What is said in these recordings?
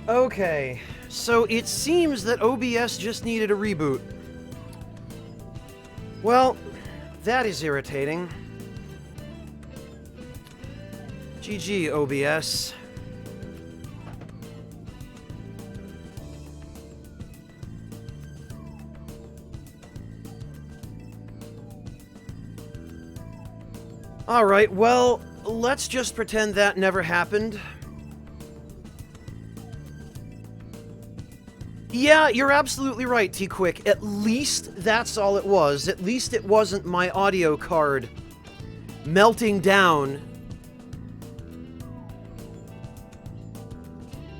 Okay, so it seems that OBS just needed a reboot. Well, that is irritating. GG, OBS. Alright, well, let's just pretend that never happened. Yeah, you're absolutely right, T-Quick. At least that's all it was. At least it wasn't my audio card melting down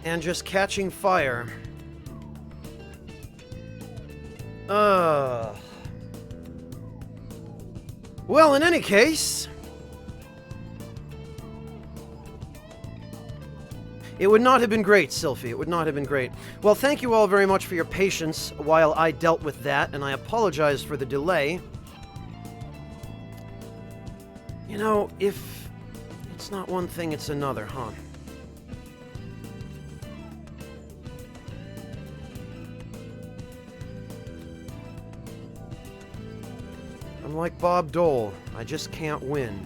and just catching fire. Well, in any case, it would not have been great, Sylphie. It would not have been great. Well, thank you all very much for your patience while I dealt with that, and I apologize for the delay. You know, if it's not one thing, it's another, huh? I'm like Bob Dole. I just can't win.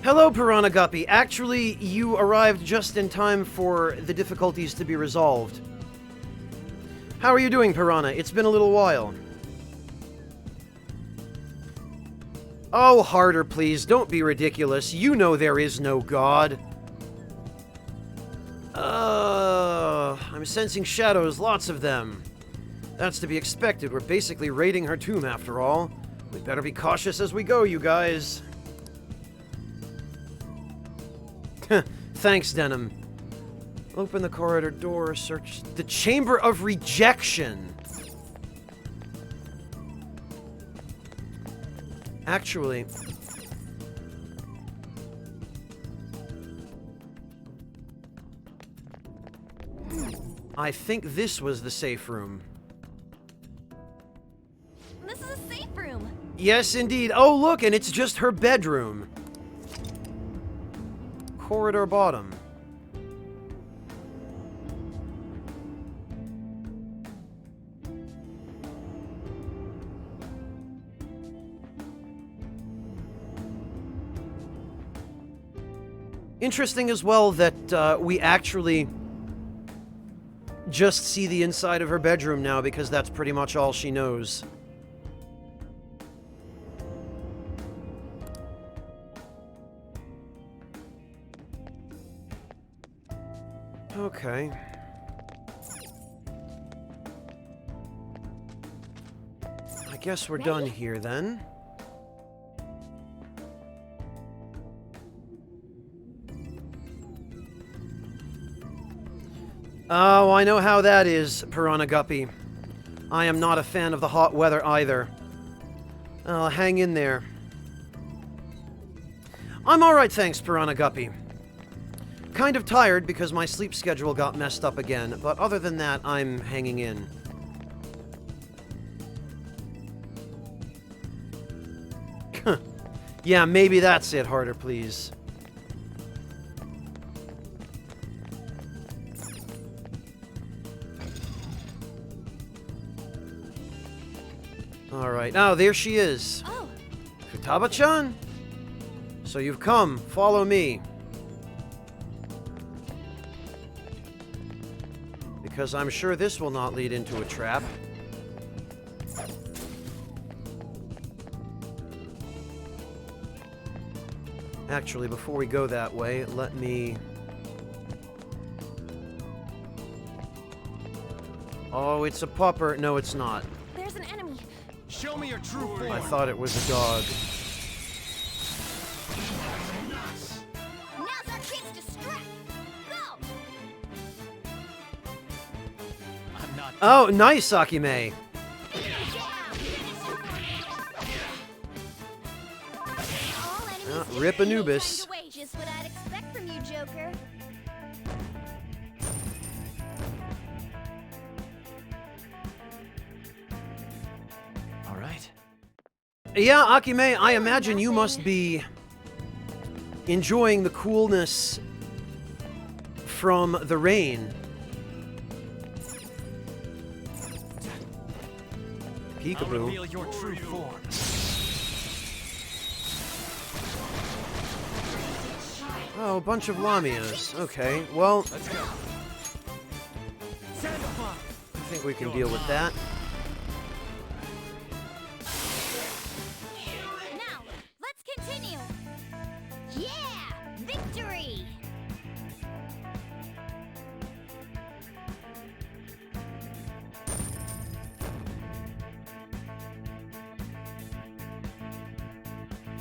Hello, Piranha Guppy. Actually, you arrived just in time for the difficulties to be resolved. How are you doing, Piranha? It's been a little while. Oh, harder, please. Don't be ridiculous. You know there is no God. I'm sensing shadows, lots of them. That's to be expected. We're basically raiding her tomb, after all. We'd better be cautious as we go, you guys. Thanks, Denim. Open the corridor door, search the Chamber of Rejection. Actually, I think this was the safe room. This is a safe room. Yes, indeed. Oh, look, and it's just her bedroom. Corridor bottom. Interesting as well that we actually just see the inside of her bedroom now, because that's pretty much all she knows. Okay. I guess we're done here then. Oh, I know how that is, Piranha Guppy. I am not a fan of the hot weather either. I'll hang in there. I'm alright, thanks, Piranha Guppy. Kind of tired because my sleep schedule got messed up again, but other than that, I'm hanging in. Yeah, maybe that's it, harder, please. Alright, now there she is. Oh. Futaba-chan? So you've come, follow me. Because I'm sure this will not lead into a trap. Actually, before we go that way, let me... Oh, it's a pupper. No, it's not. There's an enemy. Show me your true form. I thought it was a dog. Now's our chance to strike. Go. I'm not. Oh, nice, Akime. Rip Anubis. Just what I'd expect from you, Joker. Yeah, Akime, I imagine you must be enjoying the coolness from the rain. I'll Peekaboo. reveal your true form. Oh, a bunch of Lamias. Okay, well, Let's go. Sand upon. I think we can deal with that. Now, let's continue. Yeah! Victory!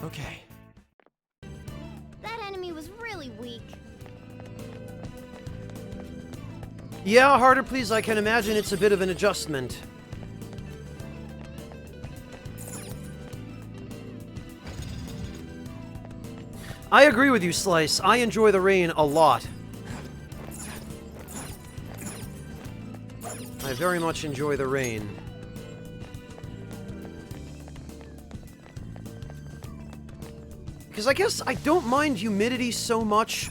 Okay. That enemy was really weak. Yeah, harder please, I can imagine it's a bit of an adjustment. I agree with you, Slice. I enjoy the rain a lot. I very much enjoy the rain. Because I guess I don't mind humidity so much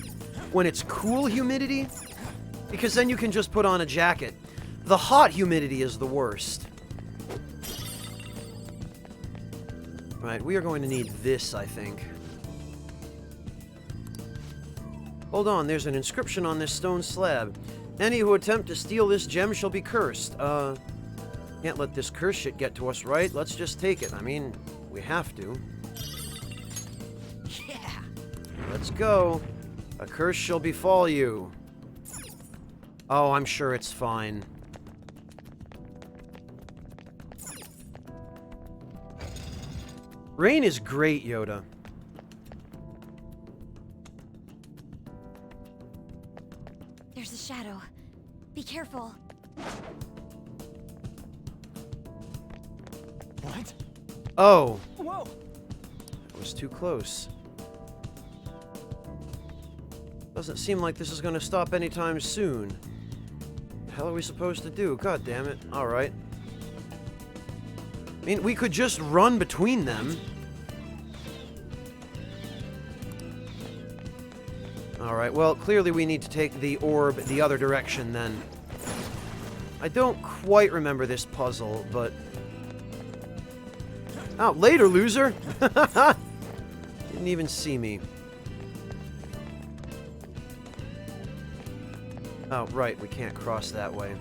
when it's cool humidity, because then you can just put on a jacket. The hot humidity is the worst. Right, we are going to need this, I think. Hold on, there's an inscription on this stone slab. Any who attempt to steal this gem shall be cursed. Can't let this curse shit get to us, right? Let's just take it. I mean, we have to. Yeah. Let's go. A curse shall befall you. Oh, I'm sure it's fine. Rain is great, Yoda. There's a shadow. Be careful. What? Oh, Whoa. it was too close. Doesn't seem like this is going to stop anytime soon. The hell are we supposed to do? God damn it. Alright. I mean, we could just run between them. Alright, well, clearly we need to take the orb the other direction then. I don't quite remember this puzzle, but... Oh, later, loser! Didn't even see me. Oh, right, we can't cross that way.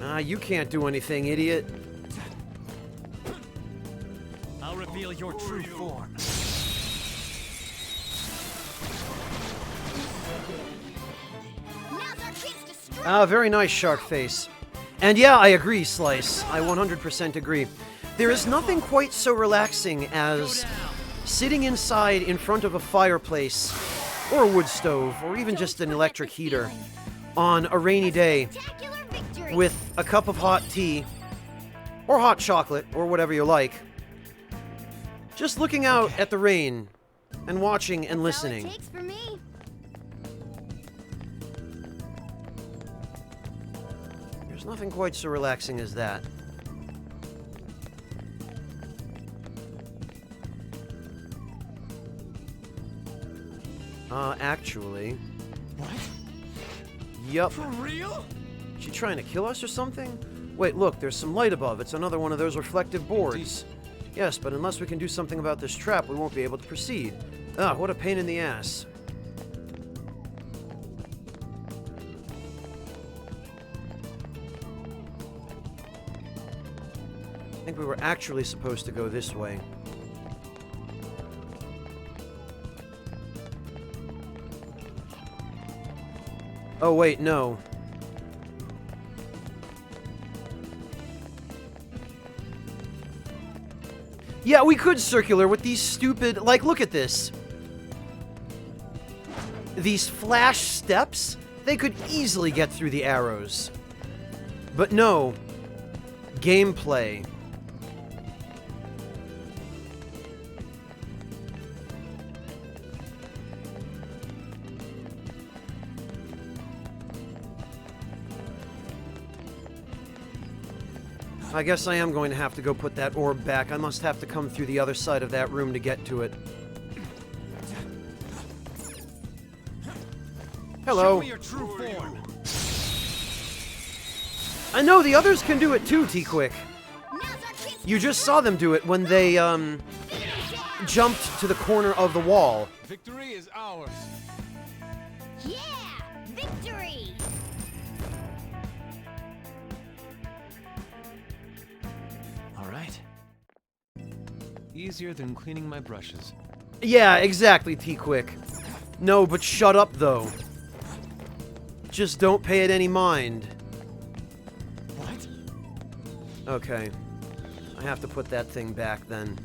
Ah, you can't do anything, idiot. I'll reveal your true form. Now's our chance to strike. Ah, very nice, Shark Face. And yeah, I agree, Slice. I 100% agree. There is nothing quite so relaxing as sitting inside in front of a fireplace, or a wood stove, or even just an electric heater, on a rainy day Spectacular victory. with a cup of hot tea, or hot chocolate, or whatever you like. Just looking out at the rain, and watching and That's all it listening. takes for me. There's nothing quite so relaxing as that. Actually... What? Yup. For real? She trying to kill us or something? Wait, look, there's some light above. It's another one of those reflective boards. Yes, but unless we can do something about this trap, we won't be able to proceed. Ah, what a pain in the ass. I think we were actually supposed to go this way. Oh, wait, no. Yeah, we could circular with these stupid... Like, look at this. These flash steps, they could easily get through the arrows. But no. Gameplay. I guess I am going to have to go put that orb back. I must have to come through the other side of that room to get to it. Hello. Show me your true form. I know the others can do it too, T-Quick. Now's our chance. You just saw them do it when they, jumped to the corner of the wall. Victory is ours. Yeah! Victory! All right. Easier than cleaning my brushes. Yeah, exactly, T-Quick. No, but shut up, though. Just don't pay it any mind. What? Okay. I have to put that thing back, then.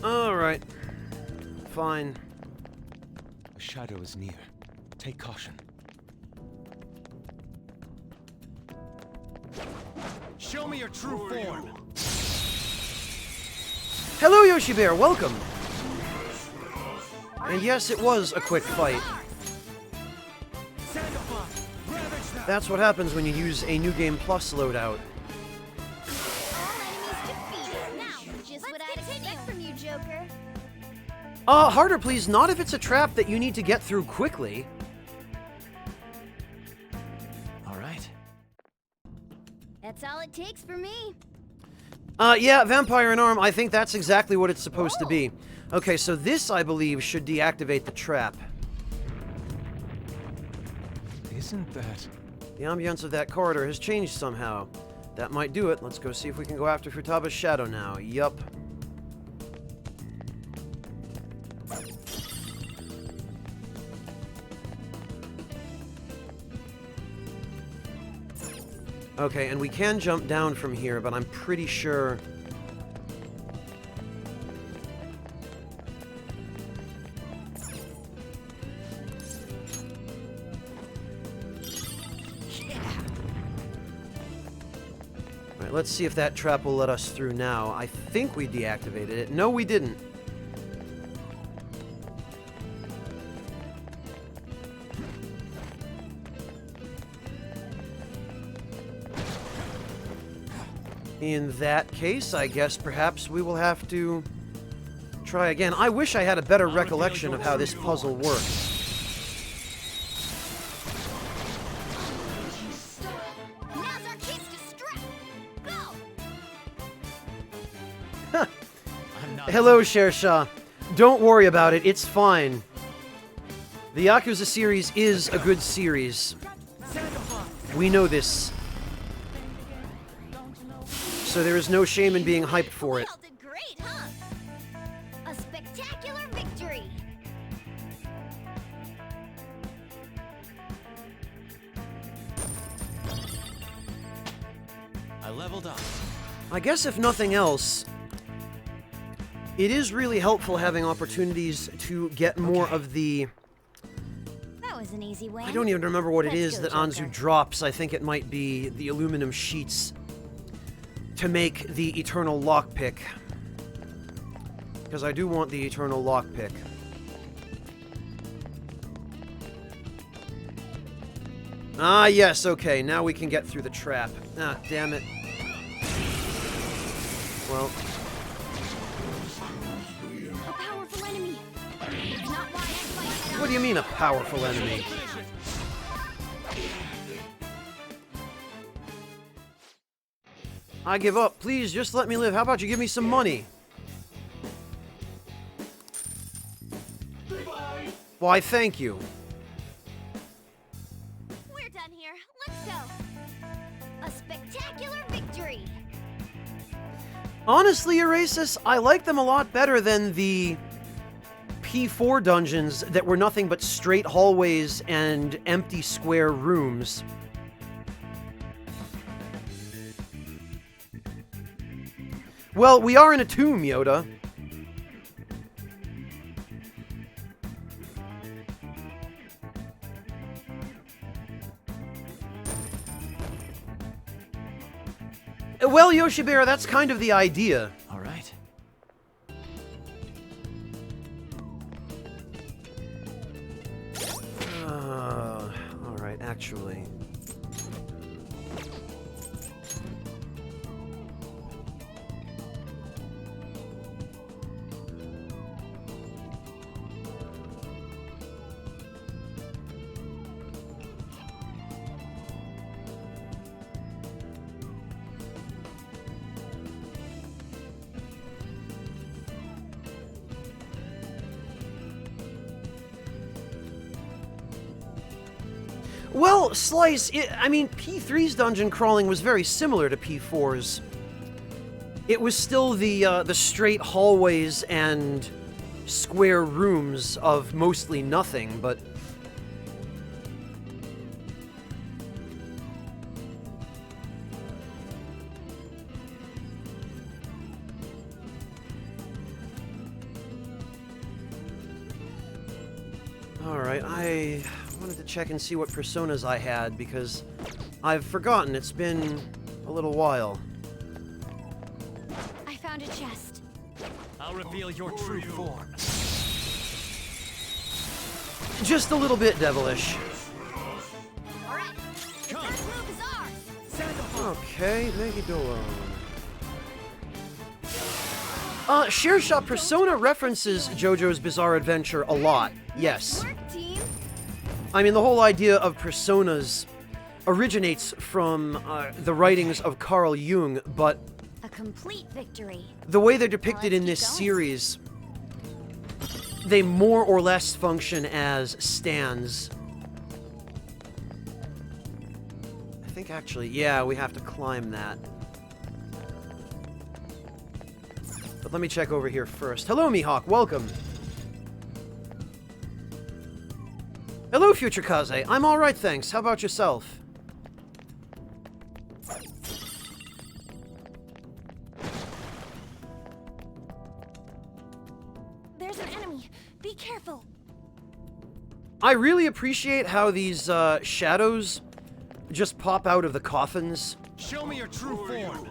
Alright. Fine. A shadow is near. Take caution. Show me your true form. Hello, Yoshi Bear, welcome! And yes, it was a quick fight. Sandoval, ravage them. That's what happens when you use a New Game Plus loadout. All enemies defeated. Now, just what I'd expect from you, Joker. Harder please, not if it's a trap that you need to get through quickly. All right. That's all it takes for me. Yeah, Vampire and Arm, I think that's exactly what it's supposed to be. Okay, so this, I believe, should deactivate the trap. Isn't that... The ambience of that corridor has changed somehow. That might do it. Let's go see if we can go after Futaba's shadow now. Yup. Okay, and we can jump down from here, but I'm pretty sure... Alright, let's see if that trap will let us through now. I think we deactivated it. No, we didn't. In that case, I guess perhaps we will have to try again. I wish I had a better recollection of how this puzzle works. Now's our chance to strike. Go! I'm not. Hello, Shersha. Don't worry about it, it's fine. The Yakuza series is a good series. Sandoval. We know this. So there is no shame in being hyped for it. We all did great, huh? A spectacular victory. I leveled up. I guess if nothing else, it is really helpful having opportunities to get more of the... That was an easy win. I don't even remember what it Let's is go, that Joker. Anzu drops. I think it might be the aluminum sheets to make the Eternal Lockpick. Because I do want the Eternal Lockpick. Ah, yes, okay, now we can get through the trap. Ah, damn it. Well, A powerful enemy. It's not why I fight at what do you mean a powerful enemy? I give up. Please, just let me live. How about you give me some money? Why, thank you. We're done here. Let's go. A spectacular victory. Honestly, Erasus, I like them a lot better than the P4 dungeons that were nothing but straight hallways and empty square rooms. Well, we are in a tomb, Yoda. Well, Yoshi Bear, that's kind of the idea. All right. Alright, actually. Well, Slice, I mean, P3's dungeon crawling was very similar to P4's. It was still the straight hallways and square rooms of mostly nothing, but... Alright, I wanted to check and see what personas I had, because I've forgotten. It's been a little while. I found a chest. I'll reveal your true form. Just a little bit devilish. Alright, the first move is ours. Okay, Megidolo. Share Shop Persona references JoJo's Bizarre Adventure a lot, yes. Work, team. I mean, the whole idea of personas originates from the writings of Carl Jung, but A complete victory. the way they're depicted Let's in this keep going. series, they more or less function as stands. I think actually, yeah, we have to climb that. But let me check over here first. Hello, Mihawk, welcome. Hello, Future Kaze. I'm alright, thanks. How about yourself? There's an enemy. Be careful. I really appreciate how these shadows just pop out of the coffins. Show me your true form.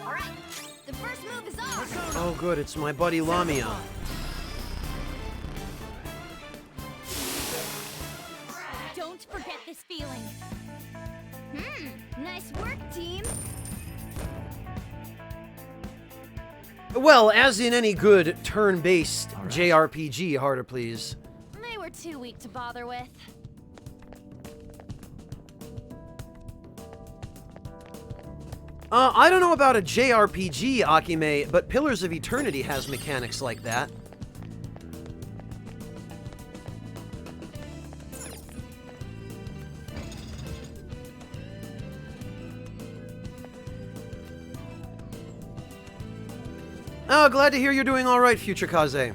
Alright, the first move is ours. Oh good, it's my buddy Lamia. Don't forget this feeling. Nice work, team. Well, as in any good turn-based All right. JRPG, harder please. They were too weak to bother with. I don't know about a JRPG, Akime, but Pillars of Eternity has mechanics like that. Oh, glad to hear you're doing all right, Future Kaze. I'll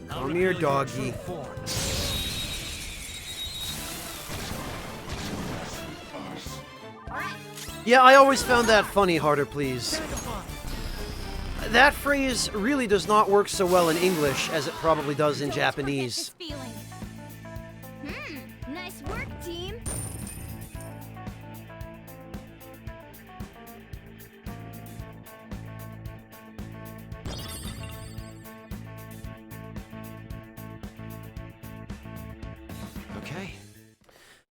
Come here, reveal your doggy. true form. Alright, Yeah, I always found that funny, harder please. That phrase really does not work so well in English as it probably does in don't Japanese. forget this feeling. Nice work, team. Okay.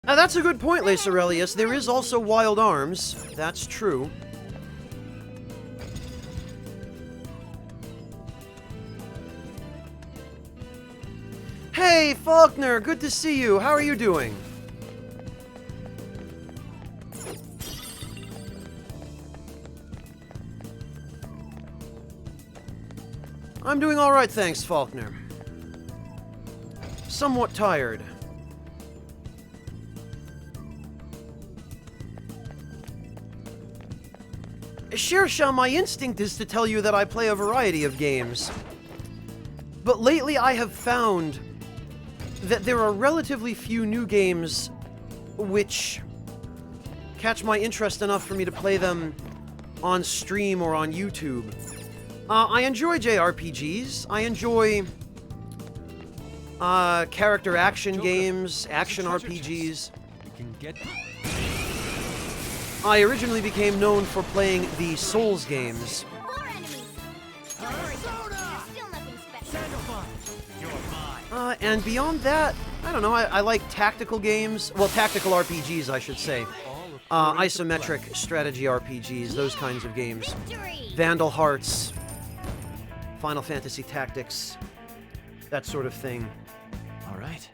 Now that's a good point, Lace Aurelius. There is also Wild Arms. That's true. Hey, Faulkner! Good to see you. How are you doing? I'm doing alright, thanks, Faulkner. Somewhat tired. Shersha, my instinct is to tell you that I play a variety of games. But lately I have found that there are relatively few new games which catch my interest enough for me to play them on stream or on YouTube. I enjoy JRPGs. I enjoy Character action Joker, games, there's a action treasure RPGs. chest. We can get. I originally became known for playing the Souls games. More enemies. Don't worry, there's still nothing special. Sandalphon, you're mine. And beyond that, I don't know, I like tactical games. Well, tactical RPGs, I should say. Isometric strategy RPGs, those kinds of games. Victory! Vandal Hearts, Final Fantasy Tactics, that sort of thing. All right.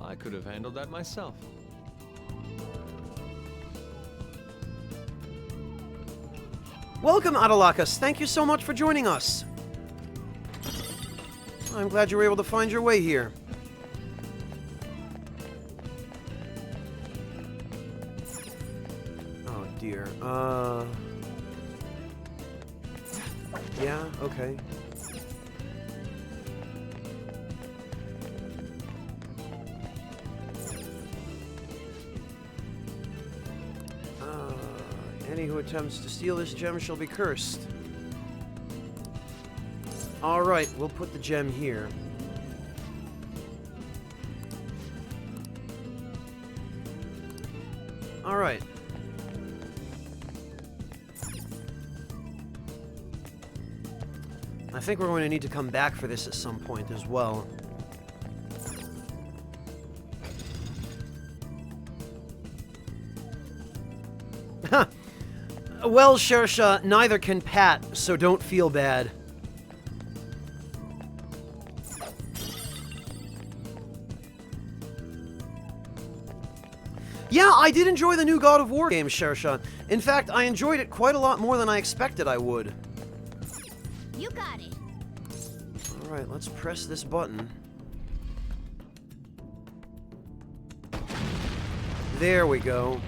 I could have handled that myself. Welcome, Adalakas. Thank you so much for joining us. I'm glad you were able to find your way here. Oh dear. Yeah, okay. Any who attempts to steal this gem shall be cursed. Alright, we'll put the gem here. Alright. I think we're going to need to come back for this at some point as well. Well, Shersha, neither can Pat, so don't feel bad. Yeah, I did enjoy the new God of War game, Shersha. In fact, I enjoyed it quite a lot more than I expected I would. You got it. Alright, let's press this button. There we go.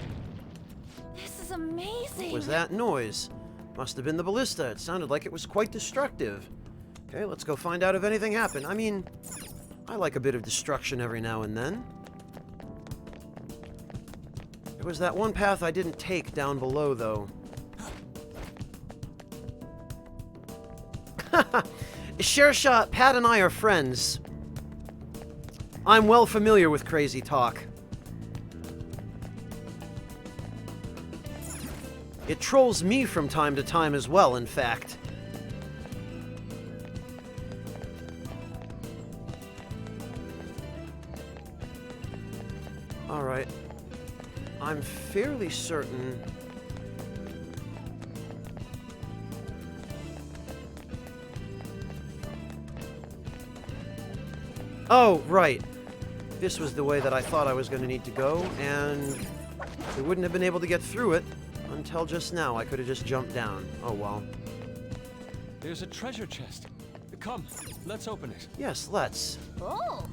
This is amazing. What was that noise? Must have been the ballista. It sounded like it was quite destructive. Okay, let's go find out if anything happened. I mean, I like a bit of destruction every now and then. There was that one path I didn't take down below, though. Shersha, Pat and I are friends. I'm well familiar with crazy talk. It trolls me from time to time as well, in fact. Alright. I'm fairly certain... Oh, right. This was the way that I thought I was going to need to go, and we wouldn't have been able to get through it until just now. I could have just jumped down. Oh, well. There's a treasure chest. Come, let's open it. Yes, let's. Oh.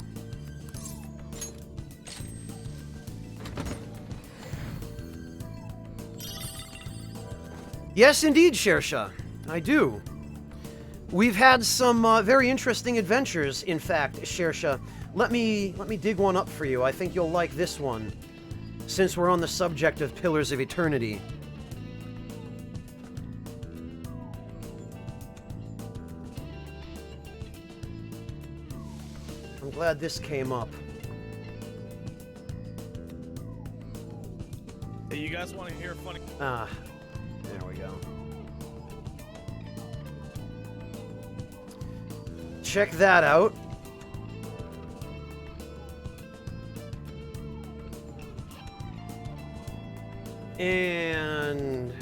Yes, indeed, Shersha. I do. We've had some very interesting adventures, in fact, Shersha. Let me dig one up for you. I think you'll like this one, since we're on the subject of Pillars of Eternity. I'm glad this came up. Hey, you guys want to hear a funny? Ah, there we go. Check that out. And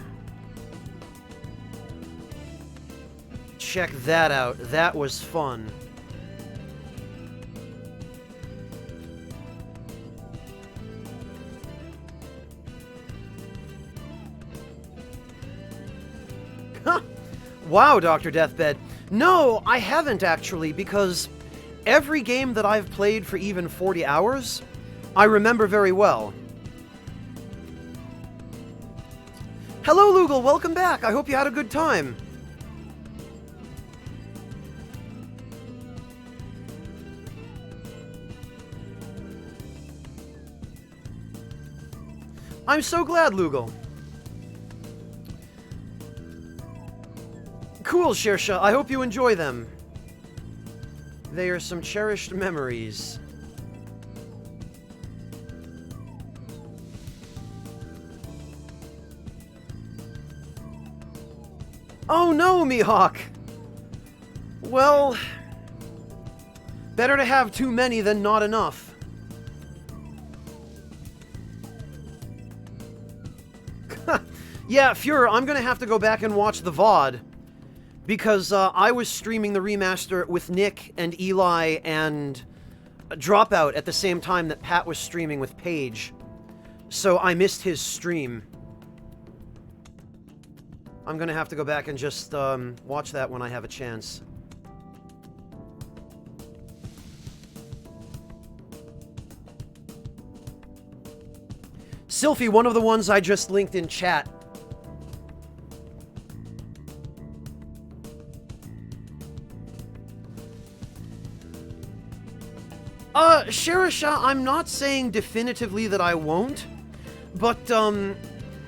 check that out. That was fun. Wow, Dr. Deathbed. No, I haven't actually, because every game that I've played for even 40 hours, I remember very well. Hello, Lugal, welcome back. I hope you had a good time. I'm so glad, Lugal. Cool, Shersha. I hope you enjoy them. They are some cherished memories. Oh no, Mihawk! Well, better to have too many than not enough. Yeah, Fuhrer, I'm gonna have to go back and watch the VOD. Because I was streaming the remaster with Nick and Eli and Dropout at the same time that Pat was streaming with Paige. So I missed his stream. I'm gonna have to go back and just watch that when I have a chance. Sylphie, one of the ones I just linked in chat. Sherisha, I'm not saying definitively that I won't, but,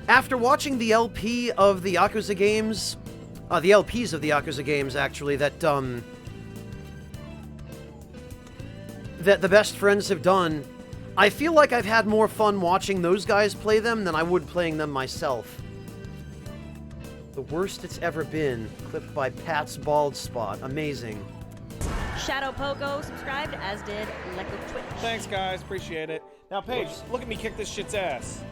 after watching the LP of the Yakuza games, the LPs of the Yakuza games, actually, that the best friends have done, I feel like I've had more fun watching those guys play them than I would playing them myself. The worst it's ever been, clipped by Pat's bald spot. Amazing. Shadow Pogo subscribed, as did Leco Twitch. Thanks, guys. Appreciate it. Now, Paige, look at me kick this shit's ass.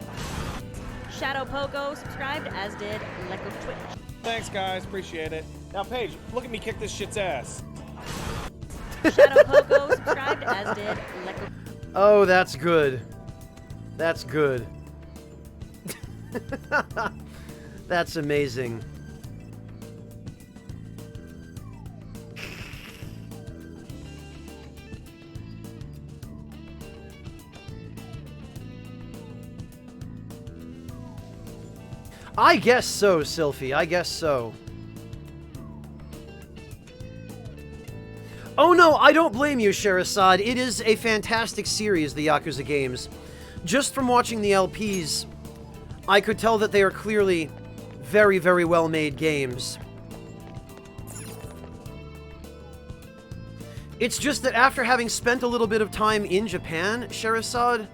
Shadow Pogo subscribed, as did Leco Twitch. Thanks, guys. Appreciate it. Now, Paige, look at me kick this shit's ass. Shadow Pogo subscribed, as did Leco. Oh, that's good. That's good. That's amazing. I guess so, Sylphie. I guess so. Oh no, I don't blame you, Sherazad. It is a fantastic series, the Yakuza games. Just from watching the LPs, I could tell that they are clearly very, very well-made games. It's just that after having spent a little bit of time in Japan, Sherazad,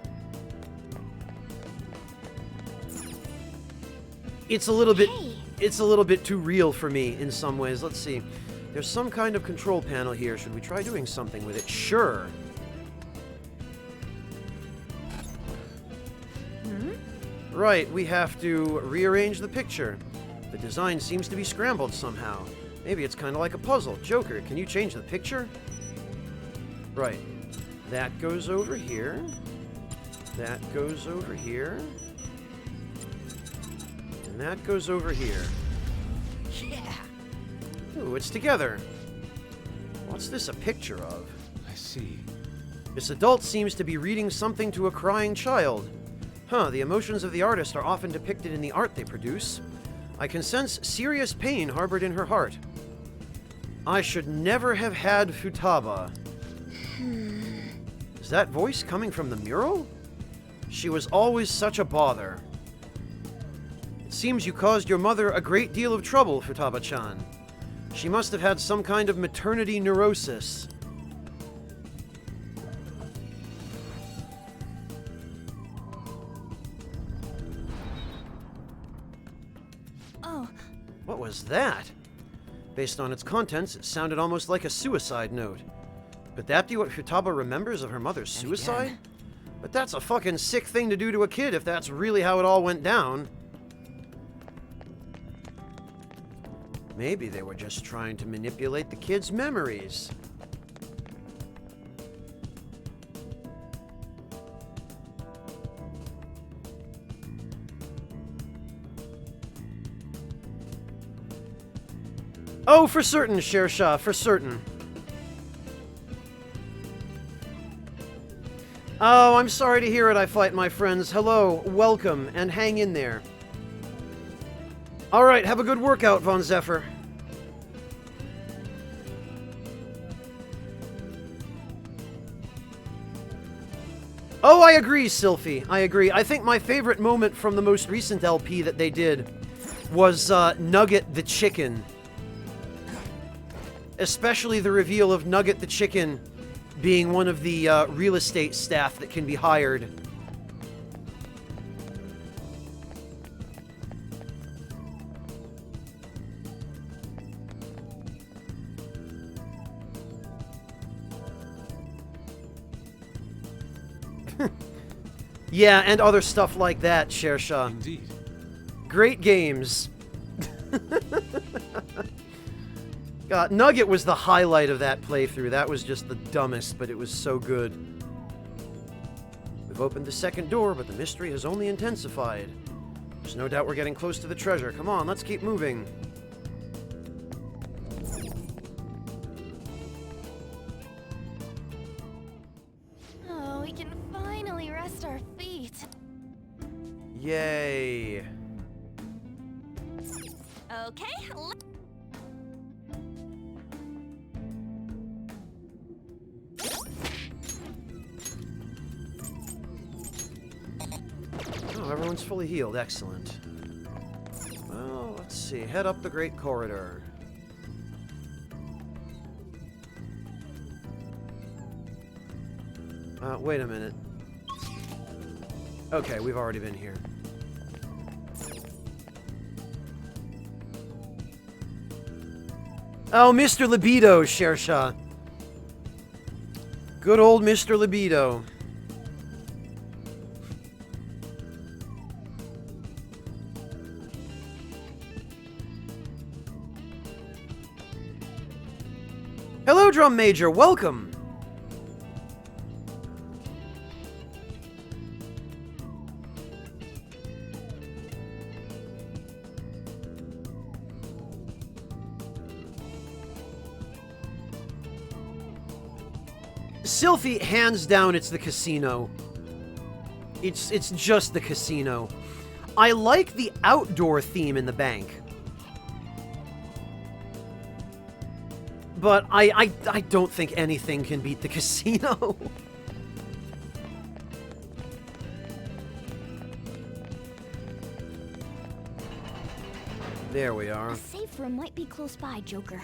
it's a little bit too real for me in some ways. Let's see. There's some kind of control panel here. Should we try doing something with it? Sure. Right, we have to rearrange the picture. The design seems to be scrambled somehow. Maybe it's kind of like a puzzle. Joker, can you change the picture? Right. That goes over here. That goes over here. And that goes over here. Yeah! Ooh, it's together. What's this a picture of? I see. This adult seems to be reading something to a crying child. Huh, the emotions of the artist are often depicted in the art they produce. I can sense serious pain harbored in her heart. I should never have had Futaba. Is that voice coming from the mural? She was always such a bother. It seems you caused your mother a great deal of trouble, Futaba-chan. She must have had some kind of maternity neurosis. Oh. What was that? Based on its contents, it sounded almost like a suicide note. Could that be what Futaba remembers of her mother's suicide? But that's a fucking sick thing to do to a kid if that's really how it all went down. Maybe they were just trying to manipulate the kid's memories. Oh, for certain, Shersha, for certain. Oh, I'm sorry to hear it, I fight, my friends. Hello, welcome, and hang in there. Alright, have a good workout, Von Zephyr. Oh, I agree, Sylphie. I agree. I think my favorite moment from the most recent LP that they did was Nugget the Chicken. Especially the reveal of Nugget the chicken being one of the real estate staff that can be hired. Yeah, and other stuff like that, Shersha. Indeed. Great games. God, Nugget was the highlight of that playthrough. That was just the dumbest, but it was so good. We've opened the second door, but the mystery has only intensified. There's no doubt we're getting close to the treasure. Come on, let's keep moving. Oh, we can finally rest our feet. Yay. Okay, Oh, everyone's fully healed. Excellent. Well, let's see. Head up the Great Corridor. Wait a minute. Okay, we've already been here. Oh, Mr. Libido, Shersha. Good old Mr. Libido. Hello, Drum Major. Welcome. Sylphie, hands down, it's the casino. It's just the casino. I like the outdoor theme in the bank. But I don't think anything can beat the casino. There we are. a safe room might be close by, Joker.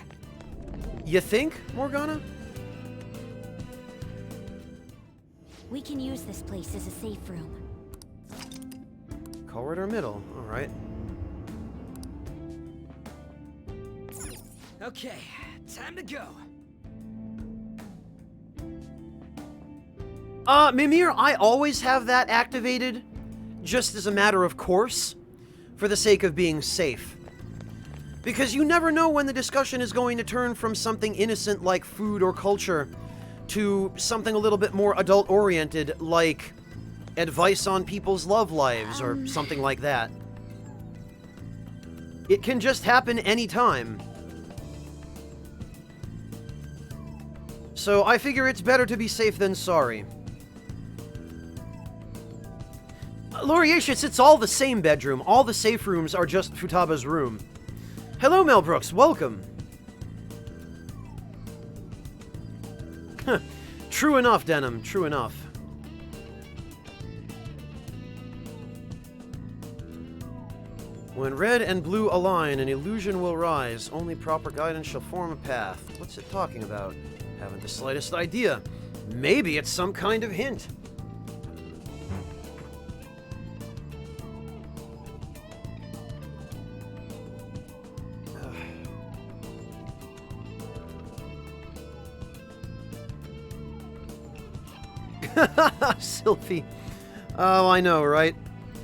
You think, Morgana? We can use this place as a safe room. Corridor middle, alright. Okay, time to go. Mimir, I always have that activated, just as a matter of course, for the sake of being safe. Because you never know when the discussion is going to turn from something innocent like food or culture to something a little bit more adult-oriented, like advice on people's love lives or something like that. It can just happen anytime. So I figure it's better to be safe than sorry. Lauriatius, it's all the same bedroom. All the safe rooms are just Futaba's room. Hello, Mel Brooks. Welcome. True enough, Denim. True enough. When red and blue align, an illusion will rise. Only proper guidance shall form a path. What's it talking about? Haven't the slightest idea. Maybe it's some kind of hint. Sylphie. Oh, I know, right?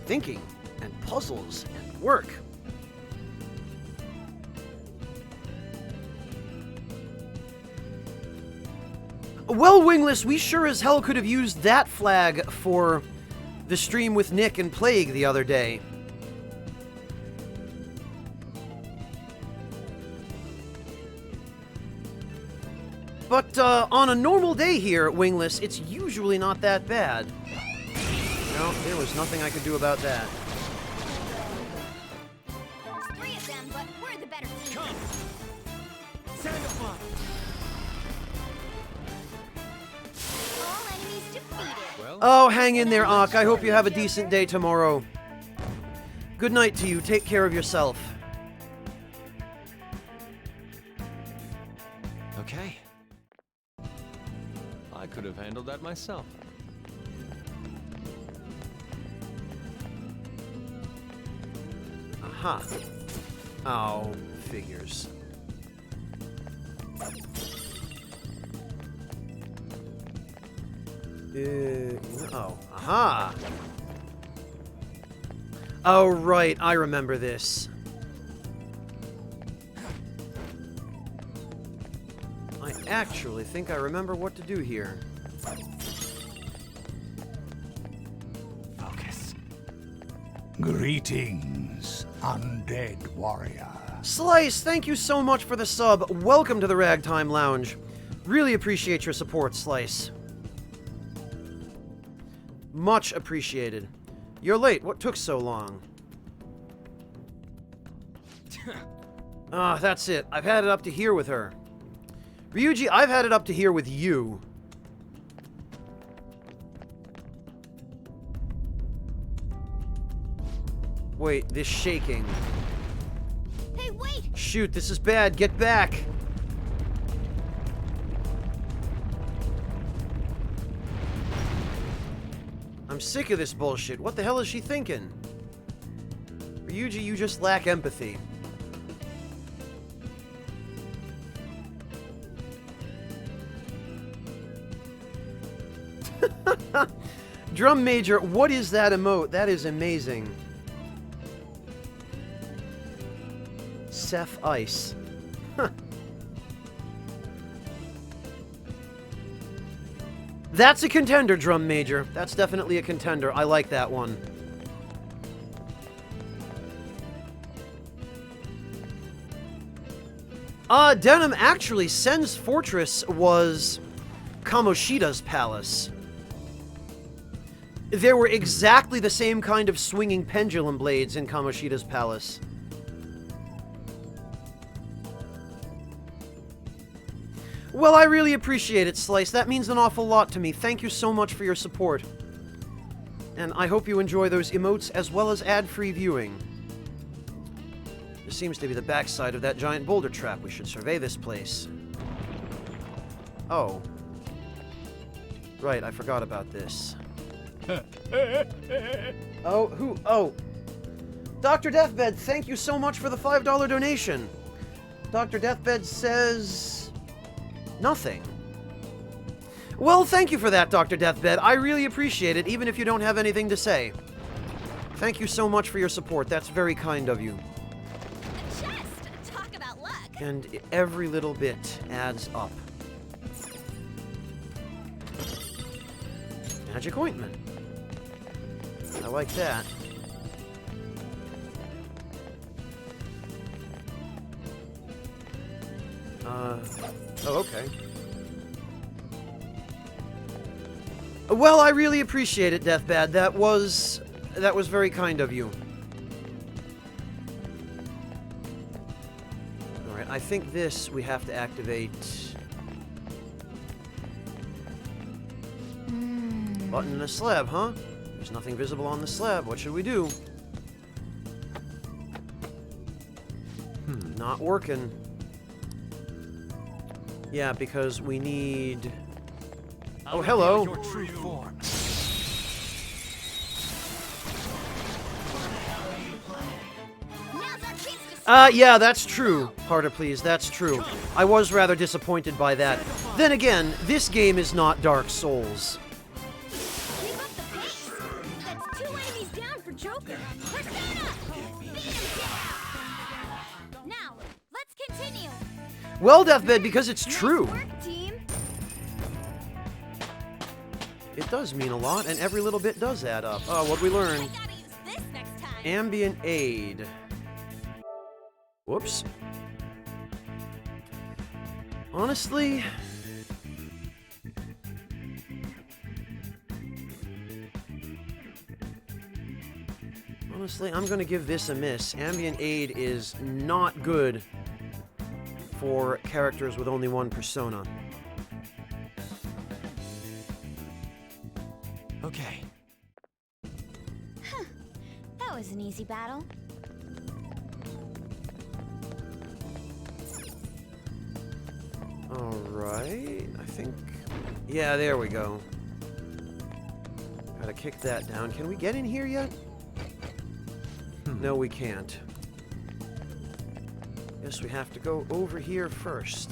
Thinking, and puzzles, and work. Well, Wingless, we sure as hell could have used that flag for the stream with Nick and Plague the other day. But on a normal day here, Wingless, it's usually not that bad. No, there was nothing I could do about that. There's 3 of them, but we're the better team. Come! Sandalfon! All enemies defeated. Well, Oh, hang in there, Ak. I hope you have a decent day tomorrow. Good night to you. Take care of yourself. could have handled that myself. Aha. Oh, figures. Oh, aha! Oh, right, I remember this. I actually think I remember what to do here. Focus. Greetings, undead warrior. Slice, thank you so much for the sub. Welcome to the Ragtime Lounge. Really appreciate your support, Slice. Much appreciated. You're late. What took so long? Ah, that's it. I've had it up to here with her. Ryuji, I've had it up to here with you. Wait, this shaking. Hey, wait! Shoot, this is bad. Get back. I'm sick of this bullshit. What the hell is she thinking? Ryuji, you just lack empathy. Drum Major, what is that emote? That is amazing. Seth Ice. Huh. That's a contender, Drum Major. That's definitely a contender. I like that one. Denim, actually, Sen's fortress was Kamoshida's palace. There were exactly the same kind of swinging pendulum blades in Kamoshida's palace. Well, I really appreciate it, Slice. That means an awful lot to me. Thank you so much for your support. And I hope you enjoy those emotes as well as ad-free viewing. This seems to be the backside of that giant boulder trap. We should survey this place. Oh. Right, I forgot about this. Oh, who? Oh. Dr. Deathbed, thank you so much for the $5 donation. Dr. Deathbed says... nothing. Well, thank you for that, Dr. Deathbed. I really appreciate it, even if you don't have anything to say. Thank you so much for your support. That's very kind of you. A chest! Talk about luck! And every little bit adds up. Magic ointment. I like that. Oh, okay. Well, I really appreciate it, Deathbad. That was very kind of you. Alright, I think this we have to activate. Button and a slab, huh? There's nothing visible on the slab. What should we do? Not working. Yeah, because we need... Oh, hello! Your true form. Now's our chance to Yeah, that's true. Harder, please. That's true. I was rather disappointed by that. Then again, this game is not Dark Souls. keep up the pace! That's 2 enemies down for Joker! Persona! Beat him down! Now, let's continue! Well, Deathbed, because it's true. Nice work, team! It does mean a lot, and every little bit does add up. Oh, what'd we learn? I gotta use this next time! Ambient aid. Whoops. Honestly... I'm gonna give this a miss. Ambient aid is not good for characters with only one persona. Okay. That was an easy battle. Alright, I think Yeah, there we go. Gotta kick that down. Can we get in here yet? No, we can't. Guess we have to go over here first.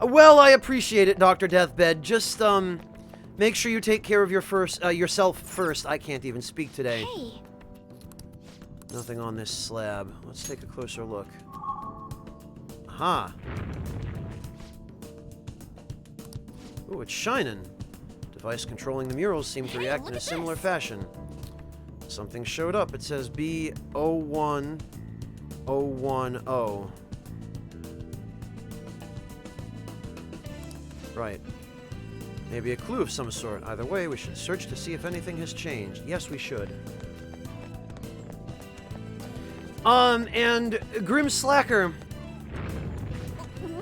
Well, I appreciate it, Dr. Deathbed. Just, make sure you take care of yourself first. I can't even speak today. Hey, Nothing on this slab. Let's take a closer look. Aha. Ooh, it's shining. Device controlling the murals seemed to Hey, react look in a at similar this. fashion. Something showed up. It says B01010. Right. Maybe a clue of some sort. Either way, we should search to see if anything has changed. Yes, we should. And Grim Slacker,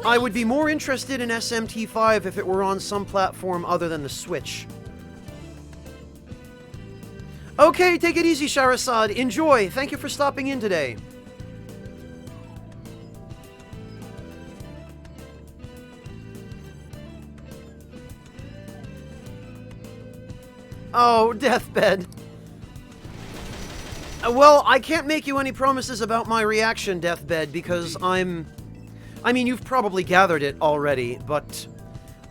I would be more interested in SMT5 if it were on some platform other than the Switch. Okay, take it easy, Shahrasad. Enjoy. Thank you for stopping in today. Oh, Deathbed. Well, I can't make you any promises about my reaction, Deathbed, because I mean, you've probably gathered it already, but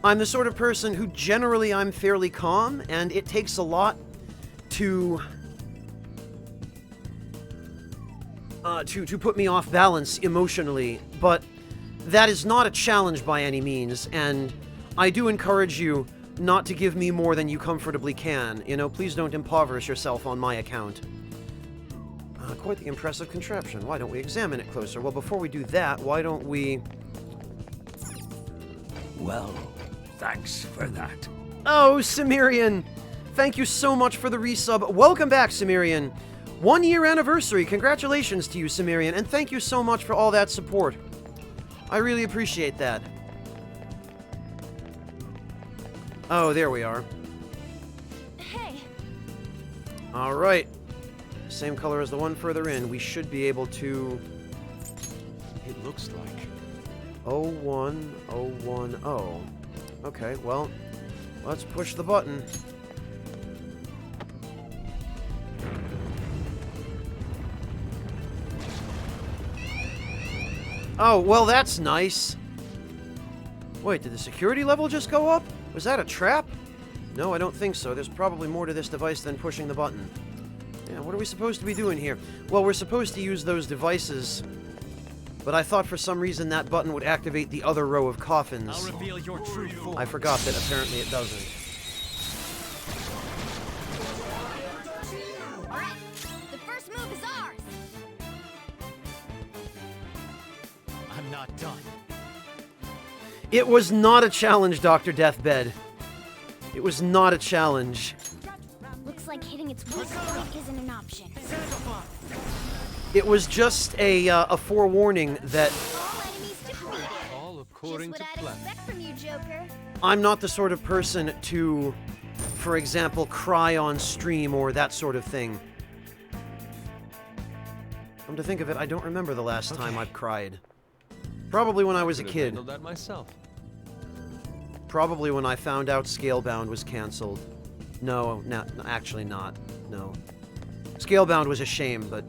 I'm the sort of person who generally I'm fairly calm, and it takes a lot to put me off balance emotionally, but that is not a challenge by any means, and I do encourage you not to give me more than you comfortably can. You know, please don't impoverish yourself on my account. Quite the impressive contraption. Why don't we examine it closer? Well, before we do that, why don't we... Well, thanks for that. Oh, Cimmerian! Thank you so much for the resub. Welcome back, Cimmerian. 1 year anniversary. Congratulations to you, Cimmerian, and thank you so much for all that support. I really appreciate that. Oh, there we are. hey, All right. Same color as the one further in. We should be able to... It looks like. 01010. Okay, well, let's push the button. Oh, well, that's nice. Wait, did the security level just go up? Was that a trap? No, I don't think so. There's probably more to this device than pushing the button. Yeah, what are we supposed to be doing here? Well, we're supposed to use those devices, but I thought for some reason that button would activate the other row of coffins. I'll reveal your true form. I forgot that apparently it doesn't. alright, the first move is ours. I'm not done. It was not a challenge, Dr. Deathbed. It was not a challenge. Looks like hitting its weak point isn't an option. It was just a forewarning that All enemies defeated. All according Just to what I'd plan. expect from you, Joker. I'm not the sort of person to, for example, cry on stream or that sort of thing. Come to think of it, I don't remember the last time I've cried. Probably when I was a Could've kid. handled that myself. Probably when I found out Scalebound was cancelled. No, actually not. No. Scalebound was a shame, but...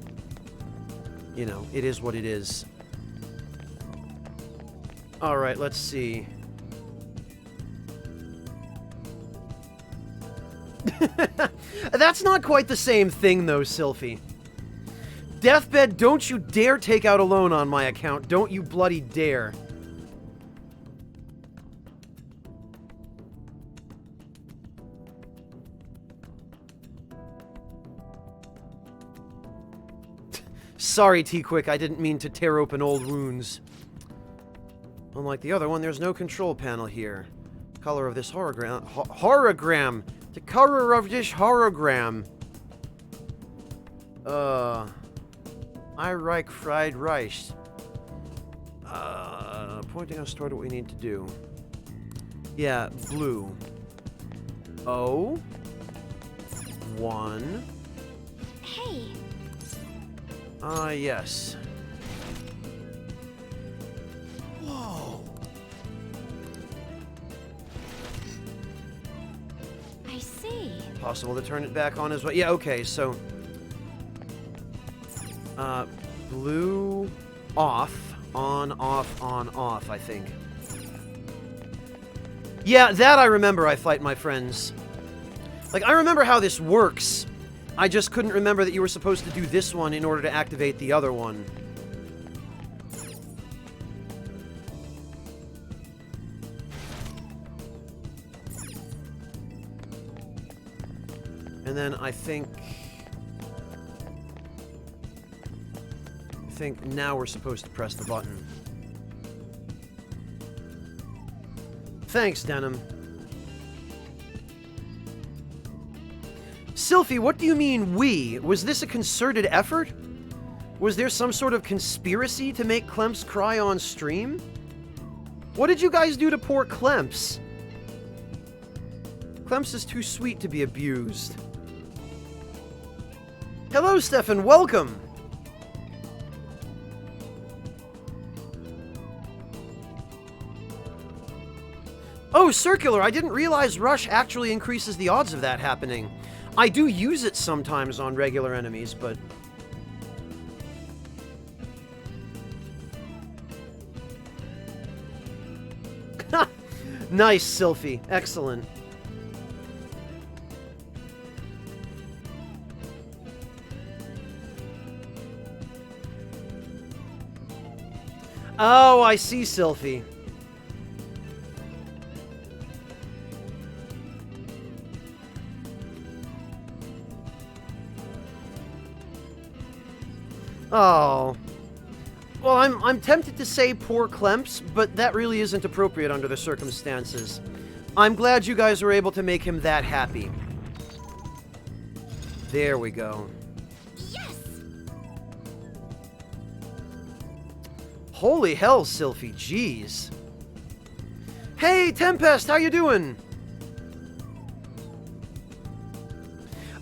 you know, it is what it is. Alright, let's see. That's not quite the same thing, though, Sylphie. Deathbed, don't you dare take out a loan on my account. Don't you bloody dare. Sorry, T-Quick, I didn't mean to tear open old wounds. Unlike the other one, there's no control panel here. Color of this hologram... hologram! The color of this hologram. I like fried rice. Pointing us toward what we need to do. Yeah, blue. 1 Hey, Ah, yes. Whoa. I see. Possible to turn it back on as well. Yeah, okay, so... blue off, on, off, I think. Yeah, that I remember I fight my friends. Like, I remember how this works. I just couldn't remember that you were supposed to do this one in order to activate the other one. And then I think now we're supposed to press the button. Thanks, Denim. Sylphie, what do you mean, we? Was this a concerted effort? Was there some sort of conspiracy to make Clemps cry on stream? What did you guys do to poor Clemps? Clemps is too sweet to be abused. Hello, Stefan, welcome! Oh, Circular, I didn't realize Rush actually increases the odds of that happening. I do use it sometimes on regular enemies, but... Nice, Sylphie. Excellent. Oh, I see, Sylphie. Oh. Well, I'm tempted to say poor Clemps, but that really isn't appropriate under the circumstances. I'm glad you guys were able to make him that happy. There we go. Yes! Holy hell, Sylphie, jeez. Hey, Tempest, how you doing?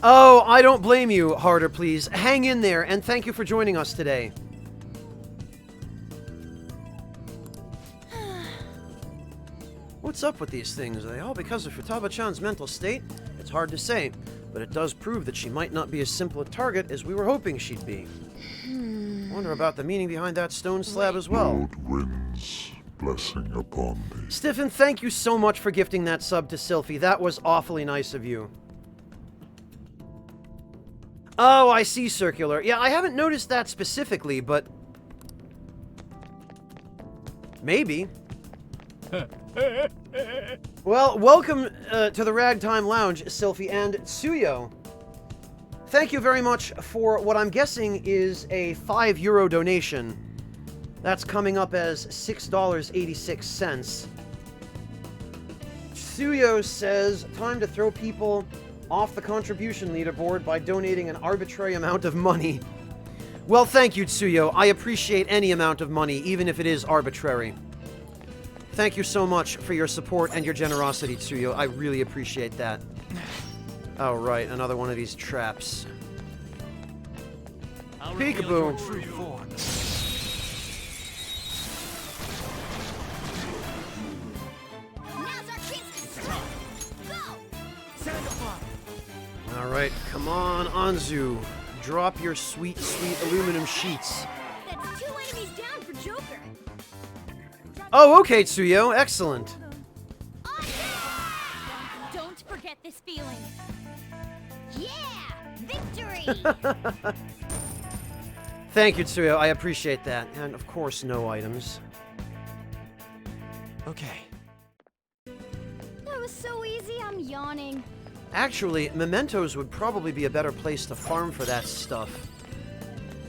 Oh, I don't blame you, Harder, please. Hang in there, and thank you for joining us today. What's up with these things? Are they all because of Futaba-chan's mental state? It's hard to say, but it does prove that she might not be as simple a target as we were hoping she'd be. Wonder about the meaning behind that stone slab as well. Lord winds, blessing upon thee. Stiffen, thank you so much for gifting that sub to Sylphie. That was awfully nice of you. Oh, I see, Circular. Yeah, I haven't noticed that specifically, but... maybe. Well, welcome to the Ragtime Lounge, Sylphie, and Tsuyo. Thank you very much for what I'm guessing is a €5 donation. That's coming up as $6.86. Tsuyo says, time to throw people off the contribution leaderboard by donating an arbitrary amount of money. Well, thank you, Tsuyo. I appreciate any amount of money, even if it is arbitrary. Thank you so much for your support and your generosity, Tsuyo. I really appreciate that. Oh, right, another one of these traps. Peekaboo. True form. Now's our chance to strike! Go! Alright, come on, Anzu. Drop your sweet, sweet aluminum sheets. That's 2 enemies down for Joker! Oh, okay, Tsuyo. Excellent. Awesome! Don't forget this feeling. Yeah! Victory! Thank you, Tsuyo. I appreciate that. And, of course, no items. Okay. That was so easy, I'm yawning. Actually, mementos would probably be a better place to farm for that stuff.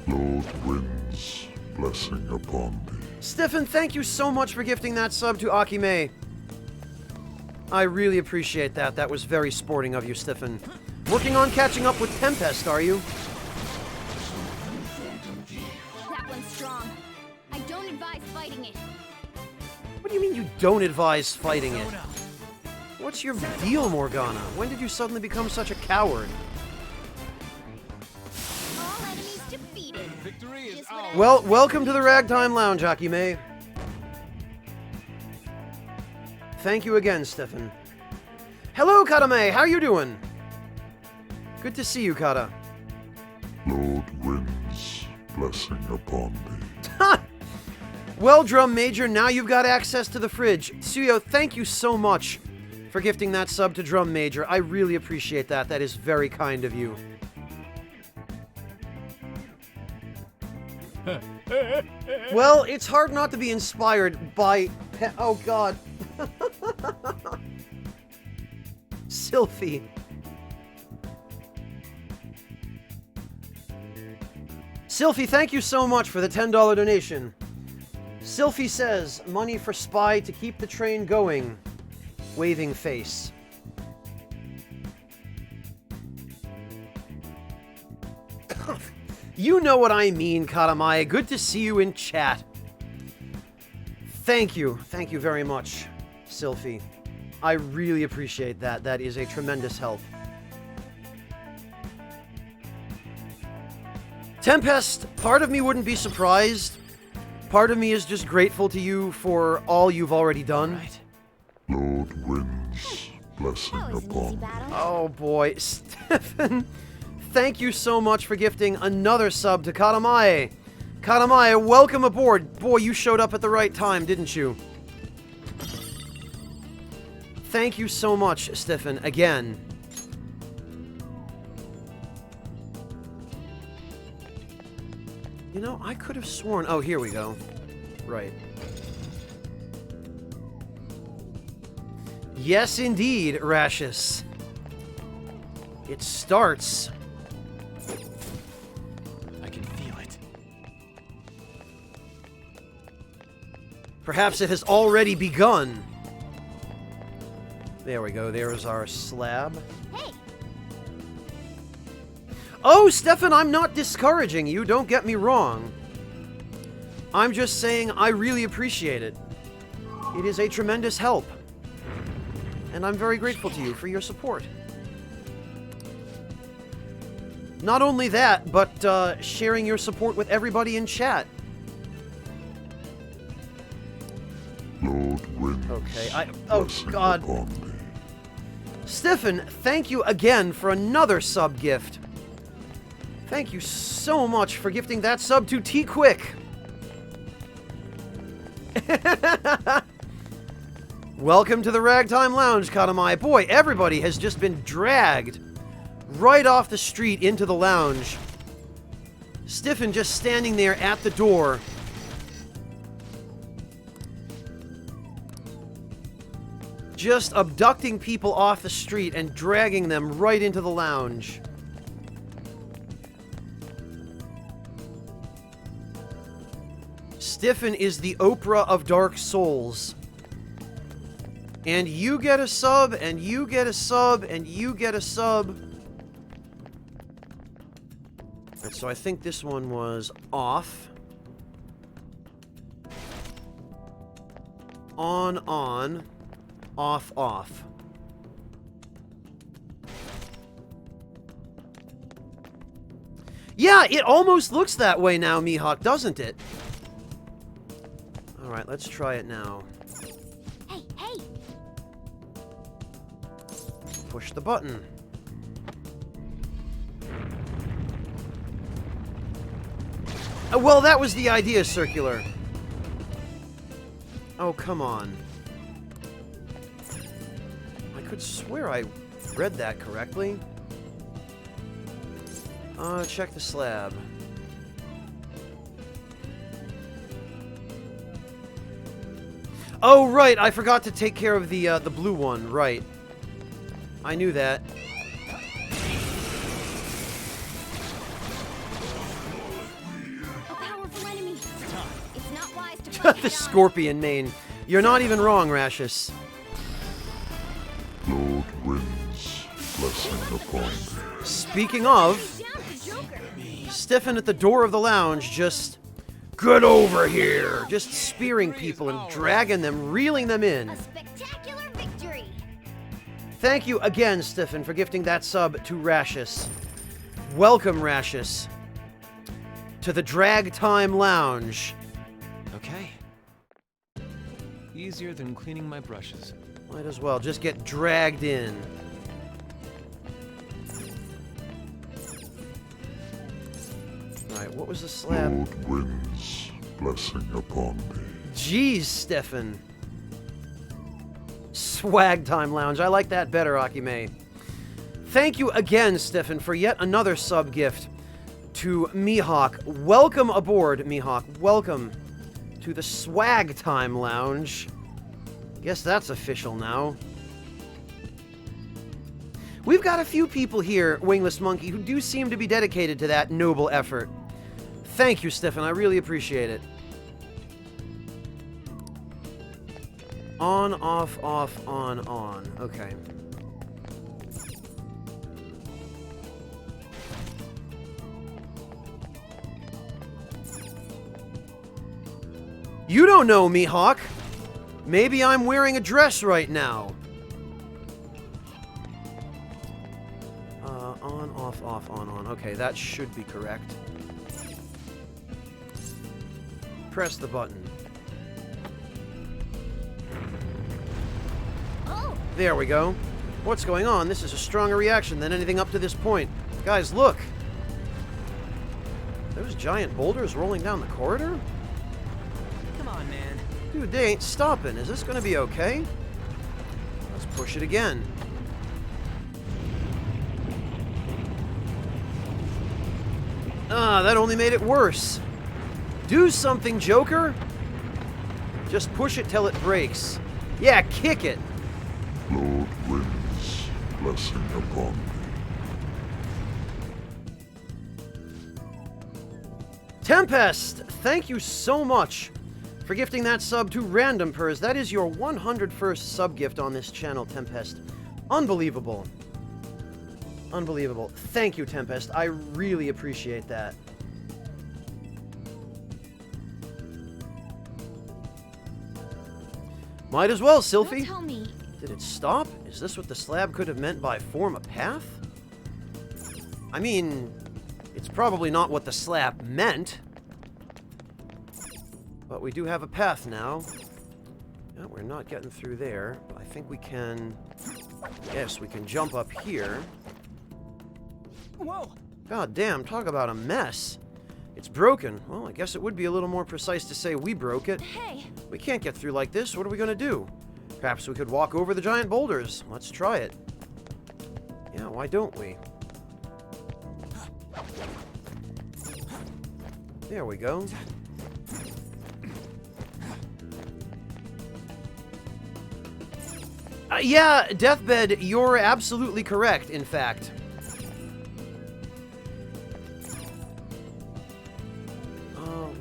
Lord winds, blessing upon thee. Stefan, thank you so much for gifting that sub to Akime. I really appreciate that. That was very sporting of you, Stefan. Working on catching up with Tempest, are you? That one's strong. I don't advise fighting it. What do you mean you don't advise fighting it? What's your deal, Morgana? When did you suddenly become such a coward? All enemies defeated. Victory is Just what ours. I- Well, welcome to the Ragtime Lounge, Akime. Thank you again, Stefan. Hello, Karame. How you doing? Good to see you, Kata. Lord Winds, blessing upon thee. Ha! Well, Drum Major, now you've got access to the fridge. Suyo, thank you so much for gifting that sub to Drum Major. I really appreciate that. That is very kind of you. Well, it's hard not to be inspired by... Oh, God. Sylphie. Sylphie, thank you so much for the $10 donation. Sylphie says, money for Spy to keep the train going. Waving face. You know what I mean, Katamaya. Good to see you in chat. Thank you. Thank you very much, Sylphie. I really appreciate that. That is a tremendous help. Tempest, part of me wouldn't be surprised. Part of me is just grateful to you for all you've already done. Lord Winds, blessing That was an easy upon thee. battle. Oh boy, Stefan, thank you so much for gifting another sub to Katamae. Katamae, welcome aboard. Boy, you showed up at the right time, didn't you? Thank you so much, Stefan, again. You know, I could have sworn... Oh, here we go. Right. Yes, indeed, Rashus. It starts. I can feel it. Perhaps it has already begun. There we go. There's our slab. Hey, Oh, Stefan, I'm not discouraging you. Don't get me wrong. I'm just saying I really appreciate it. It is a tremendous help. And I'm very grateful to you for your support. Not only that, but sharing your support with everybody in chat. Lord Winds, Okay, oh blessing God. upon thee. Stefan, thank you again for another sub gift. Thank you so much for gifting that sub to T-Quick. Welcome to the Ragtime Lounge, Katamai. Boy, everybody has just been dragged right off the street into the lounge. Stefan just standing there at the door. Just abducting people off the street and dragging them right into the lounge. Stefan is the Oprah of Dark Souls. And you get a sub, and you get a sub, and you get a sub. Right, so I think this one was off. On, off, off. Yeah, it almost looks that way now, Mihawk, doesn't it? Alright, let's try it now. hey, hey! Push the button. Well, that was the idea, Circular. Oh, come on. I could swear I read that correctly. Check the slab. Oh, right, I forgot to take care of the blue one, right. I knew that. A powerful enemy. It's not wise to fight The head-on. scorpion mane. You're not even wrong, Rashus. Lord Winds, blessing upon thee. Speaking of, Down for Joker. Stefan at the door of the lounge just... Get over here! Just spearing people and dragging them, reeling them in. A spectacular victory. Thank you again, Stefan, for gifting that sub to Rashus. Welcome, Rashus, to the Drag Time Lounge. Okay. Easier than cleaning my brushes. Might as well just get dragged in. Alright, what was the slab? Lord Wind's blessing upon thee. Jeez, Stefan. Swag Time Lounge. I like that better, Akime. Thank you again, Stefan, for yet another sub gift to Mihawk. Welcome aboard, Mihawk. Welcome to the Swag Time Lounge. Guess that's official now. We've got a few people here, Wingless Monkey, who do seem to be dedicated to that noble effort. Thank you, Stefan. I really appreciate it. On, off, on. Okay. You don't know, Mihawk. Maybe I'm wearing a dress right now. On, off, on. Okay, that should be correct. Press the button. Oh, There we go. What's going on? This is a stronger reaction than anything up to this point. Guys, look. Those giant boulders rolling down the corridor? Come on, man. Dude, they ain't stopping. Is this gonna be okay? Let's push it again. Ah, that only made it worse. Do something, Joker! Just push it till it breaks. Yeah, kick it! Lord Wind's blessing upon thee. Tempest, thank you so much for gifting that sub to Random Purrs. That is your 101st sub gift on this channel, Tempest. Unbelievable. Unbelievable. Thank you, Tempest. I really appreciate that. Might as well, don't Sylphie. tell me. Did it stop? Is this what the slab could have meant by form a path? I mean, it's probably not what the slab meant. But we do have a path now. No, we're not getting through there. I think we can... Yes, we can jump up here. Whoa! God damn, talk about a mess. It's broken. Well, I guess it would be a little more precise to say we broke it. Hey, We can't get through like this. What are we going to do? Perhaps we could walk over the giant boulders. Let's try it. Yeah, why don't we? There we go. Yeah, Deathbed, you're absolutely correct, in fact.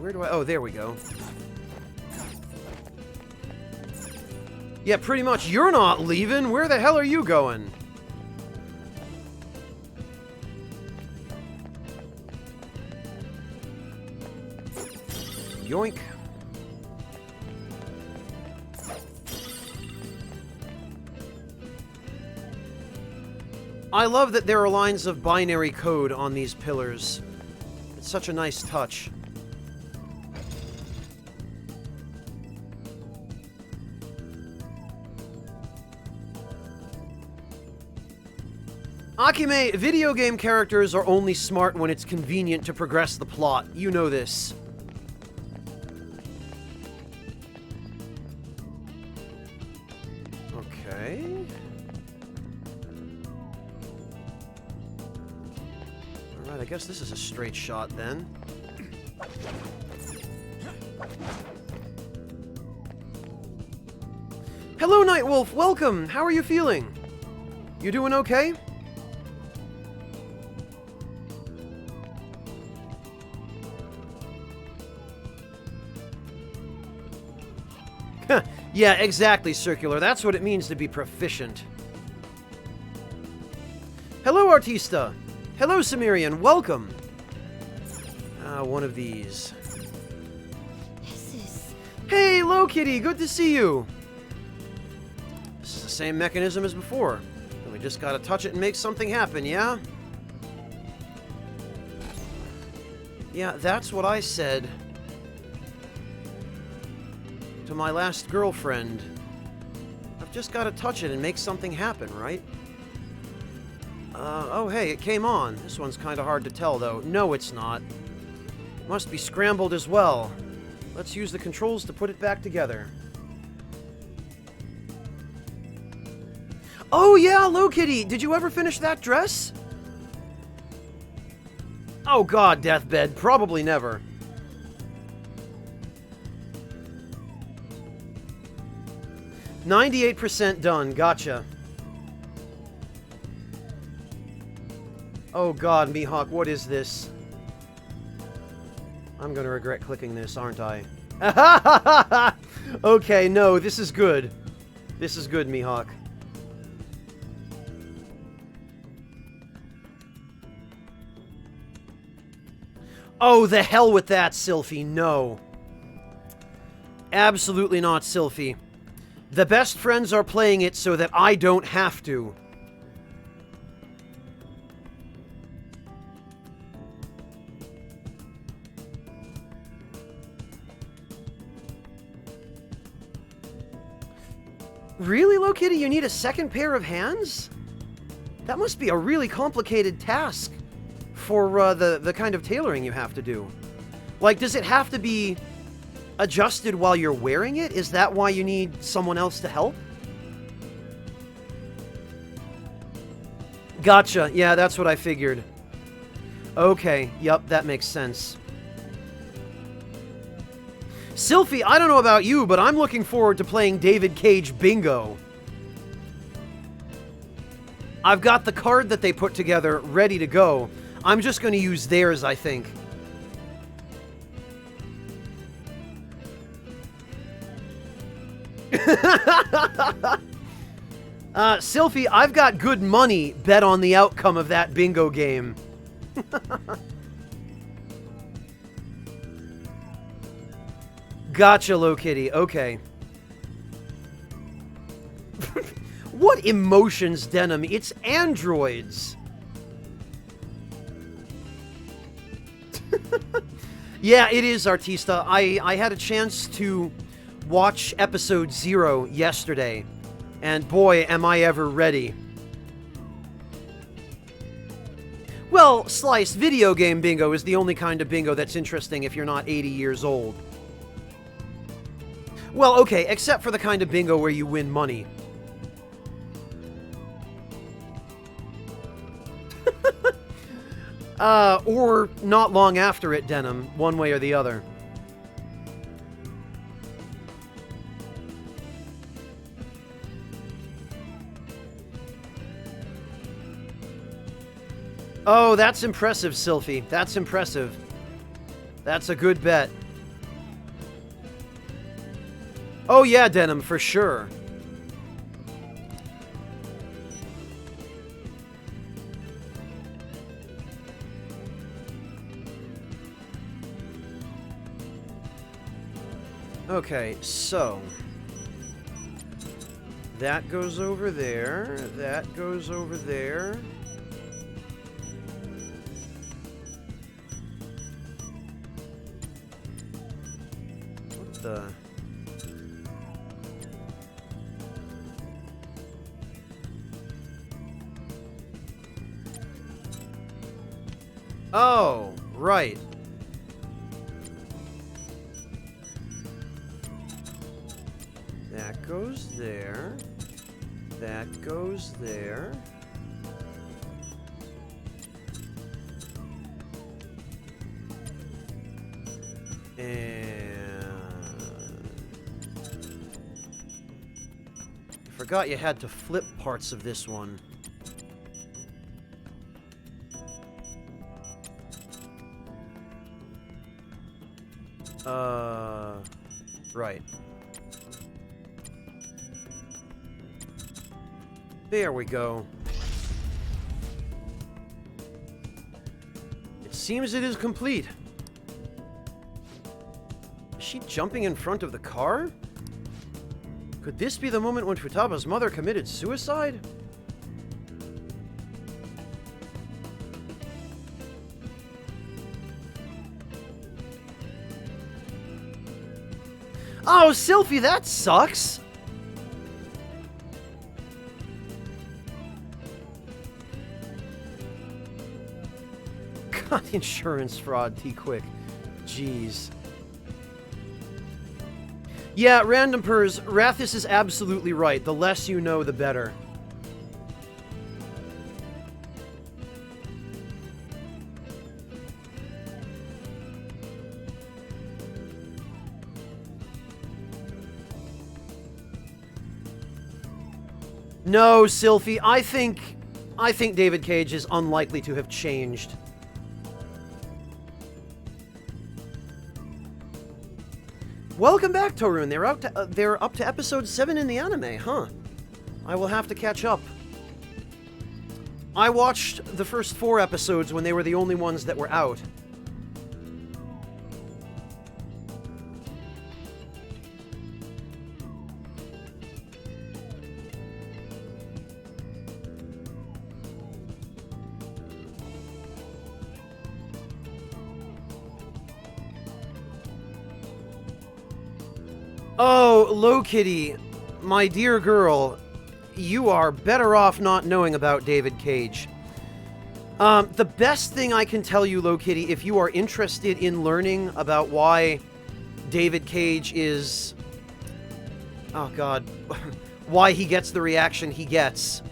Where do I... Oh, there we go. Yeah, pretty much. You're not leaving. Where the hell are you going? Yoink. I love that there are lines of binary code on these pillars. It's such a nice touch. Akime, video game characters are only smart when it's convenient to progress the plot. You know this. Okay. Alright, I guess this is a straight shot then. Hello, Nightwolf! Welcome! How are you feeling? You doing okay? Yeah, exactly, Circular. That's what it means to be proficient. Hello, Artista. Hello, Cimmerian. Welcome. One of these. this is... Hey, Low Kitty. Good to see you. This is the same mechanism as before. And we just gotta touch it and make something happen, yeah? Yeah, that's what I said to my last girlfriend. I've just got to touch it and make something happen, right? Oh hey, it came on. This one's kind of hard to tell, though. No, it's not. Must be scrambled as well. Let's use the controls to put it back together. Oh yeah, Low Kitty! Did you ever finish that dress? Oh god, Deathbed. Probably never. %98 done. Gotcha. Oh god, Mihawk, what is this? I'm gonna regret clicking this, aren't I? Okay, no, this is good. This is good, Mihawk. Oh, the hell with that, Sylphie. No. Absolutely not, Sylphie. The best friends are playing it so that I don't have to. Really, Low Kitty? You need a second pair of hands? That must be a really complicated task for the kind of tailoring you have to do. Like, does it have to be adjusted while you're wearing it? Is that why you need someone else to help? Gotcha. Yeah, that's what I figured. Okay. Yep, that makes sense. Sylphie, I don't know about you, but I'm looking forward to playing David Cage Bingo. I've got the card that they put together ready to go. I'm just going to use theirs, I think. Sylphie, I've got good money bet on the outcome of that bingo game. Gotcha, Low Kitty. Okay. What emotions, Denim? It's androids. Yeah, it is, Artista. I had a chance to watch episode 0 yesterday, and boy, am I ever ready. Well, Slice, video game bingo is the only kind of bingo that's interesting if you're not 80 years old. Well, okay, except for the kind of bingo where you win money. Or not long after it, Denim, one way or the other. Oh, that's impressive, Sylphie. That's impressive. That's a good bet. Oh yeah, Denim, for sure. Okay, so that goes over there, that goes over there. What the... Oh, right. That goes there. That goes there. And... I forgot you had to flip parts of this one. Right. There we go. It seems it is complete. Is she jumping in front of the car? Could this be the moment when Futaba's mother committed suicide? Oh, Sylphie, that sucks! God, insurance fraud, T-Quick. Jeez. Yeah, Random Purrs, Rathis is absolutely right. The less you know, the better. No, Sylphie, I think David Cage is unlikely to have changed. Welcome back, Torun. They're up to episode 7 in the anime, huh? I will have to catch up. I watched the first 4 episodes when they were the only ones that were out. Oh, Low Kitty, my dear girl, you are better off not knowing about David Cage. The best thing I can tell you, Low Kitty, if you are interested in learning about why David Cage is... Oh, God. Why he gets the reaction he gets,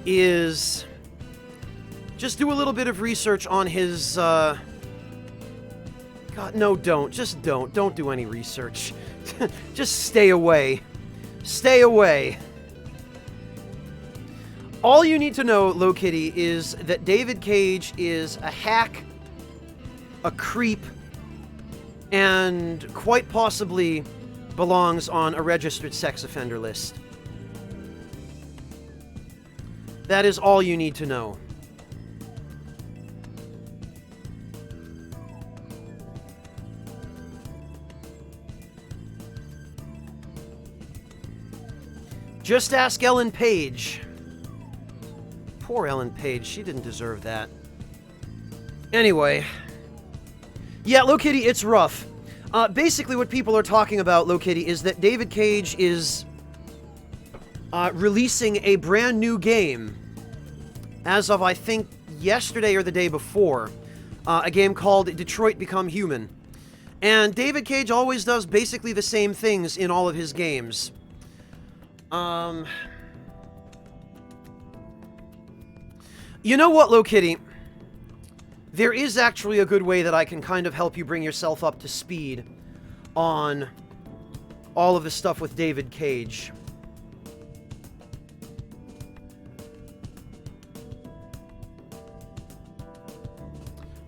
is... just do a little bit of research on his, God, no, don't. Just don't. Don't do any research. Just stay away. Stay away. All you need to know, Low Kitty, is that David Cage is a hack, a creep, and quite possibly belongs on a registered sex offender list. That is all you need to know. Just ask Ellen Page. Poor Ellen Page, she didn't deserve that. Anyway. Yeah, Low Kitty, it's rough. Basically what people are talking about, Low Kitty, is that David Cage is releasing a brand new game as of, I think, yesterday or the day before. A game called Detroit Become Human. And David Cage always does basically the same things in all of his games. You know what, Low Kitty? There is actually a good way that I can kind of help you bring yourself up to speed on all of the stuff with David Cage.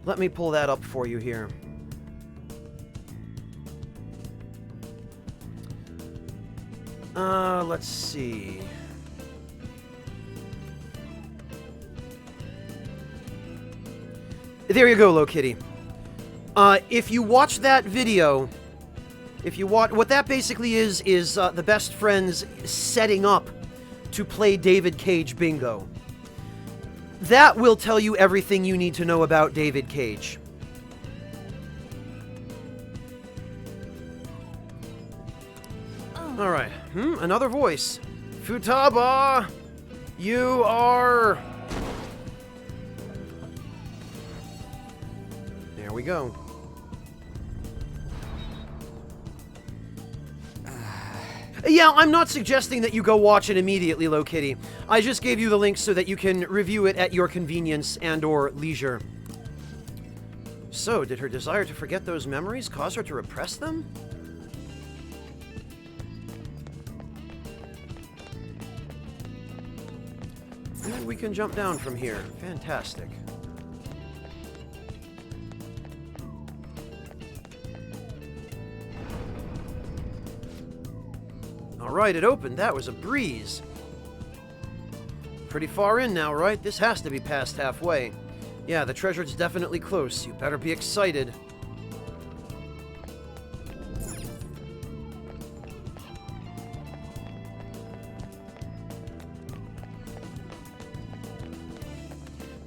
Let me pull that up for you here. Let's see. There you go, Low Kitty. If you watch that video, what that basically is the best friends setting up to play David Cage bingo. That will tell you everything you need to know about David Cage. Alright. Another voice. Futaba! You are... There we go. Yeah, I'm not suggesting that you go watch it immediately, Low Kitty. I just gave you the link so that you can review it at your convenience and or leisure. So, did her desire to forget those memories cause her to repress them? And we can jump down from here. Fantastic. Alright, it opened. That was a breeze. Pretty far in now, right? This has to be past halfway. Yeah, the treasure's definitely close. You better be excited.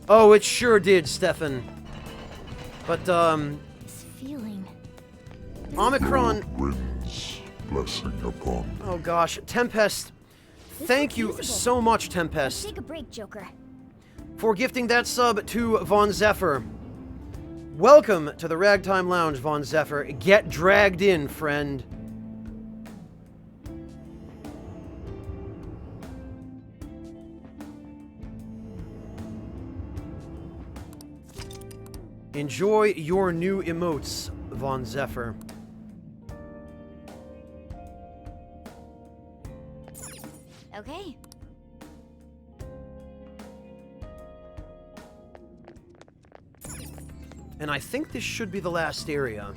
Oh, it sure did, Stefan. But, This feeling. Omicron... Wins. blessing upon thee. Oh gosh, Tempest. Thank you so much, Tempest, Take a break, Joker. for gifting that sub to Von Zephyr. Welcome to the Ragtime Lounge, Von Zephyr. Get dragged in, friend. Enjoy your new emotes, Von Zephyr. Okay. And I think this should be the last area.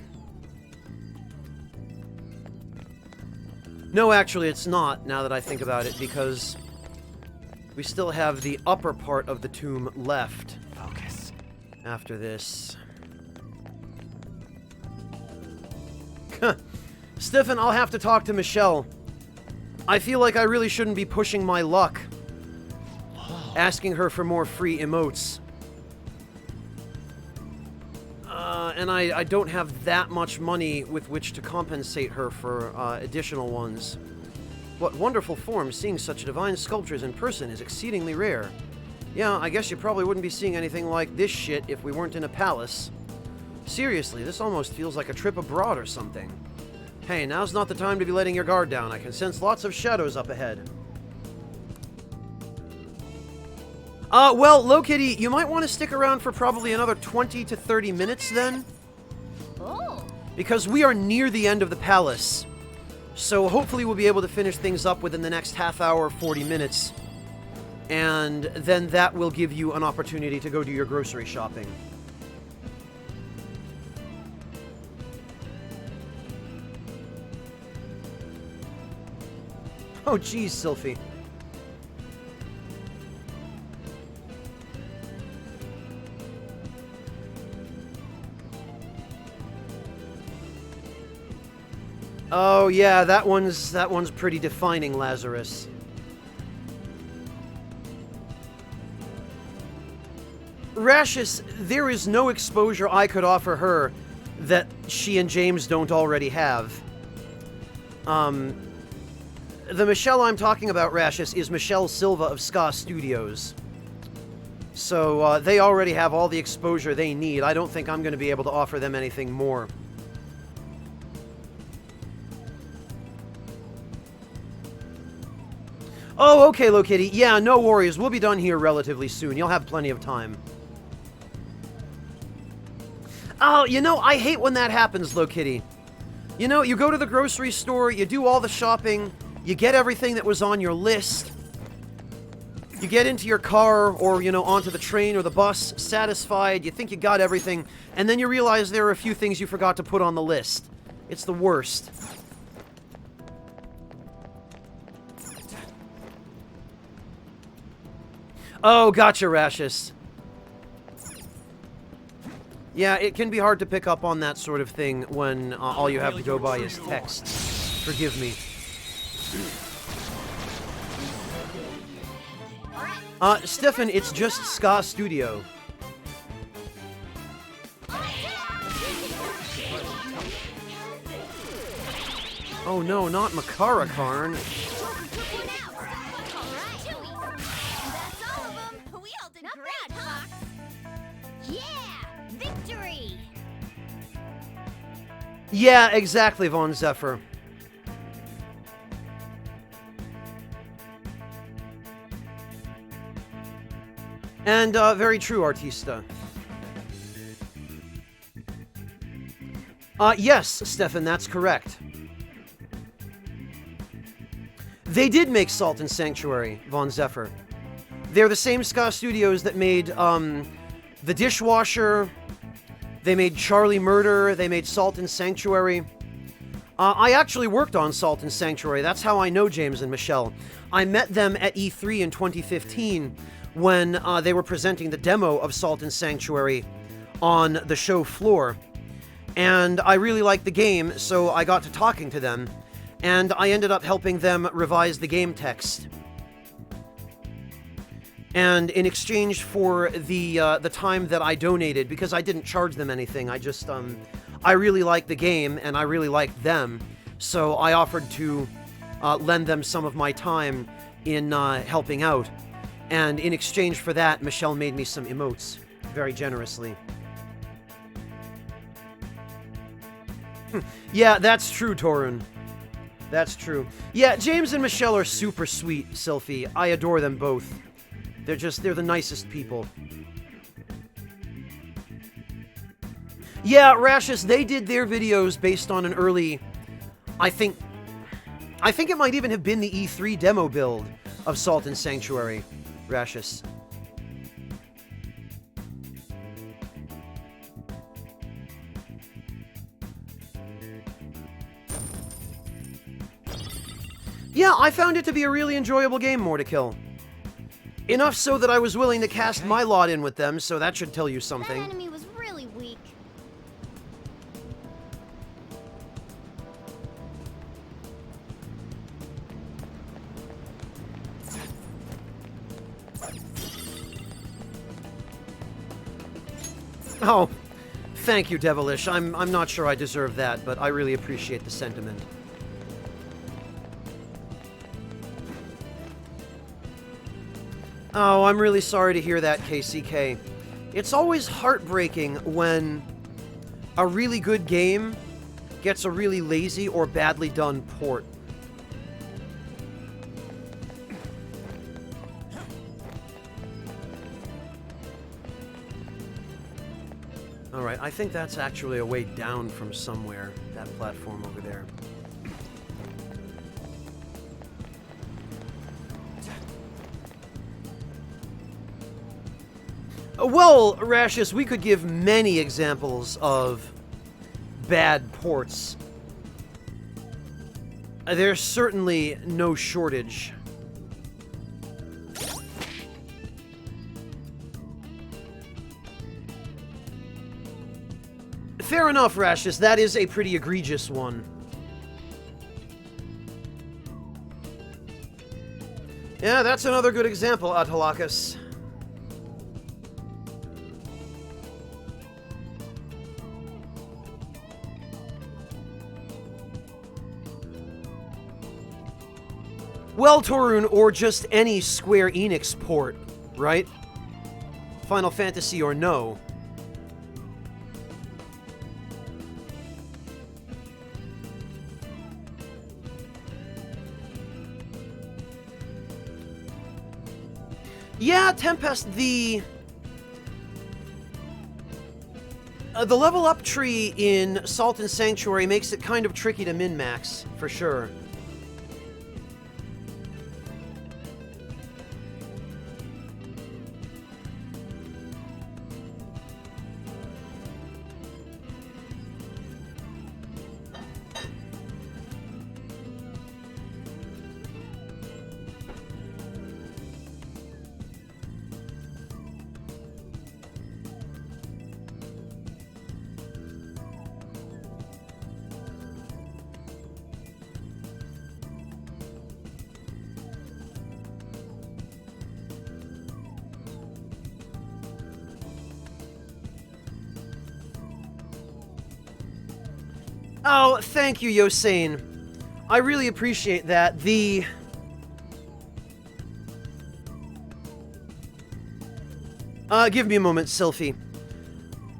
No, actually, it's not, now that I think about it, because we still have the upper part of the tomb left. Focus. After this. Stefan, I'll have to talk to Michelle. I feel like I really shouldn't be pushing my luck. Asking her for more free emotes. And I don't have that much money with which to compensate her for additional ones. What wonderful form! Seeing such divine sculptures in person is exceedingly rare. Yeah, I guess you probably wouldn't be seeing anything like this shit if we weren't in a palace. Seriously, this almost feels like a trip abroad or something. Hey, now's not the time to be letting your guard down. I can sense lots of shadows up ahead. Well, Lokitty, you might want to stick around for probably another 20 to 30 minutes then. Oh. Because we are near the end of the palace. So hopefully we'll be able to finish things up within the next half hour, 40 minutes. And then that will give you an opportunity to go do your grocery shopping. Oh, geez, Sylphie. Oh yeah, that one's pretty defining, Lazarus. Rashus, there is no exposure I could offer her that she and James don't already have. The Michelle I'm talking about, Rashus, is Michelle Silva of Ska Studios. So, they already have all the exposure they need. I don't think I'm going to be able to offer them anything more. Oh, okay, Lokitty. Yeah, no worries. We'll be done here relatively soon. You'll have plenty of time. Oh, you know, I hate when that happens, Lokitty. You know, you go to the grocery store, you do all the shopping, you get everything that was on your list, you get into your car or, you know, onto the train or the bus, satisfied, you think you got everything, and then you realize there are a few things you forgot to put on the list. It's the worst. Oh, gotcha, Rashus. Yeah, it can be hard to pick up on that sort of thing when all you have to go by is text. Forgive me. Stefan, it's just Ska Studio. Oh no, not Makara Karn. That's all of them. We all did great, Fox. Yeah, victory. Yeah, exactly, Von Zephyr. And, very true, Artista. Yes, Stefan, that's correct. They did make Salt and Sanctuary, Von Zephyr. They're the same Ska Studios that made, The Dishwasher, they made Charlie Murder, they made Salt and Sanctuary. I actually worked on Salt and Sanctuary, that's how I know James and Michelle. I met them at E3 in 2015 when they were presenting the demo of Salt and Sanctuary on the show floor. And I really liked the game, so I got to talking to them, and I ended up helping them revise the game text. And in exchange for the time that I donated, because I didn't charge them anything, I just, I really liked the game, and I really liked them, so I offered to lend them some of my time in helping out. And in exchange for that, Michelle made me some emotes, very generously. Yeah, that's true, Torun. That's true. Yeah, James and Michelle are super sweet, Sylphie. I adore them both. They're the nicest people. Yeah, Rashus, they did their videos based on an early... I think it might even have been the E3 demo build of Salt and Sanctuary, Rashus. Yeah, I found it to be a really enjoyable game, Mortakill. Enough so that I was willing to cast my lot in with them, so that should tell you That something. enemy was really weak. Oh, thank you, Devilish. I'm not sure I deserve that, but I really appreciate the sentiment. Oh, I'm really sorry to hear that, KCK. It's always heartbreaking when a really good game gets a really lazy or badly done port. Alright, I think that's actually a way down from somewhere, that platform over there. Well, Rashus, we could give many examples of bad ports. There's certainly no shortage. Fair enough, Rashus. That is a pretty egregious one. Yeah, that's another good example, Atalakas. Well, Torun, or just any Square Enix port, right? Final Fantasy or no. Yeah, Tempest, the level up tree in Salt and Sanctuary makes it kind of tricky to min-max, for sure. Oh, thank you, Yosane. I really appreciate that. Give me a moment, Sylphie.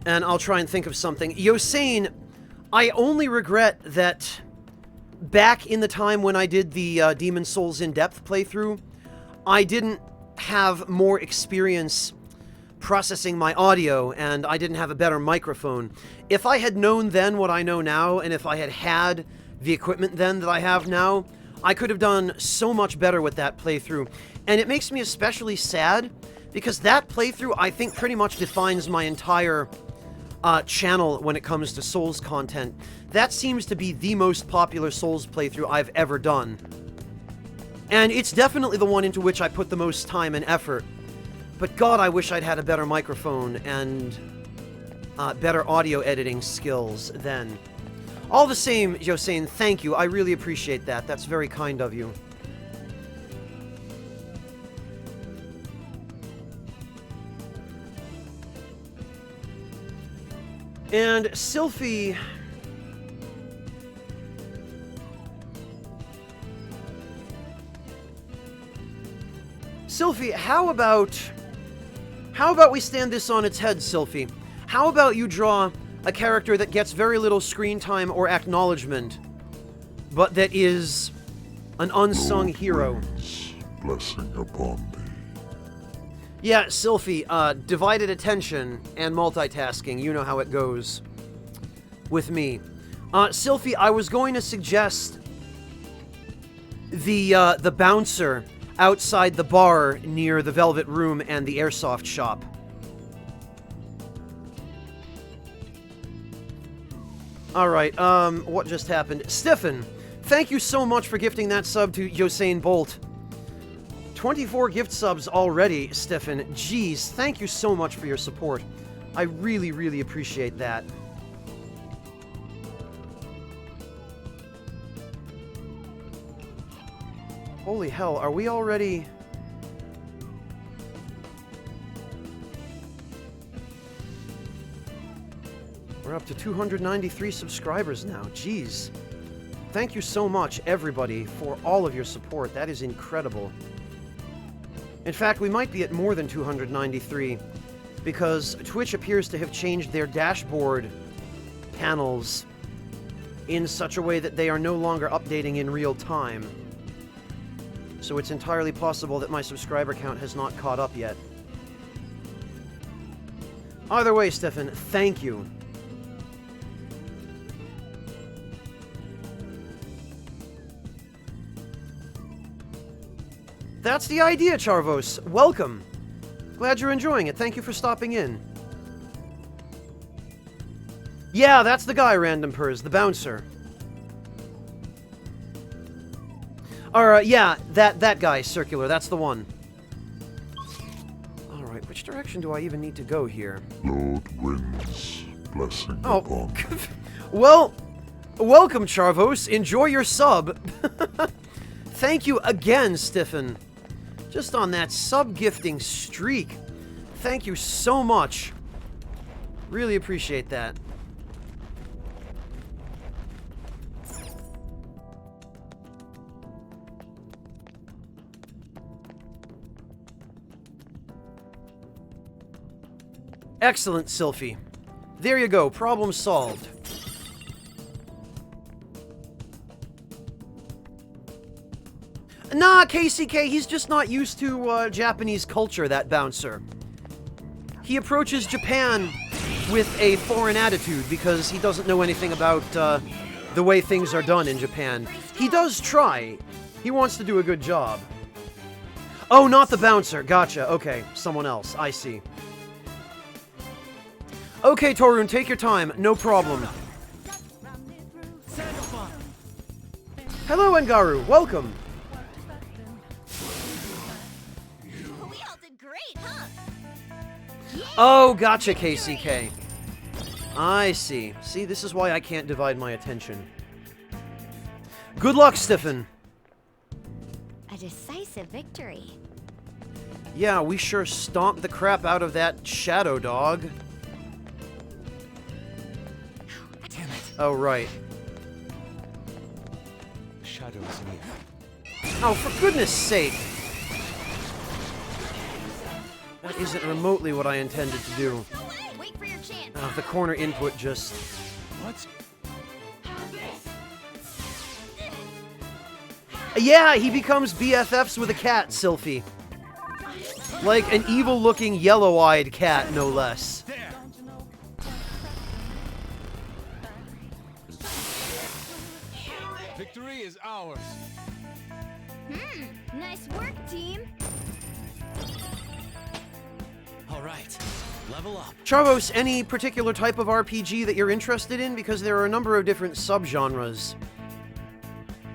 And I'll try and think of something. Yosane, I only regret that back in the time when I did the Demon's Souls in-depth playthrough, I didn't have more experience processing my audio, and I didn't have a better microphone. If I had known then what I know now, and if I had had the equipment then that I have now, I could have done so much better with that playthrough. And it makes me especially sad, because that playthrough, I think, pretty much defines my entire channel when it comes to Souls content. That seems to be the most popular Souls playthrough I've ever done. And it's definitely the one into which I put the most time and effort. But God, I wish I'd had a better microphone and better audio editing skills then. All the same, Josane, thank you. I really appreciate that. That's very kind of you. And Sylphie... Sylphie, how about we stand this on its head, Sylphie? How about you draw a character that gets very little screen time or acknowledgement, but that is an unsung hero? Winds, blessing upon thee. Yeah, Sylphie, divided attention and multitasking. You know how it goes with me. Sylphie, I was going to suggest the bouncer outside the bar near the Velvet Room and the airsoft shop. Alright, what just happened? Stiffen, thank you so much for gifting that sub to Usain Bolt. 24 gift subs already, Stiffen. Jeez, thank you so much for your support. I really, really appreciate that. Holy hell, are we already... We're up to 293 subscribers now. Jeez. Thank you so much, everybody, for all of your support. That is incredible. In fact, we might be at more than 293, because Twitch appears to have changed their dashboard panels in such a way that they are no longer updating in real time. So it's entirely possible that my subscriber count has not caught up yet. Either way, Stefan, thank you. That's the idea, Charvos. Welcome. Glad you're enjoying it. Thank you for stopping in. Yeah, that's the guy, Random Purrs, the bouncer. Alright, yeah, that guy, Circular, that's the one. Alright, which direction do I even need to go here? Lord Winds, blessing upon thee. Well, welcome, Charvos. Enjoy your sub. Thank you again, Stiffen. Just on that sub-gifting streak. Thank you so much. Really appreciate that. Excellent, Sylphie. There you go, problem solved. Nah, KCK, he's just not used to Japanese culture, that bouncer. He approaches Japan with a foreign attitude because he doesn't know anything about the way things are done in Japan. He does try. He wants to do a good job. Oh, not the bouncer. Gotcha. Okay, someone else. I see. Okay, Torun, take your time. No problem. Hello, Engaru. Welcome. We all did great, huh? Oh, gotcha, KCK. I see. See, this is why I can't divide my attention. Good luck, Stiffen. A decisive victory. Yeah, we sure stomped the crap out of that shadow dog. Damn it. Oh, right. The shadow is near. Oh, for goodness sake. That isn't remotely what I intended to do. Wait for your chance. The corner input just... What? Yeah, he becomes BFFs with a cat, Sylphie. Like an evil-looking, yellow-eyed cat, no less. Victory is ours. Nice work, team. All right, level up. Charvos, any particular type of RPG that you're interested in? Because there are a number of different subgenres.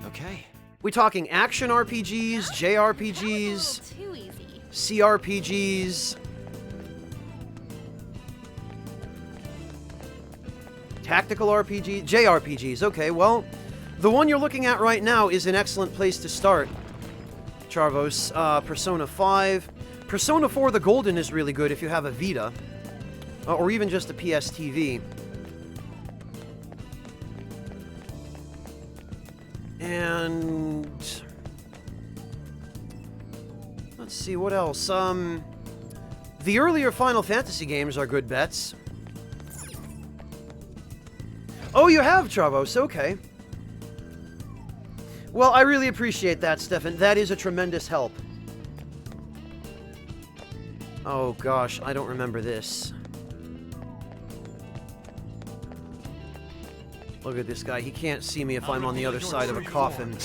Okay. We talking action RPGs, JRPGs, Too easy. CRPGs, tactical RPGs, JRPGs. Okay, well, the one you're looking at right now is an excellent place to start, Charvos. Persona 5. Persona 4 The Golden is really good if you have a Vita, or even just a PS TV. And let's see, what else? The earlier Final Fantasy games are good bets. Oh, you have, Travos, okay. Well, I really appreciate that, Stefan. That is a tremendous help. Oh gosh, I don't remember this. Look at this guy. He can't see me if I'm on the other side of a coffin.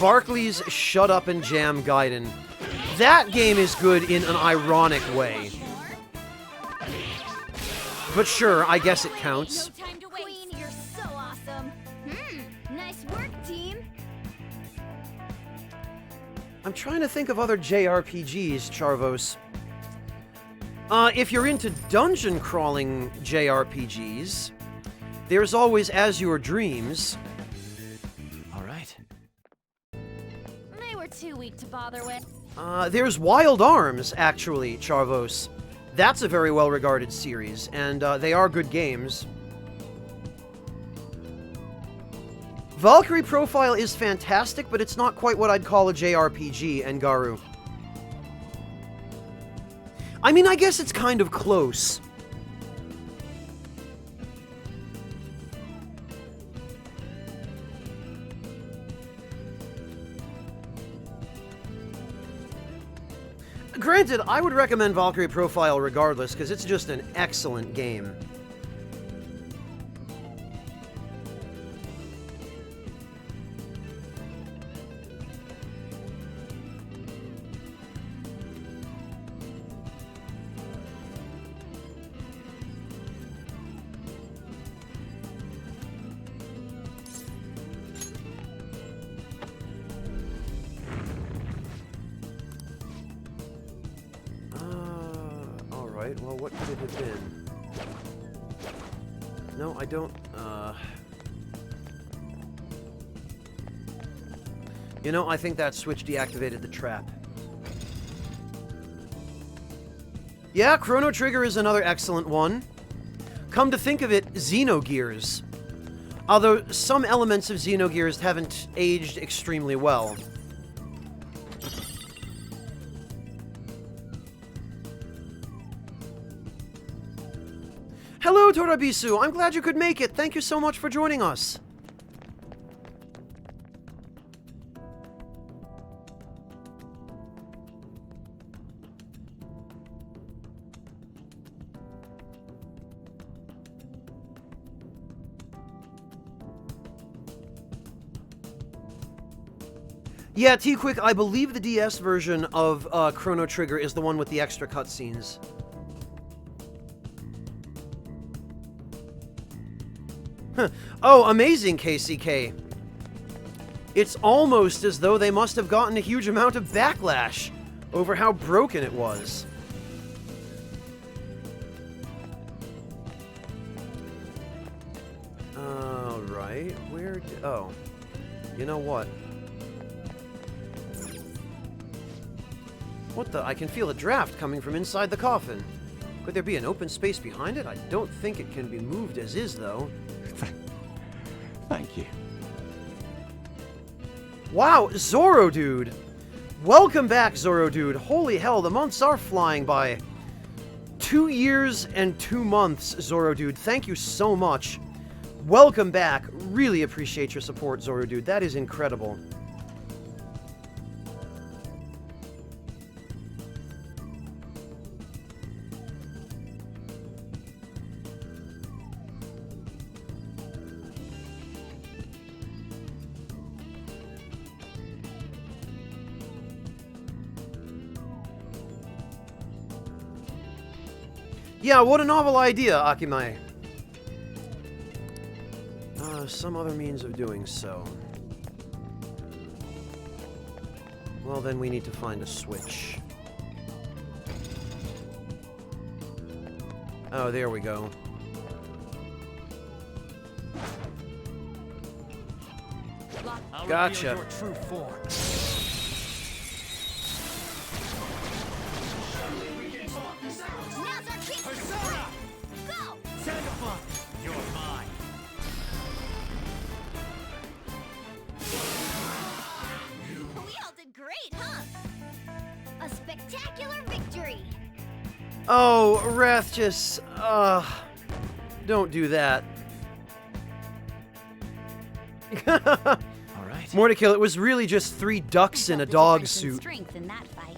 Barclay's Shut Up and Jam Gaiden. That game is good in an ironic way. But sure, I guess it counts. No time to waste. Queen, you're so awesome. Nice work, team. I'm trying to think of other JRPGs, Charvos. If you're into dungeon crawling JRPGs, there's always As Your Dreams. All right. They were too weak to bother with. There's Wild Arms, actually, Charvos. That's a very well-regarded series, and they are good games. Valkyrie Profile is fantastic, but it's not quite what I'd call a JRPG, Engaru. I mean, I guess it's kind of close. Granted, I would recommend Valkyrie Profile regardless, because it's just an excellent game. Well, what could it have been? No, I don't, You know, I think that switch deactivated the trap. Yeah, Chrono Trigger is another excellent one. Come to think of it, Xenogears. Although some elements of Xenogears haven't aged extremely well. Hello, Torabisu. I'm glad you could make it. Thank you so much for joining us. Yeah, T-Quick, I believe the DS version of Chrono Trigger is the one with the extra cutscenes. Oh, amazing, KCK. It's almost as though they must have gotten a huge amount of backlash over how broken it was. Alright, where did... Oh. You know what? What the... I can feel a draft coming from inside the coffin. Could there be an open space behind it? I don't think it can be moved as is, though. Thank you. Wow, Zoro Dude! Welcome back, Zoro Dude. Holy hell, the months are flying by. 2 years and 2 months, Zoro Dude. Thank you so much. Welcome back. Really appreciate your support, Zoro Dude. That is incredible. Yeah, what a novel idea, Akimai. Some other means of doing so. Well, then we need to find a switch. Oh, there we go. Gotcha. Your true form. Now's our chance. Go! You're mine. Oh, Wrath, just, don't do that. All right. Mordecai, it was really just 3 ducks in a dog suit. Strength in that fight.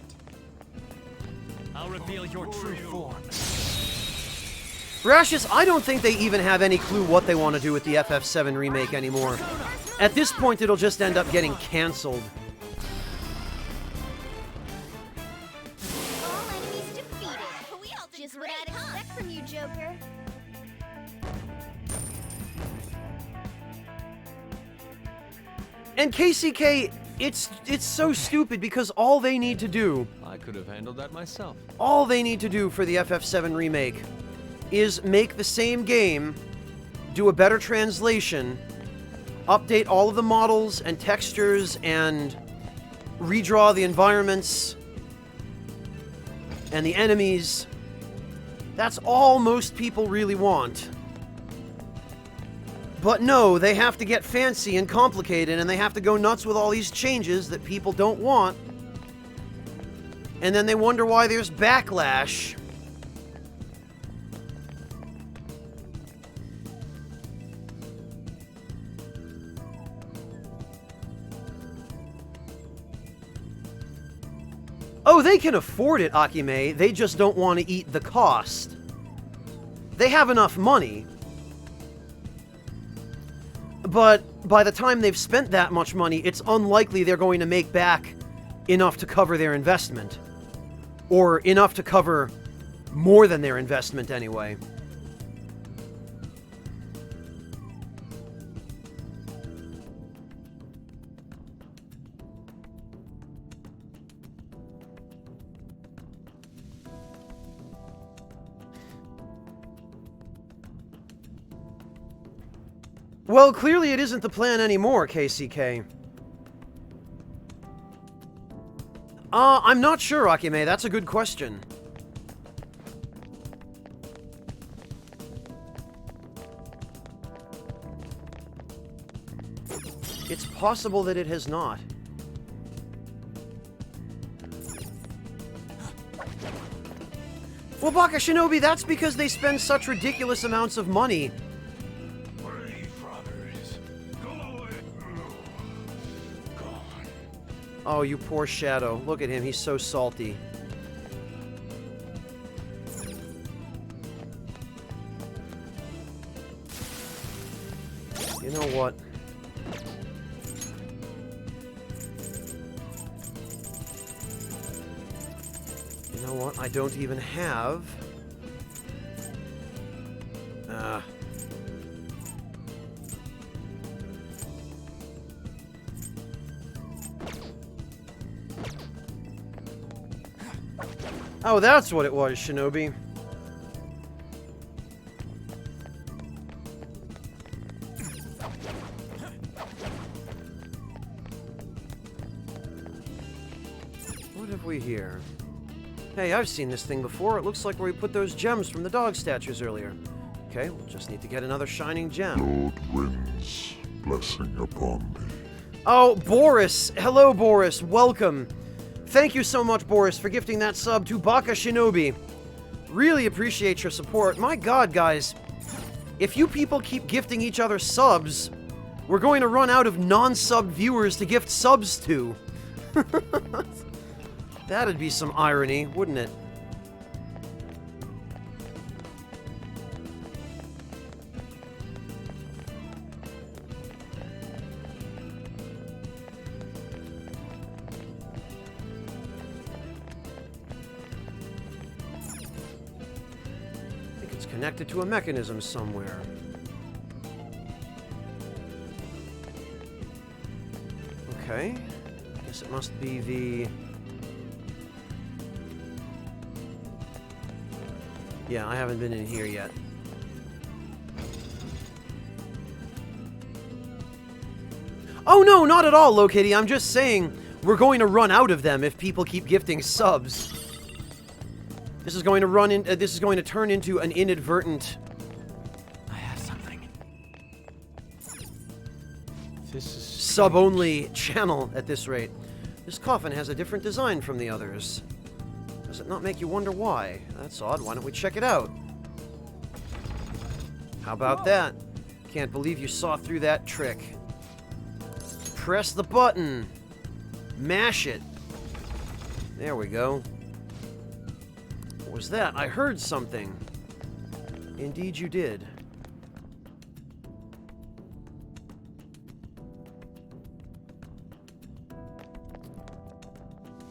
I'll reveal your true form. Rashes, I don't think they even have any clue what they want to do with the FF7 remake anymore. At this point, it'll just end up getting cancelled. All enemies defeated. We all did just what I'd expect from you, Joker. And KCK, it's so stupid because all they need to do, I could have handled that myself. all they need to do for the FF7 remake is make the same game, do a better translation, update all of the models and textures and redraw the environments and the enemies. That's all most people really want. But no, they have to get fancy and complicated, and they have to go nuts with all these changes that people don't want. And then they wonder why there's backlash. Oh, they can afford it, Akime. They just don't want to eat the cost. They have enough money. But by the time they've spent that much money, it's unlikely they're going to make back enough to cover their investment. Or enough to cover more than their investment, anyway. Well, clearly it isn't the plan anymore, KCK. I'm not sure, Akime. That's a good question. It's possible that it has not. Well, Baka Shinobi, that's because they spend such ridiculous amounts of money. Oh, you poor Shadow. Look at him, he's so salty. You know what? You know what? I don't even have... Oh, that's what it was, Shinobi. What have we here? Hey, I've seen this thing before. It looks like where we put those gems from the dog statues earlier. Okay, we'll just need to get another shining gem. Lord Wind's blessing upon me. Oh, Boris! Hello, Boris. Welcome. Thank you so much, Boris, for gifting that sub to Baka Shinobi. Really appreciate your support. My god, guys. If you people keep gifting each other subs, we're going to run out of non-sub viewers to gift subs to. That'd be some irony, wouldn't it? Connected to a mechanism somewhere. Okay. Guess it must be the... Yeah, I haven't been in here yet. Oh no, not at all, Lokitty. I'm just saying we're going to run out of them if people keep gifting subs. This is going to this is going to turn into an inadvertent... I have something. This is sub-only channel at this rate. This coffin has a different design from the others. Does it not make you wonder why? That's odd. Why don't we check it out? How about that? Can't believe you saw through that trick. Press the button. Mash it. There we go. What was that? I heard something. Indeed you did.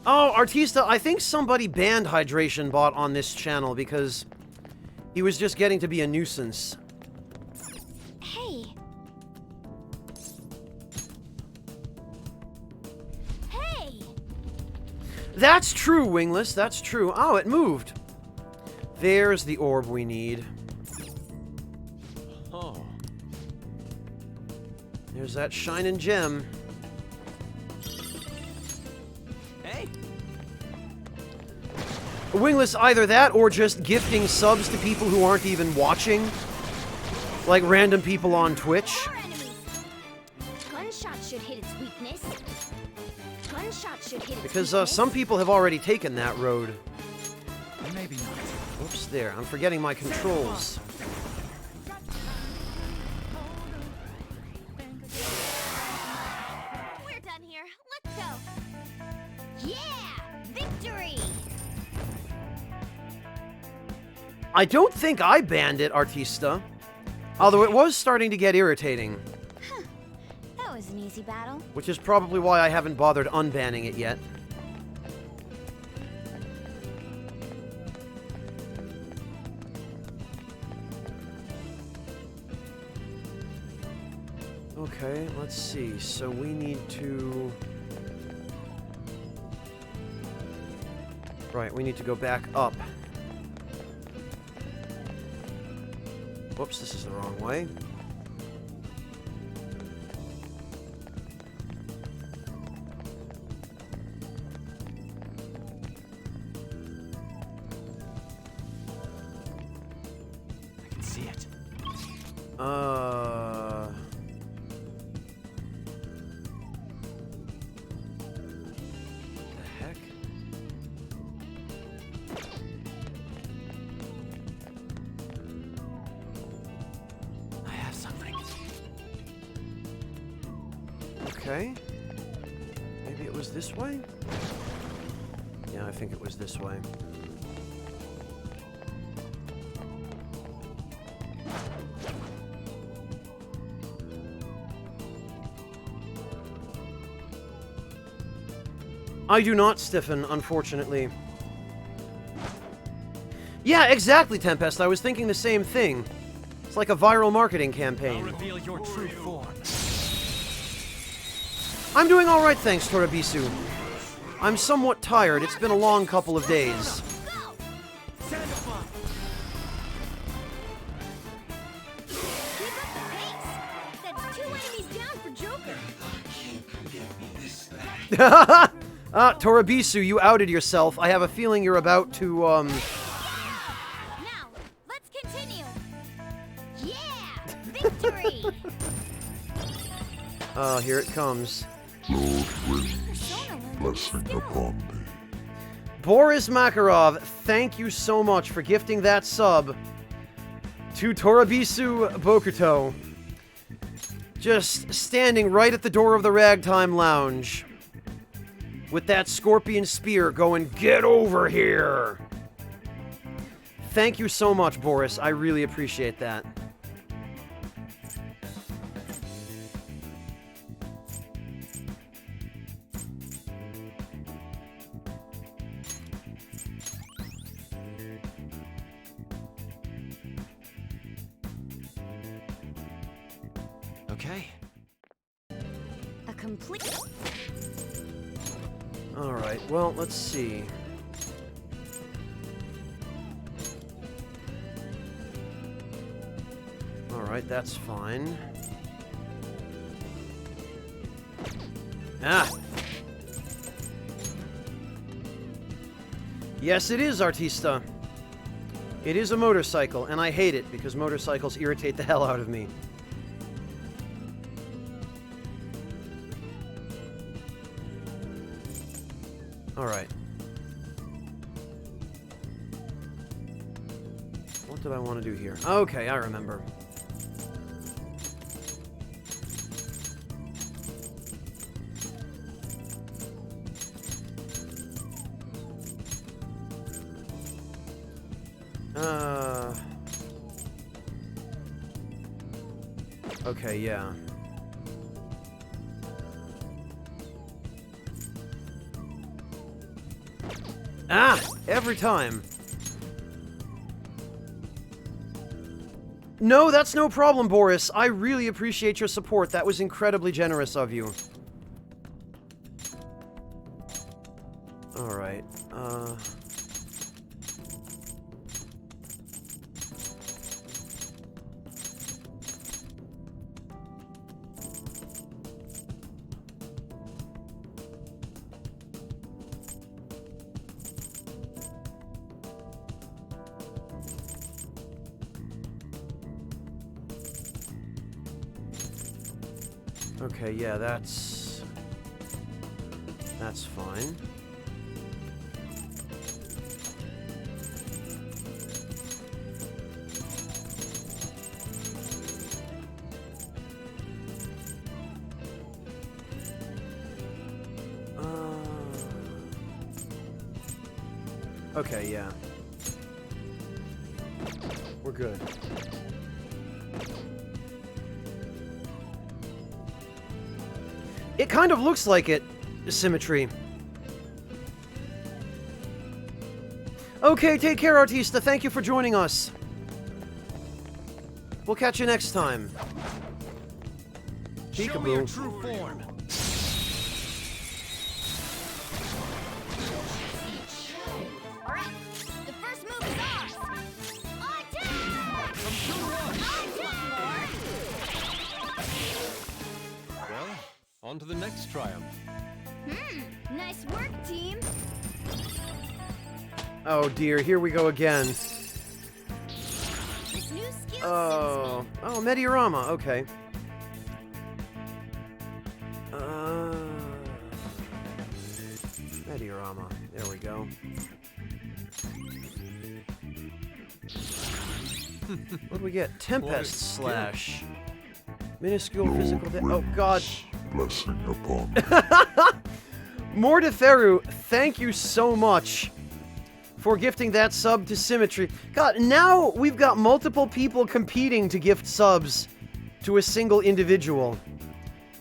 Oh, Artista, I think somebody banned Hydration Bot on this channel because he was just getting to be a nuisance. Hey. Hey! That's true, Wingless, that's true. Oh, it moved. There's the orb we need. Oh. There's that shining gem. Hey, Wingless, either that or just gifting subs to people who aren't even watching. Like random people on Twitch. More enemies! Gunshot should hit its weakness. Gunshot should hit its Because weakness. some people have already taken that road. maybe not. Oops, there. I'm forgetting my controls. We're done here. Let's go. Yeah! Victory! I don't think I banned it, Artista. Although it was starting to get irritating. That was an easy battle. Which is probably why I haven't bothered unbanning it yet. Okay, let's see. So we need to... Right, we need to go back up. Whoops, this is the wrong way. I can see it. The heck? I have something. Okay. Maybe it was this way? Yeah, I think it was this way. I do not stiffen, unfortunately. Yeah, exactly, Tempest. I was thinking the same thing. It's like a viral marketing campaign. Reveal your true form. I'm doing alright, thanks, Torabisu. I'm somewhat tired. It's been a long couple of days. Go! Keep up the pace! That's 2 enemies down for Joker! Torabisu, you outed yourself. I have a feeling you're about to, Now, let's continue! Yeah! Victory! Oh, here it comes. Lord Wind's Persona learned blessing skill. upon thee. Boris Makarov, thank you so much for gifting that sub to Torabisu Bokuto. Just standing right at the door of the Ragtime Lounge with that scorpion spear going, "Get over here!" Thank you so much, Boris. I really appreciate that. Okay. A complete... Alright, well, let's see. Alright, that's fine. Ah! Yes, it is, Artista. It is a motorcycle, and I hate it because motorcycles irritate the hell out of me. Alright. What did I want to do here? Okay, I remember. Okay, yeah. Ah! Every time. No, that's no problem, Boris. I really appreciate your support. That was incredibly generous of you. Alright, okay, yeah, that's fine. Okay, yeah. We're good. It kind of looks like it, Symmetry. Okay, take care, Artista. Thank you for joining us. We'll catch you next time. Show me your Peekaboo. true form. Alright, the first move is ours! Attack! Attack! Well, on to the next triumph. Nice work, team! Oh dear, here we go again. This new skill Oh, Mediorama, okay. Mediorama, there we go. What do we get? Tempest skill. Slash. Minuscule Lord physical oh god. Wind's blessing upon me. Mordeferu, thank you so much for gifting that sub to Symmetry. God, now we've got multiple people competing to gift subs to a single individual.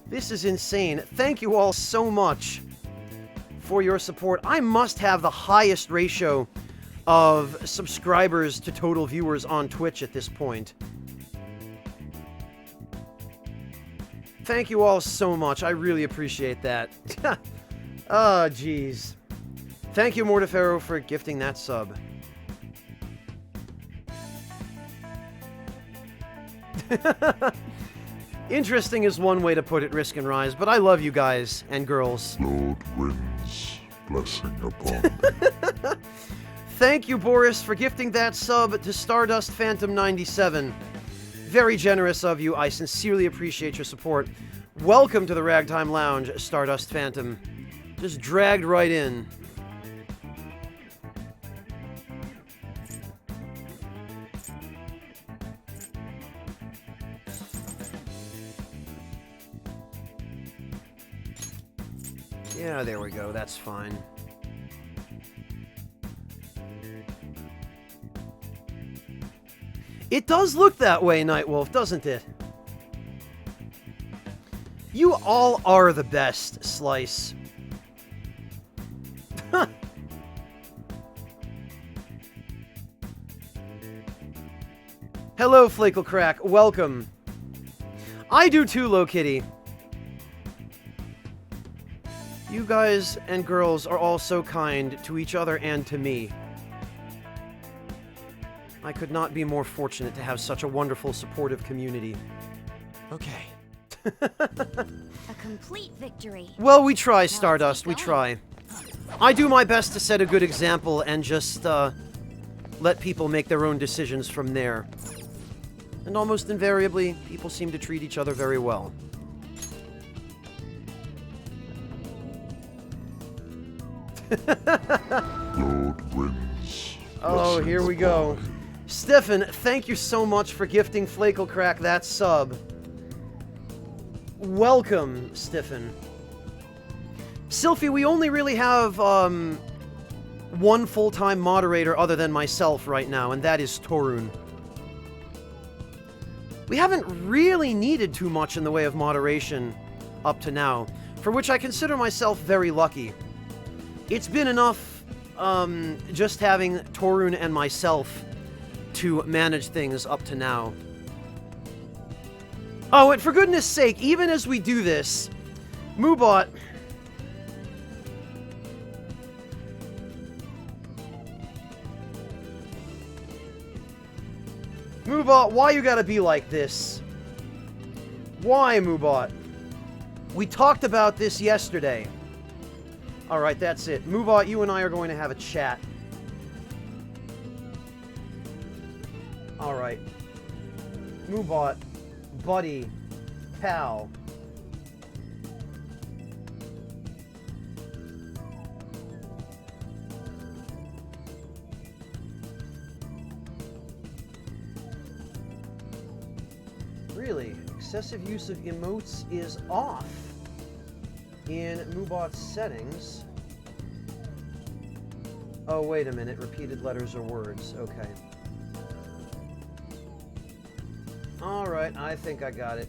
This is insane. Thank you all so much for your support. I must have the highest ratio of subscribers to total viewers on Twitch at this point. Thank you all so much. I really appreciate that. Oh, jeez. Thank you, Mordeferu, for gifting that sub. Interesting is one way to put it, Risk and Rise, but I love you guys and girls. Lord Wind's blessing upon me. Thank you, Boris, for gifting that sub to Stardust Phantom 97. Very generous of you. I sincerely appreciate your support. Welcome to the Ragtime Lounge, Stardust Phantom. Just dragged right in. Yeah, there we go. That's fine. It does look that way, Nightwolf, doesn't it? You all are the best, Slice. Hello, Flakelcrack. Welcome. I do too, Low Kitty. You guys and girls are all so kind to each other and to me. I could not be more fortunate to have such a wonderful, supportive community. Okay. A complete victory. Well, we try, Stardust, we try. I do my best to set a good example and just, let people make their own decisions from there. And almost invariably, people seem to treat each other very well. Lord Wind's Oh, blessing here we upon go. me. Stefan, thank you so much for gifting Flakelcrack that sub. Welcome, Stefan. Sylphie, we only really have, one full-time moderator other than myself right now, and that is Torun. We haven't really needed too much in the way of moderation up to now, for which I consider myself very lucky. It's been enough, just having Torun and myself to manage things up to now. Oh, and for goodness sake, even as we do this, Moobot... Moobot, why you gotta be like this? Why, Moobot? We talked about this yesterday. Alright, that's it. Moobot, you and I are going to have a chat. Alright. Moobot, buddy, pal. Really, excessive use of emotes is off in Moobot's settings. Oh, wait a minute. Repeated letters or words. Okay. Alright, I think I got it.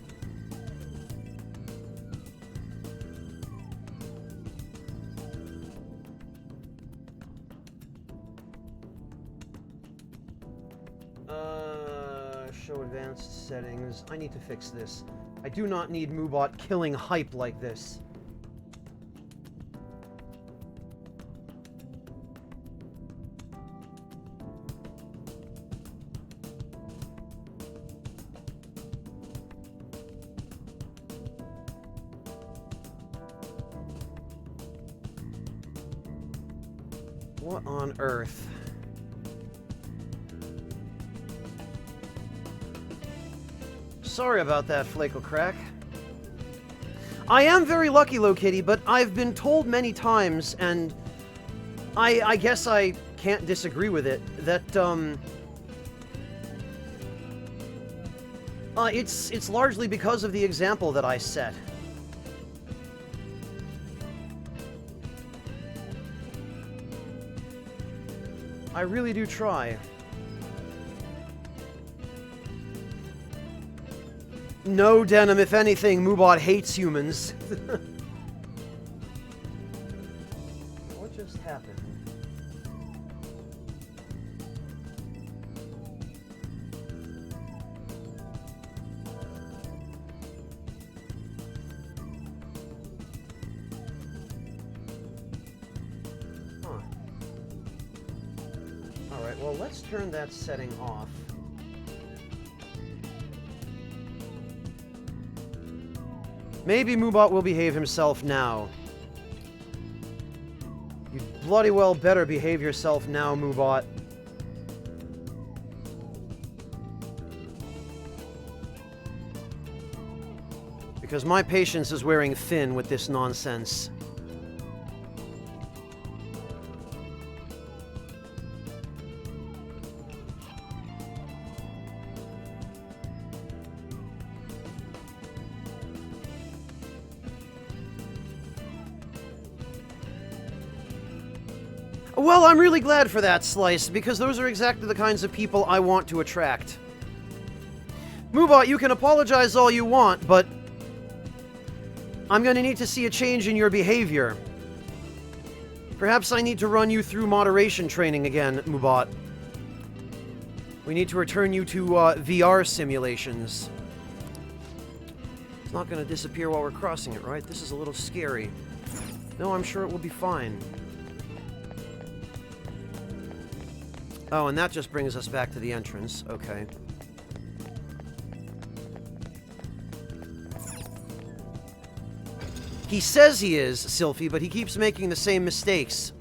Show advanced settings. I need to fix this. I do not need Moobot killing hype like this. What on earth? Sorry about that, Flakelcrack. I am very lucky, Lokitty, but I've been told many times, and I guess I can't disagree with it, that, it's largely because of the example that I set. I really do try. No, Denim, if anything, Moobot hates humans. What just happened? Huh. Alright, well, let's turn that setting off. Maybe Moobot will behave himself now. You bloody well better behave yourself now, Moobot. Because my patience is wearing thin with this nonsense. Well, I'm really glad for that, Slice, because those are exactly the kinds of people I want to attract. Moobot, you can apologize all you want, but I'm going to need to see a change in your behavior. Perhaps I need to run you through moderation training again, Moobot. We need to return you to VR simulations. It's not going to disappear while we're crossing it, right? This is a little scary. No, I'm sure it will be fine. Oh, and that just brings us back to the entrance. Okay. He says he is, Sylphie, but he keeps making the same mistakes.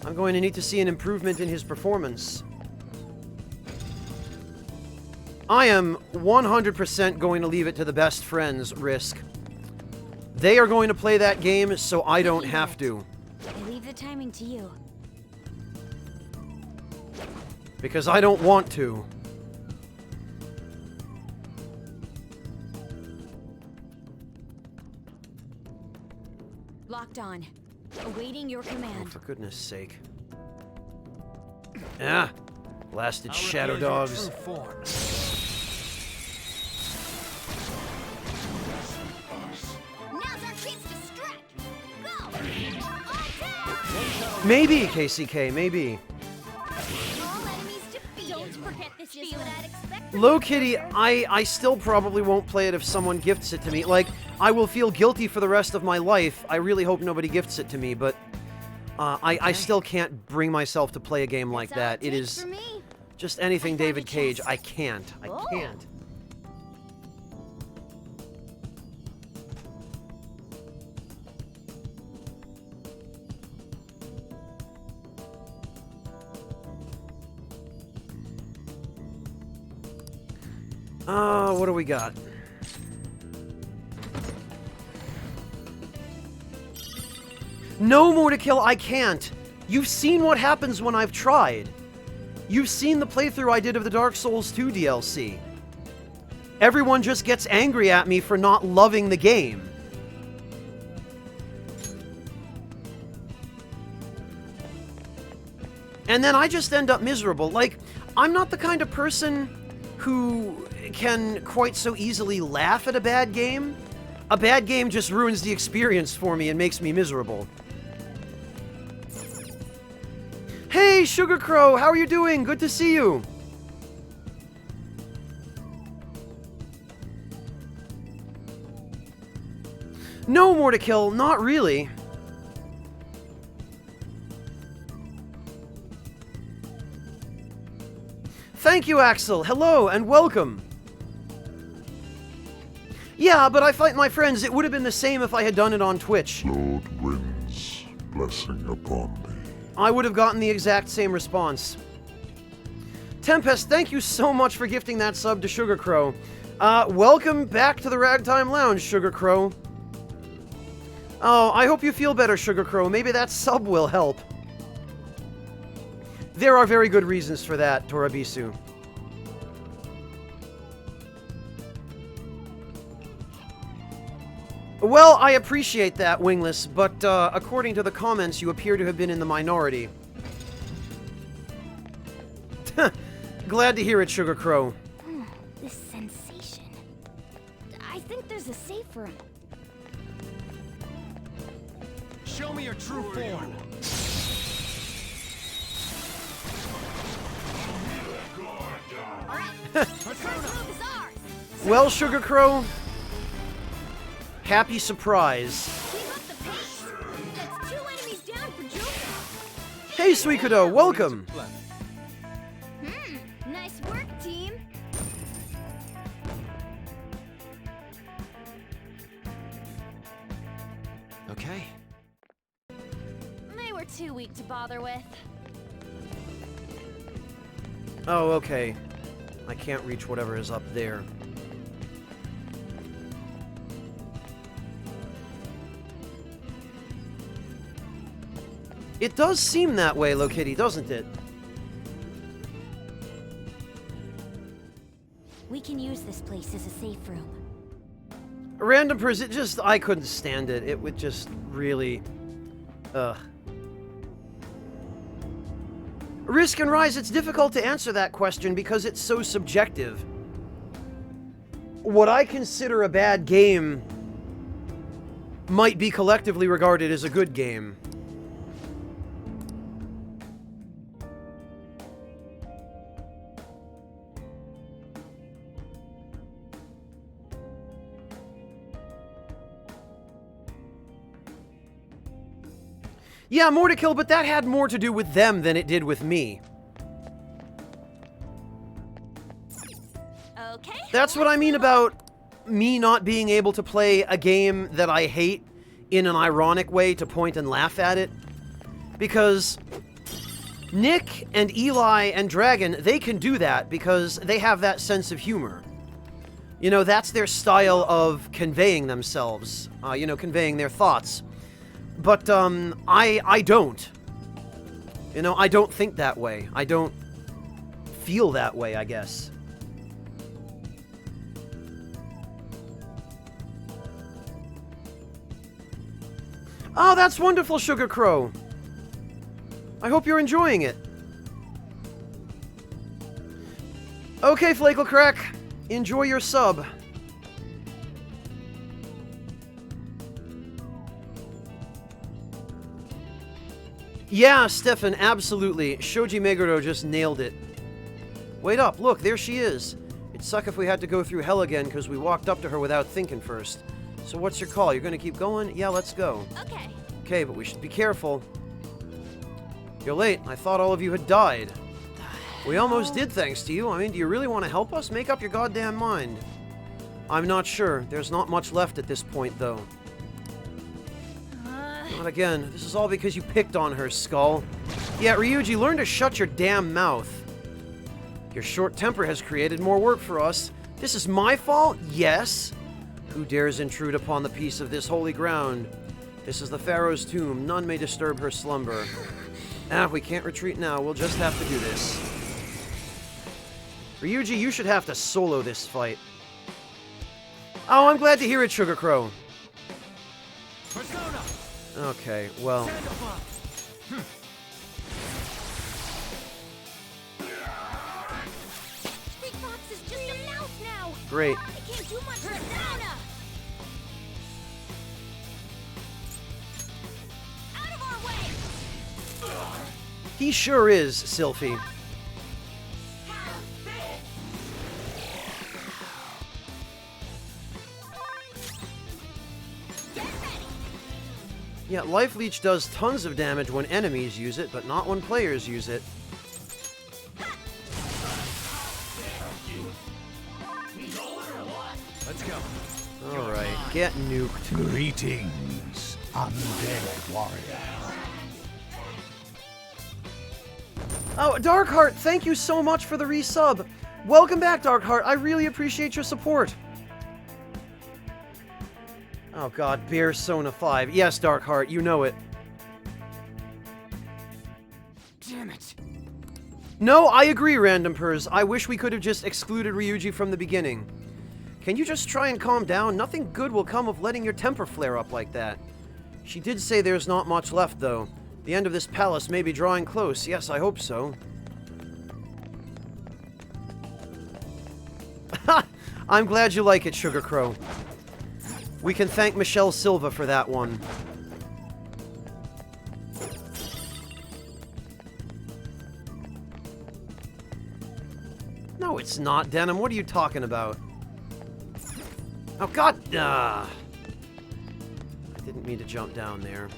I'm going to need to see an improvement in his performance. I am 100% going to leave it to the best friends, Risk. They are going to play that game, so I don't have to. I leave the timing to you. Because I don't want to. Locked on. Awaiting your Oh, command. for goodness sake. Ah! Blasted I'll shadow reveal your dogs. true form. Now's our chance to strike. Go! Attack! Maybe, KCK, maybe. All enemies defeated. Don't forget this feeling. What I'd expect from Low you. Kitty, I still probably won't play it if someone gifts it to me. Like, I will feel guilty for the rest of my life. I really hope nobody gifts it to me, but I still can't bring myself to play a game like That's all that. It takes is for me. just anything I found David a Cage. chest. I can't. I Oh. can't. What do we got? No more to kill, I can't. You've seen what happens when I've tried. You've seen the playthrough I did of the Dark Souls 2 DLC. Everyone just gets angry at me for not loving the game. And then I just end up miserable. Like, I'm not the kind of person who can quite so easily laugh at a bad game. A bad game just ruins the experience for me and makes me miserable. Hey, Sugar Crow, how are you doing? Good to see you. No more to kill, not really. Thank you, Axel. Hello and welcome. Yeah, but I fight my friends. It would have been the same if I had done it on Twitch. Lord Wind's blessing upon me. I would have gotten the exact same response. Tempest, thank you so much for gifting that sub to Sugar Crow. Welcome back to the Ragtime Lounge, Sugar Crow. Oh, I hope you feel better, Sugar Crow. Maybe that sub will help. There are very good reasons for that, Torabisu. Well, I appreciate that, Wingless, but according to the comments, you appear to have been in the minority. Glad to hear it, Sugar Crow. This sensation. I think there's a safe room. Show me your true form. First move is ours. Well, Sugar Crow, happy surprise. Keep up the pace. That's 2 enemies down for Joker. Hey, Suikodo, welcome. Nice work, team. Okay. They were too weak to bother with. Oh, okay. I can't reach whatever is up there. It does seem that way, Lokitty, doesn't it? We can use this place as a safe room. Random person, just, I couldn't stand it. It would just really... Ugh. Risk and Rise, it's difficult to answer that question because it's so subjective. What I consider a bad game might be collectively regarded as a good game. Yeah, more to kill, but that had more to do with them than it did with me. Okay. That's what I mean about me not being able to play a game that I hate in an ironic way to point and laugh at it. Because Nick and Eli and Dragon, they can do that because they have that sense of humor. You know, that's their style of conveying themselves, you know, conveying their thoughts. But, I don't. You know, I don't think that way. I don't feel that way, I guess. Oh, that's wonderful, Sugar Crow. I hope you're enjoying it. Okay, Flakelcrack, enjoy your sub. Yeah, Stefan, absolutely. Shoji Meguro just nailed it. Wait up, look, there she is. It'd suck if we had to go through hell again because we walked up to her without thinking first. So what's your call? You're gonna keep going? Yeah, let's go. Okay. Okay, but we should be careful. You're late. I thought all of you had died. We almost did, thanks to you. I mean, do you really want to help us? Make up your goddamn mind. I'm not sure. There's not much left at this point, though. Not again. This is all because you picked on her, Skull. Yeah, Ryuji, learn to shut your damn mouth. Your short temper has created more work for us. This is my fault? Yes. Who dares intrude upon the peace of this holy ground? This is the Pharaoh's tomb. None may disturb her slumber. We can't retreat now. We'll just have to do this. Ryuji, you should have to solo this fight. Oh, I'm glad to hear it, Sugar Crow. Persona! Okay, well... Street Fox is just a mouse now. Great. I can't do much. Persona! Out of our way! He sure is, Sylphie. Yeah, Life Leech does tons of damage when enemies use it, but not when players use it. Let's go. Alright, get nuked. Greetings, undead warrior. Oh, Darkheart, thank you so much for the resub. Welcome back, Darkheart. I really appreciate your support. Oh god, Bear Sona 5. Yes, Darkheart, you know it. Damn it. No, I agree, Random Purrs. I wish we could have just excluded Ryuji from the beginning. Can you just try and calm down? Nothing good will come of letting your temper flare up like that. She did say there's not much left, though. The end of this palace may be drawing close. Yes, I hope so. I'm glad you like it, Sugar Crow. We can thank Michelle Silva for that one. No, it's not, Denim. What are you talking about? Oh, God! I didn't mean to jump down there.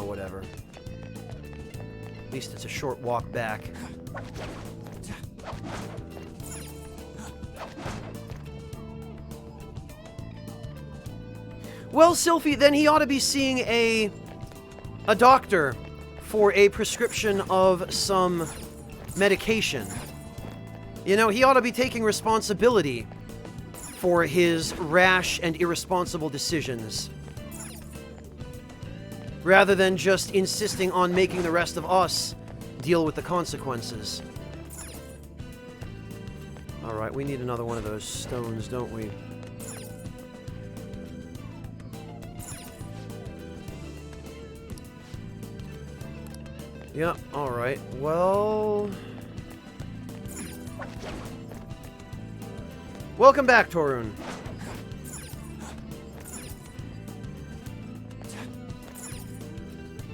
Whatever. At least it's a short walk back. Well, Sylphie, then he ought to be seeing a doctor for a prescription of some medication. You know, he ought to be taking responsibility for his rash and irresponsible decisions, rather than just insisting on making the rest of us deal with the consequences. Alright, we need another one of those stones, don't we? Yep, alright. Well... Welcome back, Torun.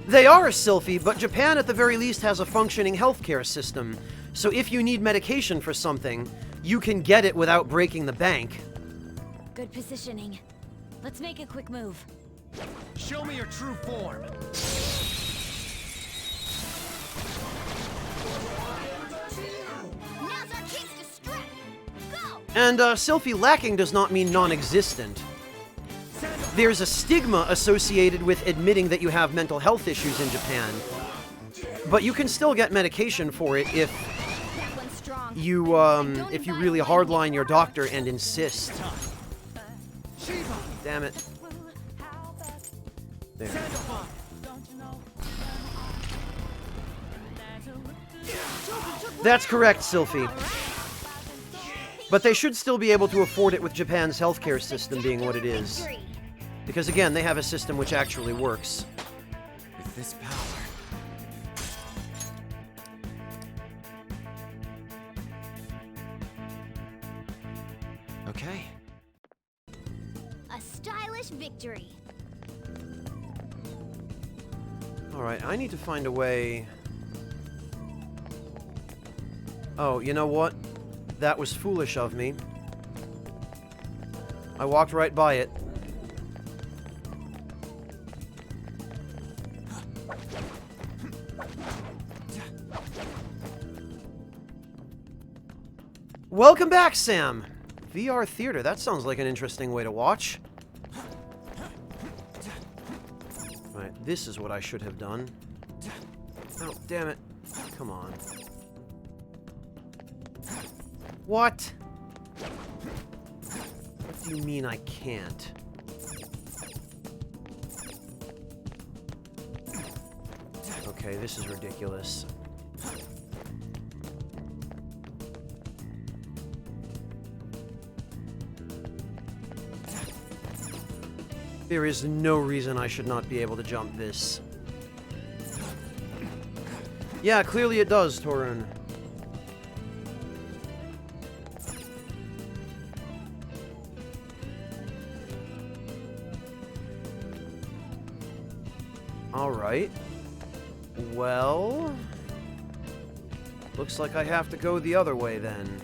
They are, Sylphie, but Japan at the very least has a functioning healthcare system. So if you need medication for something, you can get it without breaking the bank. Good positioning. Let's make a quick move. Show me your true form. Now's our chance to strike. Go! And, Sylphie, lacking does not mean non-existent. There's a stigma associated with admitting that you have mental health issues in Japan. But you can still get medication for it if That one's strong. if you really hardline your doctor and insist. Damn it. There. That's correct, Sylphie. But they should still be able to afford it with Japan's healthcare system being what it is. Because again, they have a system which actually works. With this power. Okay. A stylish victory. Alright, I need to find a way... Oh, you know what? That was foolish of me. I walked right by it. Welcome back, Sam! VR theater, that sounds like an interesting way to watch. Right, this is what I should have done. Oh, damn it. Come on. What? What do you mean I can't? Okay, this is ridiculous. There is no reason I should not be able to jump this. Yeah, clearly it does, Torun. Alright. Well... looks like I have to go the other way then.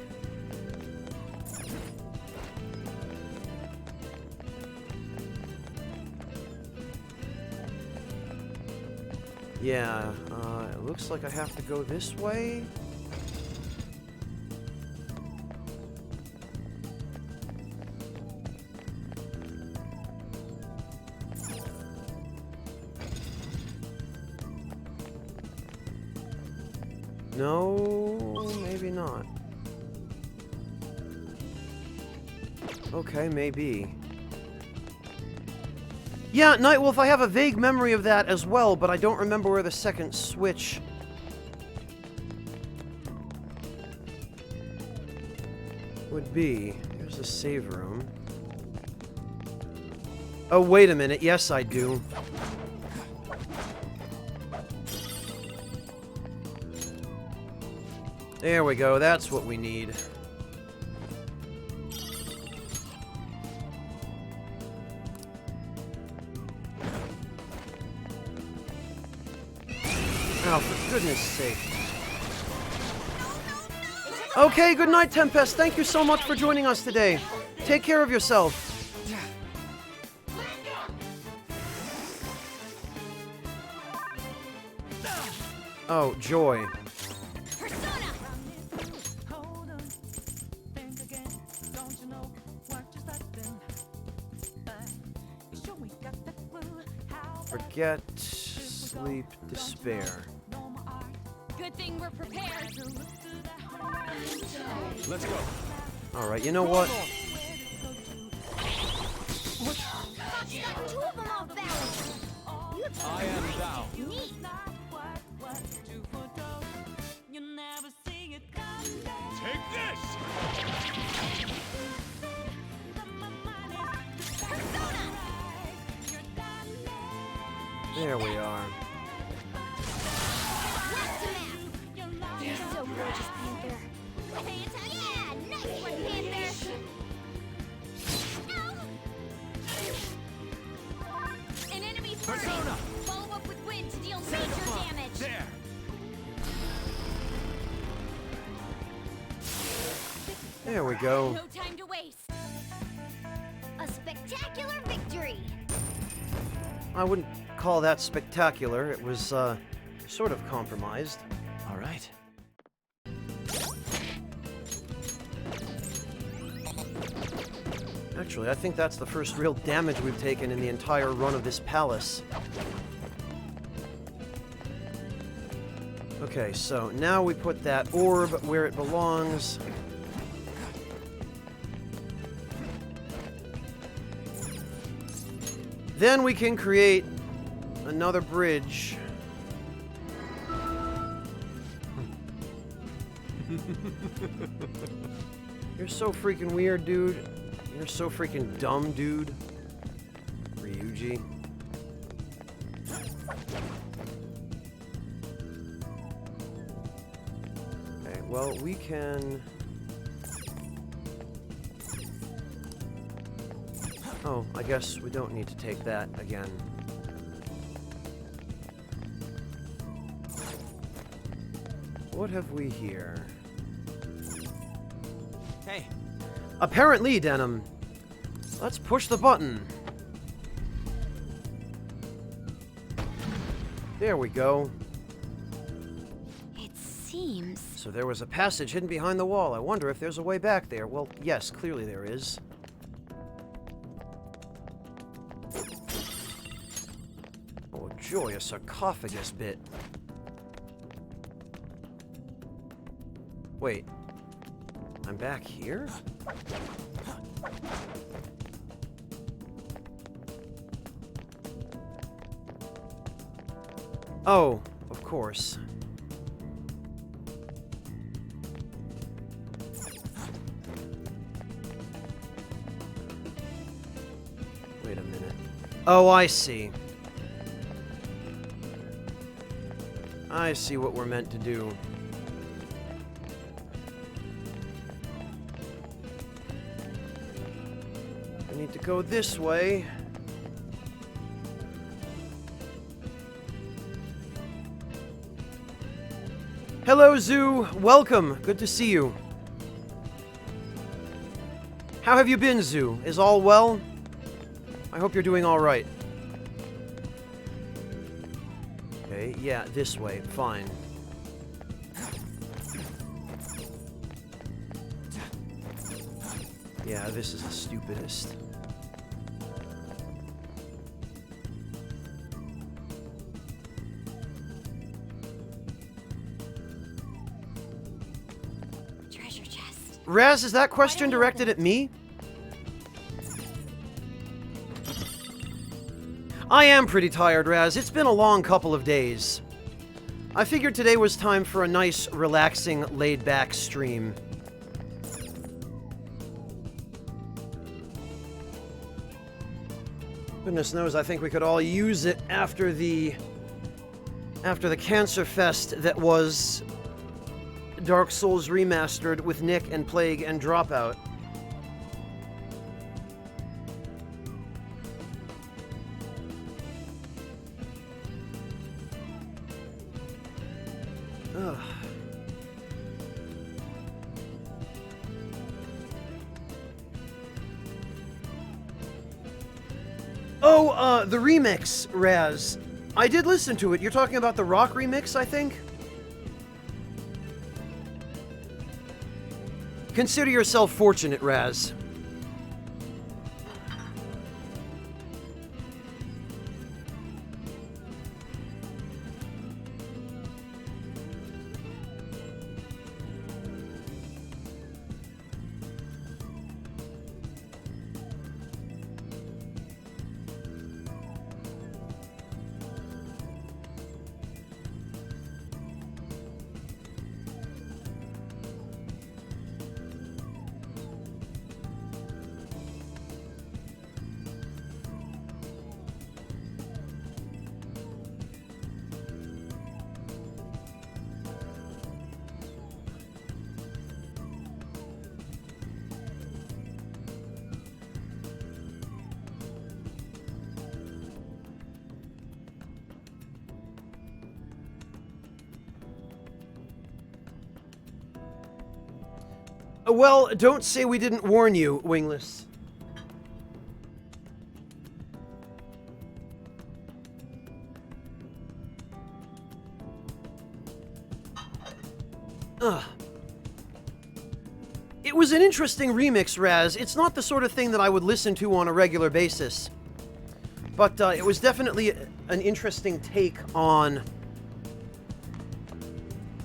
Yeah, it looks like I have to go this way. No, maybe not. Okay, maybe. Yeah, Nightwolf, I have a vague memory of that as well, but I don't remember where the second switch would be. There's a save room. Oh, wait a minute. Yes, I do. There we go. That's what we need. Oh, for goodness sake. Okay, good night, Tempest. Thank you so much for joining us today. Take care of yourself. Oh, joy. Persona! Forget, sleep, despair. Good thing we're prepared. Let's go. Alright, you know what? Got two of them off balance. You have I am thou. neat. Take this! Persona! There we are. You're so gorgeous, Panther. Pay attention. Yeah, nice one, Panther. An enemy's burning. Persona! Follow up with wind to deal major damage. There! There we go. No time to waste. A spectacular victory. I wouldn't call that spectacular. It was, sort of compromised. All right. Actually, I think that's the first real damage we've taken in the entire run of this palace. Okay, so now we put that orb where it belongs. Then we can create another bridge. You're so freaking weird, dude. You're so freaking dumb, dude. Ryuji. Okay, well, we can... Oh, I guess we don't need to take that again. What have we here? Hey, Apparently, Denim. Let's push the button. There we go. It seems... So there was a passage hidden behind the wall. I wonder if there's a way back there. Well, yes, clearly there is. Oh, joy, a sarcophagus bit. Wait. I'm back here? Oh, of course. Wait a minute. Oh, I see. I see what we're meant to do. I need to go this way. Hello, Zoo. Welcome. Good to see you. How have you been, Zoo? Is all well? I hope you're doing all right. Okay, yeah, this way. Fine. Yeah, this is the stupidest. Treasure chest. Raz, is that question directed at me? I am pretty tired, Raz. It's been a long couple of days. I figured today was time for a nice, relaxing, laid-back stream. Goodness knows, I think we could all use it after the Cancer Fest that was Dark Souls Remastered with Nick and Plague and Dropout. Ugh. Oh, the remix, Raz. I did listen to it. You're talking about the rock remix, I think? Consider yourself fortunate, Raz. Well, don't say we didn't warn you, Wingless. Ugh. It was an interesting remix, Raz. It's not the sort of thing that I would listen to on a regular basis. But it was definitely an interesting take on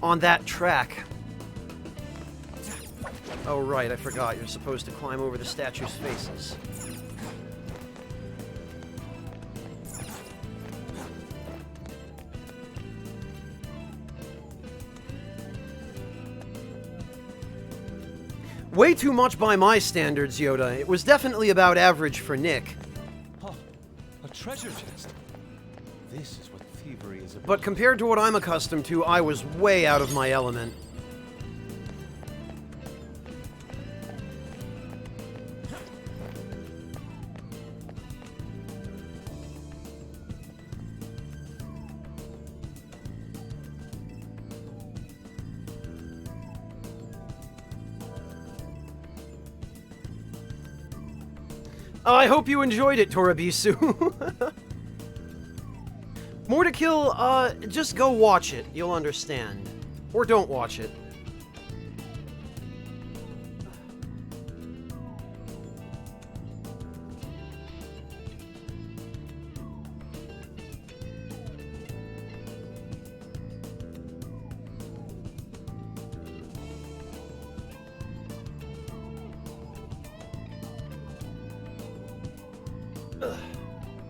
that track. Oh, right, I forgot. You're supposed to climb over the statue's faces. Way too much by my standards, Yoda. It was definitely about average for Nick. Oh, a treasure chest. This is what thievery is about. But compared to what I'm accustomed to, I was way out of my element. I hope you enjoyed it, Torabisu. More to Kill, just go watch it. You'll understand. Or don't watch it.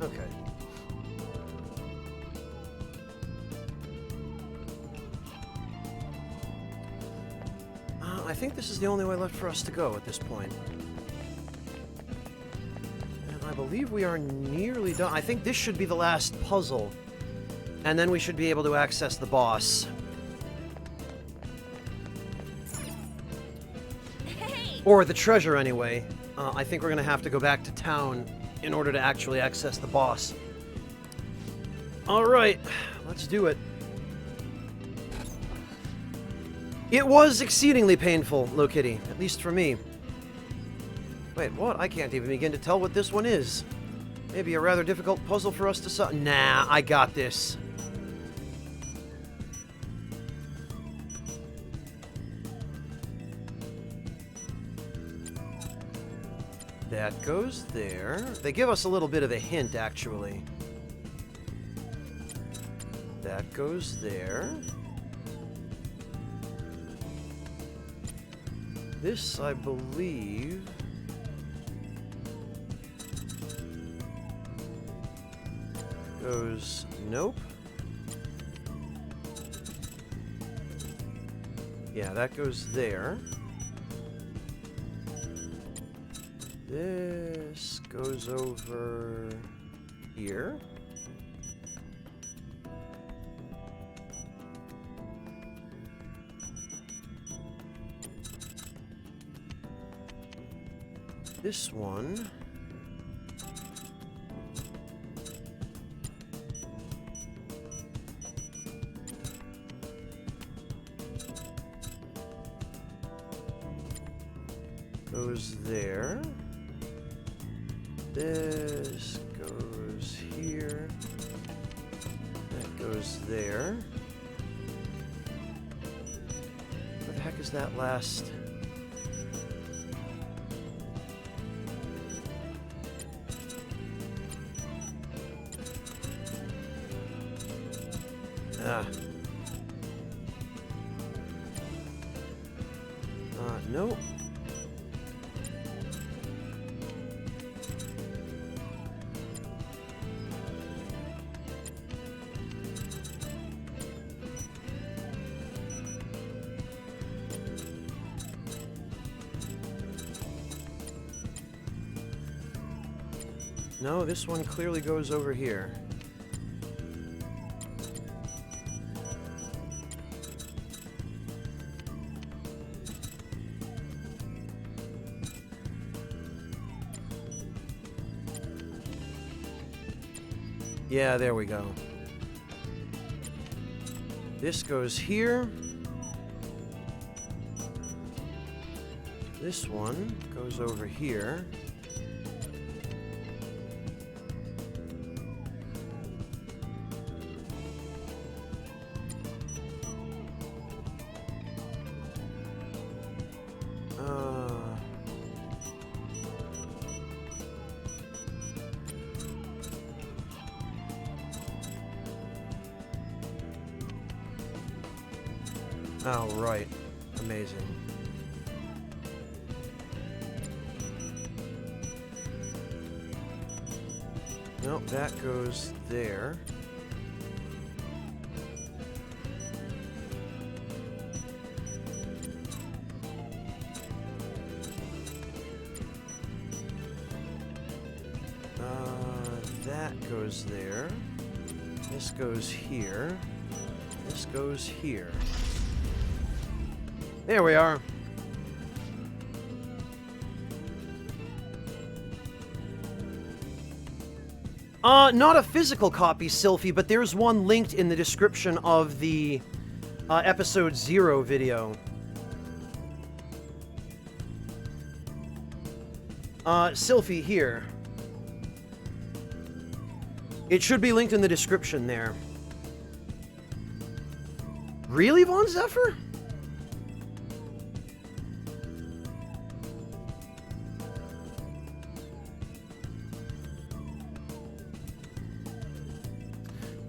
Okay. I think this is the only way left for us to go at this point. And I believe we are nearly done. I think this should be the last puzzle. And then we should be able to access the boss. Hey! Or the treasure, anyway. I think we're going to have to go back to town in order to actually access the boss. Alright, let's do it. It was exceedingly painful, Lokitty, at least for me. Wait, what? I can't even begin to tell what this one is. Maybe a rather difficult puzzle for us to solve. Nah, I got this. That goes there. They give us a little bit of a hint, actually. That goes there. This, I believe... goes... nope. Yeah, that goes there. This goes over here. This one goes there. This goes here. That goes there. Where the heck is that last? Ah. Nope. No, this one clearly goes over here. Yeah, there we go. This goes here. This one goes over here. Oh, right. Amazing. Nope, that goes there. That goes there. This goes here. This goes here. There we are. Not a physical copy, Sylphie, but there's one linked in the description of the episode 0 video. Sylphie, here. It should be linked in the description there. Really, Von Zephyr?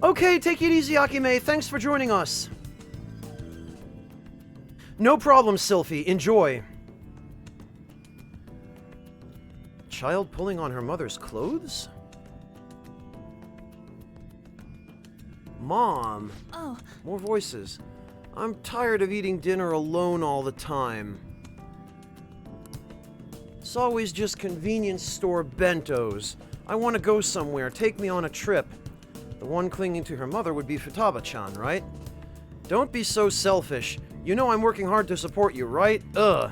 Okay, take it easy, Akime. Thanks for joining us. No problem, Sylphie. Enjoy. Child pulling on her mother's clothes? Mom. Oh, More voices. I'm tired of eating dinner alone all the time. It's always just convenience store bentos. I want to go somewhere. Take me on a trip. The one clinging to her mother would be Futaba-chan, right? Don't be so selfish. You know I'm working hard to support you, right? Ugh.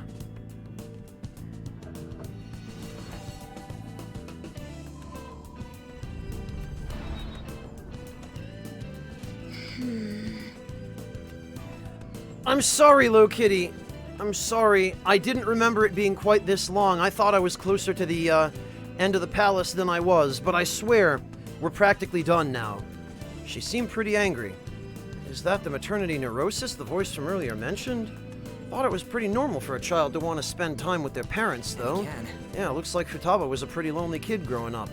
I'm sorry, Low Kitty. I'm sorry. I didn't remember it being quite this long. I thought I was closer to the end of the palace than I was, but I swear, we're practically done now. She seemed pretty angry. Is that the maternity neurosis the voice from earlier mentioned? Thought it was pretty normal for a child to want to spend time with their parents, though. Yeah, looks like Futaba was a pretty lonely kid growing up.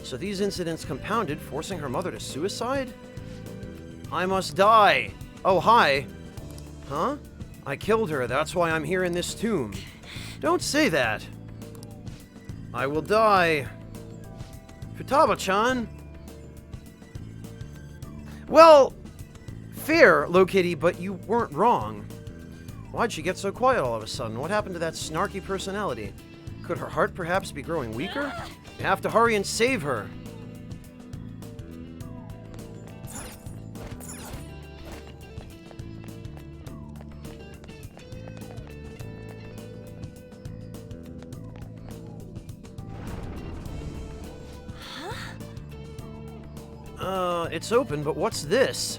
So these incidents compounded, forcing her mother to suicide? I must die. Oh, hi. Huh? I killed her, that's why I'm here in this tomb. Don't say that. I will die. Futaba-chan. Well, fair, Low Kitty, but you weren't wrong. Why'd she get so quiet all of a sudden? What happened to that snarky personality? Could her heart perhaps be growing weaker? You have to hurry and save her. It's open, but what's this?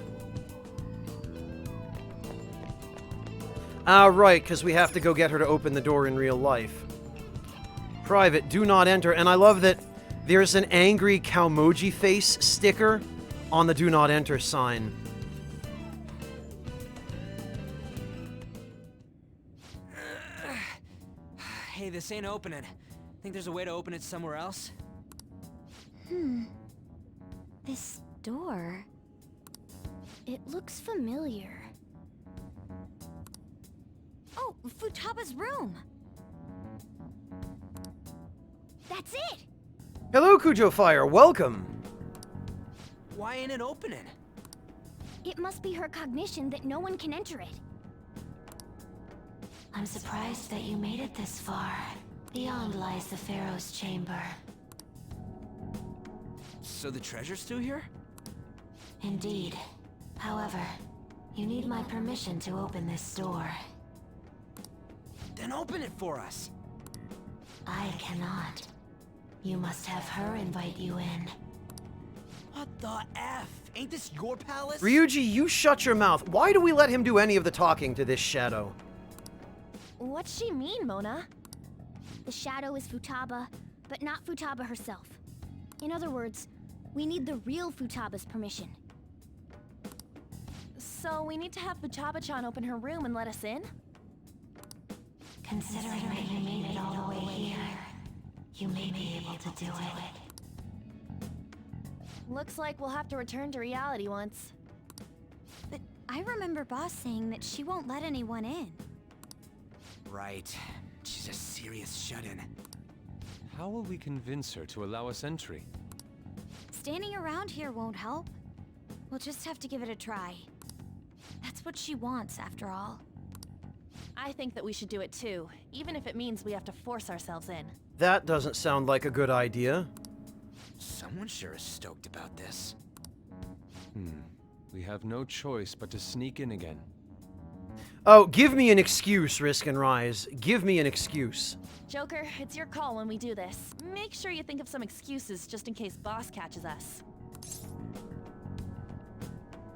Ah, right, because we have to go get her to open the door in real life. Private, do not enter. And I love that there's an angry Cowmoji face sticker on the do not enter sign. Hey, this ain't opening. Think there's a way to open it somewhere else? this door. It looks familiar. Oh, Futaba's room! That's it! Hello, Kujo Fire. Welcome. Why ain't it opening? It must be her cognition that no one can enter it. I'm surprised that you made it this far. Beyond lies the Pharaoh's chamber. So the treasure's still here? Indeed. However, you need my permission to open this door. Then open it for us. I cannot. You must have her invite you in. What the F? Ain't this your palace? Ryuji, you shut your mouth. Why do we let him do any of the talking to this shadow? What's she mean, Mona? The shadow is Futaba, but not Futaba herself. In other words, we need the real Futaba's permission. So we need to have Futaba-chan open her room and let us in? Considering that you made it all the way here, you may be able to do it. Looks like we'll have to return to reality once. But I remember Boss saying that she won't let anyone in. Right. She's a serious shut-in. How will we convince her to allow us entry? Standing around here won't help. We'll just have to give it a try. That's what she wants, after all. I think that we should do it too, even if it means we have to force ourselves in. That doesn't sound like a good idea. Someone sure is stoked about this. We have no choice but to sneak in again. Oh, give me an excuse, Risk and Rise. Give me an excuse. Joker, it's your call when we do this. Make sure you think of some excuses just in case Boss catches us.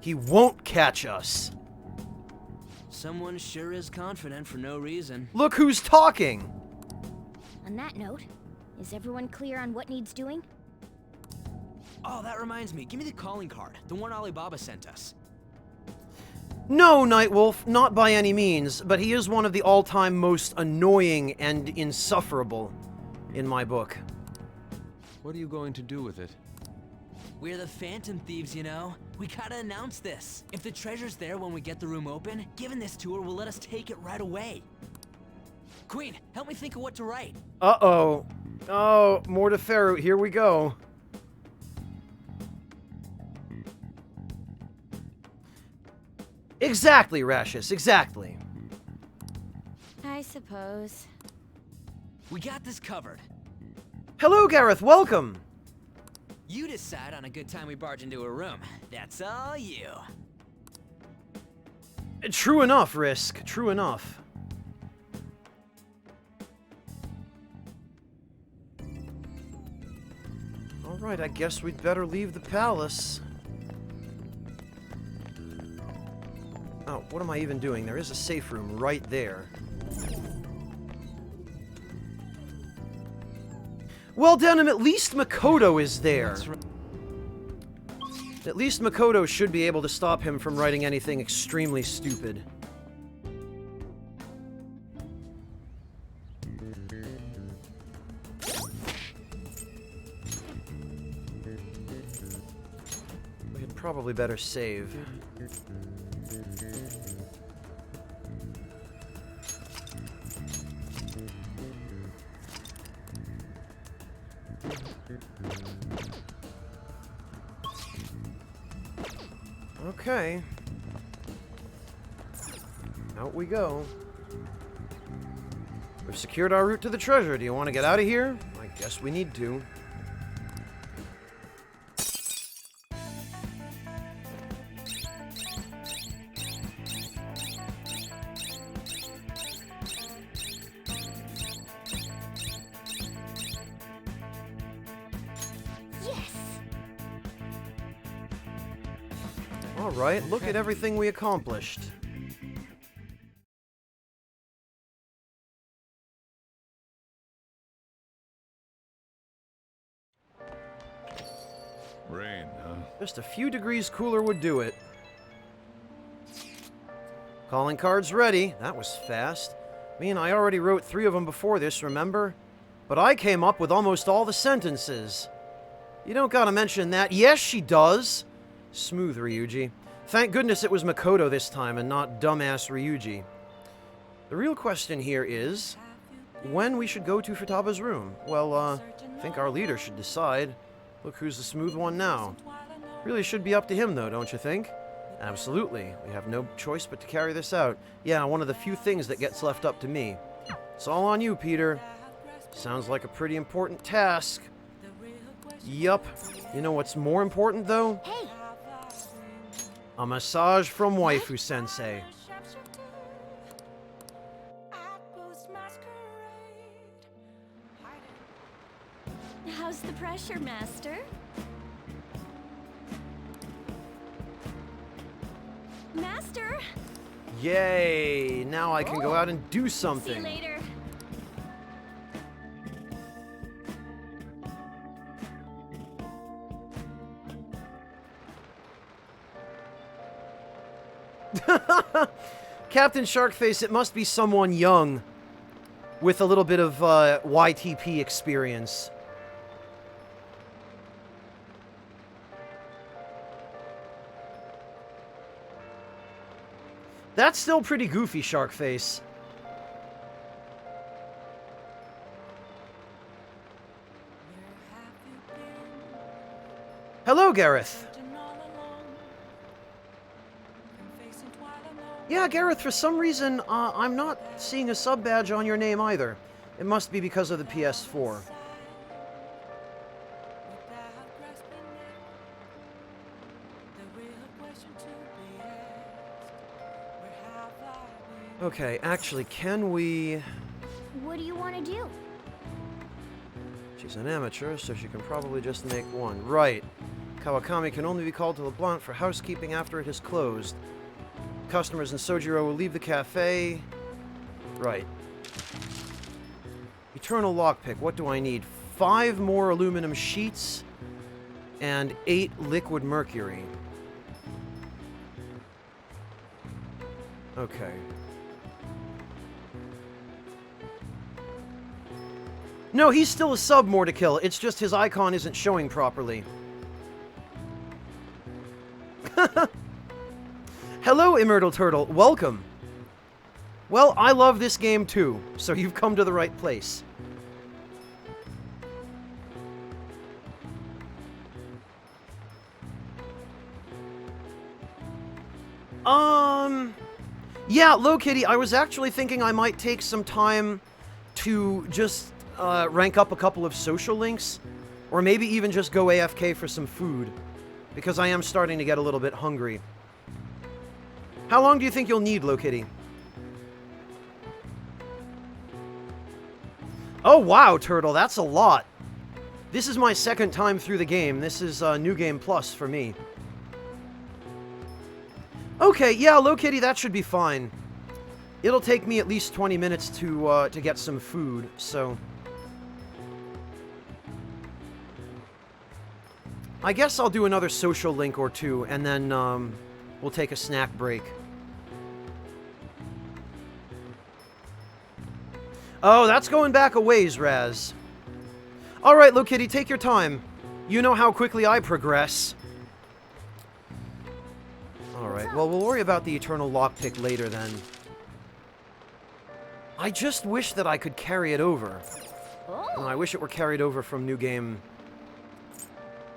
He won't catch us. Someone sure is confident for no reason. Look who's talking! On that note, is everyone clear on what needs doing? Oh, that reminds me. Give me the calling card. The one Alibaba sent us. No, Nightwolf, not by any means, but he is one of the all-time most annoying and insufferable in my book. What are you going to do with it? We're the Phantom Thieves, you know? We gotta announce this. If the treasure's there when we get the room open, given this tour will let us take it right away. Queen, help me think of what to write. Uh-oh. Oh, Mortiferu, here we go. Exactly, Rashus, exactly. I suppose. We got this covered. Hello, Gareth, welcome! You decide on a good time we barge into a room. That's all you. True enough, Risk, true enough. Alright, I guess we'd better leave the palace. Oh, what am I even doing? There is a safe room right there. Well, Denim, at least Makoto is there. At least Makoto should be able to stop him from writing anything extremely stupid. We had probably better save. Okay. Out we go. We've secured our route to the treasure. Do you want to get out of here? I guess we need to. All right, look at everything we accomplished. Rain, huh? Just a few degrees cooler would do it. Calling cards ready. That was fast. Me and I already wrote 3 of them before this, remember? But I came up with almost all the sentences. You don't gotta mention that. Yes, she does. Smooth, Ryuji. Thank goodness it was Makoto this time and not dumbass Ryuji. The real question here is when we should go to Futaba's room. Well, I think our leader should decide. Look who's the smooth one now. Really should be up to him, though, don't you think? Absolutely. We have no choice but to carry this out. Yeah, one of the few things that gets left up to me. It's all on you, Peter. Sounds like a pretty important task. Yup. You know what's more important, though? Hey! A massage from Waifu-sensei. How's the pressure, Master? Master! Yay! Now I can go out and do See you something. later. Captain Sharkface, it must be someone young with a little bit of YTP experience. That's still pretty goofy, Sharkface. Hello, Gareth. Yeah, Gareth, for some reason, I'm not seeing a sub badge on your name either. It must be because of the PS4. Okay, actually, can we... What do you want to do? She's an amateur, so she can probably just make one. Right. Kawakami can only be called to LeBlanc for housekeeping after it has closed. Customers in Sojiro will leave the cafe. Right. Eternal lockpick. What do I need? 5 more aluminum sheets and 8 liquid mercury. Okay. No, he's still a sub, more to kill. It's just his icon isn't showing properly. Hello, Immortal Turtle. Welcome. Well, I love this game too, so you've come to the right place. Yeah, Low Kitty, I was actually thinking I might take some time to just rank up a couple of social links, or maybe even just go AFK for some food, because I am starting to get a little bit hungry. How long do you think you'll need, Low Kitty? Oh, wow, Turtle, that's a lot. This is my second time through the game. This is New Game Plus for me. Okay, yeah, Low Kitty, that should be fine. It'll take me at least 20 minutes to get some food, so... I guess I'll do another social link or two, and then, we'll take a snack break. Oh, that's going back a ways, Raz. Alright, Low Kitty, take your time. You know how quickly I progress. Alright, well, we'll worry about the eternal lockpick later, then. I just wish that I could carry it over. Oh, I wish it were carried over from New Game...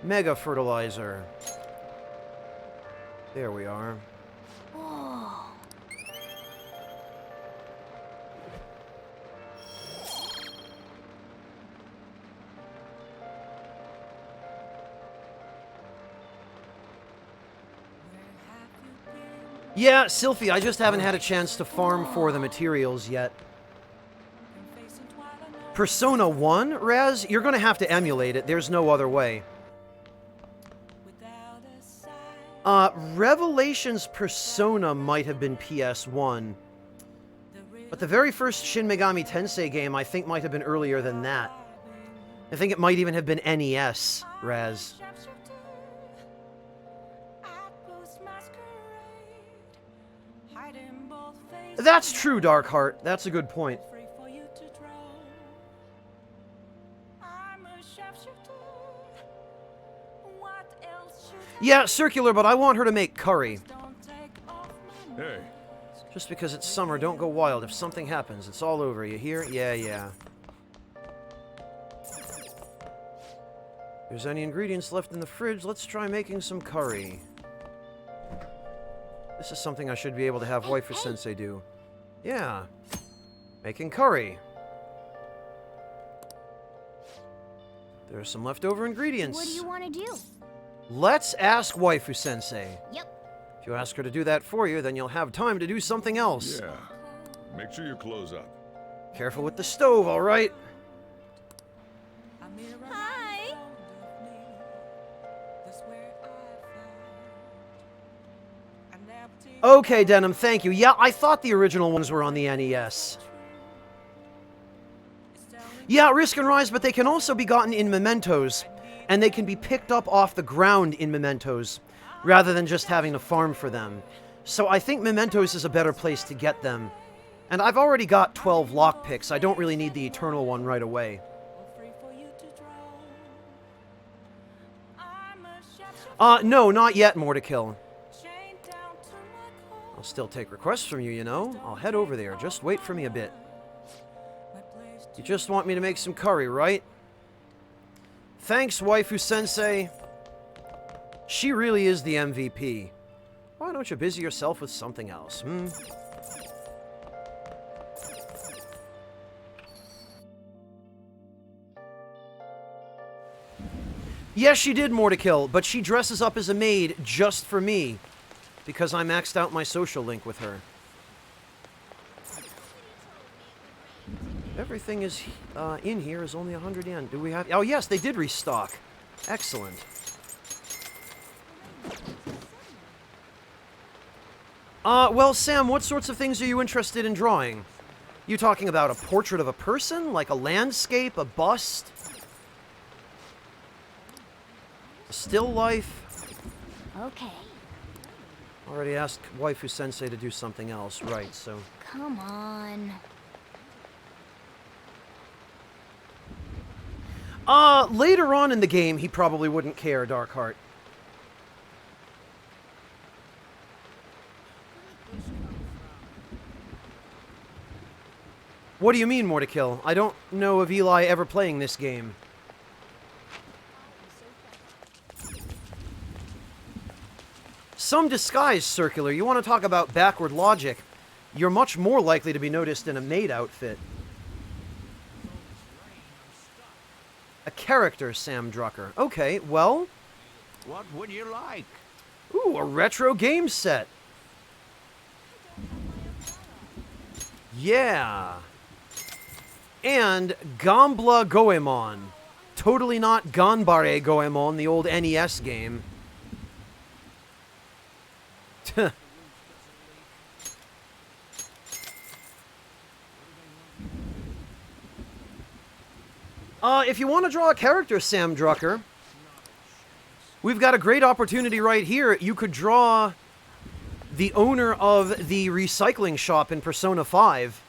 Mega Fertilizer. There we are. Oh. Yeah, Sylphie, I just haven't had a chance to farm for the materials yet. Persona 1, Raz? You're gonna have to emulate it. There's no other way. Revelations Persona might have been PS1. But the very first Shin Megami Tensei game, I think, might have been earlier than that. I think it might even have been NES, Raz. That's true, Darkheart. That's a good point. Yeah, Circular, but I want her to make curry. Hey. Just because it's summer, don't go wild. If something happens, it's all over. You hear? Yeah, yeah. If there's any ingredients left in the fridge, let's try making some curry. This is something I should be able to have Waifu Sensei do. Yeah. Making curry. There's some leftover ingredients. What do you want to do? Let's ask Waifu Sensei. Yep. If you ask her to do that for you, then you'll have time to do something else. Yeah. Make sure you close up. Careful with the stove, all right? Hi! Okay, Denim, thank you. Yeah, I thought the original ones were on the NES. Yeah, Risk and Rise, but they can also be gotten in Mementos, and they can be picked up off the ground in Mementos, rather than just having to farm for them. So I think Mementos is a better place to get them. And I've already got 12 lockpicks. I don't really need the Eternal one right away. No, not yet, More to Kill. I'll still take requests from you, you know. I'll head over there. Just wait for me a bit. You just want me to make some curry, right? Thanks, Waifu Sensei. She really is the MVP. Why don't you busy yourself with something else, hmm? Yes, she did, More to Kill, but she dresses up as a maid just for me, because I maxed out my social link with her. everything is in here is only 100 yen. Do we have... Oh, yes, they did restock. Excellent. Well, Sam, what sorts of things are you interested in drawing? You talking about a portrait of a person? Like a landscape? A bust? A still life? Okay. Already asked Waifu Sensei to do something else. Right, so... Come on. Later on in the game, he probably wouldn't care, Darkheart. What do you mean, more to kill? I don't know of Eli ever playing this game. Some disguise, Circular. You want to talk about backward logic? You're much more likely to be noticed in a maid outfit. A character, Sam Drucker. Okay, well... What would you like? Ooh, a retro game set. Yeah. And Gambla Goemon. Totally not Ganbare Goemon, the old NES game. If you want to draw a character, Sam Drucker, we've got a great opportunity right here. You could draw the owner of the recycling shop in Persona 5.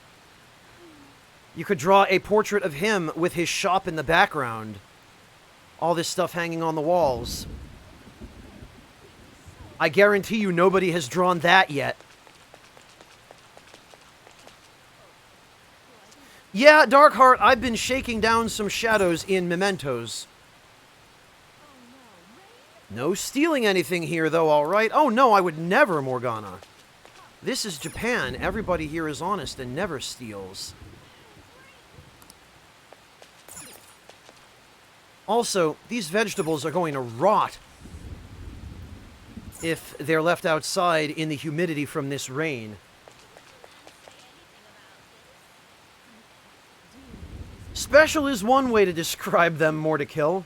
You could draw a portrait of him with his shop in the background. All this stuff hanging on the walls. I guarantee you nobody has drawn that yet. Yeah, Darkheart, I've been shaking down some shadows in mementos. No stealing anything here, though, alright? Oh, no, I would never, Morgana. This is Japan. Everybody here is honest and never steals. Also, these vegetables are going to rot if they're left outside in the humidity from this rain. Special is one way to describe them, more to kill.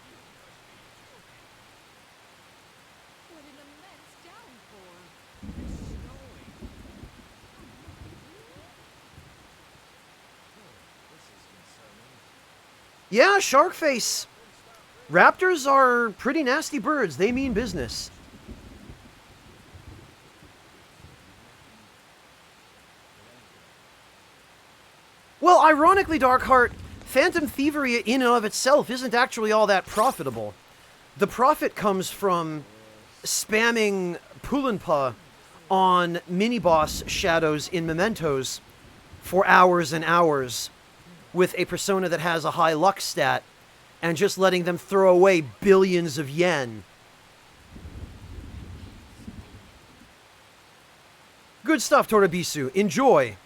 Yeah, Sharkface. Raptors are pretty nasty birds. They mean business. Well, ironically, Darkheart, Phantom Thievery in and of itself isn't actually all that profitable. The profit comes from spamming Pulinpa on mini-boss shadows in Mementos for hours and hours with a persona that has a high luck stat and just letting them throw away billions of yen. Good stuff, Torabisu. Enjoy.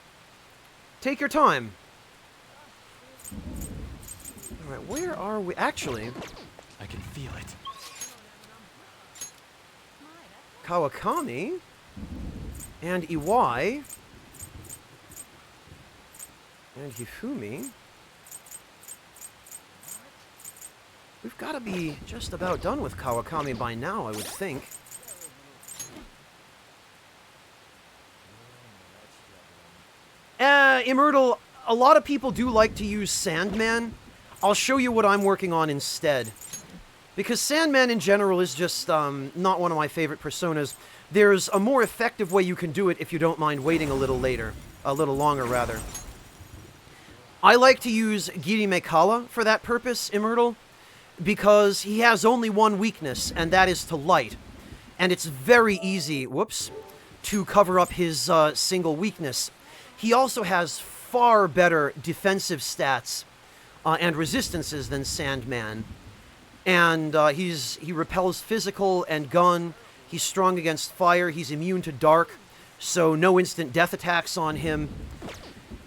Take your time. Alright, where are we? Actually, I can feel it. Kawakami and Iwai and Hifumi. We've got to be just about done with Kawakami by now, I would think. Immortal, a lot of people do like to use Sandman. I'll show you what I'm working on instead. Because Sandman in general is just not one of my favorite personas. There's a more effective way you can do it if you don't mind waiting a little longer rather. I like to use Girimekala for that purpose, Immortal, because he has only one weakness, and that is to light. And it's very easy, to cover up his single weakness. He also has far better defensive stats and resistances than Sandman. And he repels physical and gun. He's strong against fire. He's immune to dark, so no instant death attacks on him.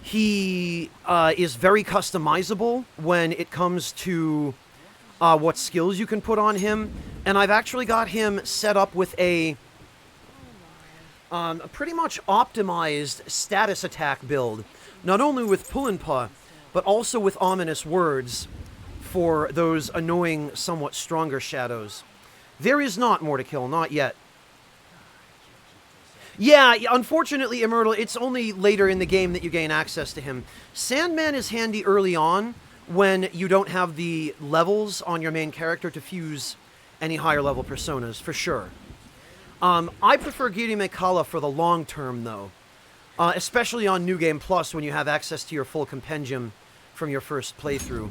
He is very customizable when it comes to what skills you can put on him. And I've actually got him set up with a pretty much optimized status attack build. Not only with Pulinpa, but also with ominous words for those annoying, somewhat stronger shadows. There is not more to kill, not yet. Yeah, unfortunately, Immortal, it's only later in the game that you gain access to him. Sandman is handy early on when you don't have the levels on your main character to fuse any higher level personas, for sure. I prefer Giri Mekala for the long term, though. Especially on New Game Plus when you have access to your full compendium from your first playthrough.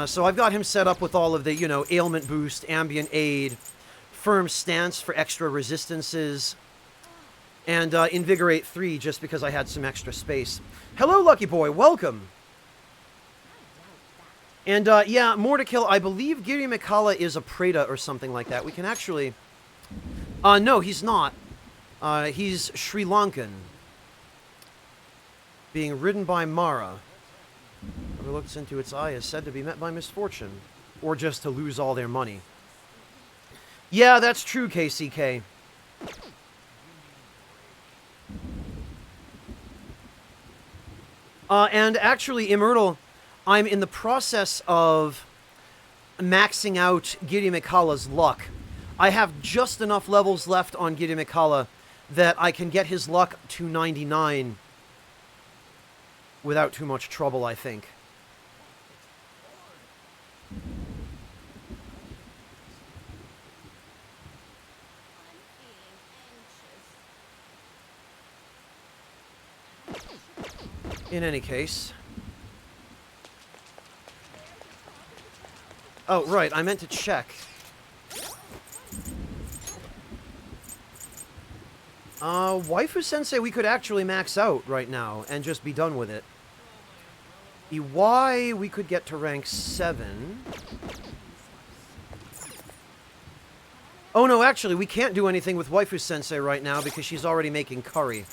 So I've got him set up with all of the, you know, ailment boost, ambient aid, firm stance for extra resistances, and Invigorate 3 just because I had some extra space. Hello, Lucky Boy, welcome! And yeah, more to kill. I believe Giri Mekala is a Preda or something like that. We can actually... no, he's not. He's Sri Lankan. Being ridden by Mara. Whoever looks into its eye is said to be met by misfortune. Or just to lose all their money. Yeah, that's true, KCK. And actually, Immortal, I'm in the process of maxing out Giri Mekala's luck. I have just enough levels left on Giri Mekala that I can get his luck to 99 without too much trouble, I think. In any case... Oh, right, I meant to check. Waifu Sensei we could actually max out right now and just be done with it. EY we could get to rank 7. Oh no, actually, we can't do anything with Waifu Sensei right now because she's already making curry.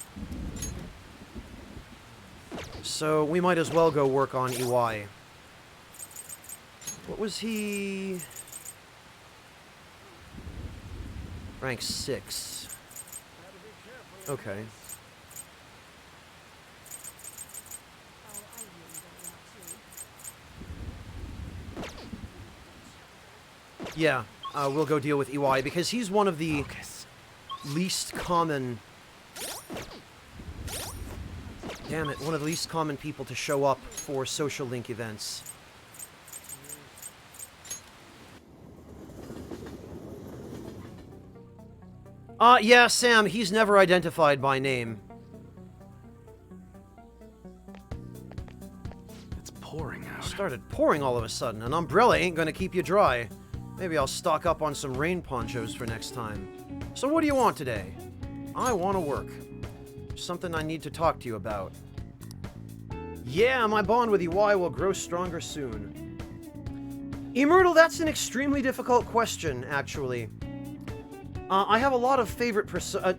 So we might as well go work on EY. What was he? Rank 6. Okay. Yeah, we'll go deal with EY because he's one of the least common... Damn it, one of the least common people to show up for social link events. Yeah, Sam, he's never identified by name. It's pouring out. Started pouring all of a sudden. An umbrella ain't gonna keep you dry. Maybe I'll stock up on some rain ponchos for next time. So what do you want today? I want to work. Something I need to talk to you about. Yeah, my bond with EY will grow stronger soon. Immortal, that's an extremely difficult question, actually. I have a lot of favorite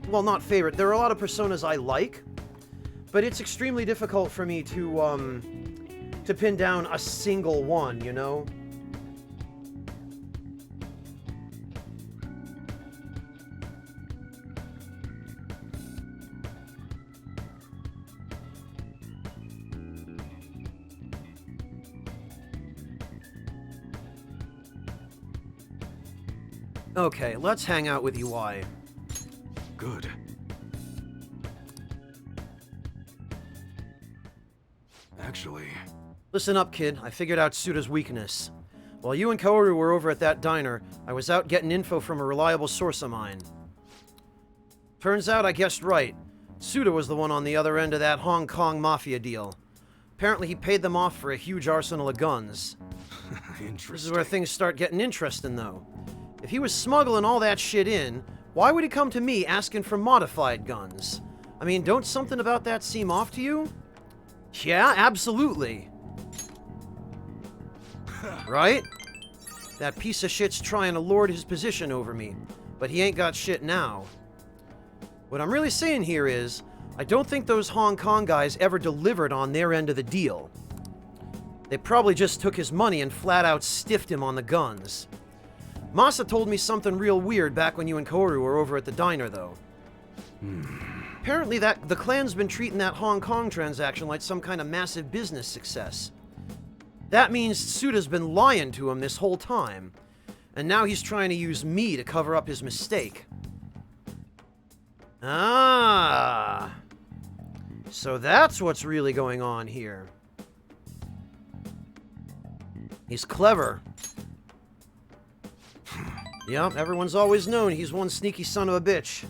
well, not favorite. There are a lot of personas I like, but it's extremely difficult for me to pin down a single one, you know? Okay, let's hang out with EY. Good. Actually... Listen up, kid. I figured out Suda's weakness. While you and Kaoru were over at that diner, I was out getting info from a reliable source of mine. Turns out I guessed right. Suda was the one on the other end of that Hong Kong mafia deal. Apparently he paid them off for a huge arsenal of guns. This is where things start getting interesting, though. If he was smuggling all that shit in, why would he come to me asking for modified guns? I mean, don't something about that seem off to you? Yeah, absolutely. Right? That piece of shit's trying to lord his position over me, but he ain't got shit now. What I'm really saying here is, I don't think those Hong Kong guys ever delivered on their end of the deal. They probably just took his money and flat out stiffed him on the guns. Masa told me something real weird back when you and Kaoru were over at the diner, though. Apparently the clan's been treating that Hong Kong transaction like some kind of massive business success. That means Suda's been lying to him this whole time. And now he's trying to use me to cover up his mistake. Ah. So that's what's really going on here. He's clever. Yep, everyone's always known he's one sneaky son of a bitch.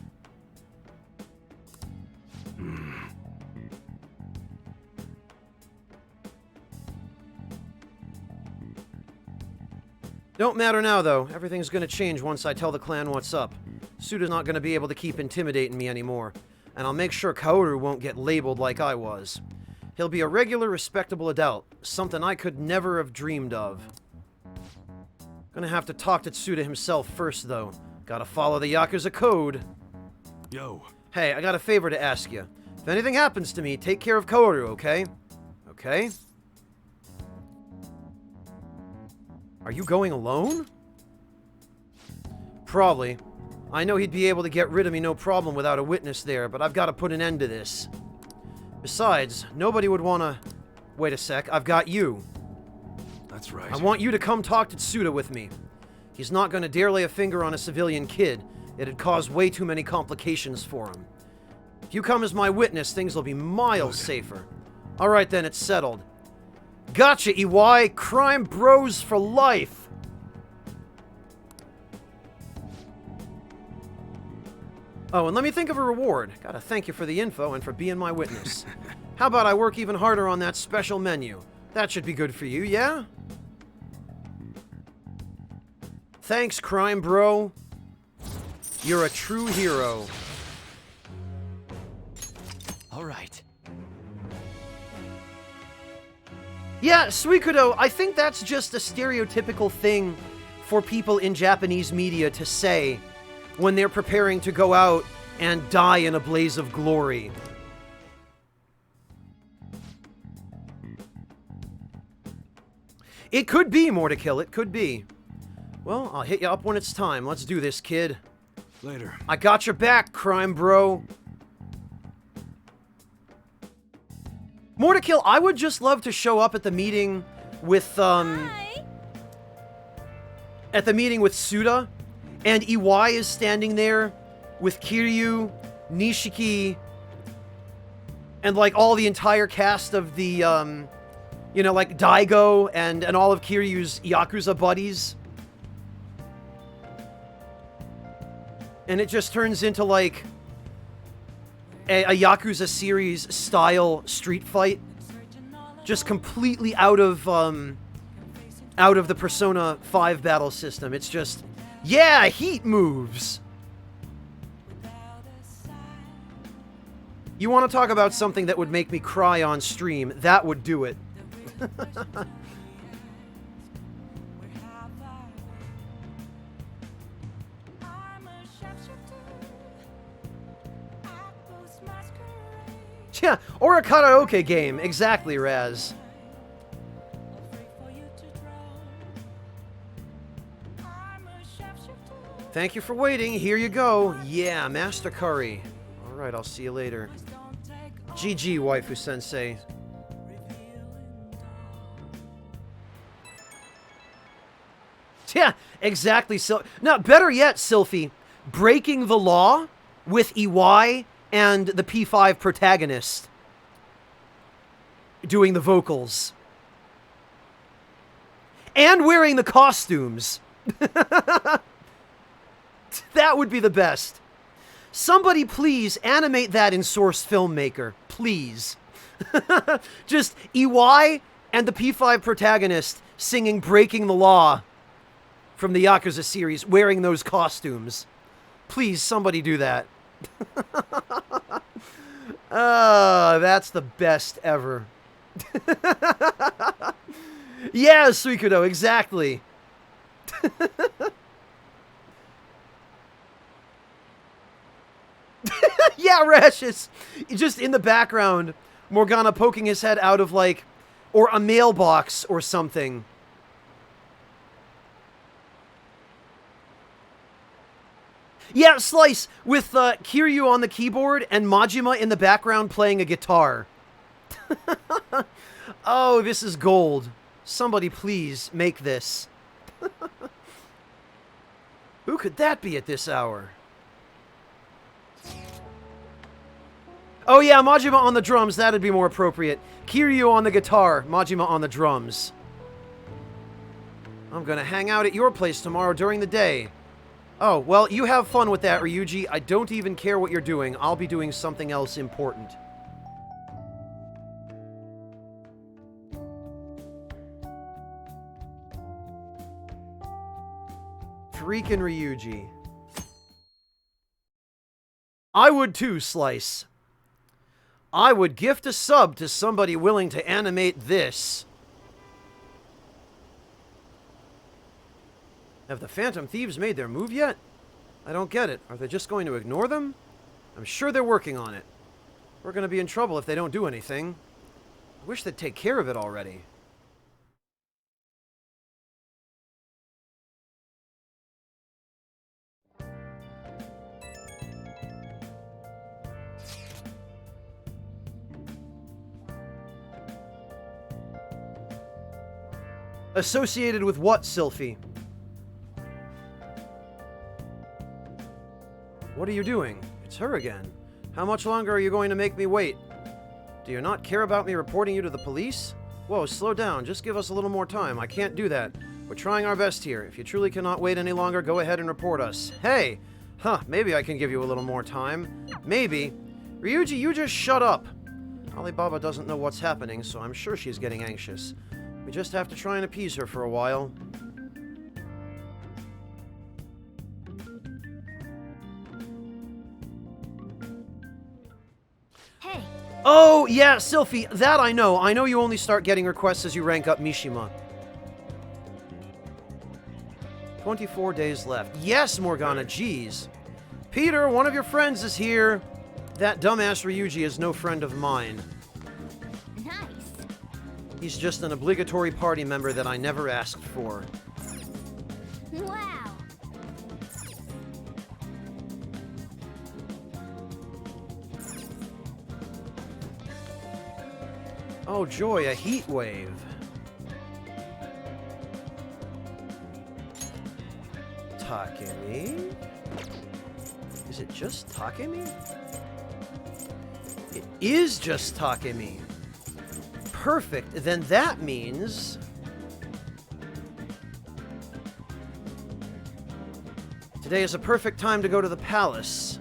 Don't matter now, though. Everything's gonna change once I tell the clan what's up. Suda's not gonna be able to keep intimidating me anymore. And I'll make sure Kaoru won't get labeled like I was. He'll be a regular, respectable adult. Something I could never have dreamed of. Gonna have to talk to Tsuda himself first, though. Gotta follow the Yakuza code. Yo. Hey, I got a favor to ask you. If anything happens to me, take care of Kaoru, okay? Okay? Are you going alone? Probably. I know he'd be able to get rid of me no problem without a witness there, but I've got to put an end to this. Besides, nobody would want to... Wait a sec, I've got you. That's right. I want you to come talk to Tsuda with me. He's not going to dare lay a finger on a civilian kid. It'd cause way too many complications for him. If you come as my witness, things will be miles safer. Alright then, it's settled. Gotcha, EY! Crime bros for life! Oh, and let me think of a reward. Gotta thank you for the info and for being my witness. How about I work even harder on that special menu? That should be good for you, yeah? Thanks, crime bro. You're a true hero. All right. Yeah, Suikudo, I think that's just a stereotypical thing for people in Japanese media to say when they're preparing to go out and die in a blaze of glory. It could be more to kill, it could be. Well, I'll hit you up when it's time. Let's do this, kid. Later. I got your back, crime bro. More to kill, I would just love to show up at the meeting with, Hi. at the meeting with Suda, and EY is standing there with Kiryu, Nishiki, and, like, all the entire cast of the, you know, like, Daigo and all of Kiryu's Yakuza buddies. And it just turns into, like, a Yakuza series style street fight. Just completely out of the Persona 5 battle system. It's just, yeah, heat moves! You want to talk about something that would make me cry on stream, that would do it. Yeah, or a karaoke game. Exactly, Raz. Thank you for waiting. Here you go. Yeah, Master Curry. Alright, I'll see you later. GG, waifu sensei. Yeah, exactly. Now, better yet, Sylphie, breaking the law with EY and the P5 protagonist doing the vocals. And wearing the costumes. That would be the best. Somebody please animate that in Source Filmmaker. Please. Just EY and the P5 protagonist singing Breaking the Law from the Yakuza series, wearing those costumes. Please, somebody do that. That's the best ever. Yeah, Suikudo, exactly. Yeah, Rashes. Just in the background, Morgana poking his head out of, like, or a mailbox or something. Yeah, Slice, with Kiryu on the keyboard and Majima in the background playing a guitar. Oh, this is gold. Somebody please make this. Who could that be at this hour? Oh yeah, Majima on the drums, that'd be more appropriate. Kiryu on the guitar, Majima on the drums. I'm gonna hang out at your place tomorrow during the day. Oh, well, you have fun with that, Ryuji. I don't even care what you're doing. I'll be doing something else important. Freaking Ryuji. I would too, Slice. I would gift a sub to somebody willing to animate this. Have the Phantom Thieves made their move yet? I don't get it. Are they just going to ignore them? I'm sure they're working on it. We're going to be in trouble if they don't do anything. I wish they'd take care of it already. Associated with what, Sylphie? What are you doing? It's her again. How much longer are you going to make me wait? Do you not care about me reporting you to the police? Whoa, slow down. Just give us a little more time. I can't do that. We're trying our best here. If you truly cannot wait any longer, go ahead and report us. Hey! Huh, maybe I can give you a little more time. Maybe. Ryuji, you just shut up! Alibaba doesn't know what's happening, so I'm sure she's getting anxious. We just have to try and appease her for a while. Hey, Oh, yeah, Sylphie, that I know. I know you only start getting requests as you rank up Mishima. 24 days left. Yes, Morgana, jeez. Peter, one of your friends is here. That dumbass Ryuji is no friend of mine. nice. He's just an obligatory party member that I never asked for. Wow. Oh joy, a heat wave. Takemi? Is it just Takemi? It is just Takemi. Perfect. Then that means... today is a perfect time to go to the palace.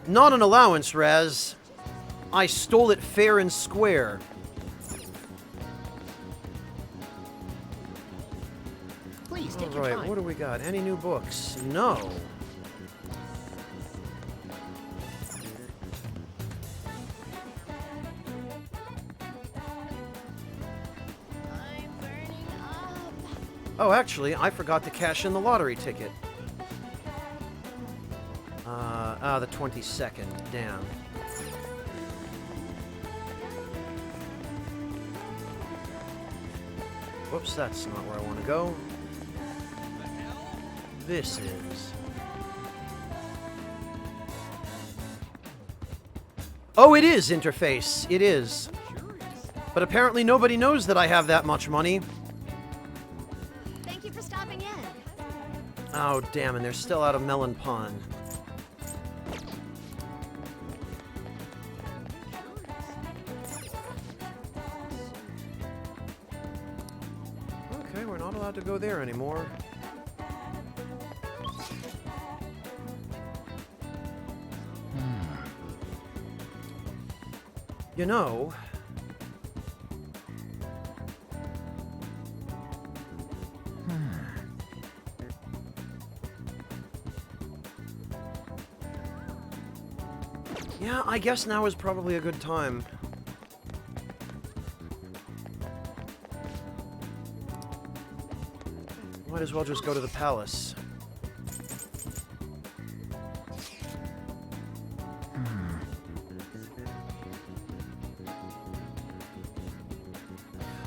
Not an allowance, Raz. I stole it fair and square. Please All right, what do we got? Any new books? No. I'm burning up. Oh, actually, I forgot to cash in the lottery ticket. The 22nd. Damn. Whoops, that's not where I want to go. This is... oh, it is Interface. It is. But apparently nobody knows that I have that much money. Thank you for stopping in. Oh, damn, and they're still out of Melon Pond. Okay, we're not allowed to go there anymore. You know... yeah, I guess now is probably a good time. Might as well just go to the palace.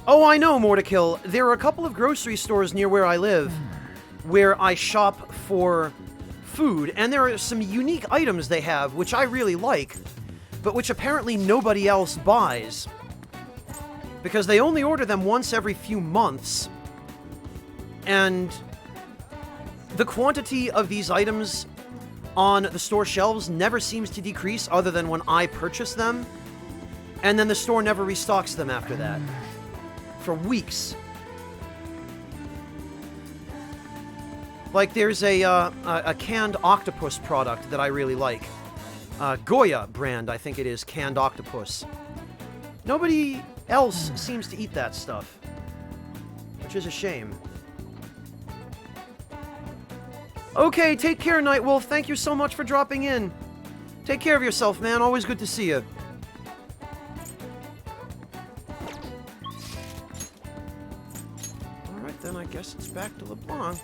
Oh, I know, Mortikill. There are a couple of grocery stores near where I live where I shop for food, and there are some unique items they have which I really like, but which apparently nobody else buys. Because they only order them once every few months, and the quantity of these items on the store shelves never seems to decrease other than when I purchase them, and then the store never restocks them after that. For weeks. Like, there's a canned octopus product that I really like. Goya brand, I think it is, canned octopus. Nobody else seems to eat that stuff, which is a shame. Okay, take care, Nightwolf. Thank you so much for dropping in. Take care of yourself, man. Always good to see you. Alright, then I guess it's back to LeBlanc.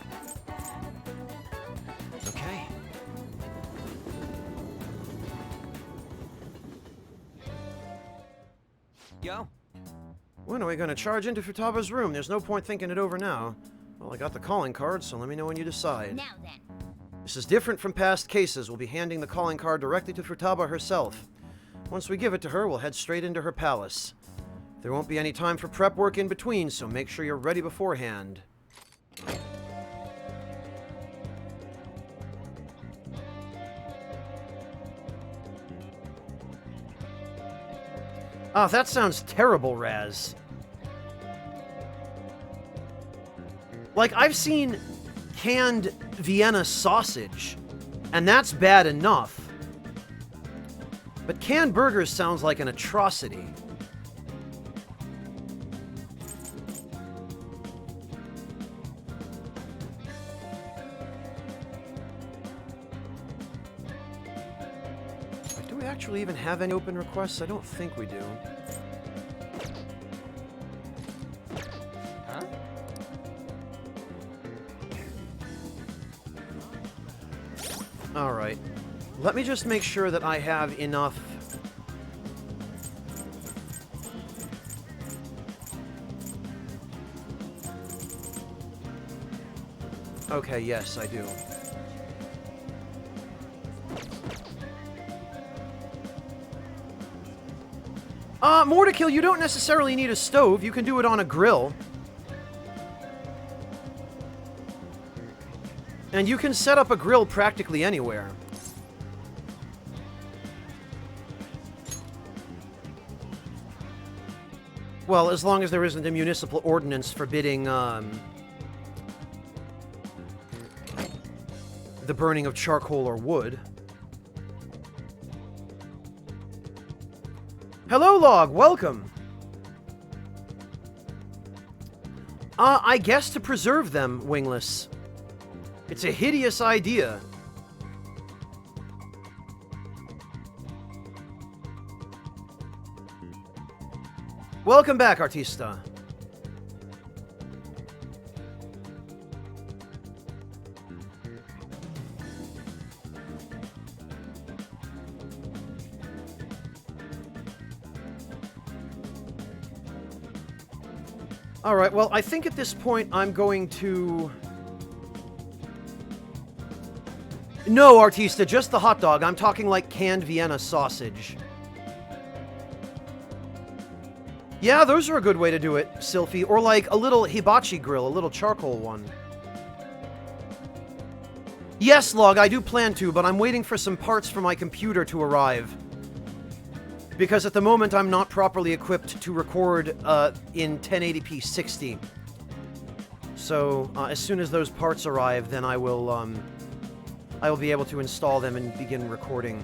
Okay. Yo. When are we going to charge into Futaba's room? There's no point thinking it over now. Well, I got the calling card, so let me know when you decide. Now then. This is different from past cases. We'll be handing the calling card directly to Futaba herself. Once we give it to her, we'll head straight into her palace. There won't be any time for prep work in between, so make sure you're ready beforehand. Ah, that sounds terrible, Raz. Like, I've seen canned Vienna sausage, and that's bad enough. But canned burgers sounds like an atrocity. Do we actually even have any open requests? I don't think we do. Alright. Let me just make sure that I have enough. Okay, yes, I do. Mortikill, you don't necessarily need a stove. You can do it on a grill. And you can set up a grill practically anywhere. Well, as long as there isn't a municipal ordinance forbidding, the burning of charcoal or wood. Hello, Log! Welcome! I guess to preserve them, Wingless. It's a hideous idea. Welcome back, Artista. Alright, well, I think at this point I'm going to... No, Artista, just the hot dog. I'm talking like canned Vienna sausage. Yeah, those are a good way to do it, Sylphie. Or like a little hibachi grill, a little charcoal one. Yes, Log, I do plan to, but I'm waiting for some parts for my computer to arrive. Because at the moment I'm not properly equipped to record in 1080p 60. So, as soon as those parts arrive, then I will be able to install them and begin recording.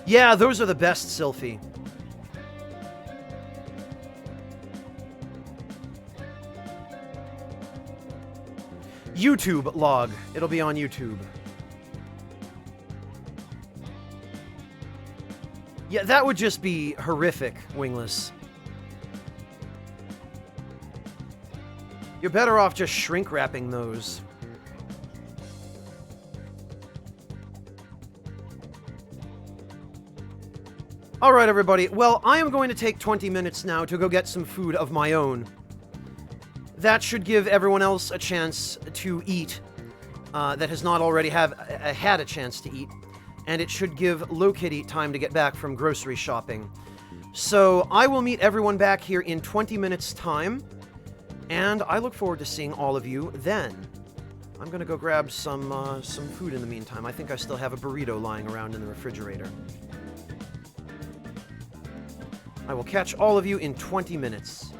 Yeah, those are the best, Sylphie. YouTube, Log. It'll be on YouTube. Yeah, that would just be horrific, Wingless. You're better off just shrink wrapping those. Alright, everybody. Well, I am going to take 20 minutes now to go get some food of my own. That should give everyone else a chance to eat that has not already had a chance to eat. And it should give Low Kitty time to get back from grocery shopping. So I will meet everyone back here in 20 minutes' time. And I look forward to seeing all of you then. I'm going to go grab some food in the meantime. I think I still have a burrito lying around in the refrigerator. I will catch all of you in 20 minutes.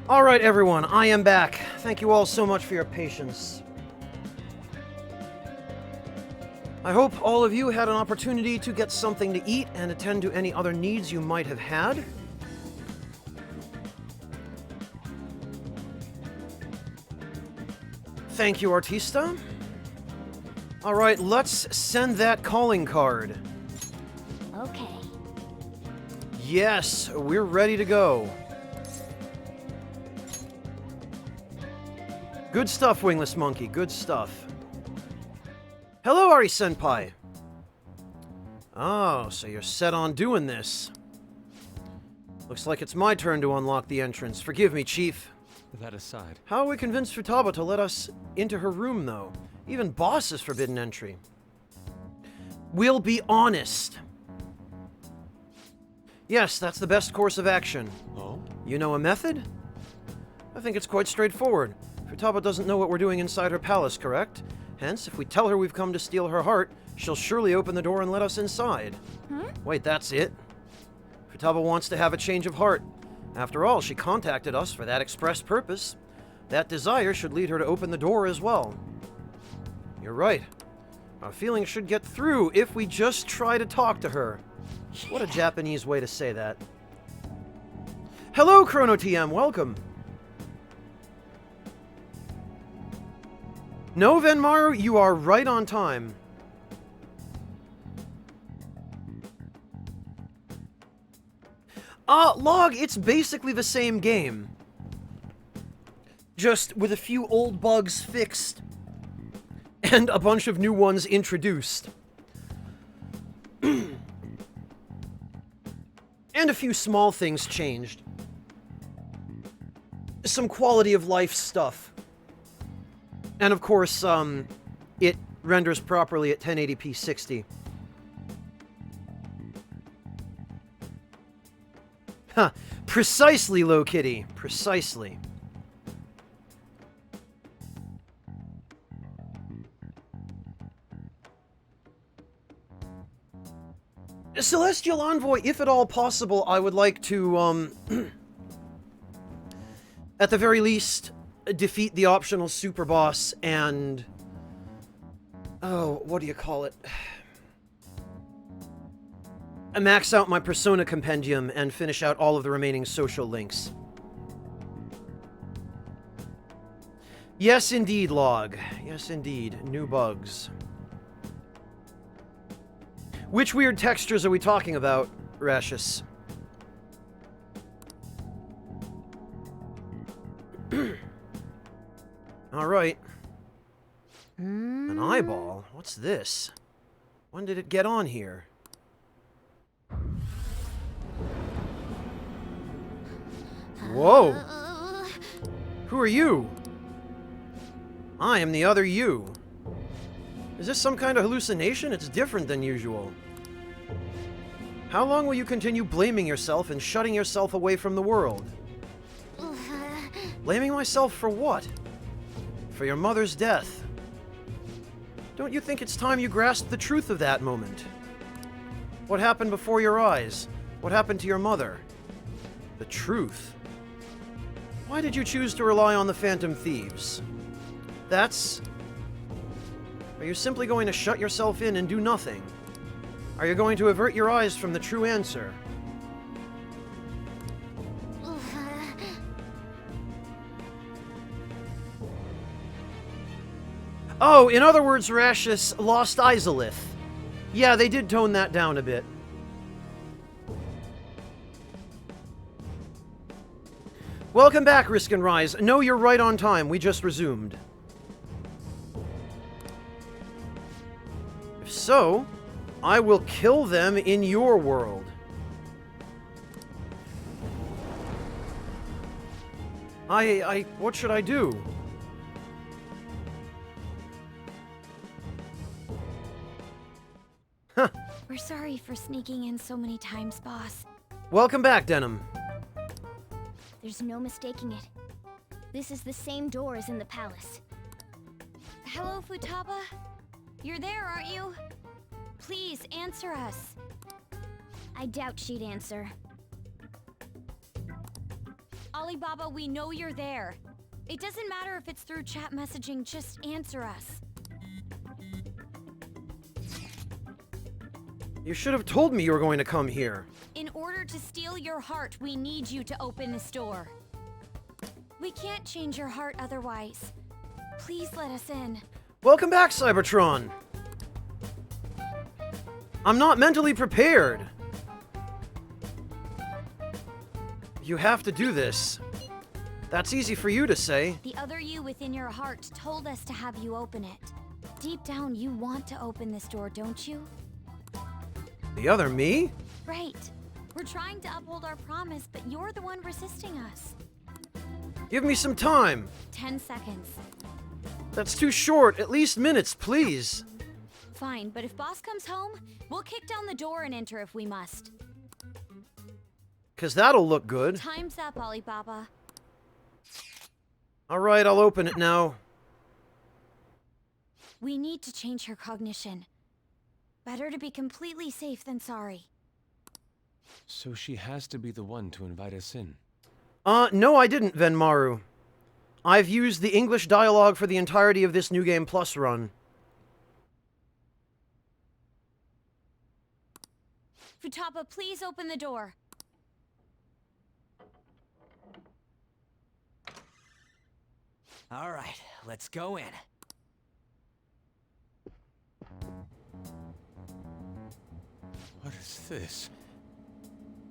Alright, everyone, I am back. Thank you all so much for your patience. I hope all of you had an opportunity to get something to eat and attend to any other needs you might have had. Thank you, Artista. Alright, let's send that calling card. Okay. Yes, we're ready to go. Good stuff, Wingless Monkey, good stuff. Hello, Ari-senpai. Oh, so you're set on doing this. Looks like it's my turn to unlock the entrance. Forgive me, Chief. That aside, How will we convince Futaba to let us into her room, though? Even Boss is forbidden entry. We'll be honest. Yes, that's the best course of action. oh, You know a method? I think it's quite straightforward. Futaba doesn't know what we're doing inside her palace, correct? Hence, if we tell her we've come to steal her heart, she'll surely open the door and let us inside. Wait, that's it? Futaba wants to have a change of heart. After all, she contacted us for that express purpose. That desire should lead her to open the door as well. You're right. Our feelings should get through if we just try to talk to her. What a Japanese way to say that. Hello, Chrono TM, welcome. No, Venmaru, you are right on time. Log, it's basically the same game. Just with a few old bugs fixed. And a bunch of new ones introduced. And a few small things changed. Some quality of life stuff. And of course, it renders properly at 1080p 60. Huh. Precisely, Low Kitty. Precisely. Celestial Envoy, if at all possible, I would like to, at the very least, defeat the optional super boss and... Oh, what do you call it? Max out my Persona Compendium and finish out all of the remaining social links. Yes, indeed, Log. Yes, indeed. New bugs. Which weird textures are we talking about, Rashus? Alright. An eyeball? What's this? When did it get on here? Whoa! Who are you? I am the other you. Is this some kind of hallucination? It's different than usual. How long will you continue blaming yourself and shutting yourself away from the world? Blaming myself for what? For your mother's death. Don't you think it's time you grasped the truth of that moment? What happened before your eyes? What happened to your mother? The truth. Why did you choose to rely on the Phantom Thieves? That's... Are you simply going to shut yourself in and do nothing? Are you going to avert your eyes from the true answer? Oh, in other words, Rashus, Lost Izalith. Yeah, they did tone that down a bit. Welcome back, Risk and Rise. No, you're right on time. We just resumed. If so, I will kill them in your world. What should I do? Huh. We're sorry for sneaking in so many times, boss. Welcome back, Denim. There's no mistaking it. This is the same door as in the palace. Hello, Futaba? You're there, aren't you? Please, answer us. I doubt she'd answer. Alibaba, we know you're there. It doesn't matter if it's through chat messaging, just answer us. You should have told me you were going to come here. In order to steal your heart, we need you to open this door. We can't change your heart otherwise. Please let us in. Welcome back, Cybertron. I'm not mentally prepared. You have to do this. That's easy for you to say. The other you within your heart told us to have you open it. Deep down, you want to open this door, don't you? The other me? Right. We're trying to uphold our promise, but you're the one resisting us. Give me some time. 10 seconds. That's too short. At least minutes, please. Fine, but if Boss comes home, we'll kick down the door and enter if we must. 'Cause that'll look good. Time's up, Alibaba. Alright, I'll open it now. We need to change her cognition. Better to be completely safe than sorry. So she has to be the one to invite us in. No, I didn't, Venmaru. I've used the English dialogue for the entirety of this New Game Plus run. Futaba, please open the door. All right, let's go in. What is this?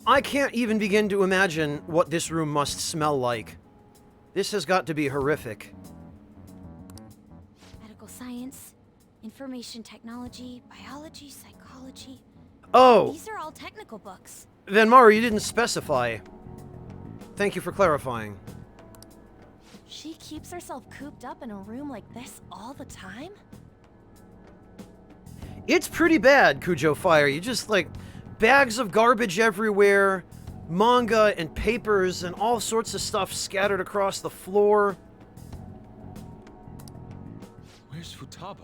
I can't even begin to imagine what this room must smell like. This has got to be horrific. Medical science, information technology, biology, psychology. Oh, These are all technical books. Venmaru, you didn't specify. Thank you for clarifying. She keeps herself cooped up in a room like this all the time? It's pretty bad, Kujo Fire. You just, like, bags of garbage everywhere, manga and papers and all sorts of stuff scattered across the floor. Where's Futaba?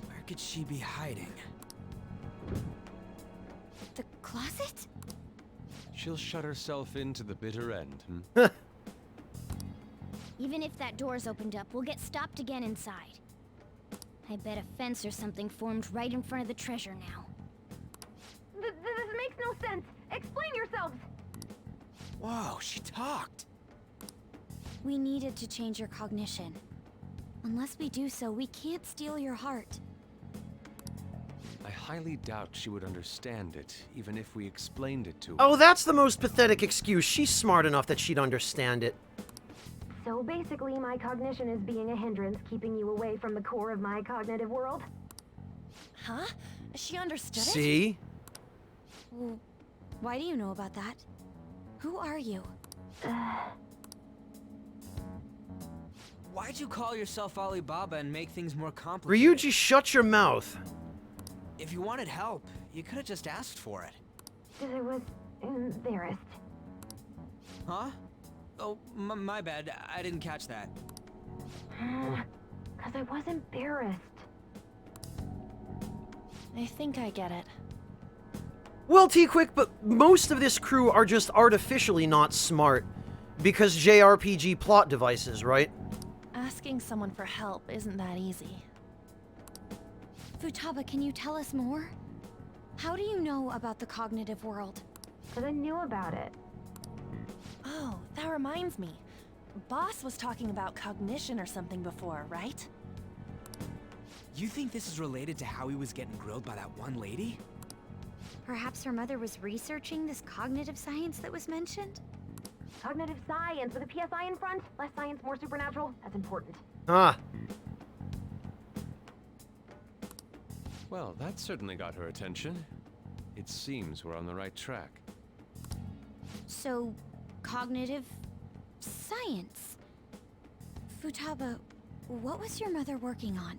Where could she be hiding? The closet? She'll shut herself into the bitter end, Even if that door's opened up, we'll get stopped again inside. I bet a fence or something formed right in front of the treasure now. This makes no sense. Explain yourselves. Whoa, she talked. We needed to change your cognition. Unless we do so, we can't steal your heart. I highly doubt she would understand it, even if we explained it to her. Oh, that's the most pathetic excuse. She's smart enough that she'd understand it. So basically, my cognition is being a hindrance, keeping you away from the core of my cognitive world. Huh? She understood it? See? Well, why do you know about that? Who are you? Why'd you call yourself Alibaba and make things more complicated? Ryuji, shut your mouth. If you wanted help, you could have just asked for it. It was embarrassed. Huh? Oh, my bad. I didn't catch that. Because I was embarrassed. I think I get it. Well, T-Quick, but most of this crew are just artificially not smart. Because JRPG plot devices, right? Asking someone for help isn't that easy. Futaba, can you tell us more? How do you know about the cognitive world? Because I knew about it. Oh, that reminds me. Boss was talking about cognition or something before, right? You think this is related to how he was getting grilled by that one lady? Perhaps her mother was researching this cognitive science that was mentioned? Cognitive science with a PSI in front. Less science, more supernatural. That's important. Ah. Well, that certainly got her attention. It seems we're on the right track. So, cognitive science. Futaba, what was your mother working on?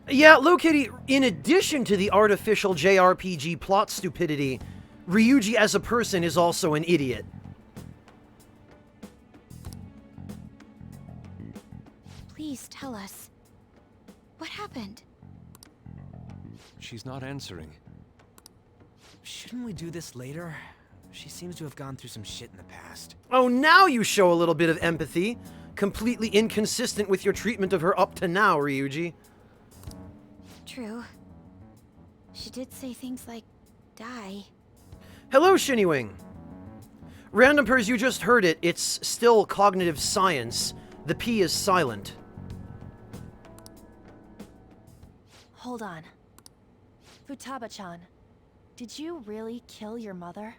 Yeah, Low-Kitty, in addition to the artificial JRPG plot stupidity, Ryuji as a person is also an idiot. Please tell us. What happened? She's not answering. Shouldn't we do this later? She seems to have gone through some shit in the past. Oh, now you show a little bit of empathy. Completely inconsistent with your treatment of her up to now, Ryuji. True. She did say things like, die. Hello, Shiniwing. Random Pers, you just heard it. It's still cognitive science. The P is silent. Hold on. Futaba-chan, did you really kill your mother?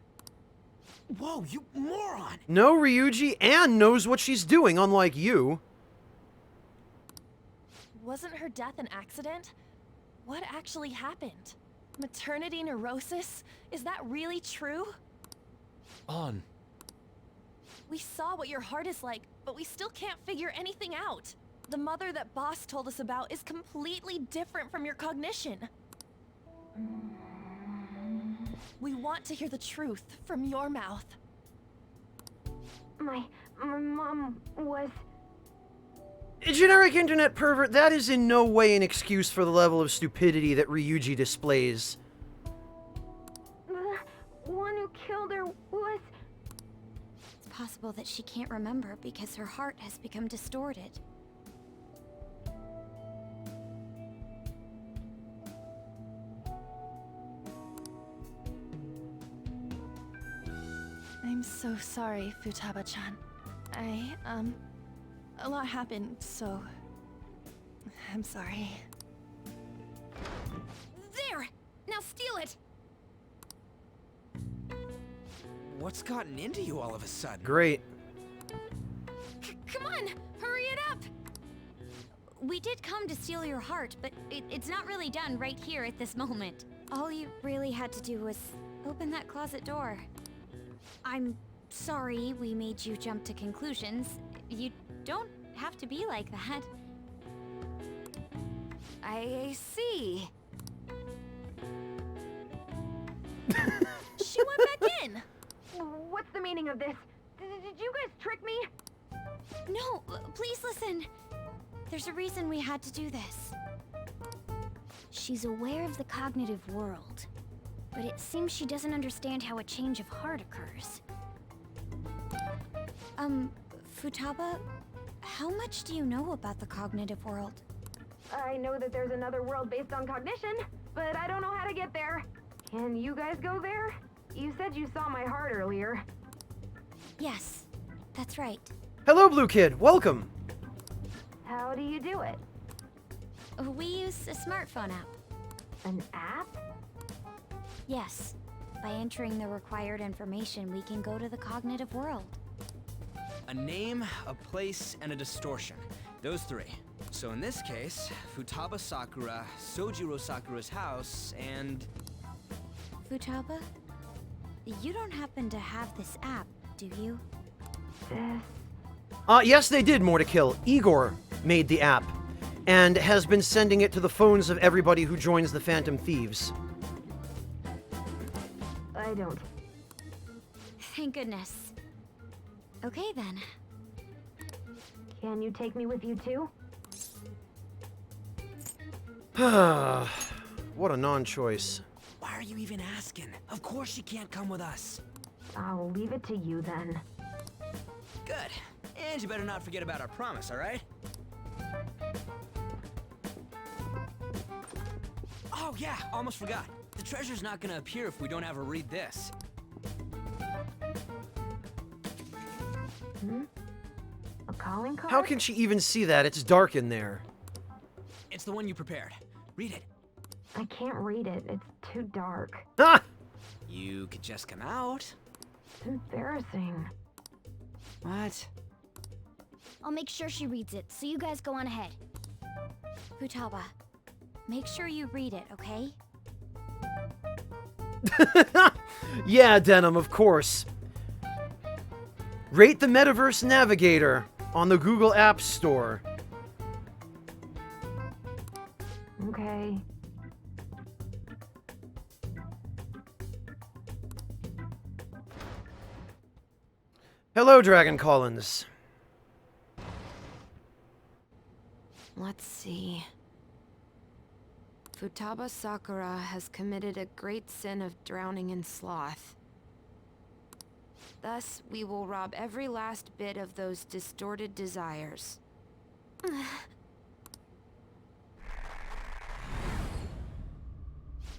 Whoa, you moron! No, Ryuji, Anne knows what she's doing, unlike you. Wasn't her death an accident? What actually happened? Maternity neurosis? Is that really true? On. We saw what your heart is like, but we still can't figure anything out. The mother that Boss told us about is completely different from your cognition. We want to hear the truth from your mouth. My mom was... A generic internet pervert, that is in no way an excuse for the level of stupidity that Ryuji displays. The one who killed her was... It's possible that she can't remember because her heart has become distorted. I'm so sorry, Futaba-chan. A lot happened, so... I'm sorry. There! Now steal it! What's gotten into you all of a sudden? Great. Come on! Hurry it up! We did come to steal your heart, but it's not really done right here at this moment. All you really had to do was open that closet door. I'm sorry we made you jump to conclusions. You don't have to be like that. I see. She went back in! What's the meaning of this? Did you guys trick me? No, please listen. There's a reason we had to do this. She's aware of the cognitive world, but it seems she doesn't understand how a change of heart occurs. Futaba, how much do you know about the cognitive world? I know that there's another world based on cognition, but I don't know how to get there. Can you guys go there? You said you saw my heart earlier. Yes, that's right. Hello, Blue Kid. Welcome. How do you do it? We use a smartphone app. An app? Yes. By entering the required information, we can go to the cognitive world. A name, a place, and a distortion. Those three. So in this case, Futaba Sakura, Sojiro Sakura's house, and... Futaba? You don't happen to have this app, do you? Yes, they did, More to Kill. Igor made the app, and has been sending it to the phones of everybody who joins the Phantom Thieves. I don't. Thank goodness. Okay, then. Can you take me with you too? What a non-choice. Why are you even asking? Of course she can't come with us. I'll leave it to you then. Good. And you better not forget about our promise, alright? Oh yeah, almost forgot. The treasure's not gonna appear if we don't have her read this. A calling card? How can she even see that? It's dark in there. It's the one you prepared. Read it. I can't read it. It's too dark. Ah! You could just come out. It's embarrassing. What? I'll make sure she reads it, so you guys go on ahead. Futaba, make sure you read it, okay? Yeah, Denim, of course. Rate the Metaverse Navigator on the Google App Store. Okay. Hello, Dragon Collins. Let's see. Futaba Sakura has committed a great sin of drowning in sloth. Thus, we will rob every last bit of those distorted desires.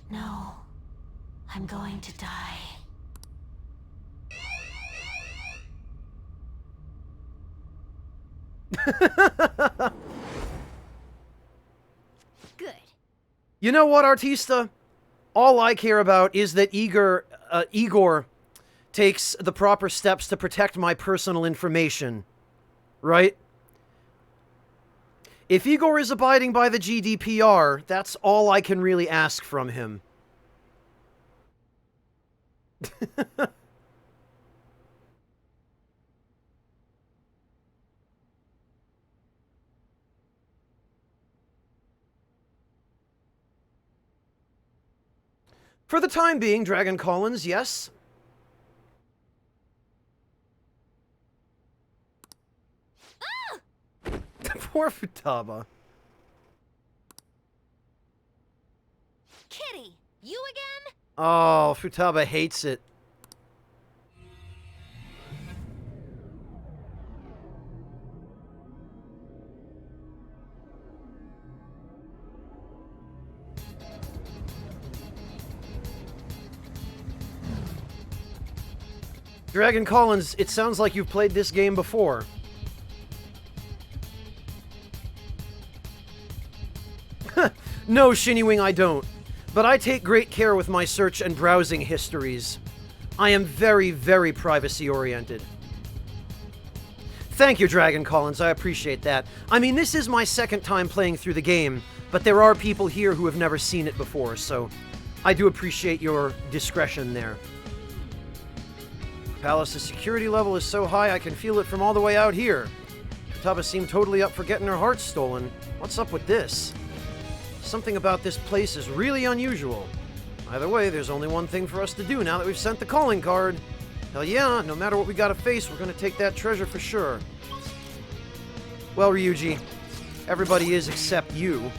No. I'm going to die. Good. You know what, Artista? All I care about is that Igor takes the proper steps to protect my personal information. Right? If Igor is abiding by the GDPR, that's all I can really ask from him. For the time being, Dragon Collins, yes. Poor Futaba. Kitty, you again? Oh, Futaba hates it. Dragon Collins, it sounds like you've played this game before. No, Shinywing, I don't. But I take great care with my search and browsing histories. I am very, very privacy-oriented. Thank you, Dragon Collins, I appreciate that. I mean, this is my second time playing through the game, but there are people here who have never seen it before, so I do appreciate your discretion there. Palace's security level is so high I can feel it from all the way out here. Futaba seemed totally up for getting her heart stolen. What's up with this? Something about this place is really unusual. Either way, there's only one thing for us to do now that we've sent the calling card. Hell yeah, no matter what we gotta face, we're gonna take that treasure for sure. Well, Ryuji, everybody is except you.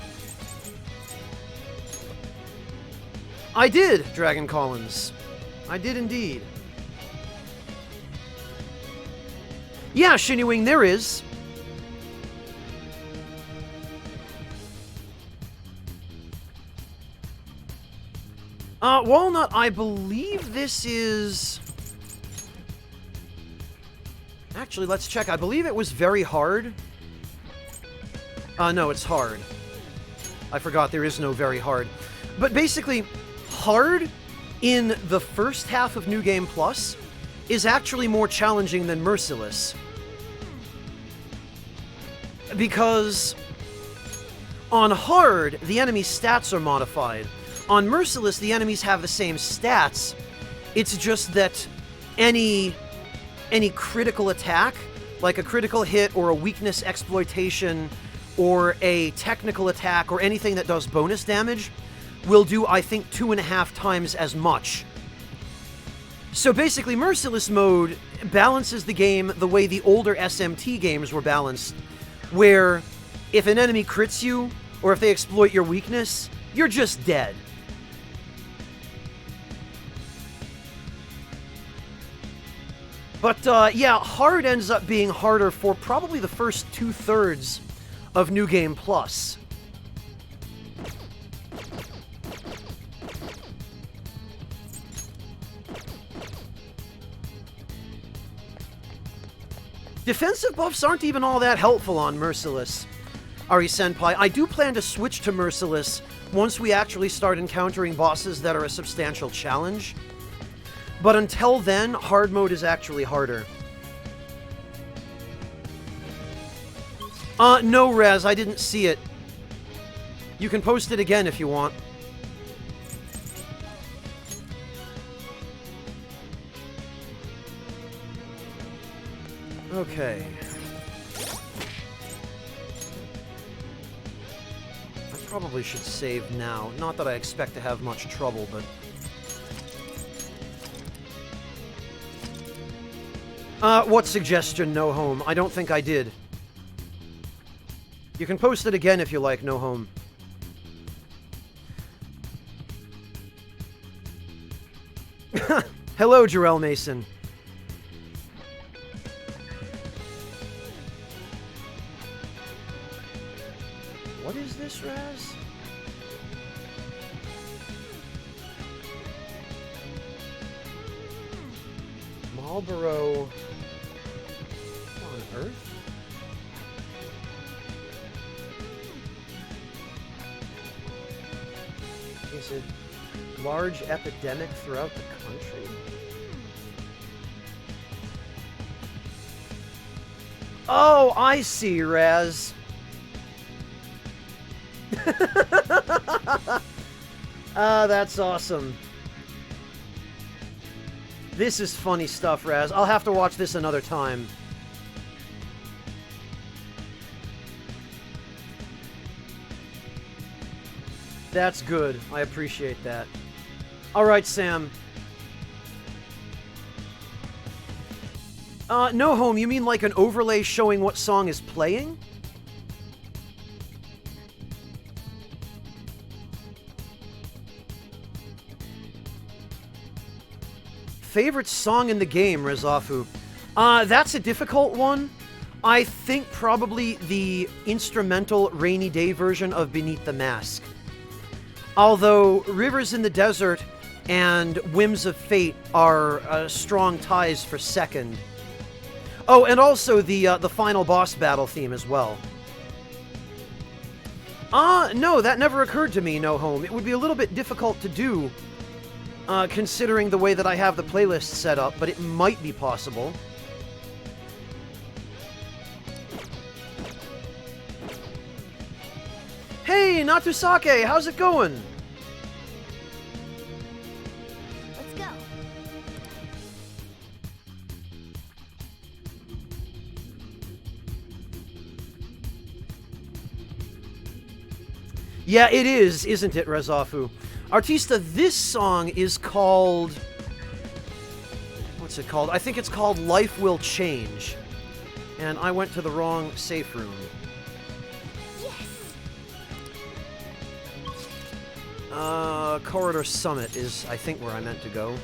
I did, Dragon Collins. I did indeed. Yeah, Shinywing, there is. Walnut, I believe this is... Actually, let's check. I believe it was very hard. No, it's hard. I forgot there is no very hard. But basically, hard in the first half of New Game Plus is actually more challenging than Merciless. Because on hard, the enemy's stats are modified. On Merciless, the enemies have the same stats. It's just that any critical attack, like a critical hit or a weakness exploitation or a technical attack or anything that does bonus damage, will do, I think, 2.5 times as much. So basically, Merciless mode balances the game the way the older SMT games were balanced, where if an enemy crits you, or if they exploit your weakness, you're just dead. But, yeah, hard ends up being harder for probably the first 2/3 of New Game Plus. Defensive buffs aren't even all that helpful on Merciless. Ari-senpai, I do plan to switch to Merciless once we actually start encountering bosses that are a substantial challenge. But until then, hard mode is actually harder. No, Rez, I didn't see it. You can post it again if you want. Okay. I probably should save now. Not that I expect to have much trouble, but... what suggestion, No Home? I don't think I did. You can post it again if you like, No Home. Hello, Jarrell Mason. What is this, Raz? Marlboro... What on earth? Is it large epidemic throughout the country? Oh, I see, Raz. That's awesome. This is funny stuff, Raz. I'll have to watch this another time. That's good. I appreciate that. Alright, Sam. No Home, you mean like an overlay showing what song is playing? Favorite song in the game, Rezafu? That's a difficult one. I think probably the instrumental Rainy Day version of Beneath the Mask. Although Rivers in the Desert and Whims of Fate are strong ties for second. Oh, and also the final boss battle theme as well. No, that never occurred to me, No Home. It would be a little bit difficult to do, considering the way that I have the playlist set up, but it might be possible. Hey, Natusake, how's it going? Let's go. Yeah, it is, isn't it, Rezafu? Artista, this song is called... What's it called? I think it's called Life Will Change. And I went to the wrong safe room. Corridor Summit is, I think, where I meant to go.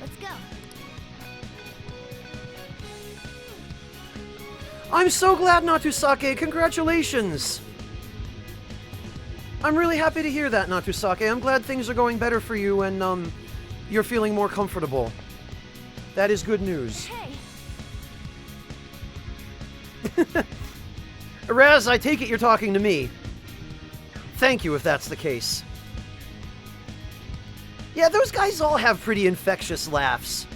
Let's go. I'm so glad, Natusake! Congratulations! I'm really happy to hear that, Natusake. I'm glad things are going better for you and, you're feeling more comfortable. That is good news. Hey. Raz, I take it you're talking to me. Thank you if that's the case. Yeah, those guys all have pretty infectious laughs.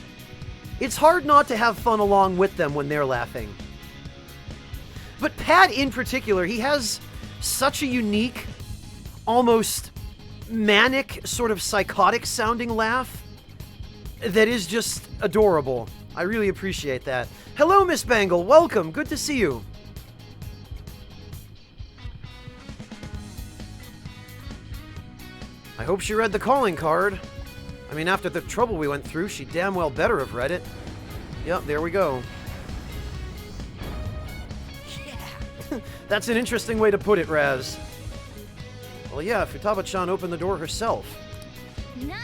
It's hard not to have fun along with them when they're laughing. But Pat in particular, he has such a unique, almost manic, sort of psychotic sounding laugh that is just adorable. I really appreciate that. Hello, Miss Bangle. Welcome. Good to see you. I hope she read the calling card. I mean, after the trouble we went through, she damn well better have read it. Yep, there we go. Yeah. That's an interesting way to put it, Raz. Well, yeah, Futaba-chan opened the door herself. Nice.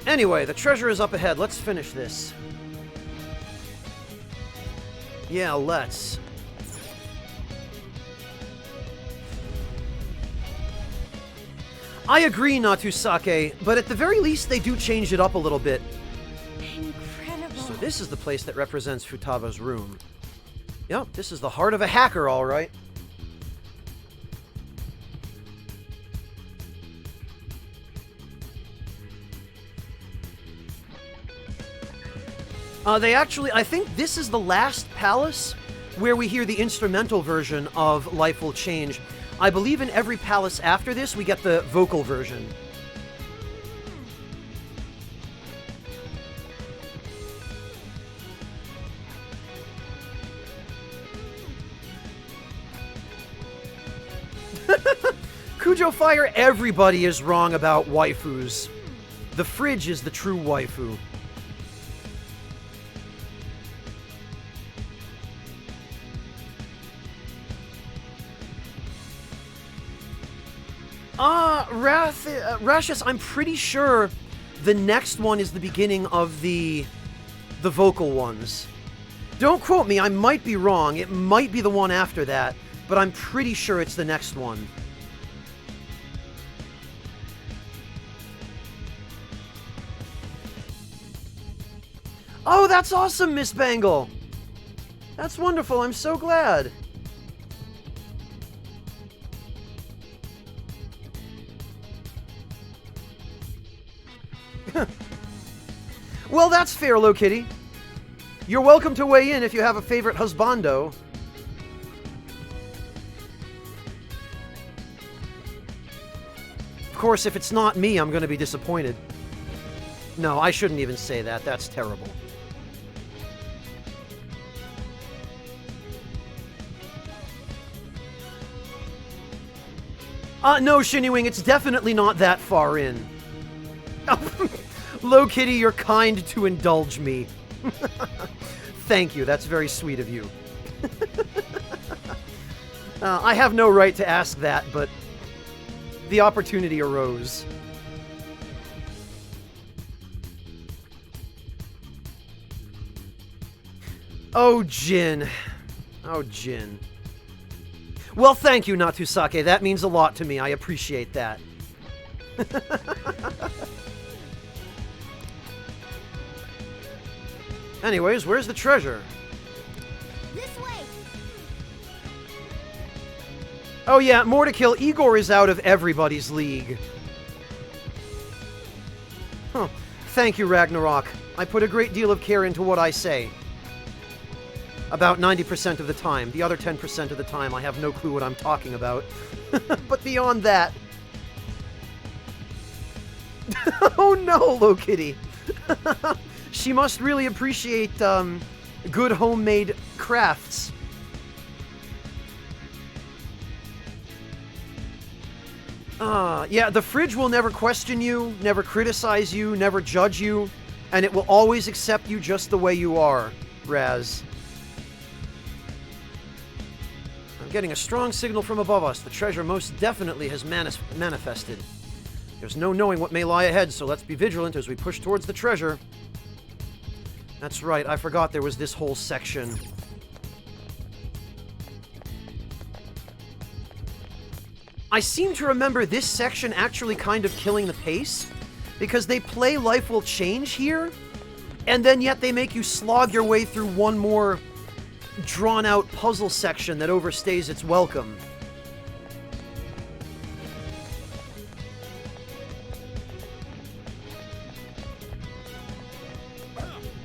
Anyway, the treasure is up ahead. Let's finish this. Yeah, let's. I agree, Natusake, but at the very least they do change it up a little bit. Incredible. So this is the place that represents Futaba's room. Yep, this is the heart of a hacker, all right. I think this is the last palace where we hear the instrumental version of Life Will Change. I believe in every palace after this, we get the vocal version. Kujo Fire, everybody is wrong about waifus. The fridge is the true waifu. Rashius, I'm pretty sure the next one is the beginning of the vocal ones. Don't quote me, I might be wrong. It might be the one after that, but I'm pretty sure it's the next one. Oh, that's awesome, Miss Bangle! That's wonderful, I'm so glad. Well, that's fair, Low Kitty. You're welcome to weigh in if you have a favorite husbando. Of course, if it's not me, I'm going to be disappointed. No, I shouldn't even say that. That's terrible. No, Shinywing, it's definitely not that far in. Low Kitty, you're kind to indulge me. Thank you, that's very sweet of you. I have no right to ask that, but the opportunity arose. Oh, Jin. Oh, Jin. Well, thank you, Natusake. That means a lot to me. I appreciate that. Anyways, where's the treasure? This way. Oh yeah, more to kill. Igor is out of everybody's league. Huh. Thank you, Ragnarok. I put a great deal of care into what I say. About 90% of the time. The other 10% of the time, I have no clue what I'm talking about. But beyond that... Oh no, Low Kitty! She must really appreciate, good homemade crafts. Yeah, the fridge will never question you, never criticize you, never judge you, and it will always accept you just the way you are, Raz. I'm getting a strong signal from above us. The treasure most definitely has manifested. There's no knowing what may lie ahead, so let's be vigilant as we push towards the treasure. That's right, I forgot there was this whole section. I seem to remember this section actually kind of killing the pace, because they play Life Will Change here, and then yet they make you slog your way through one more drawn-out puzzle section that overstays its welcome.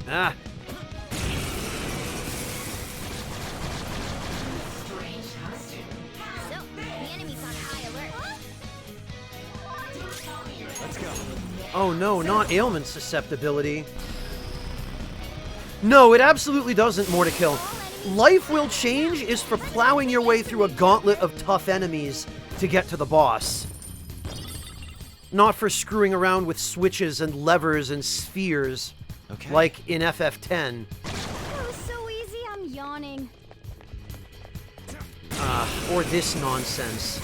Ah. So, the enemy's on high alert. Let's go. Oh no, not ailment susceptibility. No, it absolutely doesn't, More to Kill. Life Will Change is for plowing your way through a gauntlet of tough enemies to get to the boss. Not for screwing around with switches and levers and spheres. Okay. Like in FF10. It was so easy, I'm yawning. Or this nonsense.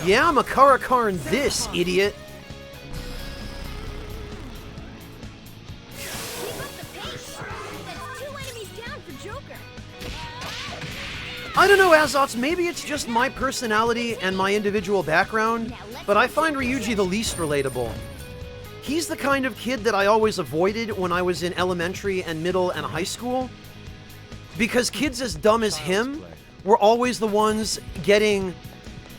Yeah, Makara Karn this, idiot. Keep up the pace. That's 2 enemies down for Joker. I don't know, Azots, maybe it's just my personality and my individual background, but I find Ryuji the least relatable. He's the kind of kid that I always avoided when I was in elementary and middle and high school, because kids as dumb as him were always the ones getting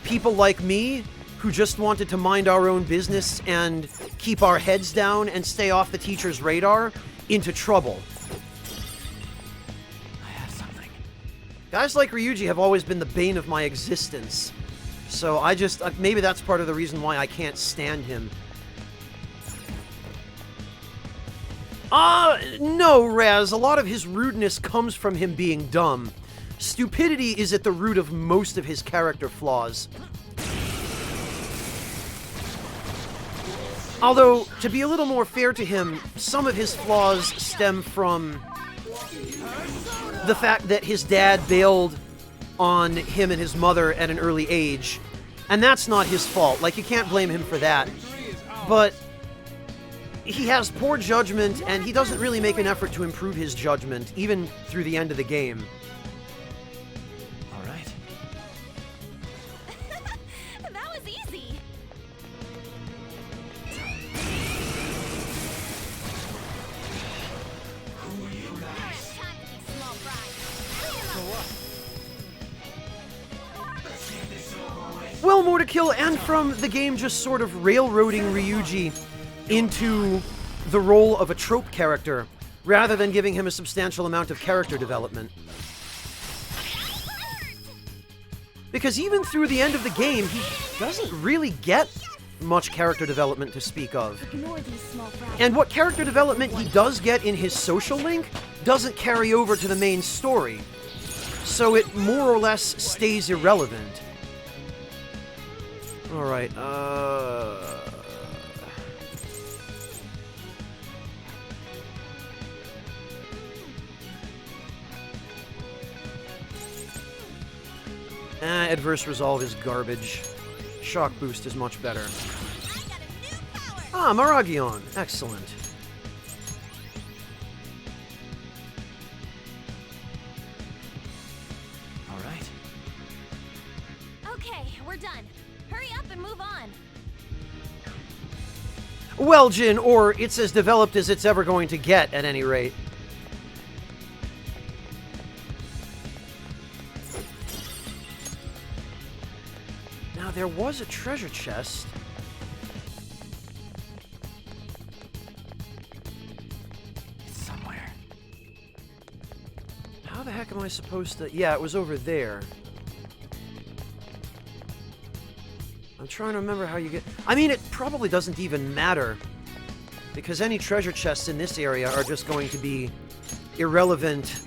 people like me, who just wanted to mind our own business and keep our heads down and stay off the teacher's radar, into trouble. Guys like Ryuji have always been the bane of my existence. So I just... maybe that's part of the reason why I can't stand him. No, Raz. A lot of his rudeness comes from him being dumb. Stupidity is at the root of most of his character flaws. Although, to be a little more fair to him, some of his flaws stem from the fact that his dad bailed on him and his mother at an early age. And that's not his fault. Like, you can't blame him for that. But he has poor judgment, and he doesn't really make an effort to improve his judgment, even through the end of the game. All right. That was easy. Well, more to kill, and from the game just sort of railroading Ryuji into the role of a trope character, rather than giving him a substantial amount of character development. Because even through the end of the game, he doesn't really get much character development to speak of. And what character development he does get in his social link doesn't carry over to the main story, so it more or less stays irrelevant. Alright, adverse resolve is garbage. Shock boost is much better. Ah, Maragion. Excellent. All right. Okay, we're done. Hurry up and move on. Well, Jin, or it's as developed as it's ever going to get, at any rate. Now, there was a treasure chest. It's somewhere. How the heck am I supposed to... Yeah, it was over there. I'm trying to remember how you get... I mean, it probably doesn't even matter, because any treasure chests in this area are just going to be irrelevant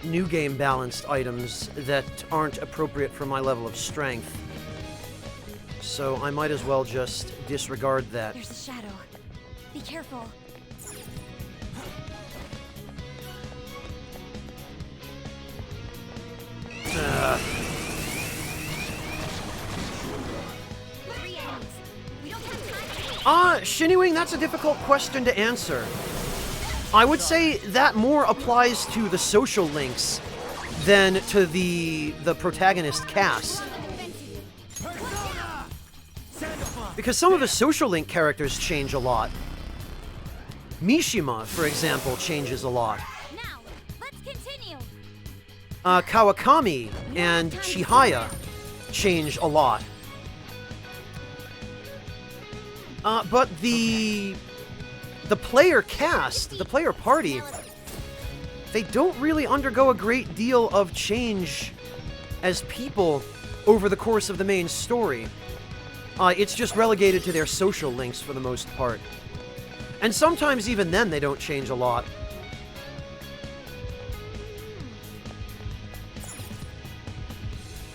new game balanced items that aren't appropriate for my level of strength. So I might as well just disregard that. There's a shadow. Be careful. Shinwing, that's a difficult question to answer. I would say that more applies to the social links than to the protagonist cast. Because some of the social link characters change a lot. Mishima, for example, changes a lot. Now, let's continue. Kawakami and Chihaya change a lot. But the player cast, the player party, they don't really undergo a great deal of change as people over the course of the main story. It's just relegated to their social links for the most part. And sometimes even then they don't change a lot.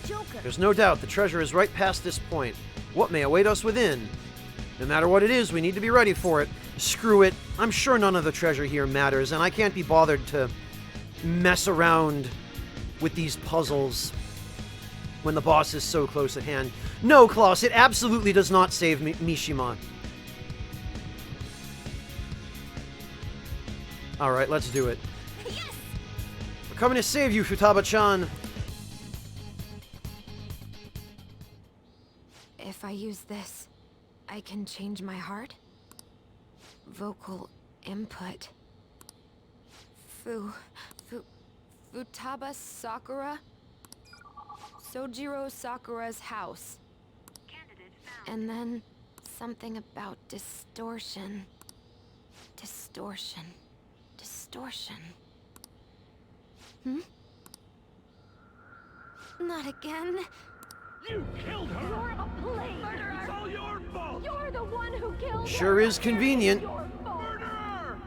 Joker. There's no doubt the treasure is right past this point. What may await us within? No matter what it is, we need to be ready for it. Screw it. I'm sure none of the treasure here matters, and I can't be bothered to mess around with these puzzles when the boss is so close at hand. No, Klaus, it absolutely does not save Mishima. Alright, let's do it. Yes! We're coming to save you, Futaba-chan. If I use this, I can change my heart? Vocal input. Futaba Sakura? Sojiro Sakura's house. And then something about distortion. Distortion. Hmm? Not again. You killed her! You're a blade murderer! It's all your fault! You're the one who killed Sure her. is convenient. Your fault. Murderer!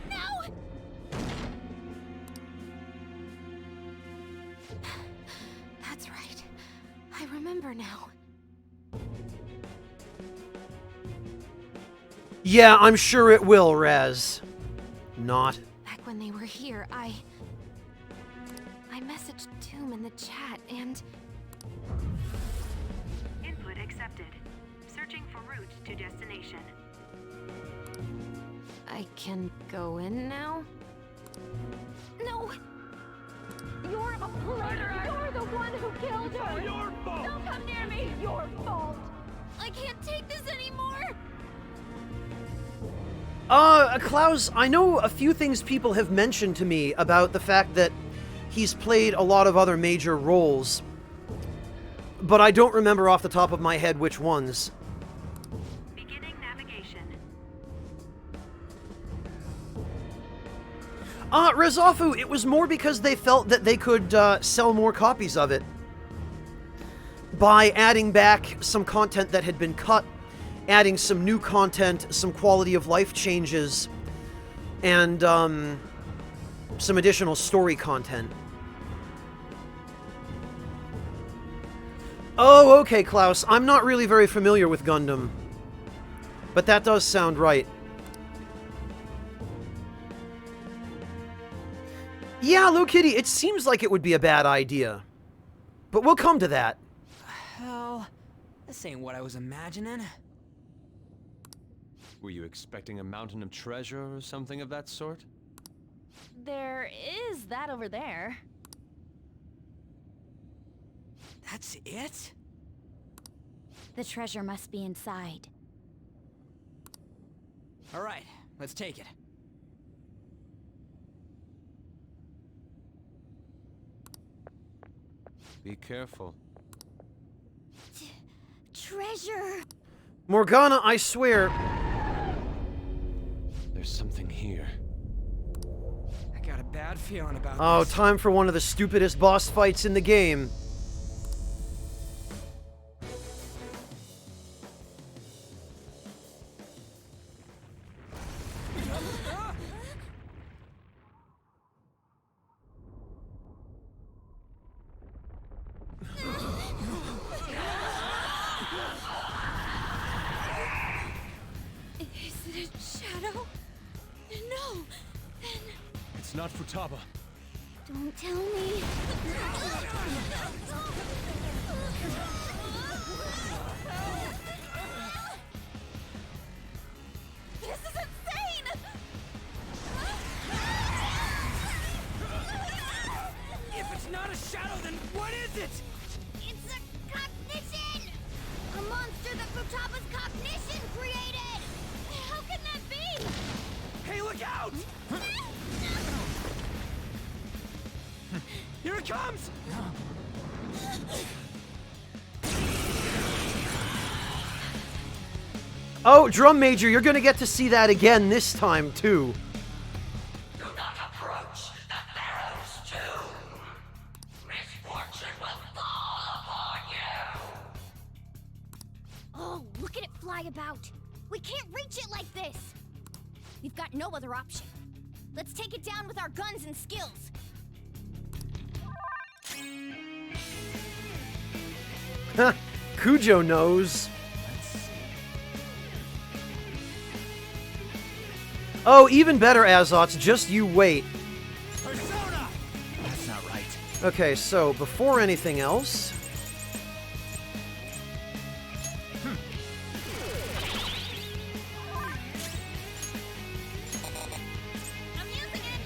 No! remember now. Yeah, I'm sure it will, Raz. Not. Back when they were here, I messaged Doom in the chat and... Input accepted. Searching for route to destination. I can go in now? No! You're a murderer! You're the one who killed her! Your fault! Don't come near me! Your fault! I can't take this anymore! Klaus, I know a few things people have mentioned to me about the fact that he's played a lot of other major roles, but I don't remember off the top of my head which ones. Beginning navigation. Rezafu, it was more because they felt that they could sell more copies of it by adding back some content that had been cut, adding some new content, some quality of life changes, and some additional story content. Oh, okay, Klaus. I'm not really very familiar with Gundam, but that does sound right. Yeah, Lou Kitty, it seems like it would be a bad idea. But we'll come to that. Hell, this ain't what I was imagining. Were you expecting a mountain of treasure or something of that sort? There is that over there. That's it? The treasure must be inside. All right, let's take it. Be careful. Treasure! Morgana, I swear. There's something here. I got a bad feeling about Oh, this. time for one of the stupidest boss fights in the game. Is it a shadow? No! Then It's not Futaba. don't tell me. This is insane! If it's not a shadow, then what is it? It's a cognition! A monster that Futaba's cognition created! How can that be? Hey, look out! Here it comes! Oh, Drum Major, you're gonna get to see that again this time, too. Do not approach the Pharaoh's tomb. Misfortune will fall upon you. Oh, look at it fly about! We can't reach it like this! We've got no other option. Let's take it down with our guns and skills. Kujo knows. Oh, even better, Azots. Just you wait. Persona! That's not right. Okay, so before anything else... I'm using it!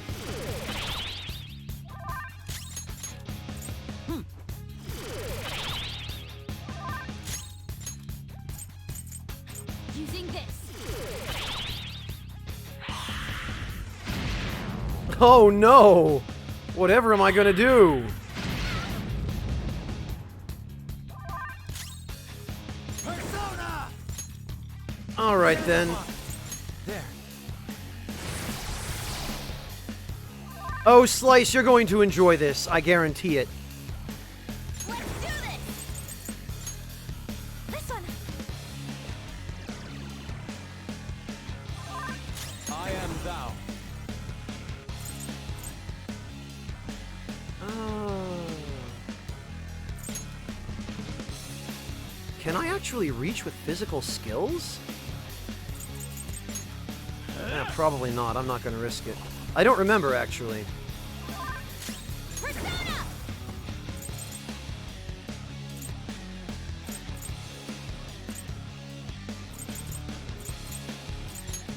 Using this. Oh no! Whatever am I gonna do? Persona! Alright then. There. Oh, Slice, you're going to enjoy this. I guarantee it. Let's do this! This one! I am thou. Can I actually reach with physical skills? Probably not. I'm not going to risk it. I don't remember, actually. Persona!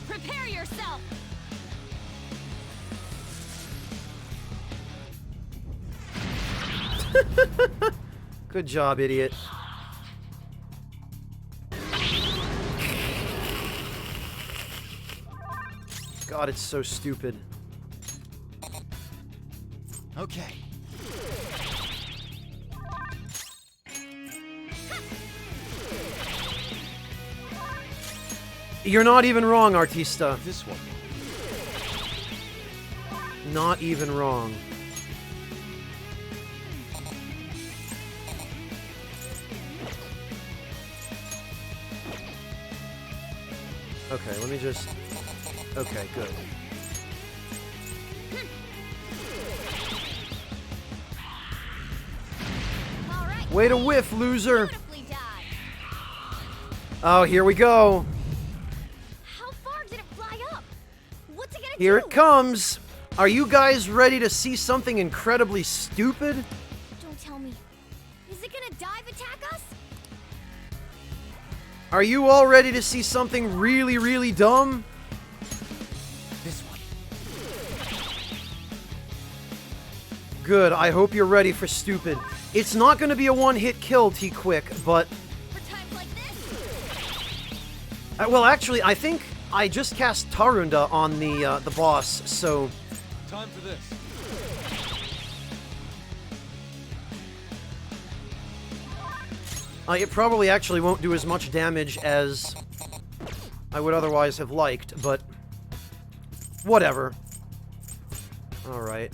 Prepare yourself! Good job, idiot. God, it's so stupid. Okay. You're not even wrong, Artista. This one. Not even wrong. Okay, let me just... Okay, good. All right. Way to whiff, loser! Beautifully done. Oh, here we go. How far did it fly up? What's it gonna Here do? it comes. Are you guys ready to see something incredibly stupid? Don't tell me. Is it gonna dive attack us? Are you all ready to see something really, really dumb? This one. Good, I hope you're ready for stupid. It's not gonna be a one-hit kill, T-Quick, but... For times like this? well, actually, I think I just cast Tarunda on the boss, so... Time for this. It probably actually won't do as much damage as I would otherwise have liked, but... Whatever. Alright,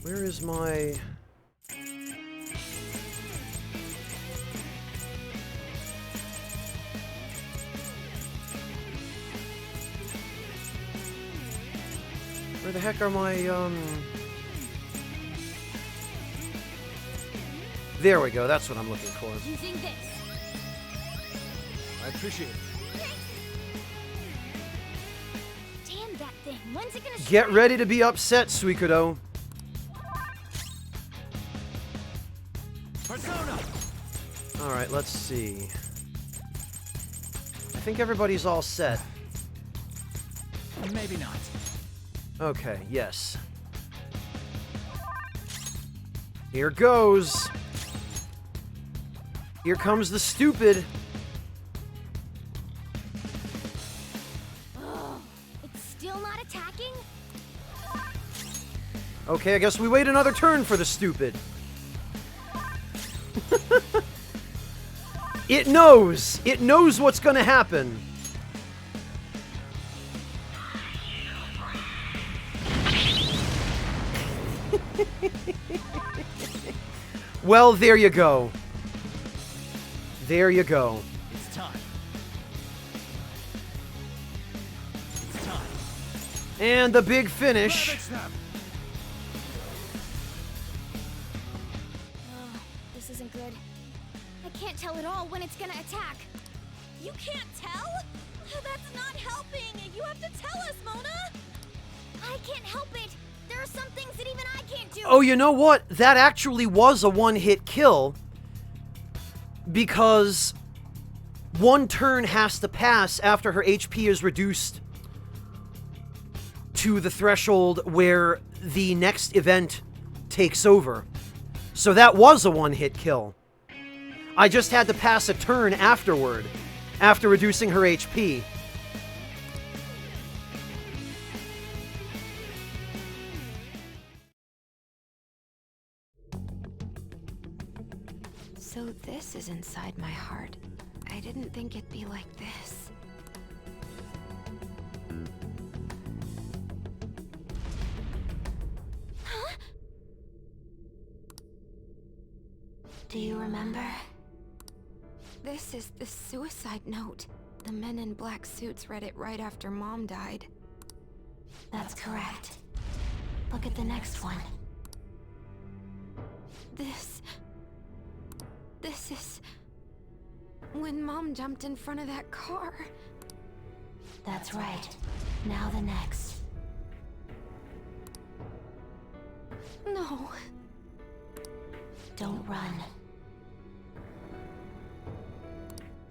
where is my... Where the heck are my, There we go, that's what I'm looking for. Using this. I appreciate it. Damn that thing. When's it gonna Get strike? ready to be upset, Suikodo. Persona! Alright, let's see. I think everybody's all set. Maybe not. Okay, yes. Here goes. Here comes the stupid. Ugh, it's still not attacking? Okay, I guess we wait another turn for the stupid. It knows! It knows what's gonna happen. Well, there you go. There you go. It's time. It's time. And the big finish. Ugh, this isn't good. I can't tell at all when it's gonna attack. You can't tell? That's not helping. You have to tell us, Mona. I can't help it. There are some things that even I can't do. Oh, you know what? That actually was a one-hit kill. Because one turn has to pass after her HP is reduced to the threshold where the next event takes over. So that was a one-hit kill. I just had to pass a turn afterward, after reducing her HP. So this is inside my heart. I didn't think it'd be like this. Huh? Do you remember? This is the suicide note. The men in black suits read it right after Mom died. That's correct. Look at the next one. This is... when Mom jumped in front of that car. That's right. Now the next. No. Don't run.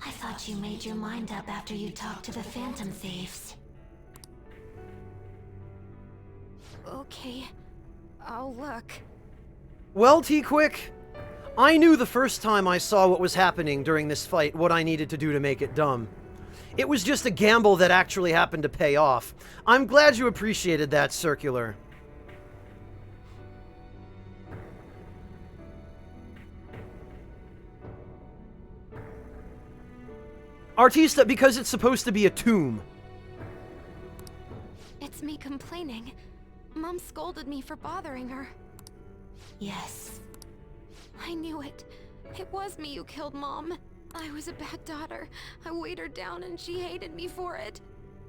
I thought you made your mind up after you talked to the Phantom Thieves. Okay. I'll look. Well, T-Quick, I knew the first time I saw what was happening during this fight what I needed to do to make it dumb. It was just a gamble that actually happened to pay off. I'm glad you appreciated that, Circular. Artista, because it's supposed to be a tomb. It's me complaining. Mom scolded me for bothering her. Yes. I knew it. It was me who killed Mom. I was a bad daughter. I weighed her down and she hated me for it.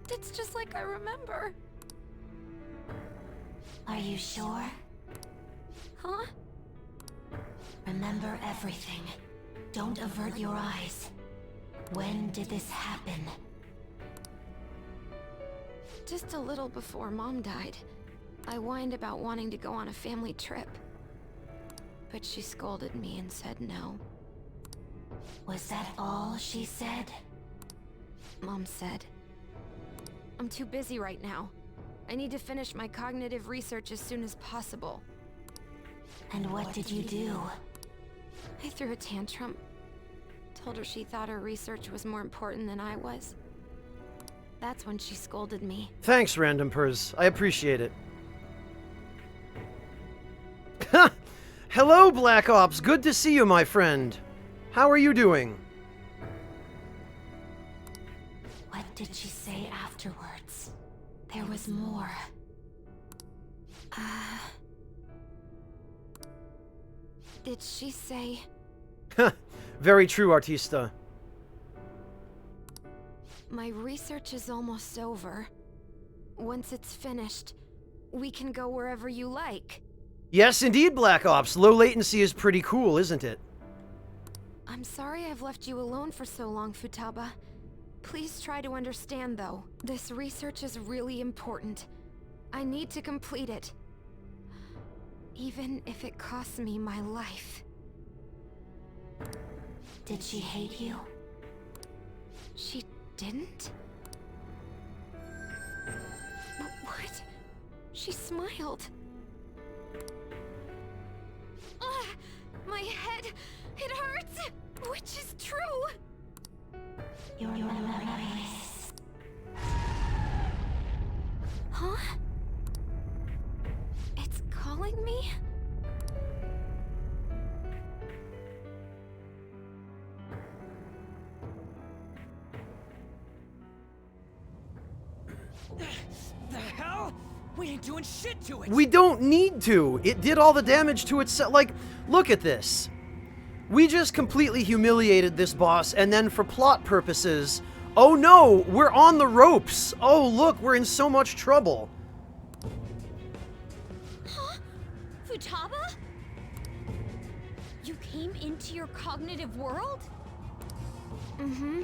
It's just like I remember. Are you sure? Huh? Remember everything. Don't avert your eyes. When did this happen? Just a little before Mom died. I whined about wanting to go on a family trip. But she scolded me and said no. Was that all she said? Mom said, "I'm too busy right now. I need to finish my cognitive research as soon as possible." And what did you do? I threw a tantrum. Told her she thought her research was more important than I was. That's when she scolded me. Thanks, Random Pers. I appreciate it. Hello, Black Ops. Good to see you, my friend. How are you doing? What did she say afterwards? There was more. Did she say... Very true, Artista. My research is almost over. Once it's finished, we can go wherever you like. Yes, indeed, Black Ops. Low latency is pretty cool, isn't it? I'm sorry I've left you alone for so long, Futaba. Please try to understand, though. This research is really important. I need to complete it. Even if it costs me my life. Did she hate you? She didn't? But what? She smiled. My head, it hurts! Which is true! Your memories. Huh? It's calling me? The hell? We ain't doing shit to it! We don't need to. It did all the damage to itself. Like, look at this. We just completely humiliated this boss, and then for plot purposes, oh no, we're on the ropes. Oh look, we're in so much trouble. Huh? Futaba? You came into your cognitive world? Mm-hmm.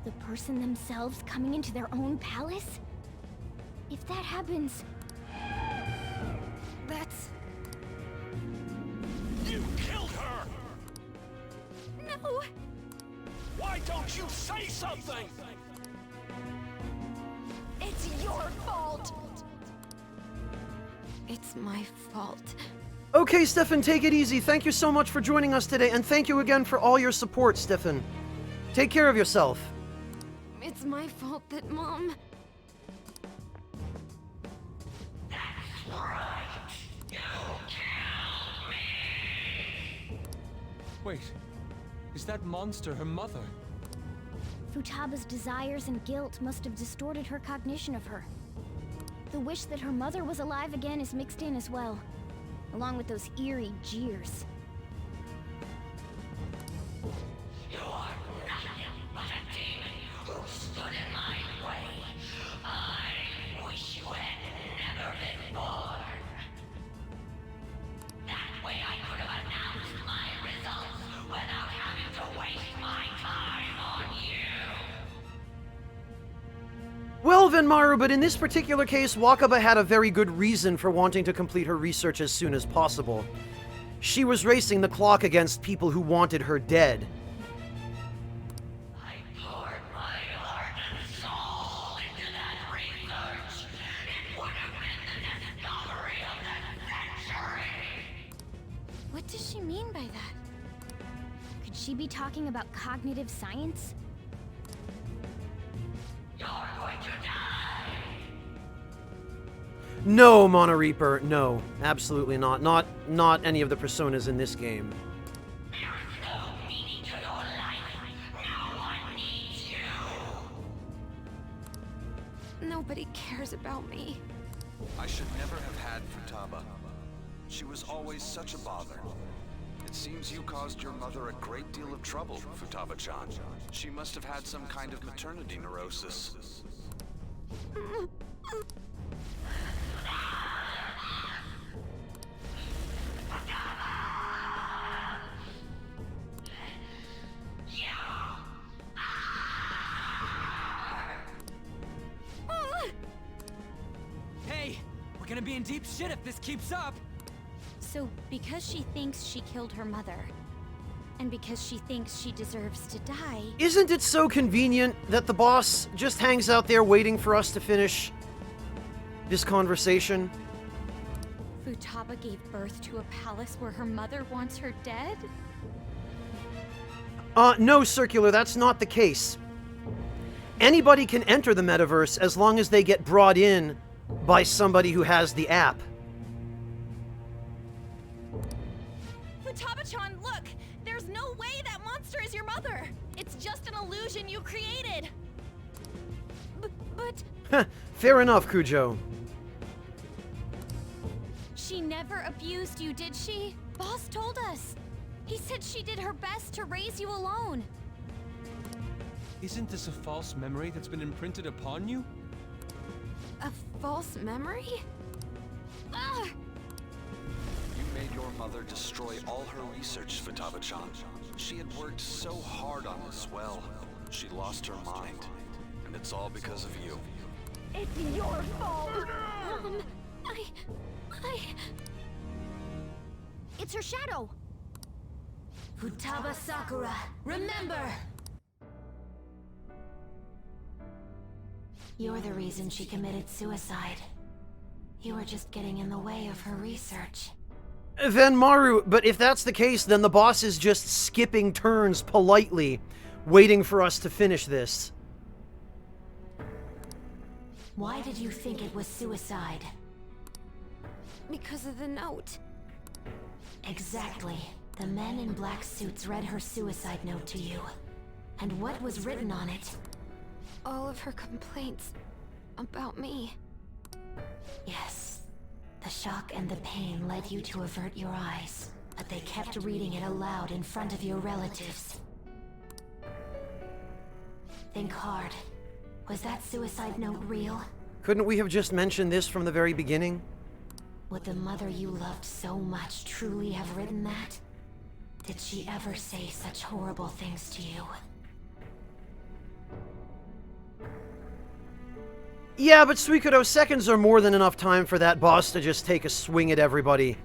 The person themselves coming into their own palace? If that happens... That's... You killed her! No! Why don't you say something? It's your fault! It's my fault. Okay, Stefan, take it easy. Thank you so much for joining us today, and thank you again for all your support, Stefan. Take care of yourself. It's my fault that Mom... Wait, is that monster her mother? Futaba's desires and guilt must have distorted her cognition of her. The wish that her mother was alive again is mixed in as well, along with those eerie jeers. You are nothing but a demon who stood in my way. I Well, Venmaru, but in this particular case, Wakaba had a very good reason for wanting to complete her research as soon as possible. She was racing the clock against people who wanted her dead. I poured my heart and soul into that research. It would have been the discovery of the century. What does she mean by that? Could she be talking about cognitive science? You're going to die. No, Mana Reaper, no. Absolutely not. Not any of the personas in this game. There is no meaning to your life. No one needs you. Nobody cares about me. I should never have had Futaba. She was always such a bother. It seems you caused your mother a great deal of trouble, Futaba-chan. She must have had some kind of maternity neurosis. Hey, we're gonna be in deep shit if this keeps up. So, because she thinks she killed her mother, and because she thinks she deserves to die... Isn't it so convenient that the boss just hangs out there waiting for us to finish this conversation? Futaba gave birth to a palace where her mother wants her dead? No, Circular, that's not the case. Anybody can enter the metaverse as long as they get brought in by somebody who has the app. Futaba-chan, look! There's no way that monster is your mother! It's just an illusion you created! But... Fair enough, Kujo. She never abused you, did she? Boss told us. He said she did her best to raise you alone. Isn't this a false memory that's been imprinted upon you? A false memory? Ugh! You made your mother destroy all her research, Futaba-chan. She had worked so hard on this well. She lost her mind. And it's all because of you. It's your fault! Mom, It's her shadow! Futaba Sakura, remember! You're the reason she committed suicide. You were just getting in the way of her research. Venmaru, but if that's the case, then the boss is just skipping turns politely, waiting for us to finish this. Why did you think it was suicide? Because of the note. Exactly. The men in black suits read her suicide note to you. And what was written on it? All of her complaints about me. Yes. The shock and the pain led you to avert your eyes, but they kept reading it aloud in front of your relatives. Think hard. Was that suicide note real? Couldn't we have just mentioned this from the very beginning? Would the mother you loved so much truly have written that? Did she ever say such horrible things to you? Yeah, but Suikodo, seconds are more than enough time for that boss to just take a swing at everybody.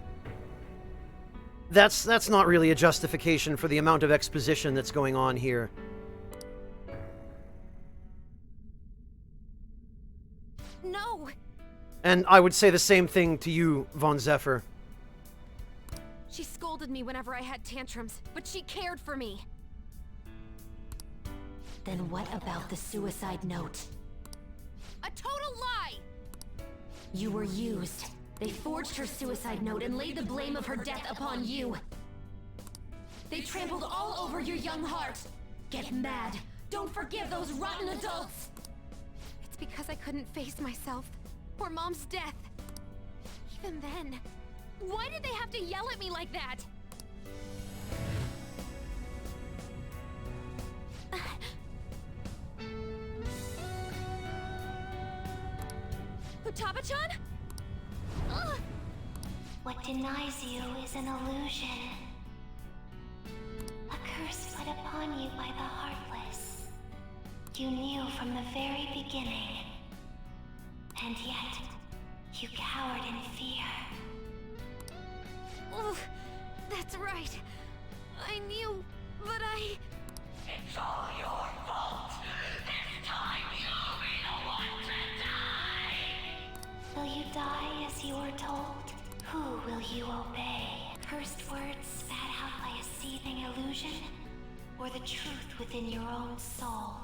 That's not really a justification for the amount of exposition that's going on here. No! And I would say the same thing to you, Von Zephyr. She scolded me whenever I had tantrums, but she cared for me. Then what about the suicide note? A total lie! You were used. They forged her suicide note and laid the blame of her death upon you. They trampled all over your young heart. Get mad. Don't forgive those rotten adults. It's because I couldn't face myself. Or Mom's death. Even then, Why did they have to yell at me like that? Futaba-chan? What denies you is an illusion. A curse put upon you by the Heartless. You knew from the very beginning. and yet you cowered in fear. Oh, that's right. I knew, but I... It's all your fault. This time you'll be the one to die. Will you die as you were told? Who will you obey? First words spat out by a seething illusion? Or the truth within your own soul?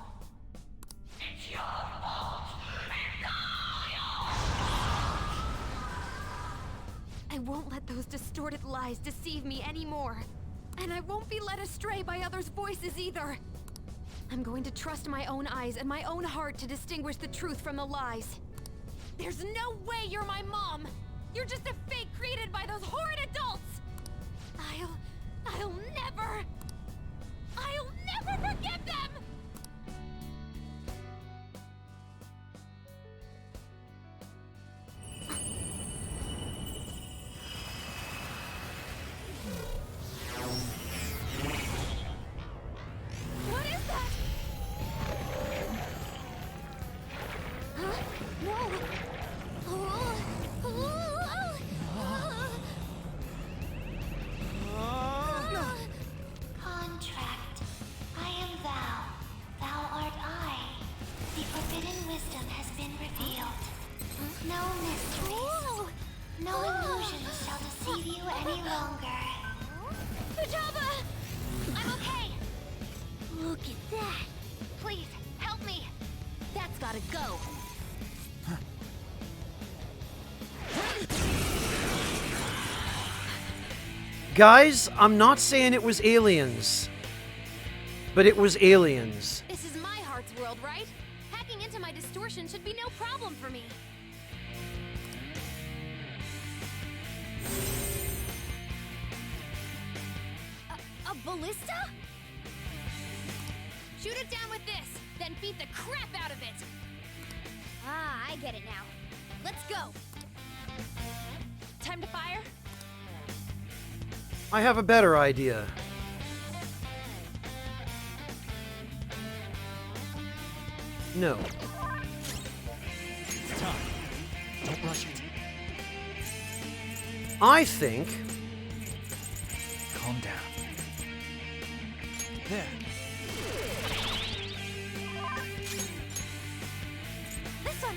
It's your fault. It's all your fault. I won't let those distorted lies deceive me anymore. And I won't be led astray by others' voices either. I'm going to trust my own eyes and my own heart to distinguish the truth from the lies. There's no way you're my mom! You're just a fake created by those horrid adults! I'll never forgive them! What is that? Huh? Whoa! Contract. I am thou. Thou art I. The forbidden wisdom has been revealed. No mysteries. No illusions shall deceive you any longer. Futaba! I'm okay! Look at that! Please, help me! That's gotta go! Guys, I'm not saying it was aliens, but it was aliens. This is my heart's world, right? Hacking into my distortion should be no problem for me. A ballista? Shoot it down with this, then beat the crap out of it! Ah, I get it now. Let's go! Time to fire? I have a better idea. No. It's time. Don't rush it. I think... Calm down. There. This one!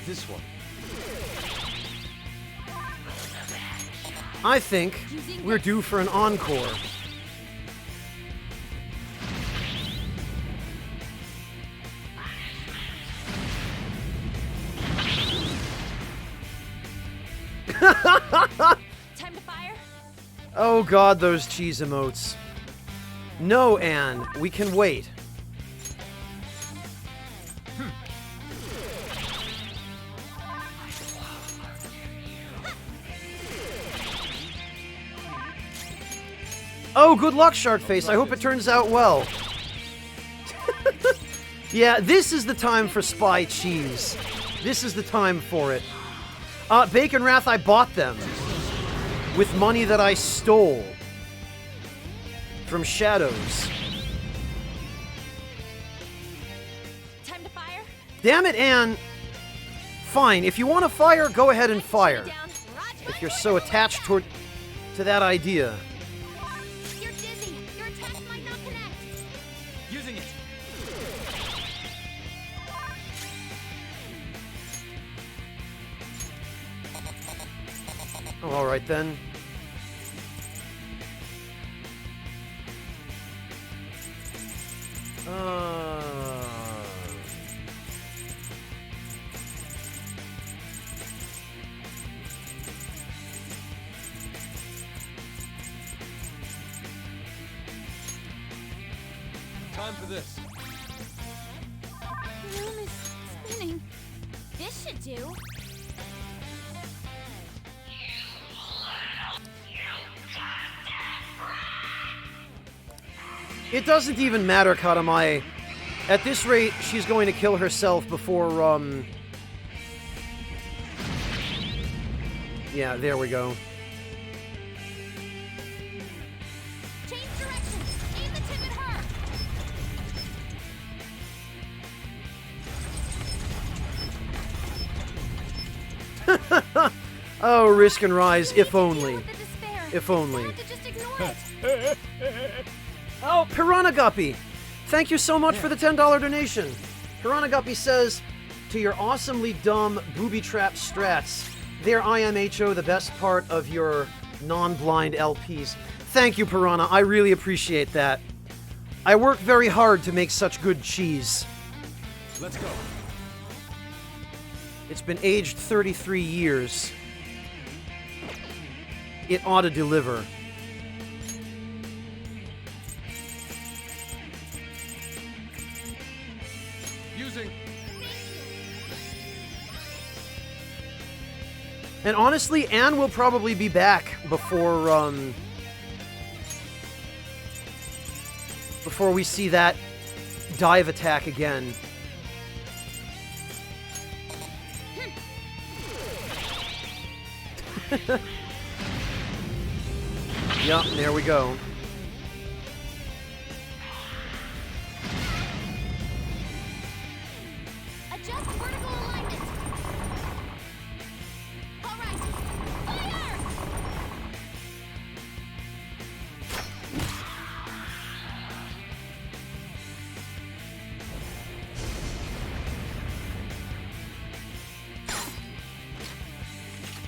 This one. I think we're due for an encore. Time to fire? Oh god, those cheese emotes. No, Anne, we can wait. Oh, good luck, Sharkface. I hope it turns out well. Yeah, this is the time for spy cheese. This is the time for it. Bacon Wrath, I bought them with money that I stole from Shadows. Time to fire? Damn it, Anne. Fine, if you want to fire, go ahead and fire. If you're so attached to that idea. You're dizzy! Your attacks might not connect! Using it. Oh, all right then. Time for this. The room is spinning. This should do. It doesn't even matter, Katamai. At this rate, she's going to kill herself before, Yeah, there we go. Change direction! Aim the tip at her! Oh, Risk and Rise, if only. With the despair. If only. You have to just ignore it. Oh, Piranha Guppy! Thank you so much for the $10 donation. Piranha Guppy says, to your awesomely dumb booby-trap strats, they're IMHO the best part of your non-blind LPs. Thank you, Piranha. I really appreciate that. I work very hard to make such good cheese. Let's go. It's been aged 33 years. It ought to deliver. Using. And honestly, Anne will probably be back before we see that dive attack again. Yup, there we go. Adjust vertical alignment. All right. Fire!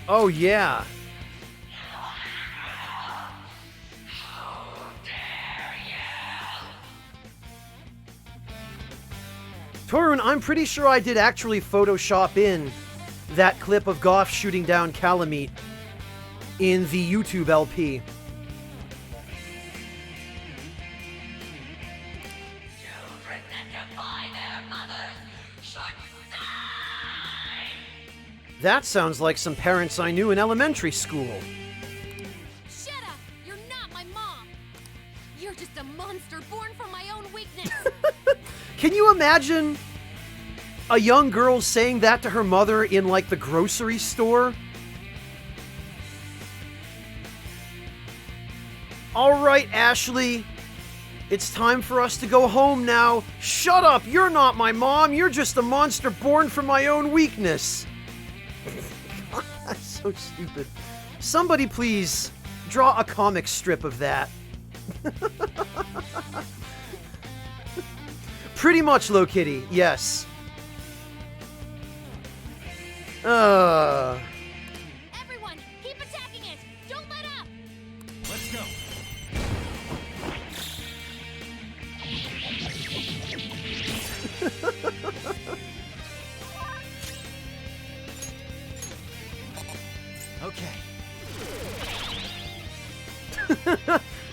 Oh, yeah. Torun, I'm pretty sure I did actually Photoshop in that clip of Goff shooting down Calamite in the YouTube LP. Children that defy their mother should die. That sounds like some parents I knew in elementary school. Shut up! You're not my mom! You're just a monster born from my own weakness! Can you imagine a young girl saying that to her mother in, like, the grocery store? Alright, Ashley. It's time for us to go home now. Shut up! You're not my mom! You're just a monster born from my own weakness! That's so stupid. Somebody please draw a comic strip of that. Pretty much, Low Kitty, yes. Everyone, keep attacking it! Don't let up! Let's go. Okay.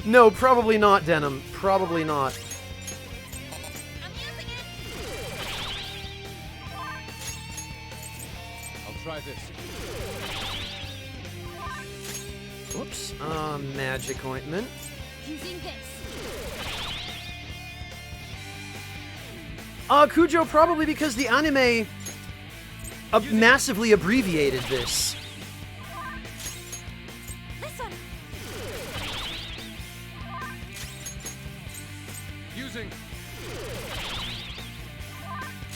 No, probably not, Denim. Probably not. I'm using it! I'll try this. Whoops. Magic ointment. Using this. Cujo, probably because the anime massively abbreviated this. Listen! Using.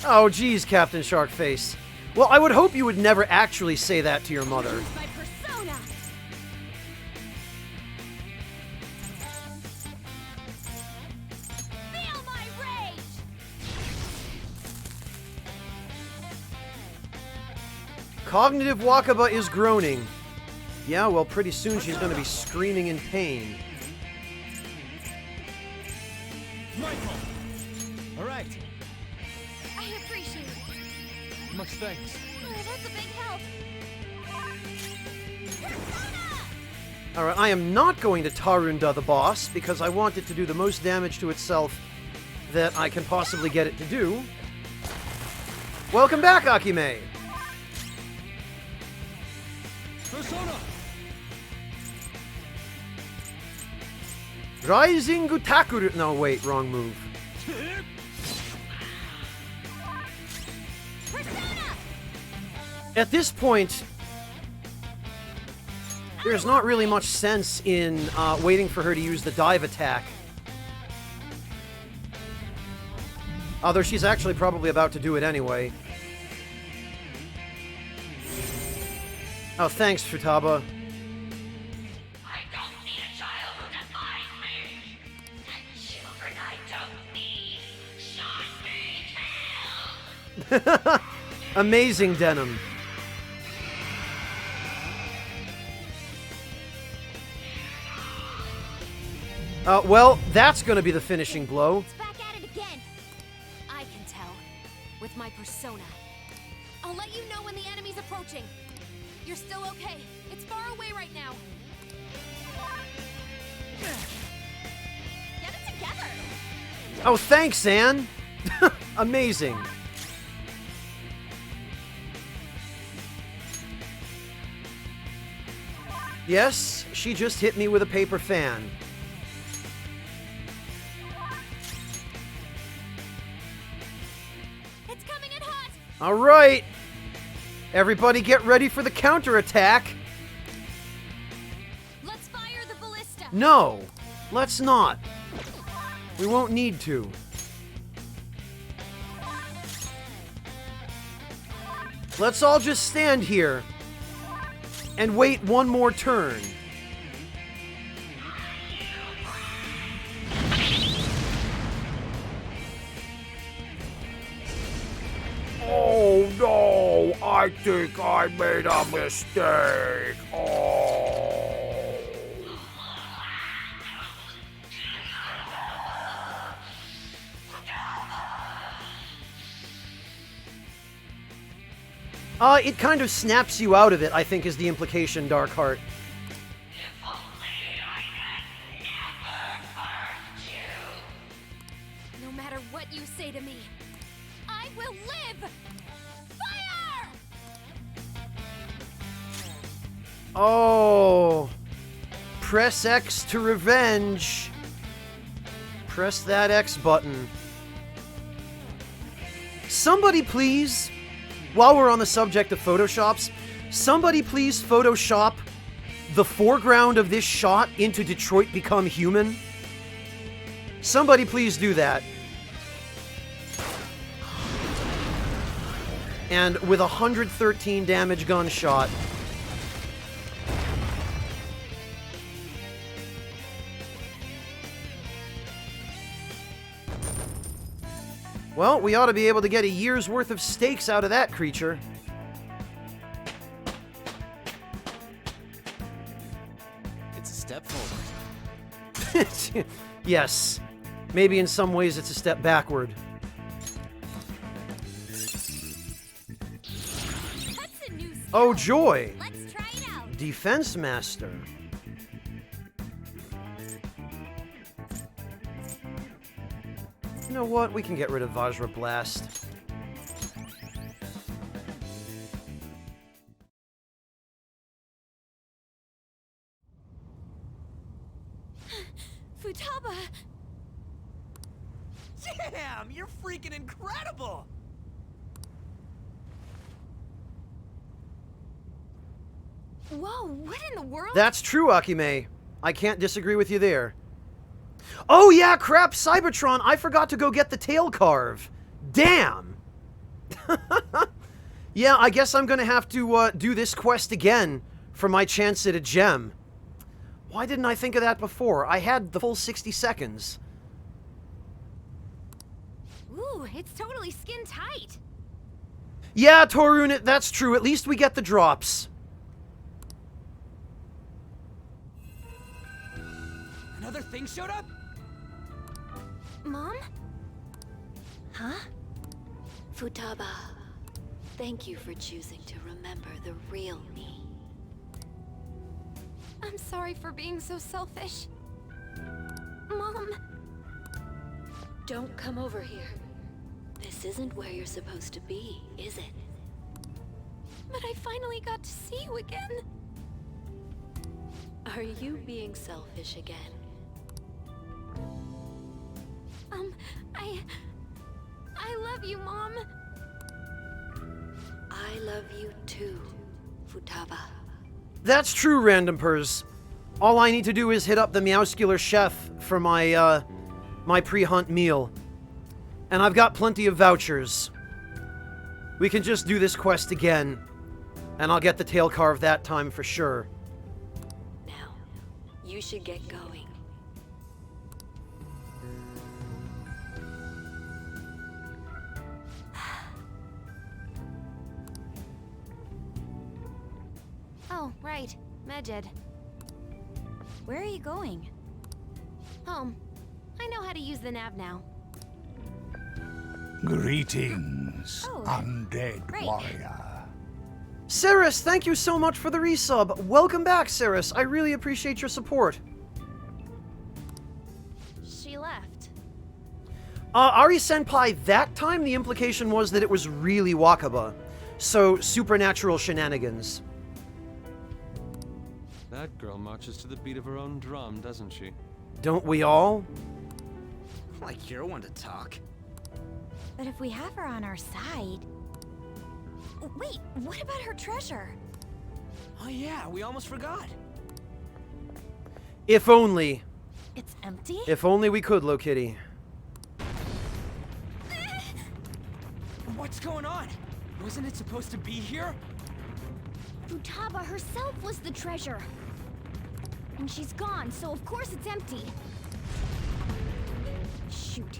Oh, geez, Captain Sharkface. Well, I would hope you would never actually say that to your mother. Use my persona! Feel my rage! Cognitive Wakaba is groaning. Yeah, well, pretty soon she's going to be screaming in pain. Michael! Alright. I appreciate it. Much thanks. Oh, that's a big help. Persona! Alright, I am not going to Tarunda the boss, because I want it to do the most damage to itself that I can possibly get it to do. Welcome back, Akime! Persona! Rising Gutakuru... No, wait, wrong move. Persona! At this point, there's not really much sense in waiting for her to use the dive attack. Although she's actually probably about to do it anyway. Oh, thanks, Futaba. I don't need a child to find me. And children I don't need should be killed. Amazing, Denim. Well, that's gonna be the finishing blow. It's back at it again. I can tell. With my persona. I'll let you know when the enemy's approaching. You're still okay. It's far away right now. Get it together. Oh, thanks, Anne. Amazing. Yes, she just hit me with a paper fan. It's coming in hot. All right. Everybody get ready for the counterattack. Let's fire the ballista. No, let's not. We won't need to. Let's all just stand here and wait one more turn. Oh no, I think I made a mistake. Oh. It kind of snaps you out of it, I think is the implication, Darkheart. No matter what you say to me, I will live. Fire! Oh. Press X to revenge. Press that X button. Somebody please, while we're on the subject of Photoshops, somebody please Photoshop the foreground of this shot into Detroit Become Human. Somebody please do that. And with 113 damage gunshot. Well, we ought to be able to get a year's worth of steaks out of that creature. It's a step forward. Yes. Maybe in some ways it's a step backward. That's a new skill. Oh, joy! Let's try it out. Defense Master. You know what? We can get rid of Vajra Blast. Futaba! Damn, you're freaking incredible! Whoa, what in the world? That's true, Akime. I can't disagree with you there. Oh yeah, crap, Cybertron, I forgot to go get the tail carve. Damn! Yeah, I guess I'm gonna have to do this quest again for my chance at a gem. Why didn't I think of that before? I had the full 60 seconds. Ooh, it's totally skin tight. Yeah, Torun, that's true. At least we get the drops. Another thing showed up? Mom? Huh? Futaba, thank you for choosing to remember the real me. I'm sorry for being so selfish. Mom! Don't come over here. This isn't where you're supposed to be, is it? But I finally got to see you again. Are you being selfish again? I love you, Mom. I love you too, Futaba. That's true, Random Purrs. All I need to do is hit up the Meowscular Chef for my, my pre-hunt meal. And I've got plenty of vouchers. We can just do this quest again. And I'll get the tail carved that time for sure. Now, you should get going. Oh, right. Medjed. Where are you going? Home. I know how to use the nav now. Greetings, Oh, undead great. warrior. Ceres, thank you so much for the resub. Welcome back, Ceres. I really appreciate your support. She left. Ari Senpai, that time the implication was that it was really Wakaba. So, supernatural shenanigans. That girl marches to the beat of her own drum, doesn't she? Don't we all? Like you're one to talk. But if we have her on our side... Wait, what about her treasure? Oh yeah, we almost forgot. If only. It's empty? If only we could, Lokitty. What's going on? Wasn't it supposed to be here? Futaba herself was the treasure. And she's gone, so of course it's empty. Shoot.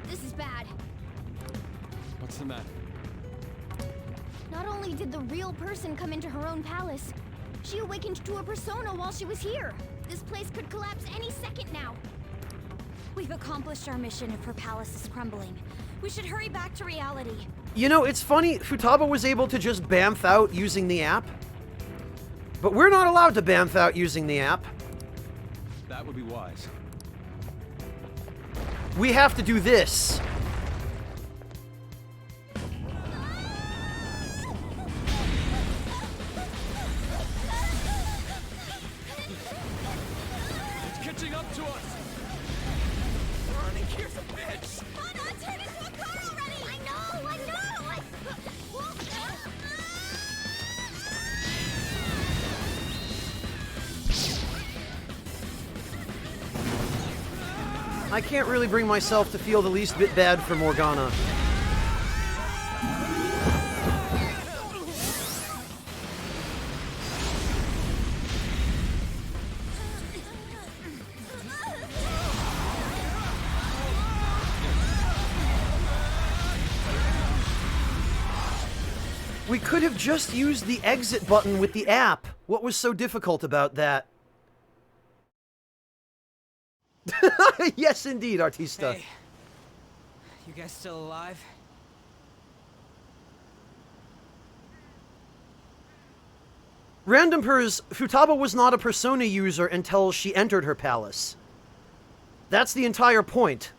This is bad. What's the matter? Not only did the real person come into her own palace, she awakened to a persona while she was here. This place could collapse any second now. We've accomplished our mission if her palace is crumbling. We should hurry back to reality. You know, it's funny, Futaba was able to just bamf out using the app. But we're not allowed to bamf out using the app. That would be wise. We have to do this. It's catching up to us! Running here's a bitch! Come on, turn into a car already! I know! I can't really bring myself to feel the least bit bad for Morgana. We could have just used the exit button with the app. What was so difficult about that? Yes, indeed, Artista. Hey, you guys still alive? Random Pers, Futaba was not a Persona user until she entered her palace. That's the entire point.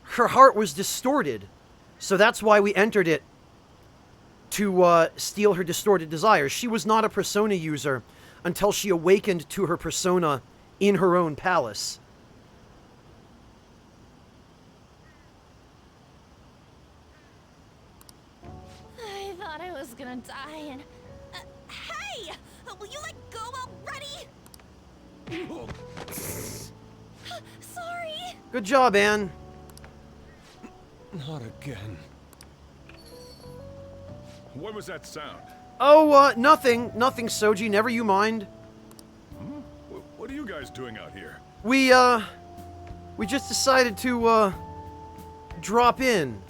Her heart was distorted, so that's why we entered it to steal her distorted desires. She was not a Persona user until she awakened to her persona in her own palace. I thought I was gonna die and... hey! Will you let go already? Sorry! Good job, Anne. Not again. What was that sound? Oh, nothing. Nothing, Soji. Never you mind. What are you guys doing out here? We just decided to, drop in.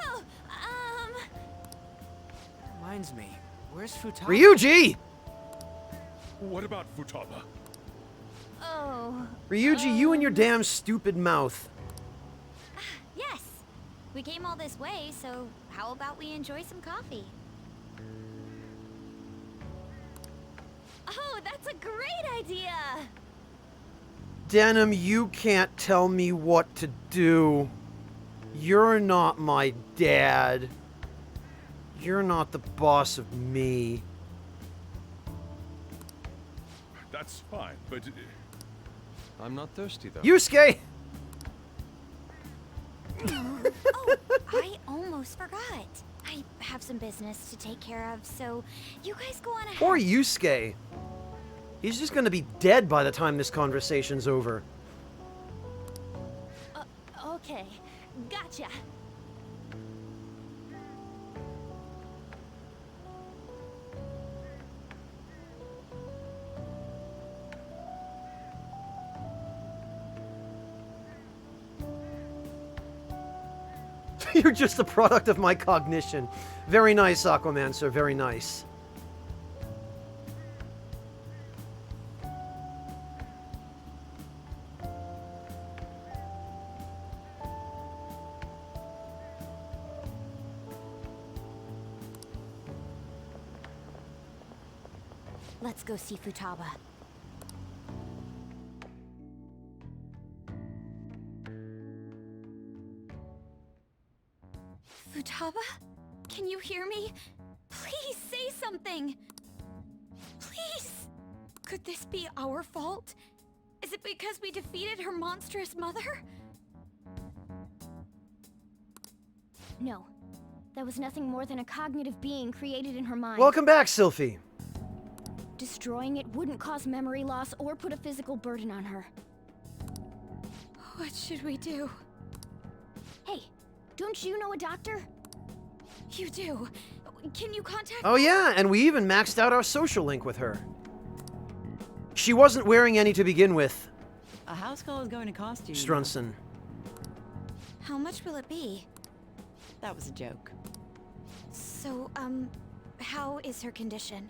Oh, Reminds me, where's Futaba? Ryuji! What about Futaba? Oh... Ryuji, you and your damn stupid mouth. Yes. We came all this way, so how about we enjoy some coffee? Oh, that's a great idea! Denim, you can't tell me what to do. You're not my dad. You're not the boss of me. That's fine, but... I'm not thirsty, though. Yusuke! Oh, I almost forgot. I have some business to take care of, so you guys go on ahead. Or Yusuke. He's just gonna be dead by the time this conversation's over. Okay, gotcha. You're just a product of my cognition. Very nice, Aquaman, sir. Very nice. Let's go see Futaba. Futaba? Can you hear me? Please say something! Please! Could this be our fault? Is it because we defeated her monstrous mother? No. That was nothing more than a cognitive being created in her mind. Welcome back, Sylphie. Destroying it wouldn't cause memory loss or put a physical burden on her. What should we do? Hey, don't you know a doctor? You do. Can you contact Oh yeah, and we even maxed out our social link with her. She wasn't wearing any to begin with. A house call is going to cost you. Strunson. How much will it be? That was a joke. So, how is her condition?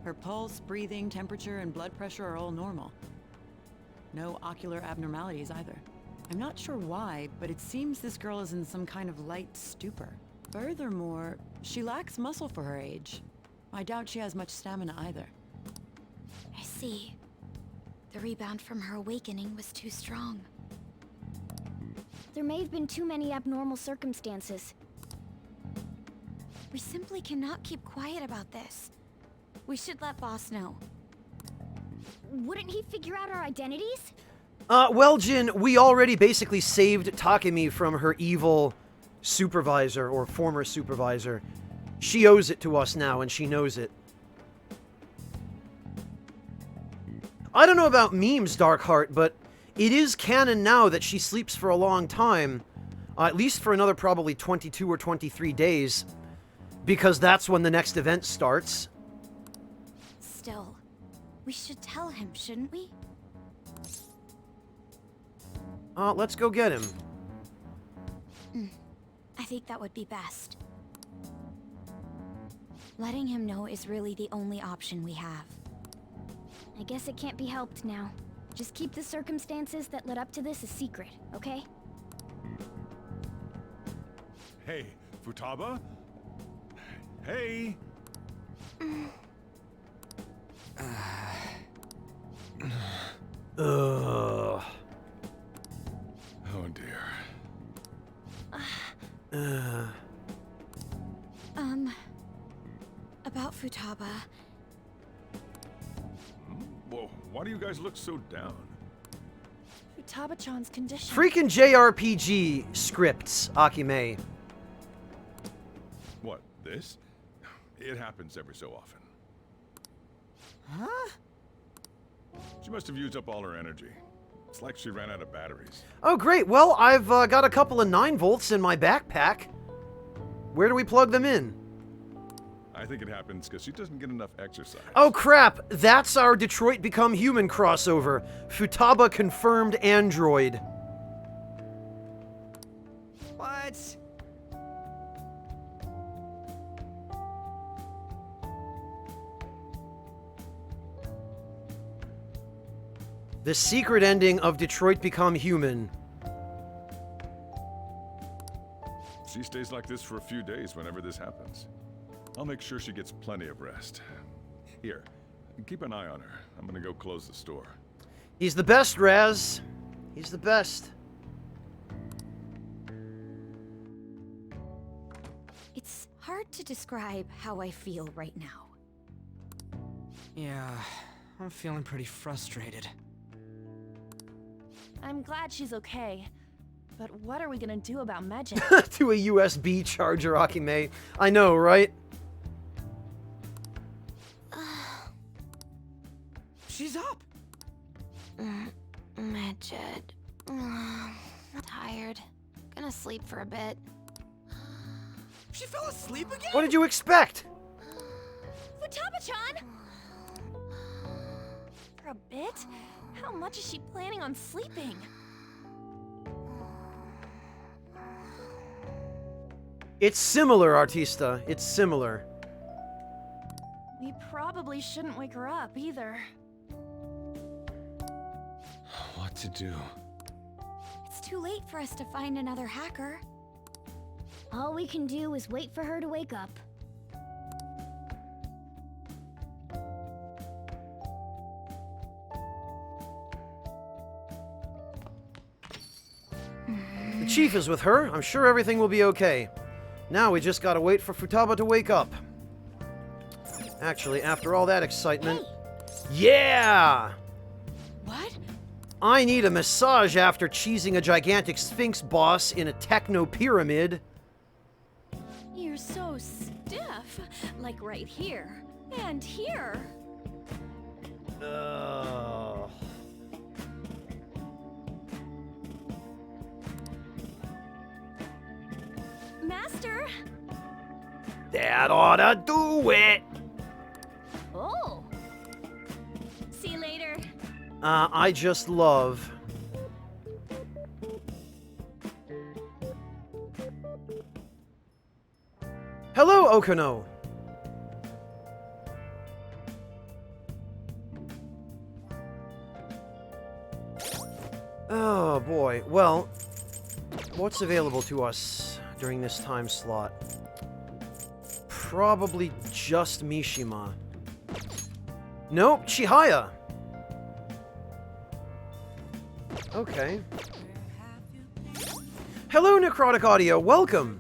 Her pulse, breathing, temperature, and blood pressure are all normal. No ocular abnormalities either. I'm not sure why, but it seems this girl is in some kind of light stupor. Furthermore, she lacks muscle for her age. I doubt she has much stamina either. I see. The rebound from her awakening was too strong. There may have been too many abnormal circumstances. We simply cannot keep quiet about this. We should let Boss know. Wouldn't he figure out our identities? Well, Jin, we already basically saved Takemi from her evil supervisor, or former supervisor. She owes it to us now, and she knows it. I don't know about memes, Darkheart, but it is canon now that she sleeps for a long time. At least for another probably 22 or 23 days. Because that's when the next event starts. Still, we should tell him, shouldn't we? Let's go get him. I think that would be best. Letting him know is really the only option we have. I guess it can't be helped now. Just keep the circumstances that led up to this a secret, okay? Hey, Futaba? Hey! Ugh. Oh dear. About Futaba. Whoa, why do you guys look so down? Futaba-chan's condition. Freaking JRPG scripts, Akime. What, this? It happens every so often. Huh? She must have used up all her energy. It's like she ran out of batteries. Oh, great. Well, I've got a couple of 9 volts in my backpack. Where do we plug them in? I think it happens because she doesn't get enough exercise. Oh, crap. That's our Detroit Become Human crossover. Futaba confirmed android. What? The secret ending of Detroit Become Human. She stays like this for a few days whenever this happens. I'll make sure she gets plenty of rest. Here, keep an eye on her. I'm gonna go close the store. He's the best, Raz. He's the best. It's hard to describe how I feel right now. Yeah, I'm feeling pretty frustrated. I'm glad she's okay. But what are we gonna do about Megin? To a USB charger, Akime. I know, right? She's up! Megid. I'm tired. Gonna sleep for a bit. She fell asleep again? What did you expect? Futaba-chan! For a bit? How much is she planning on sleeping? It's similar, Artista. It's similar. We probably shouldn't wake her up either. What to do? It's too late for us to find another hacker. All we can do is wait for her to wake up. The chief is with her. I'm sure everything will be okay. Now we just gotta wait for Futaba to wake up. Actually, after all that excitement... Yeah! What? I need a massage after cheesing a gigantic Sphinx boss in a techno pyramid. You're so stiff. Like right here. And here. Master! That oughta do it! Oh! See you later. I just love... Hello, Okano! Oh boy, well, what's available to us during this time slot? Probably just Mishima. Nope, Chihaya! Okay. Hello, Necrotic Audio, welcome!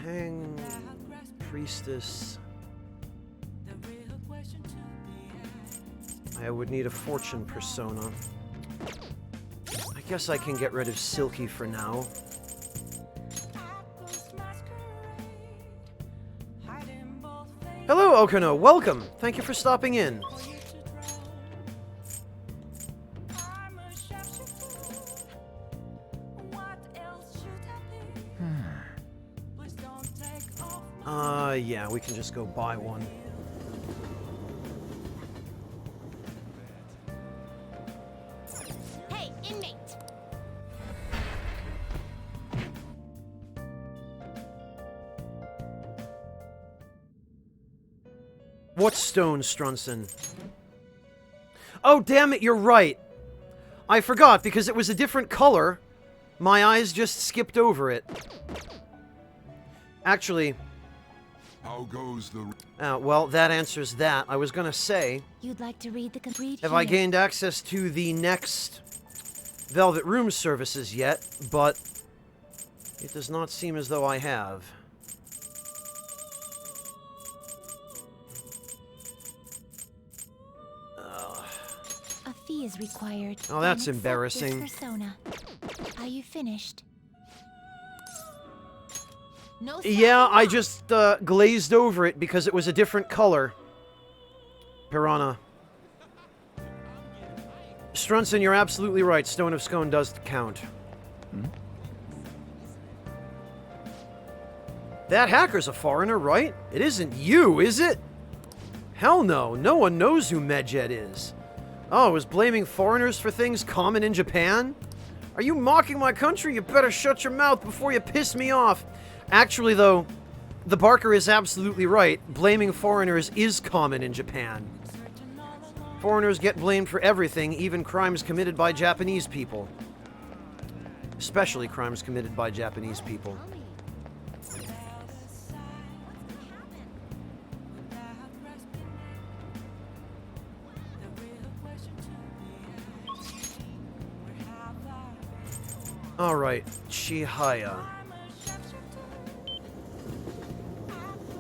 Hang... Priestess... I would need a fortune persona. I guess I can get rid of Silky for now. Hello, Okano. Welcome. Thank you for stopping in. Yeah, we can just go buy one. Hey, inmate! What stone, Strunson? Oh, damn it, you're right. I forgot, because it was a different color. My eyes just skipped over it. Actually... How goes the... well, that answers that. I was gonna say... You'd like to read the complete... Have I gained access to the next Velvet Room services yet, but it does not seem as though I have. A fee is required. Oh, that's Then accept embarrassing. this persona. Are you finished? No Yeah, I just glazed over it because it was a different color. Piranha. Strunson, you're absolutely right. Stone of Scone does count. That hacker's a foreigner, right? It isn't you, is it? Hell no. No one knows who Medjed is. Oh, is blaming foreigners for things common in Japan? Are you mocking my country? You better shut your mouth before you piss me off. Actually, though, the Barker is absolutely right. Blaming foreigners is common in Japan. Foreigners get blamed for everything, even crimes committed by Japanese people. Especially crimes committed by Japanese people. Alright, Chihaya.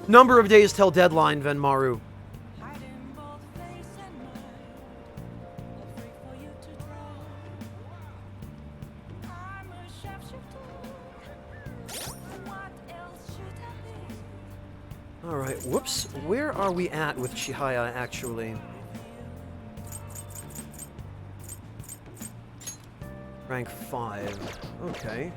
Number of days till deadline, Venmaru. Alright, whoops. Where are we at with Chihaya, actually? Rank 5. Okay.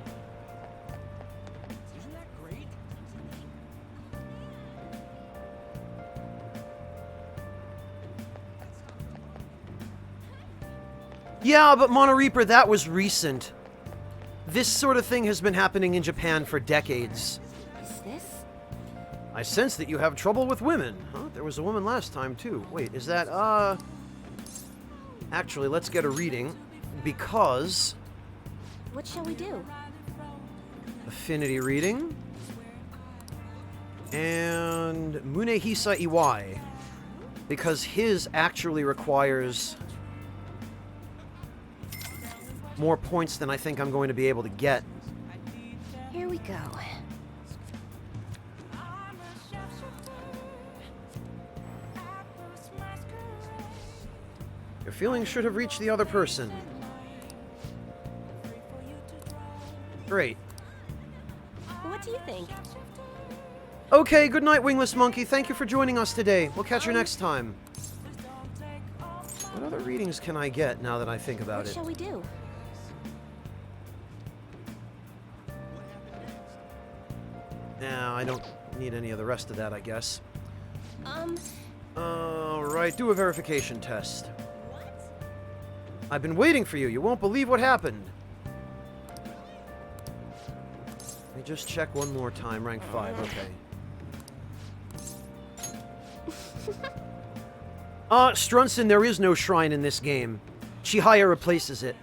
Yeah, but Mono Reaper, that was recent. This sort of thing has been happening in Japan for decades. Is this? I sense that you have trouble with women. Huh? There was a woman last time, too. Wait, is that, Actually, let's get a reading, because... What shall we do? Affinity reading. And Munehisa Iwai. Because his actually requires more points than I think I'm going to be able to get. Here we go. Your feelings should have reached the other person. Great. What do you think? Okay, good night, Wingless Monkey. Thank you for joining us today. We'll catch you next time. What other readings can I get now that I think about What it? shall we do? Nah, I don't need any of the rest of that, I guess. Alright, do a verification test. I've been waiting for you. You won't believe what happened. Let me just check one more time. Rank 5, okay. Strunson, there is no shrine in this game. Chihaya replaces it.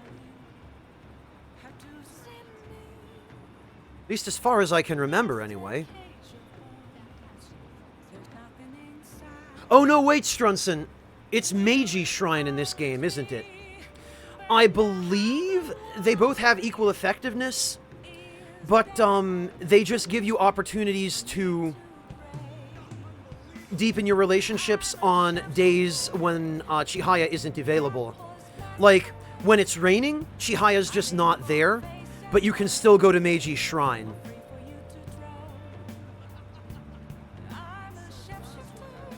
At least as far as I can remember, anyway. Oh, no, wait, Strunson. It's Meiji Shrine in this game, isn't it? I believe they both have equal effectiveness, but they just give you opportunities to deepen your relationships on days when Chihaya isn't available. Like, when it's raining, Chihaya's just not there, but you can still go to Meiji Shrine.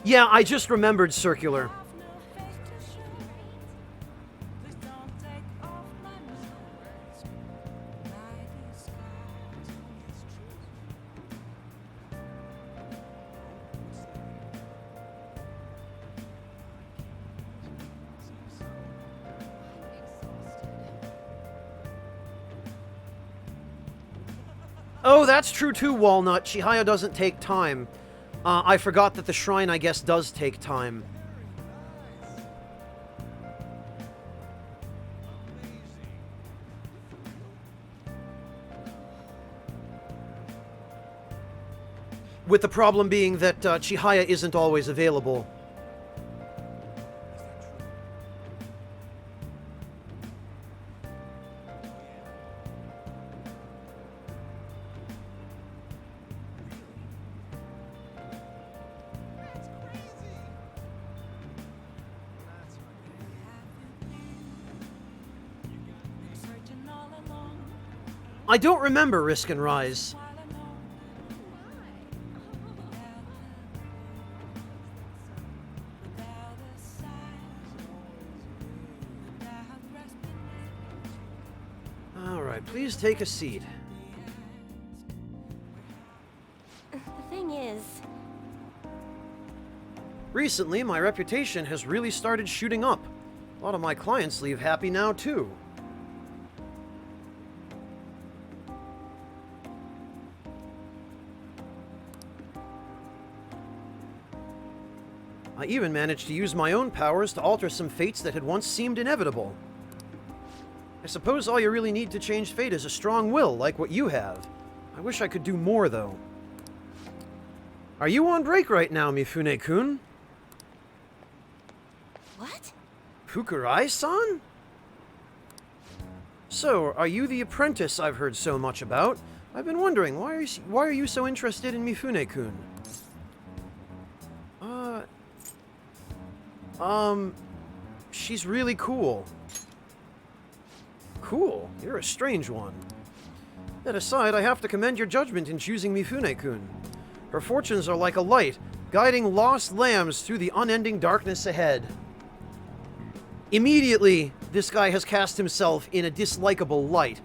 Yeah, I just remembered Circular. Oh, that's true too, Walnut. Chihaya doesn't take time. I forgot that the shrine, I guess, does take time. With the problem being that Chihaya isn't always available. I don't remember Risk and Rise. Alright, please take a seat. The thing is... Recently, my reputation has really started shooting up. A lot of my clients leave happy now, too. I even managed to use my own powers to alter some fates that had once seemed inevitable. I suppose all you really need to change fate is a strong will, like what you have. I wish I could do more, though. Are you on break right now, Mifune-kun? What? Fukurai-san? So, are you the apprentice I've heard so much about? I've been wondering, why are you so interested in Mifune-kun? She's really cool. Cool? You're a strange one. That aside, I have to commend your judgment in choosing Mifune-kun. Her fortunes are like a light, guiding lost lambs through the unending darkness ahead. Immediately, this guy has cast himself in a dislikable light.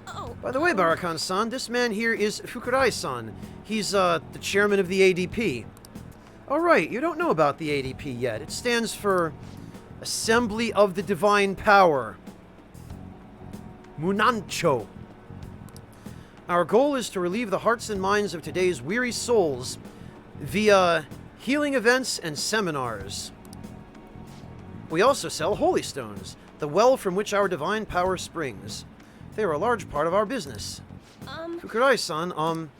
Oh. By the way, Barakan-san, this man here is Fukurai-san. He's, the chairman of the ADP. Oh, right, you don't know about the ADP yet. It stands for Assembly of the Divine Power. Munancho. Our goal is to relieve the hearts and minds of today's weary souls via healing events and seminars. We also sell holy stones, the well from which our divine power springs. They are a large part of our business. Fukurai-san,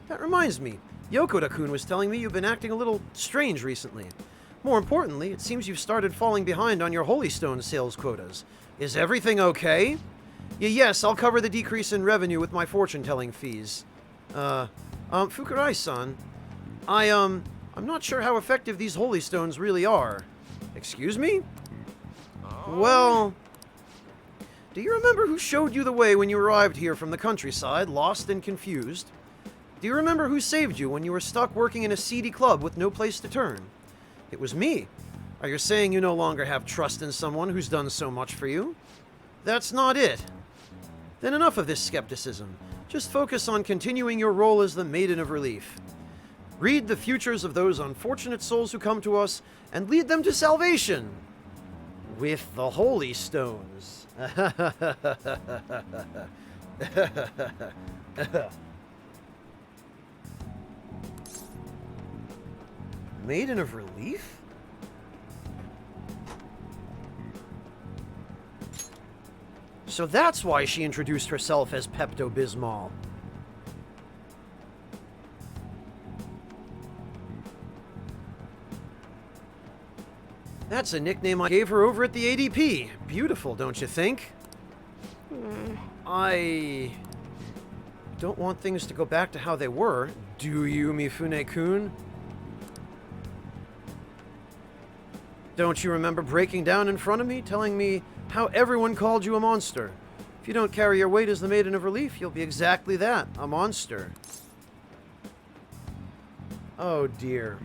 that reminds me. Yokoda-kun was telling me you've been acting a little strange recently. More importantly, it seems you've started falling behind on your holy stone sales quotas. Is everything okay? Yes, I'll cover the decrease in revenue with my fortune-telling fees. Fukurai-san, I'm not sure how effective these holy stones really are. Excuse me? Well, do you remember who showed you the way when you arrived here from the countryside, lost and confused? Do you remember who saved you when you were stuck working in a seedy club with no place to turn? It was me. Are you saying you no longer have trust in someone who's done so much for you? That's not it. Then enough of this skepticism. Just focus on continuing your role as the Maiden of Relief. Read the futures of those unfortunate souls who come to us and lead them to salvation. With the holy stones. Maiden of Relief? So that's why she introduced herself as Pepto-Bismol. That's a nickname I gave her over at the ADP. Beautiful, don't you think? I don't want things to go back to how they were, do you, Mifune-kun? Don't you remember breaking down in front of me, telling me how everyone called you a monster? If you don't carry your weight as the Maiden of Relief, you'll be exactly that, a monster. Oh dear.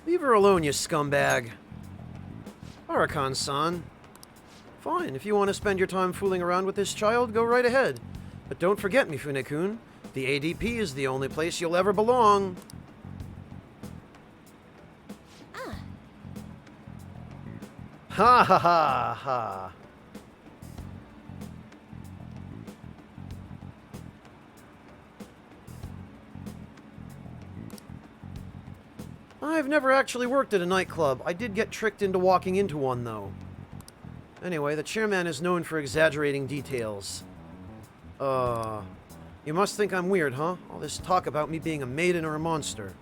Leave her alone, you scumbag. Arakan-san. Fine, if you want to spend your time fooling around with this child, go right ahead. But don't forget, Mifune-kun, the ADP is the only place you'll ever belong. Ha ha ha ha. I've never actually worked at a nightclub. I did get tricked into walking into one, though. Anyway, the chairman is known for exaggerating details. You must think I'm weird, huh? All this talk about me being a maiden or a monster.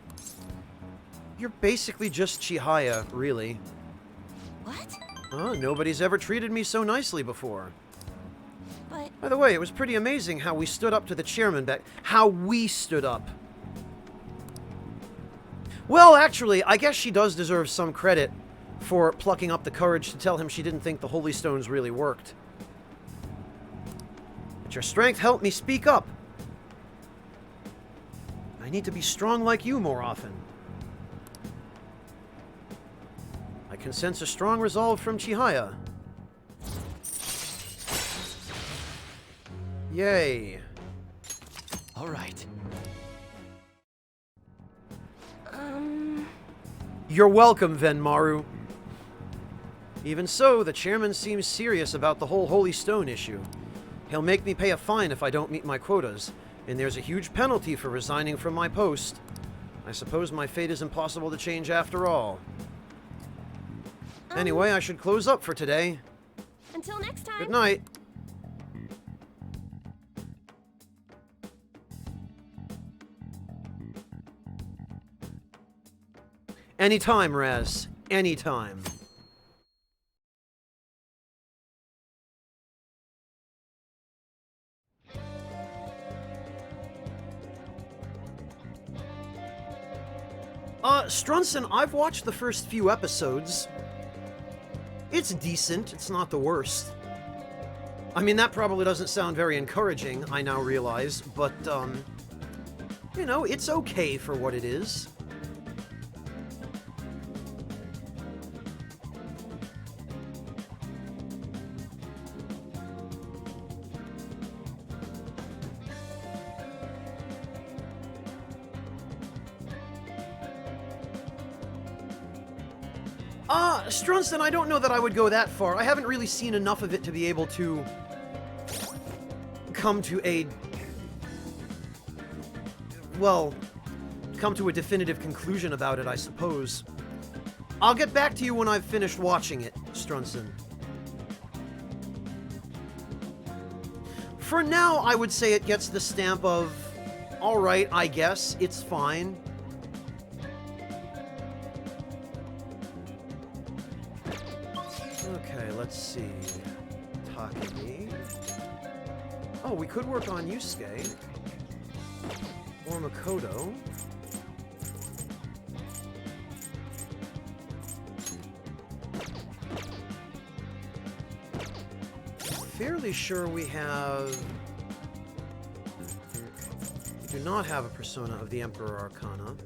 You're basically just Chihaya, really. What? Nobody's ever treated me so nicely before. But... By the way, it was pretty amazing how we stood up to the chairman back... How we stood up. Well, actually, I guess she does deserve some credit for plucking up the courage to tell him she didn't think the Holy Stones really worked. But your strength helped me speak up. I need to be strong like you more often. I can sense a strong resolve from Chihaya. Yay. All right. You're welcome, Venmaru. Even so, the chairman seems serious about the whole Holy Stone issue. He'll make me pay a fine if I don't meet my quotas, and there's a huge penalty for resigning from my post. I suppose my fate is impossible to change after all. Anyway, I should close up for today. Until next time. Good night. Anytime, Raz. Anytime. Strunson, I've watched the first few episodes. It's decent, it's not the worst. I mean, that probably doesn't sound very encouraging, I now realize, but, you know, it's okay for what it is. Strunson, I don't know that I would go that far. I haven't really seen enough of it to be able to come to a... well, come to a definitive conclusion about it, I suppose. I'll get back to you when I've finished watching it, Strunson. For now, I would say it gets the stamp of, alright, I guess, it's fine. Okay, let's see. Takumi. Oh, we could work on Yusuke. Or Makoto. Fairly sure we have... we do not have a persona of the Emperor Arcana.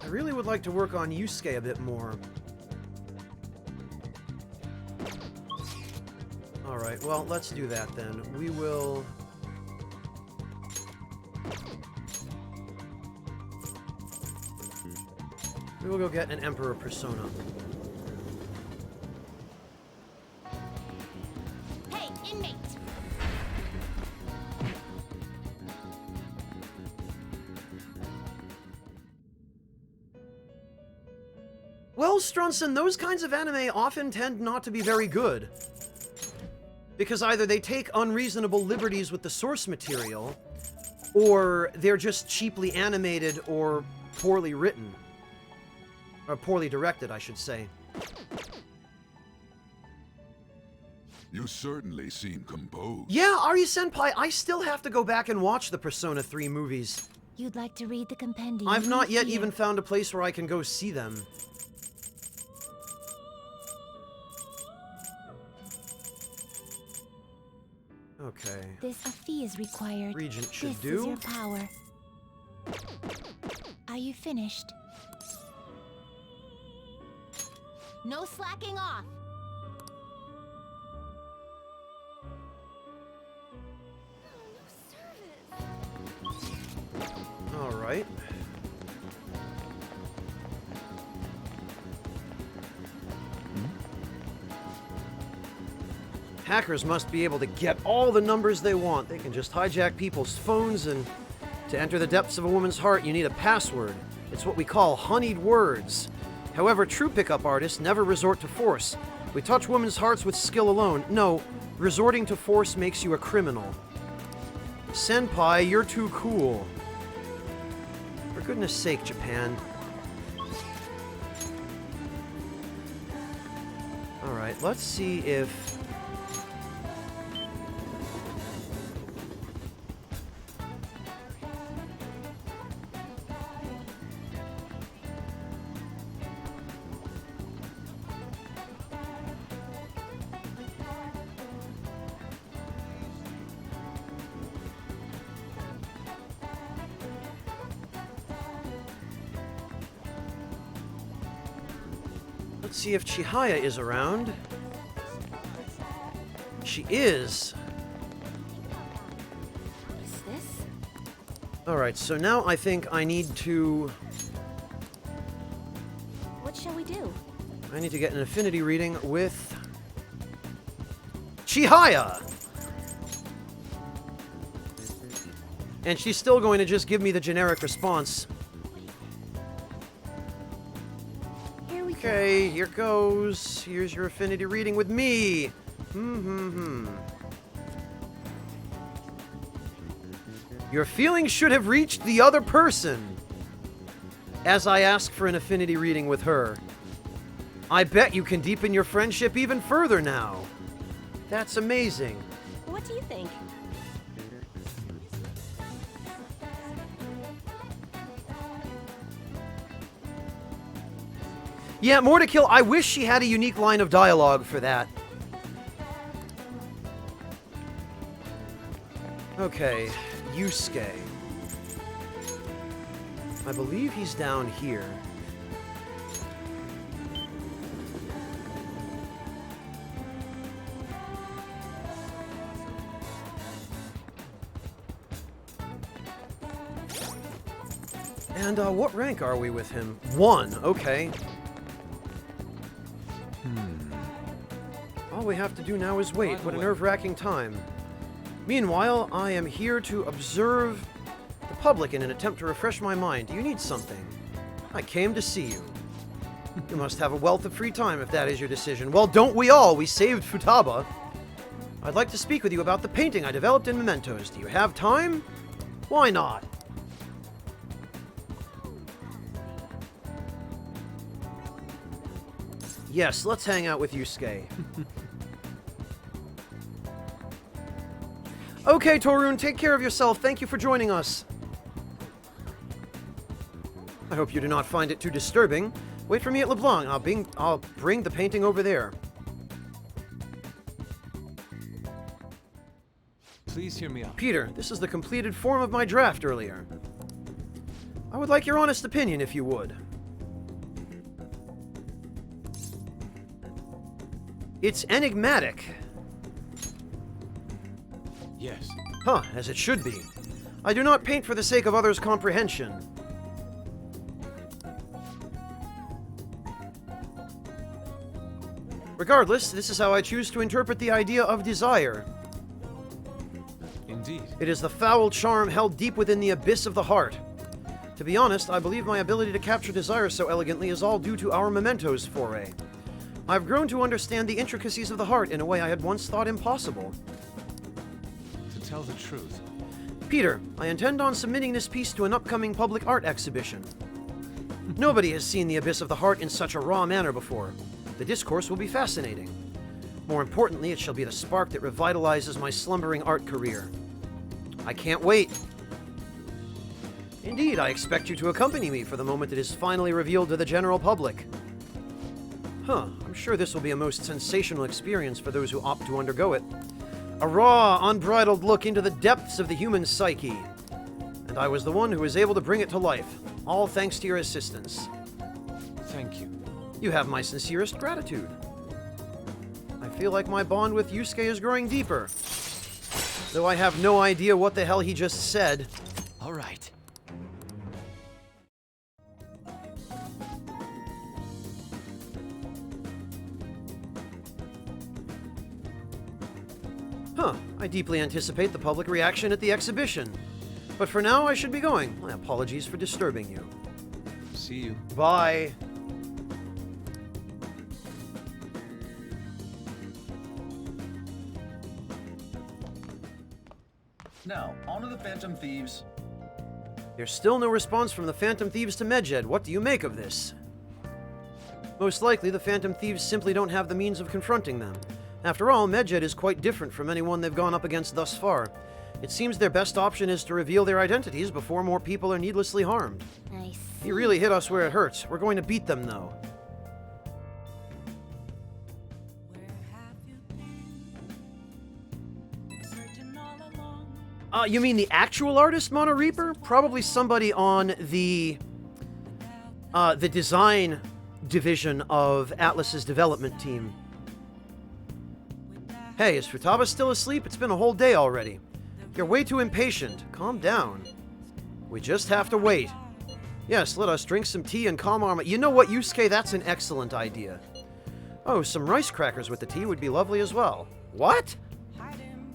I really would like to work on Yusuke a bit more. Alright, well, let's do that then. We will... we will go get an Emperor persona. Hey, inmate! Well, Strunson, those kinds of anime often tend not to be very good. Because either they take unreasonable liberties with the source material, or they're just cheaply animated or poorly written. Or poorly directed, I should say. You certainly seem composed. Yeah, Ari-senpai, I still have to go back and watch the Persona 3 movies. You'd like to read the compendium? I've not yet Here. even found a place where I can go see them. Okay. A fee is required. Regent should This do. is your power. Are you finished? No slacking off! Alright. Hackers must be able to get all the numbers they want. They can just hijack people's phones, and to enter the depths of a woman's heart, you need a password. It's what we call honeyed words. However, true pickup artists never resort to force. We touch women's hearts with skill alone. No, resorting to force makes you a criminal. Senpai, you're too cool. For goodness sake, Japan. Alright, let's see if... let's see if Chihaya is around. She is. Is this? Alright, so now I think I need to... What shall we do? I need to get an affinity reading with... Chihaya! And she's still going to just give me the generic response. Okay, here goes. Here's your affinity reading with me. Your feelings should have reached the other person. As I ask for an affinity reading with her. I bet you can deepen your friendship even further now. That's amazing. What do you think? Yeah, More to Kill, I wish she had a unique line of dialogue for that. Okay, Yusuke. I believe he's down here. And what rank are we with him? 1, okay. All we have to do now is wait. What a nerve-wracking time. Meanwhile, I am here to observe the public in an attempt to refresh my mind. Do you need something? I came to see you. You must have a wealth of free time if that is your decision. Well, don't we all? We saved Futaba. I'd like to speak with you about the painting I developed in Mementos. Do you have time? Why not? Yes, let's hang out with Yusuke. Okay, Torun, take care of yourself. Thank you for joining us. I hope you do not find it too disturbing. Wait for me at LeBlanc. I'll bring the painting over there. Please hear me out. Peter, this is the completed form of my draft earlier. I would like your honest opinion, if you would. It's enigmatic. Yes. Huh, as it should be. I do not paint for the sake of others' comprehension. Regardless, this is how I choose to interpret the idea of desire. Indeed. It is the foul charm held deep within the abyss of the heart. To be honest, I believe my ability to capture desire so elegantly is all due to our Mementos foray. I've grown to understand the intricacies of the heart in a way I had once thought impossible. To tell the truth. Peter, I intend on submitting this piece to an upcoming public art exhibition. Nobody has seen the abyss of the heart in such a raw manner before. The discourse will be fascinating. More importantly, it shall be the spark that revitalizes my slumbering art career. I can't wait. Indeed, I expect you to accompany me for the moment it is finally revealed to the general public. Huh, I'm sure this will be a most sensational experience for those who opt to undergo it. A raw, unbridled look into the depths of the human psyche. And I was the one who was able to bring it to life, all thanks to your assistance. Thank you. You have my sincerest gratitude. I feel like my bond with Yusuke is growing deeper. Though I have no idea what the hell he just said. All right. Huh, I deeply anticipate the public reaction at the exhibition. But for now, I should be going. My apologies for disturbing you. See you. Bye. Now, on to the Phantom Thieves. There's still no response from the Phantom Thieves to Medjed. What do you make of this? Most likely, the Phantom Thieves simply don't have the means of confronting them. After all, Medjed is quite different from anyone they've gone up against thus far. It seems their best option is to reveal their identities before more people are needlessly harmed. I see. You really hit us where it hurts. We're going to beat them, though. You mean the actual artist, Mono Reaper? Probably somebody on the design division of Atlas's development team. Hey, is Futaba still asleep? It's been a whole day already. You're way too impatient. Calm down. We just have to wait. Yes, let us drink some tea and calm our... You know what, Yusuke? That's an excellent idea. Oh, some rice crackers with the tea would be lovely as well. What?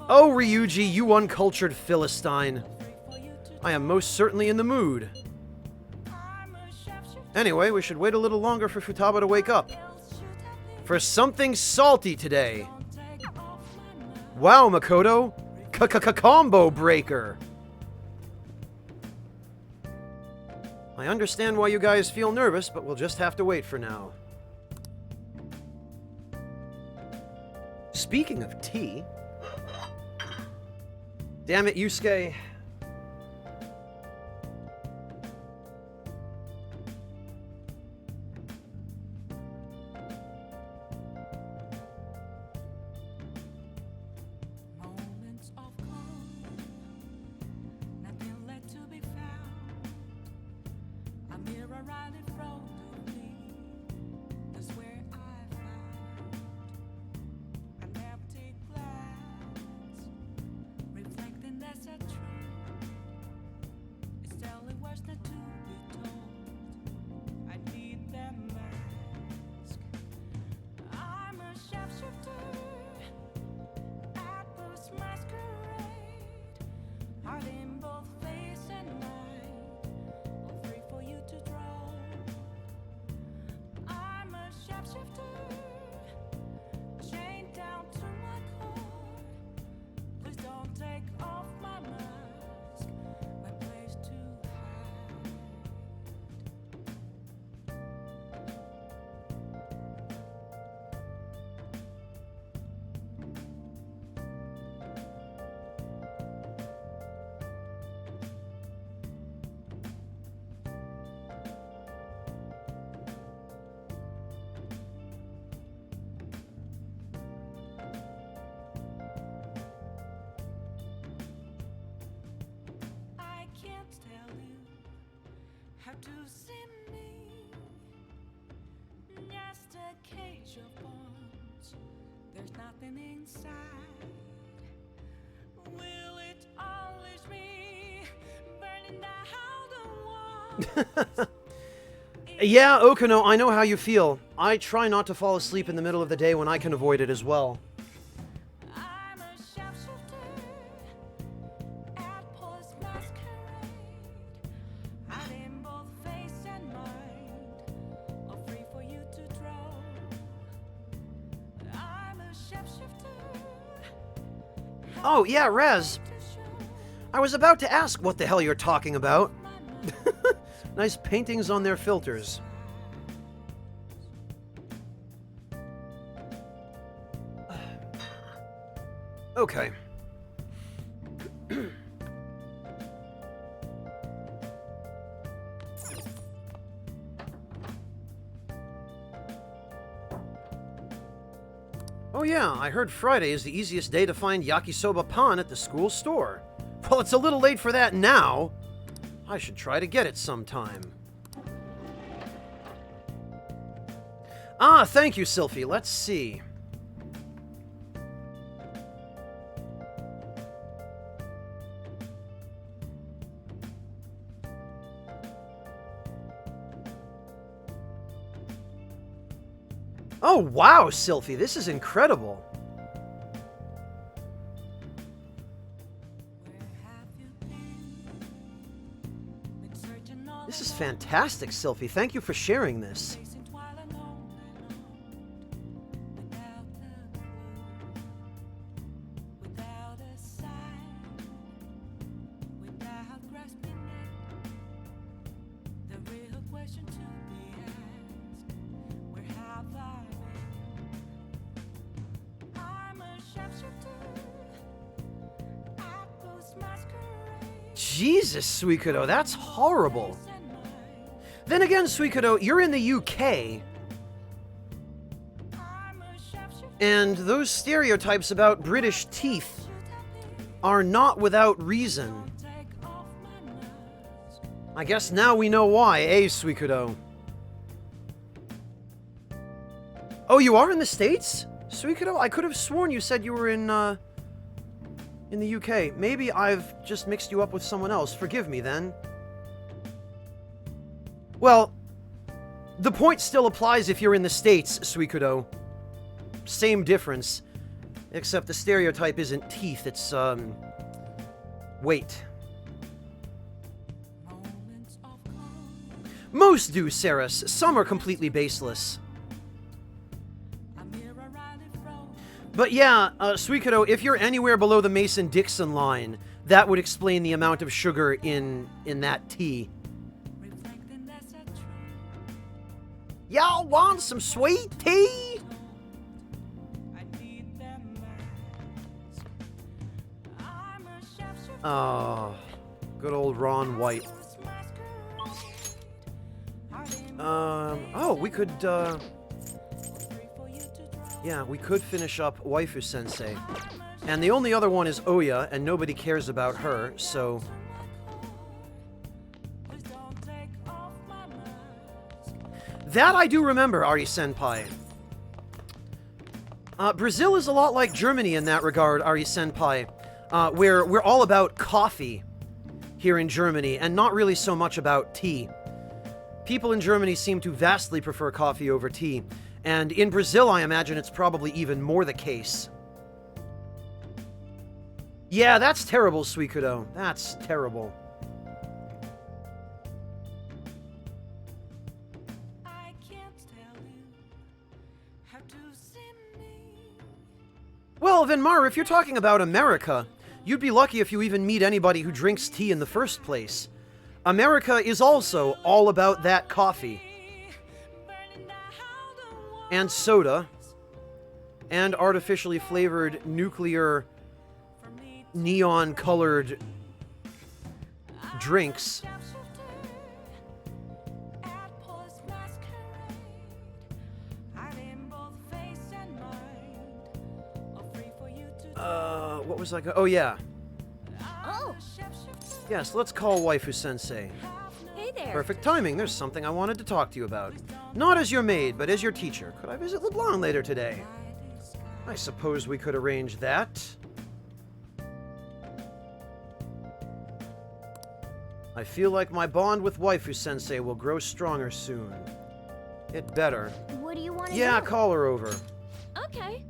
Oh, Ryuji, you uncultured Philistine. I am most certainly in the mood. Anyway, we should wait a little longer for Futaba to wake up. For something salty today. Wow, Makoto. Combo breaker. I understand why you guys feel nervous, but we'll just have to wait for now. Speaking of tea... Damn it, Yusuke. Just a cage of bones. There's nothing inside. Will it always be burning down the walls? Yeah, Okino, I know how you feel. I try not to fall asleep in the middle of the day when I can avoid it as well. I'm a sharpshooter at Paul's masquerade. Hiding both face and mind, all free for you to draw. I'm a sharpshooter. Oh, yeah, Rez. I was about to ask what the hell you're talking about. Nice paintings on their filters. Okay. Oh yeah, I heard Friday is the easiest day to find yakisoba pan at the school store. Well, it's a little late for that now. I should try to get it sometime. Ah, thank you, Sylphie. Let's see. Oh, wow, Sylphie, this is incredible. This is fantastic, Sylphie. Thank you for sharing this. Jesus, Suikodo, that's horrible. Then again, Suikodo, you're in the UK. And those stereotypes about British teeth are not without reason. I guess now we know why, eh, Suikodo? Oh, you are in the States? Suikodo, I could have sworn you said you were in the UK. Maybe I've just mixed you up with someone else. Forgive me, then. Well, the point still applies if you're in the States, Suikodo. Same difference. Except the stereotype isn't teeth, it's, weight. Most do, Ceres. Some are completely baseless. But yeah, Suikodo, if you're anywhere below the Mason-Dixon line, that would explain the amount of sugar in that tea. Y'all want some sweet tea? Oh, good old Ron White. Oh, we could, yeah, we could finish up Waifu Sensei. And the only other one is Oya, and nobody cares about her, so... That I do remember, Ari-senpai. Brazil is a lot like Germany in that regard, Ari-senpai. Where we're all about coffee here in Germany, and not really so much about tea. People in Germany seem to vastly prefer coffee over tea. And in Brazil, I imagine it's probably even more the case. Yeah, that's terrible, Suikodo. That's terrible. I can't tell you how to see me. Well, Venmar, if you're talking about America, you'd be lucky if you even meet anybody who drinks tea in the first place. America is also all about that coffee. And soda. And artificially flavored nuclear neon-colored drinks. What was I oh yeah. Oh! Yes, let's call Waifu Sensei. Hey there! Perfect timing. There's something I wanted to talk to you about. Not as your maid, but as your teacher. Could I visit LeBlanc later today? I suppose we could arrange that. I feel like my bond with Waifu-sensei will grow stronger soon. It better. What do you want to Yeah, do? call her over. Okay.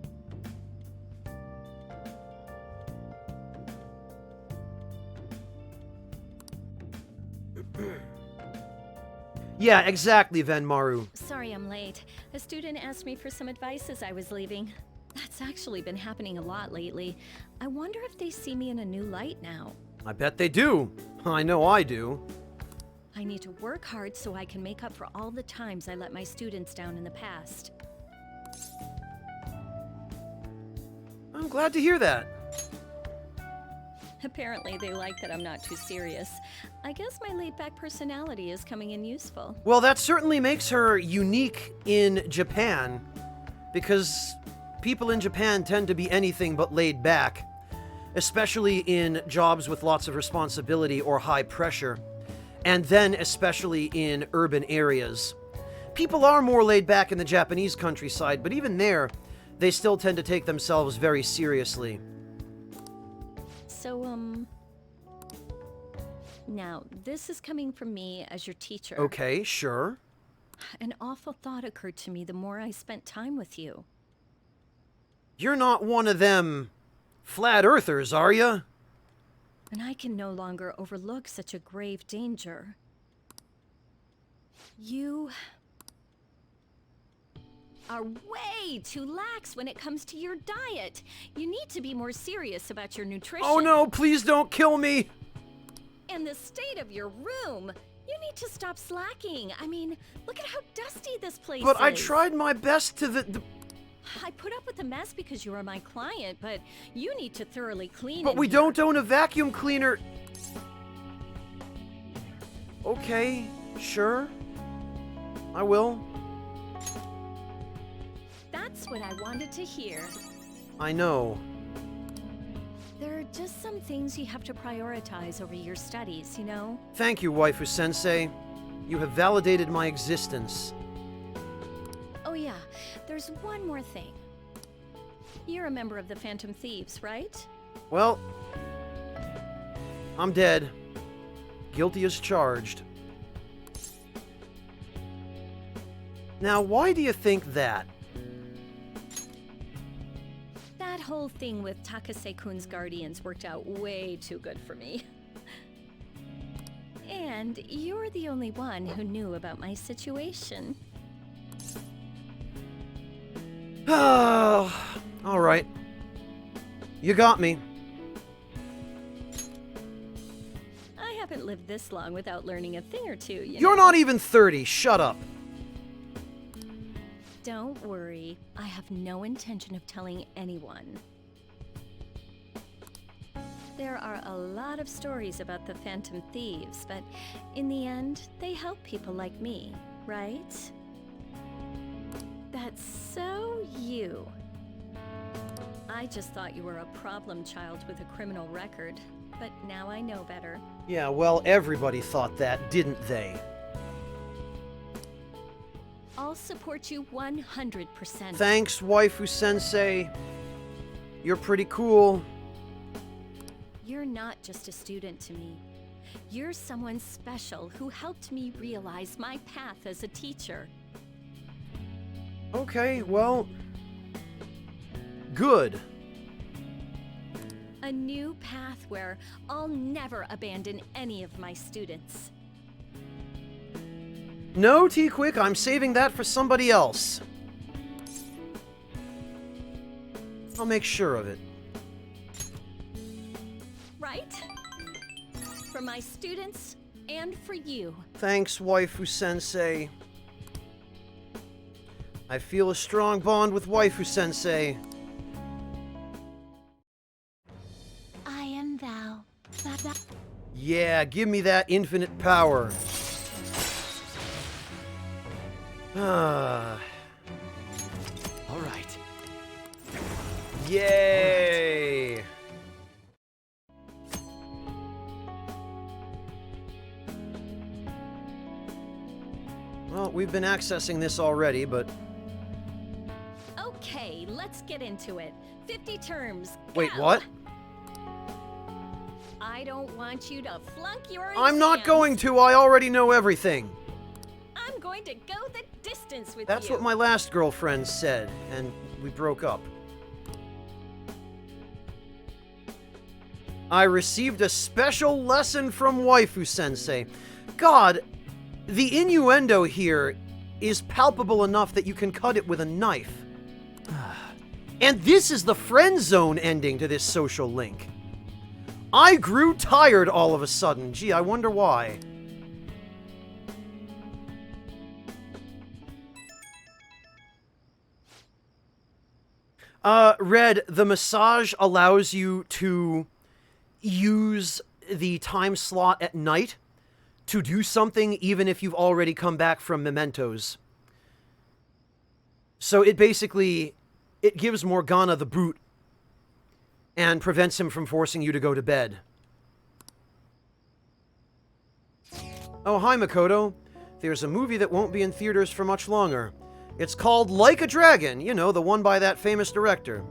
Yeah, exactly, Venmaru. Sorry I'm late. A student asked me for some advice as I was leaving. That's actually been happening a lot lately. I wonder if they see me in a new light now. I bet they do. I know I do. I need to work hard so I can make up for all the times I let my students down in the past. I'm glad to hear that. Apparently they like that I'm not too serious. I guess my laid-back personality is coming in useful. Well, that certainly makes her unique in Japan, because people in Japan tend to be anything but laid back, especially in jobs with lots of responsibility or high pressure, and then especially in urban areas. People are more laid back in the Japanese countryside, but even there, they still tend to take themselves very seriously. So, now, this is coming from me as your teacher. Okay, sure. An awful thought occurred to me the more I spent time with you. You're not one of them flat earthers, are you? And I can no longer overlook such a grave danger. You are way too lax when it comes to your diet. You need to be more serious about your nutrition. Oh no, please don't kill me! And the state of your room. You need to stop slacking. I mean, look at how dusty this place But is. I tried my best to I put up with the mess because you are my client, but you need to thoroughly clean But in we here. don't own a vacuum cleaner. Okay, sure. I will. That's what I wanted to hear. I know. There are just some things you have to prioritize over your studies, you know? Thank you, Waifu-sensei. You have validated my existence. Oh yeah, there's one more thing. You're a member of the Phantom Thieves, right? Well, I'm dead. Guilty as charged. Now, why do you think that? That whole thing with Takase-kun's guardians worked out way too good for me. And you're the only one who knew about my situation. Oh, all right. You got me. I haven't lived this long without learning a thing or two, you know? You're not even 30. Shut up. Don't worry. I have no intention of telling anyone. There are a lot of stories about the Phantom Thieves, but in the end, they help people like me, right? That's so you. I just thought you were a problem child with a criminal record, but now I know better. Yeah, well, everybody thought that, didn't they? I'll support you 100%. Thanks, Waifu-sensei. You're pretty cool. You're not just a student to me. You're someone special who helped me realize my path as a teacher. Okay, well... good. A new path where I'll never abandon any of my students. No, T-Quick, I'm saving that for somebody else. I'll make sure of it. Right? For my students and for you. Thanks, Waifu-sensei. I feel a strong bond with Waifu-sensei. I am thou. Yeah, give me that infinite power. Ah. All right. Yay! we've been accessing this already, but... Okay, let's get into it. 50 terms. Wait, go. what? I don't want you to flunk your I'm not exams. going to, I already know everything. I'm going to go the distance with That's you. what my last girlfriend said, and we broke up. I received a special lesson from Waifu-sensei. God, the innuendo here is palpable enough that you can cut it with a knife. And this is the friend zone ending to this social link. I grew tired all of a sudden. Gee, I wonder why. Red, the massage allows you to use the time slot at night to do something even if you've already come back from mementos. So it basically, it gives Morgana the boot and prevents him from forcing you to go to bed. Oh, hi Makoto. There's a movie that won't be in theaters for much longer. It's called Like a Dragon, you know, the one by that famous director.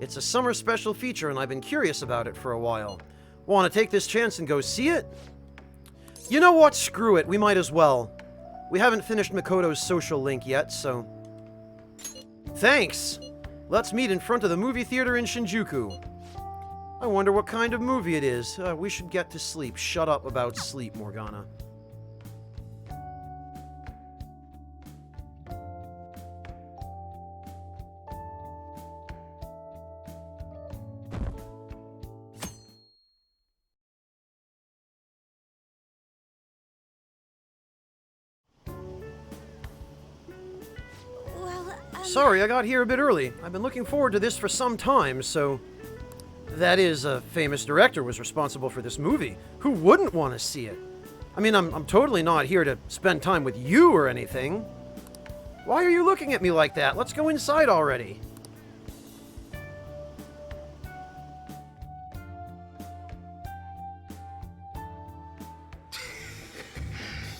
It's a summer special feature and I've been curious about it for a while. Want to take this chance and go see it? You know what? Screw it. We might as well. We haven't finished Makoto's social link yet, so... Thanks! Let's meet in front of the movie theater in Shinjuku. I wonder what kind of movie it is. We should get to sleep. Shut up about sleep, Morgana. Sorry, I got here a bit early. I've been looking forward to this for some time, so... That is, a famous director was responsible for this movie. Who wouldn't want to see it? I mean, I'm totally not here to spend time with you or anything. Why are you looking at me like that? Let's go inside already.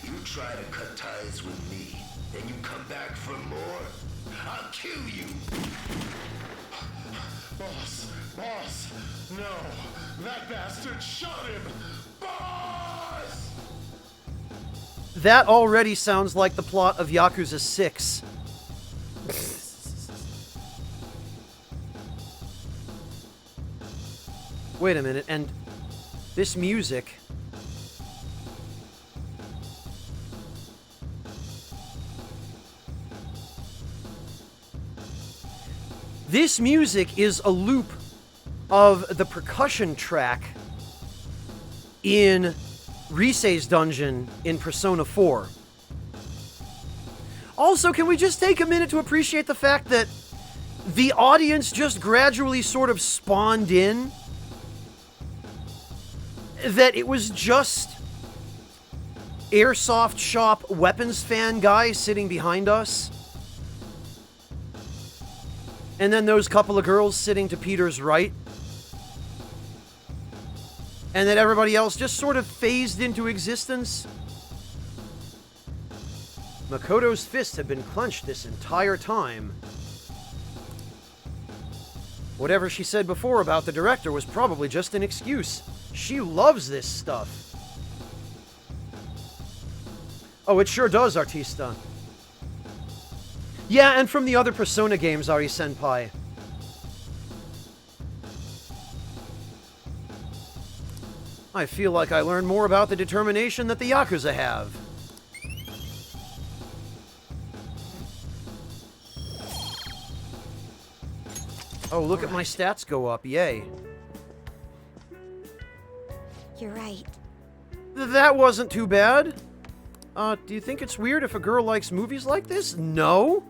You try to cut ties with me, then you come back for more. I'll kill you! Boss! No! That bastard shot him! Boss! That already sounds like the plot of Yakuza 6. Wait a minute, and this music... This music is a loop of the percussion track in Risei's dungeon in Persona 4. Also, can we just take a minute to appreciate the fact that the audience just gradually sort of spawned in? That it was just Airsoft Shop weapons fan guy sitting behind us? And then those couple of girls sitting to Peter's right? And that everybody else just sort of phased into existence? Makoto's fists have been clenched this entire time. Whatever she said before about the director was probably just an excuse. She loves this stuff. Oh, it sure does, Artista. Yeah, and from the other Persona games, Ari-senpai. I feel like I learned more about the determination that the Yakuza have. Oh, look at my stats go up, yay. You're right. That wasn't too bad. Do you think it's weird if a girl likes movies like this? No.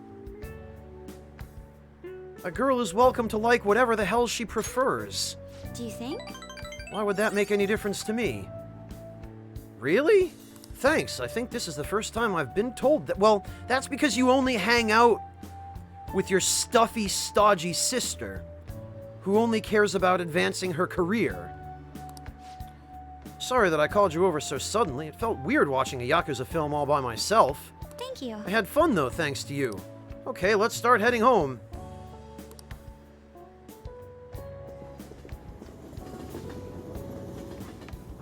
A girl is welcome to like whatever the hell she prefers. Do you think? Why would that make any difference to me? Really? Thanks, I think this is the first time I've been told that. Well, that's because you only hang out with your stuffy, stodgy sister, who only cares about advancing her career. Sorry that I called you over so suddenly. It felt weird watching a Yakuza film all by myself. Thank Thank you. I had fun, though, thanks to you. Okay, let's start heading home.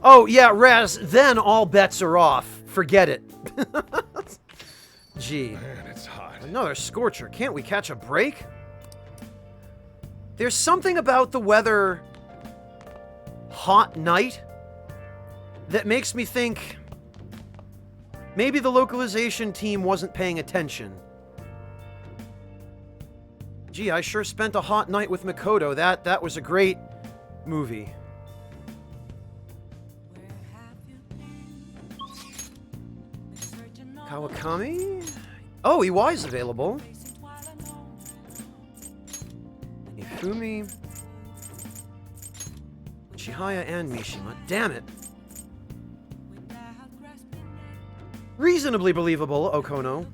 Oh, yeah, Raz, then all bets are off. Forget it. Gee. Man, it's hot. Another scorcher. Can't we catch a break? There's something about the weather hot night that makes me think maybe the localization team wasn't paying attention. Gee, I sure spent a hot night with Makoto. That was a great movie. Kawakami? Oh, Iwai's available. Ifumi. Chihaya and Mishima. Damn it. Reasonably believable, Okono.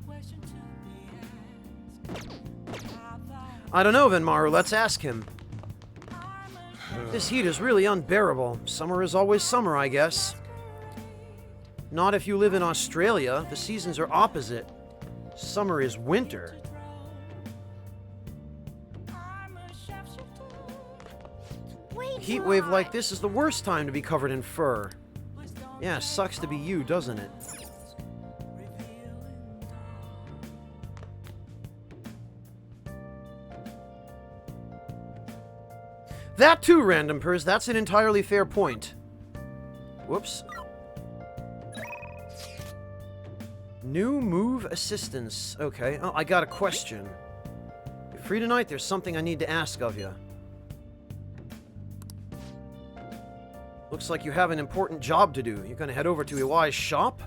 I don't know, Venmaru. Let's ask him. This heat is really unbearable. Summer is always summer, I guess. Not if you live in Australia. The seasons are opposite. Summer is winter. Heat wave like this is the worst time to be covered in fur. Yeah, sucks to be you, doesn't it? That too, Random Purse. That's an entirely fair point. Whoops. New move assistance. Okay. Oh, I got a question. You're free tonight? There's something I need to ask of you. Looks like you have an important job to do. You're gonna head over to Iwai's shop?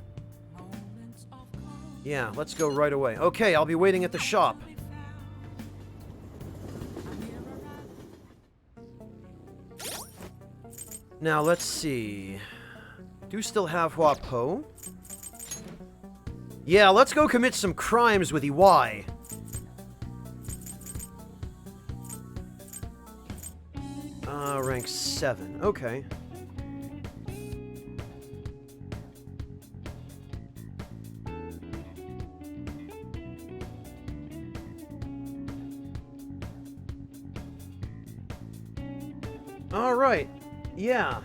Yeah, let's go right away. Okay, I'll be waiting at the shop. Now, let's see. Do still have Huapo. Yeah, let's go commit some crimes with Iwai. Rank 7. Okay. All right. Yeah.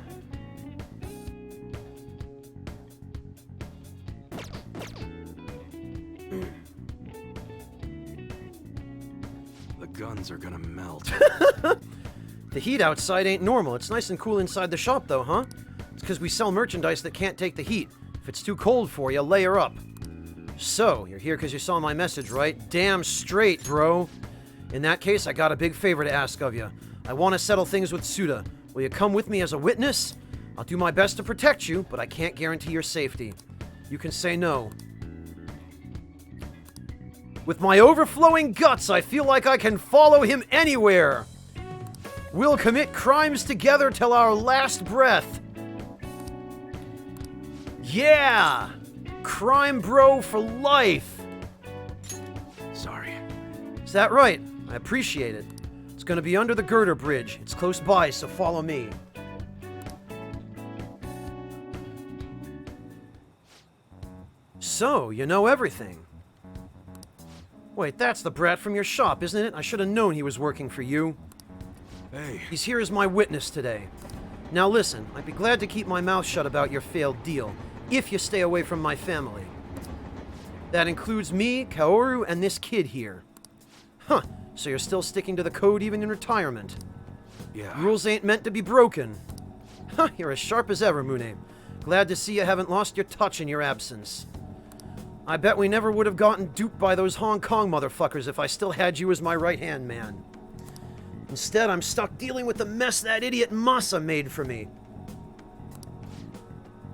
The guns are gonna melt. The heat outside ain't normal. It's nice and cool inside the shop, though, huh? It's because we sell merchandise that can't take the heat. If it's too cold for you, layer up. So, you're here because you saw my message, right? Damn straight, bro. In that case, I got a big favor to ask of you. I want to settle things with Suda. Will you come with me as a witness? I'll do my best to protect you, but I can't guarantee your safety. You can say no. With my overflowing guts, I feel like I can follow him anywhere. We'll commit crimes together till our last breath. Yeah! Crime bro for life. Sorry. Is that right? I appreciate it. It's gonna be under the girder bridge. It's close by, so follow me. So, you know everything. Wait, that's the brat from your shop, isn't it? I should have known he was working for you. Hey. He's here as my witness today. Now listen, I'd be glad to keep my mouth shut about your failed deal, if you stay away from my family. That includes me, Kaoru, and this kid here. Huh, so you're still sticking to the code even in retirement? Yeah. Rules ain't meant to be broken. Huh, you're as sharp as ever, Mune. Glad to see you haven't lost your touch in your absence. I bet we never would have gotten duped by those Hong Kong motherfuckers if I still had you as my right-hand man. Instead, I'm stuck dealing with the mess that idiot Masa made for me.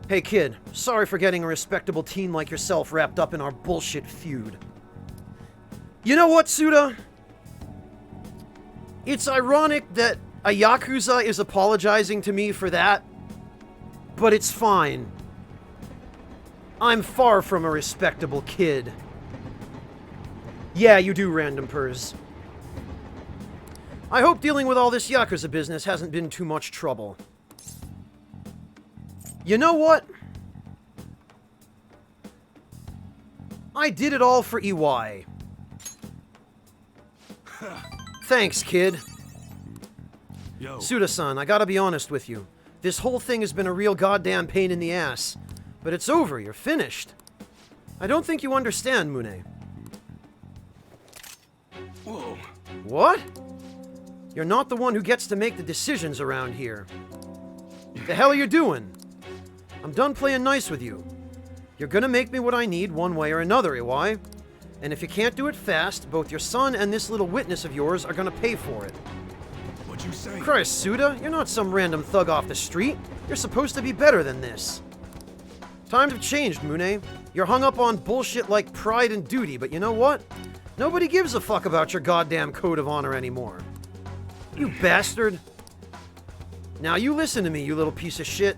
Hey kid, sorry for getting a respectable teen like yourself wrapped up in our bullshit feud. You know what, Suda? It's ironic that a Yakuza is apologizing to me for that, but it's fine. I'm far from a respectable kid. Yeah, you do, Random Purrs. I hope dealing with all this Yakuza business hasn't been too much trouble. You know what? I did it all for EY. Thanks, kid. Yo. Suda-san, I gotta be honest with you. This whole thing has been a real goddamn pain in the ass. But it's over, you're finished. I don't think you understand, Mune. Whoa. What? You're not the one who gets to make the decisions around here. The hell are you doing? I'm done playing nice with you. You're gonna make me what I need one way or another, EY. And if you can't do it fast, both your son and this little witness of yours are gonna pay for it. What'd you say? Christ, Suda, you're not some random thug off the street. You're supposed to be better than this. Times have changed, Mune. You're hung up on bullshit like pride and duty, but you know what? Nobody gives a fuck about your goddamn code of honor anymore. You bastard. Now you listen to me, you little piece of shit.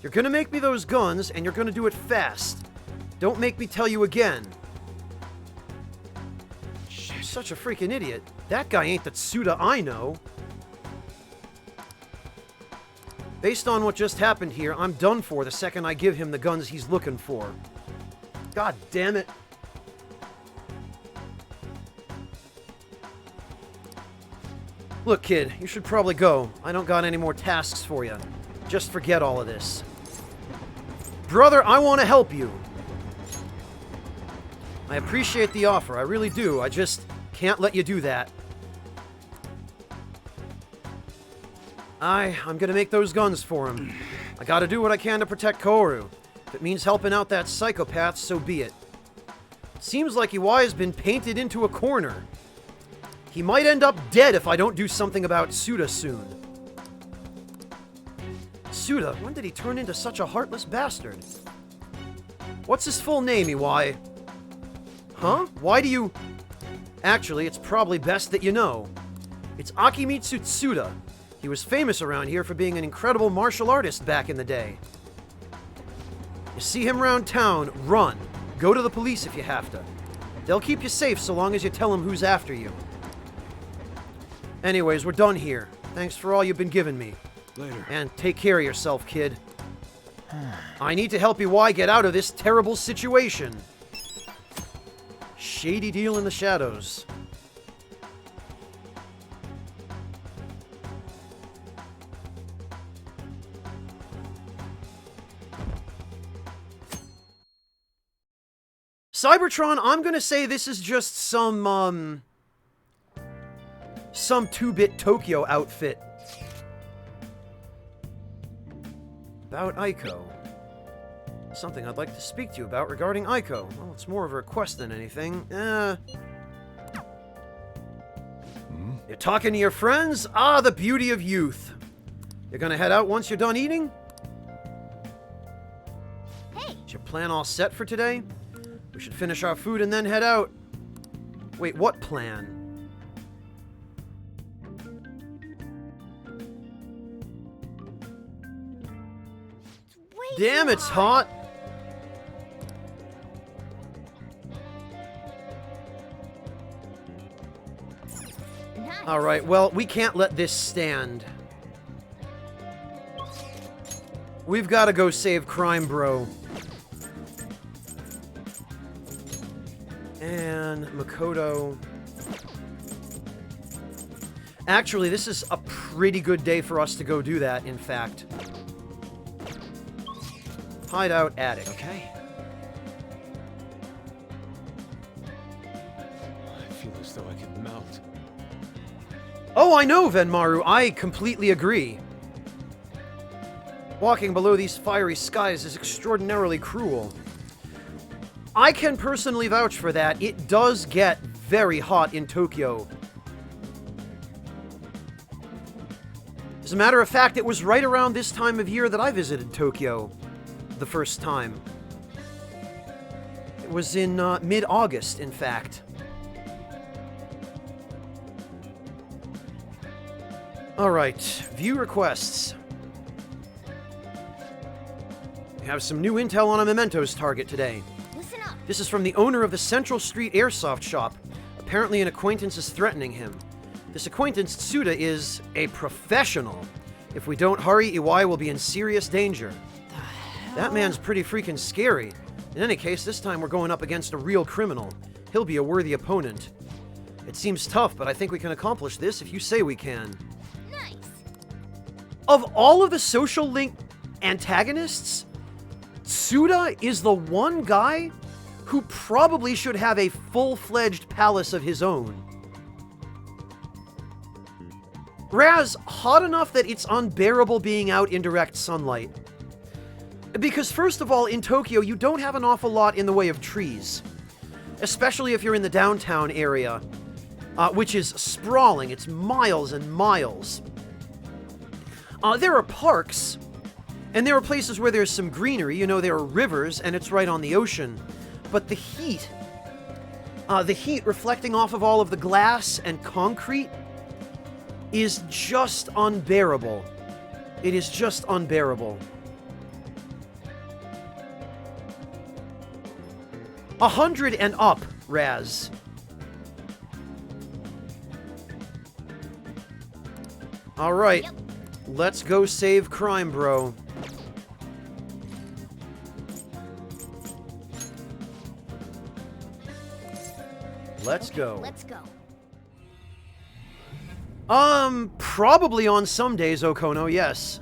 You're gonna make me those guns, and you're gonna do it fast. Don't make me tell you again. You're such a freaking idiot. That guy ain't the Suda I know. Based on what just happened here, I'm done for the second I give him the guns he's looking for. God damn it. Look, kid, you should probably go. I don't got any more tasks for you. Just forget all of this. Brother, I want to help you. I appreciate the offer, I really do. I just can't let you do that. I'm gonna make those guns for him. I gotta do what I can to protect Kaoru. If it means helping out that psychopath, so be it. Seems like EY has been painted into a corner. He might end up dead if I don't do something about Suda soon. Suda, when did he turn into such a heartless bastard? What's his full name, EY? Huh? Why do you... Actually, it's probably best that you know. It's Akimitsu Tsuda. He was famous around here for being an incredible martial artist back in the day. You see him around town, run. Go to the police if you have to. They'll keep you safe so long as you tell them who's after you. Anyways, we're done here. Thanks for all you've been giving me. Later. And take care of yourself, kid. I need to help EY get out of this terrible situation. Shady deal in the shadows. Cybertron, I'm gonna say this is just some 2-bit Tokyo outfit. About Aiko. Something I'd like to speak to you about regarding Aiko. Well, it's more of a request than anything. You're talking to your friends? Ah, the beauty of youth. You're gonna head out once you're done eating? Hey! Is your plan all set for today? We should finish our food and then head out. Wait, what plan? Damn, it's hot! Nice. Alright, well, we can't let this stand. We've got to go save Crime Bro. And Makoto. Actually, this is a pretty good day for us to go do that, in fact. Hideout attic. Okay. I feel as though I could melt. Oh, I know, Venmaru. I completely agree. Walking below these fiery skies is extraordinarily cruel. I can personally vouch for that. It does get very hot in Tokyo. As a matter of fact, it was right around this time of year that I visited Tokyo the first time. It was in mid-August, in fact. Alright, view requests. We have some new intel on a Mementos target today. Listen up. This is from the owner of the Central Street Airsoft shop. Apparently an acquaintance is threatening him. This acquaintance, Tsuda, is a professional. If we don't hurry, EY will be in serious danger. That man's pretty freaking scary. In any case, this time we're going up against a real criminal. He'll be a worthy opponent. It seems tough, but I think we can accomplish this if you say we can. Nice. Of all of the social link antagonists, Tsuda is the one guy who probably should have a full-fledged palace of his own. Raz, hot enough that it's unbearable being out in direct sunlight. Because first of all, in Tokyo, you don't have an awful lot in the way of trees. Especially if you're in the downtown area, which is sprawling. It's miles and miles. There are parks, and there are places where there's some greenery. You know, there are rivers, and it's right on the ocean. But the heat reflecting off of all of the glass and concrete is just unbearable. It is just unbearable. 100 and up, Raz. All right, let's go save Crime Bro. Let's go. Let's go. Probably on some days, Okono, yes.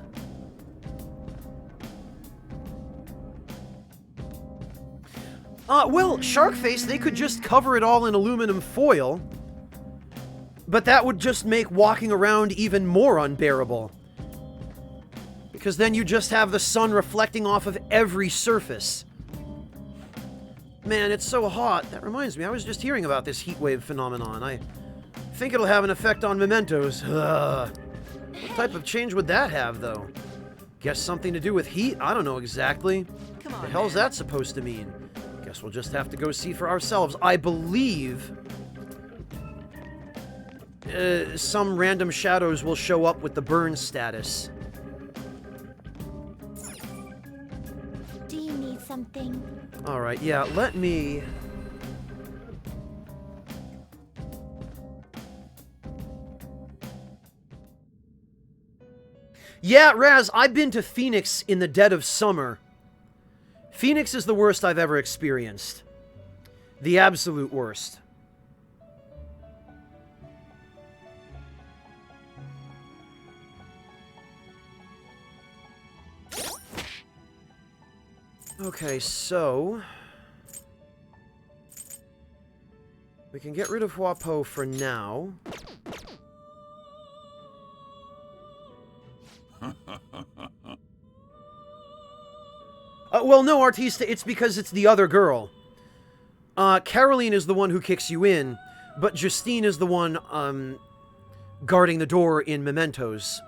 Well, Sharkface, they could just cover it all in aluminum foil. But that would just make walking around even more unbearable. Because then you just have the sun reflecting off of every surface. Man, it's so hot. That reminds me, I was just hearing about this heatwave phenomenon. I think it'll have an effect on mementos. What type of change would that have, though? Guess something to do with heat? I don't know exactly. Come on, the hell's that supposed to mean? Guess we'll just have to go see for ourselves. I believe some random shadows will show up with the burn status. Do you need something? Alright, yeah, let me... Yeah, Raz, I've been to Phoenix in the dead of summer. Phoenix is the worst I've ever experienced. The absolute worst. Okay, so... we can get rid of Huapo for now. Well, no, Artista, it's because it's the other girl. Caroline is the one who kicks you in, but Justine is the one, guarding the door in Mementos.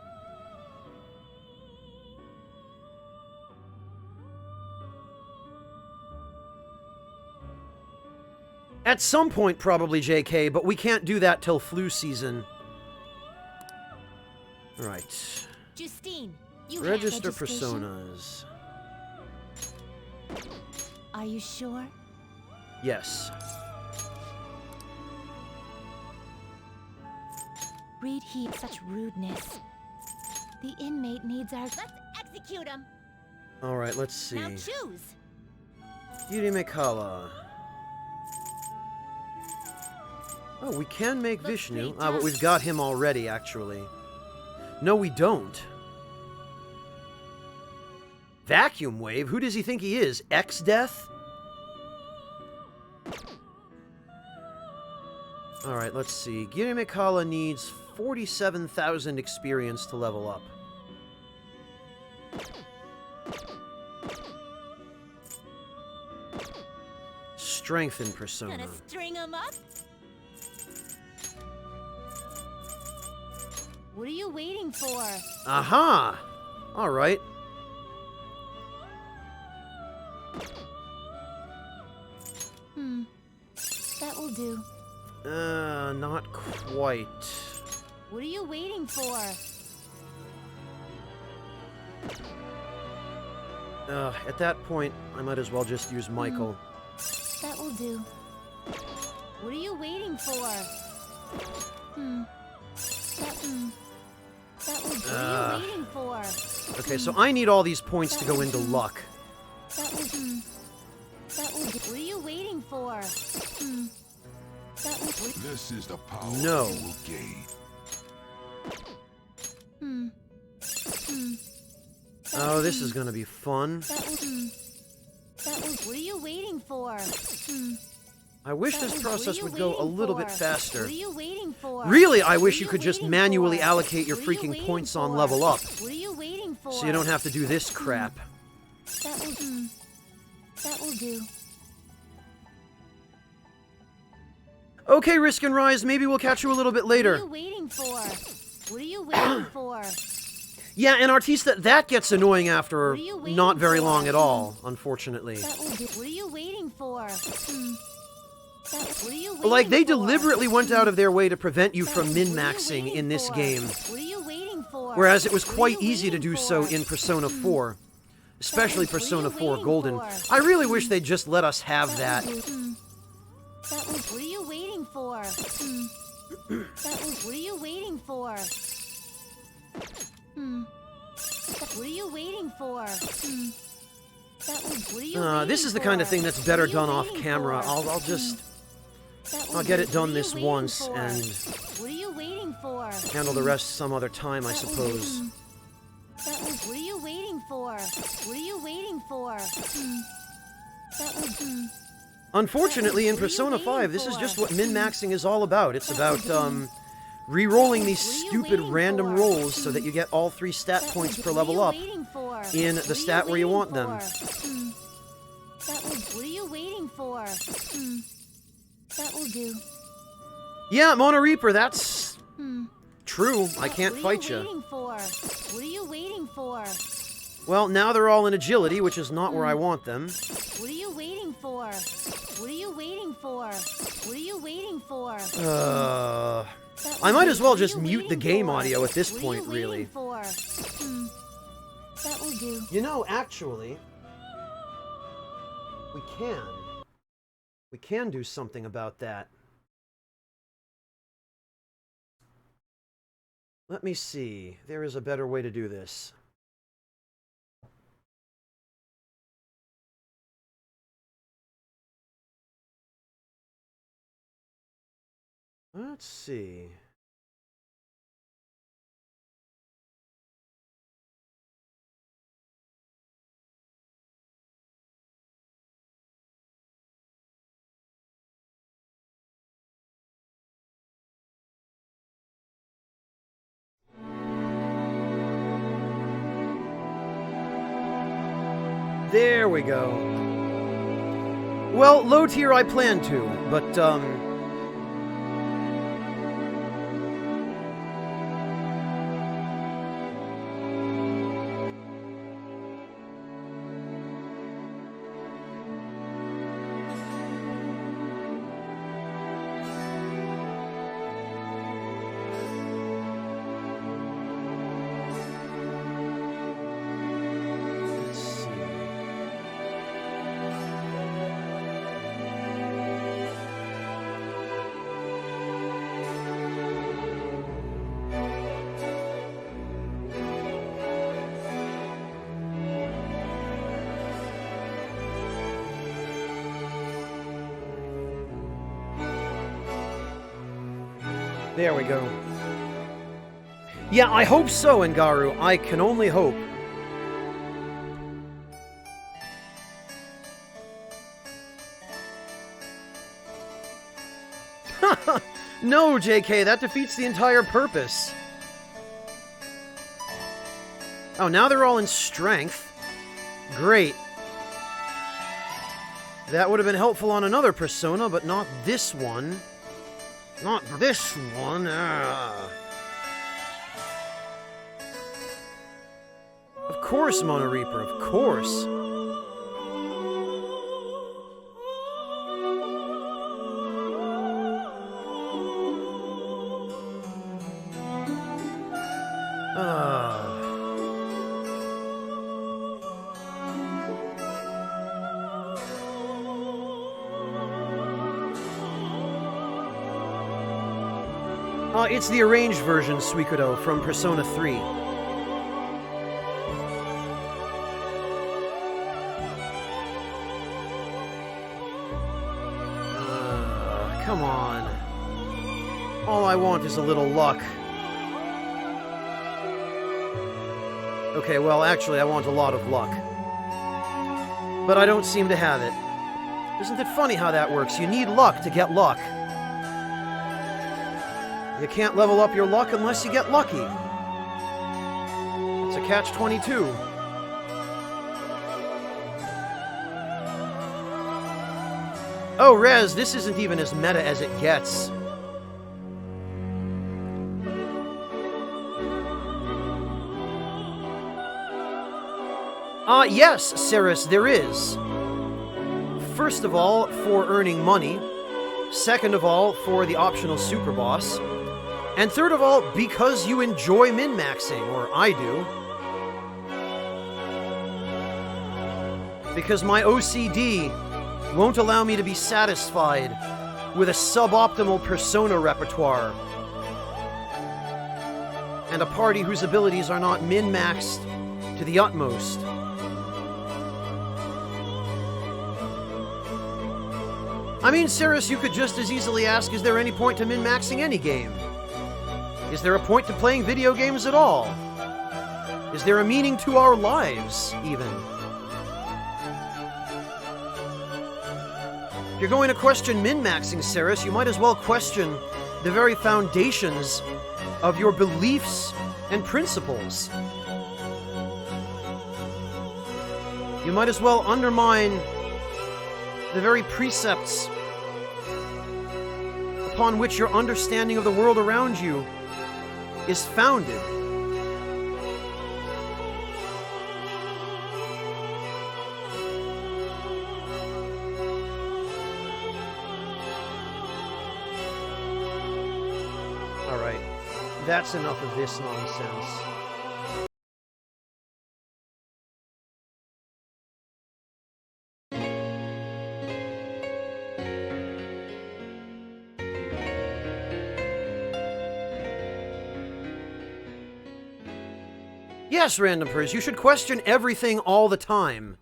At some point, probably, JK, but we can't do that till flu season. Right. Justine, you Register have registration? personas. Are you sure? Yes. Reed heaped such rudeness. The inmate needs our... Let's execute him! Alright, let's see. Now choose! Yurimekala. Oh, we can make Vishnu. But we've got him already, actually. No, we don't. Vacuum Wave? Who does he think he is? X-Death? Alright, let's see. Yurimekala needs 47,000 experience to level up. Strengthen persona. Gonna string him up? What are you waiting for? Aha! Alright. That will do. Not quite. What are you waiting for? At that point, I might as well just use Michael. That will do. What are you waiting for? That will do. What are you waiting for? Okay, so I need all these points to go into luck. That will What are you waiting for? This is the power No. you will gain. Oh, this is gonna be fun. What are you waiting for? I wish this process would go a little bit faster. What are you waiting for? Really, I wish you could just manually allocate your freaking points on level up. What are you waiting for? So you don't have to do this crap. That will do. Okay, Risk and Rise, maybe we'll catch you a little bit later. What are you waiting for? What are you waiting for? Yeah, and Artista, that gets annoying after What are you waiting not very for? long at all, unfortunately. What are you waiting for? What are you Like, they waiting for? deliberately went out of their way to prevent you from min-maxing in this game, What are you waiting for? whereas it was quite easy to do so in Persona 4. Especially Persona 4 Golden. I really wish they'd just let us have that. What are you waiting for? What are you waiting for? What are you waiting for? What are you This is the kind of thing that's better done off camera. I'll get it done this once and What are you waiting for? handle the rest some other time, I suppose. What are you waiting for? What are you waiting for? Unfortunately, in Persona 5, this is just what min-maxing is all about. It's about, re-rolling these stupid random rolls so that you get all 3 stat points per level up in the stat where you want them. What are you waiting for? That will do. Yeah, Mona Reaper, that's true. I can't fight you. What are you waiting for? Well, now they're all in agility, which is not where I want them. What are you waiting for? What are you waiting for? What are you waiting for? I might as well just mute the game audio at this point, really. That will do. You know, actually, we can do something about that. Let me see. There is a better way to do this. Let's see. There we go. Well, low tier I plan to, but, there we go. Yeah, I hope so, Ngaru. I can only hope. No, JK, that defeats the entire purpose. Oh, now they're all in strength. Great. That would have been helpful on another Persona, but not this one. Not this one. Of course, Mona Reaper, of course. It's the arranged version, Suikodo, from Persona 3. All I want is a little luck. Okay, well, actually, I want a lot of luck. But I don't seem to have it. Isn't it funny how that works? You need luck to get luck. You can't level up your luck unless you get lucky. It's a catch-22. Oh, Rez, this isn't even as meta as it gets. Yes, Ceres, there is. First of all, for earning money. Second of all, for the optional super boss. And third of all, because you enjoy min-maxing, or I do. Because my OCD won't allow me to be satisfied with a suboptimal persona repertoire. And a party whose abilities are not min-maxed to the utmost. I mean, Ceres, you could just as easily ask, is there any point to min-maxing any game? Is there a point to playing video games at all? Is there a meaning to our lives, even? If you're going to question min-maxing, Ceres, you might as well question the very foundations of your beliefs and principles. You might as well undermine the very precepts upon which your understanding of the world around you is founded. All right, that's enough of this nonsense. Yes, Random Pers, you should question everything all the time.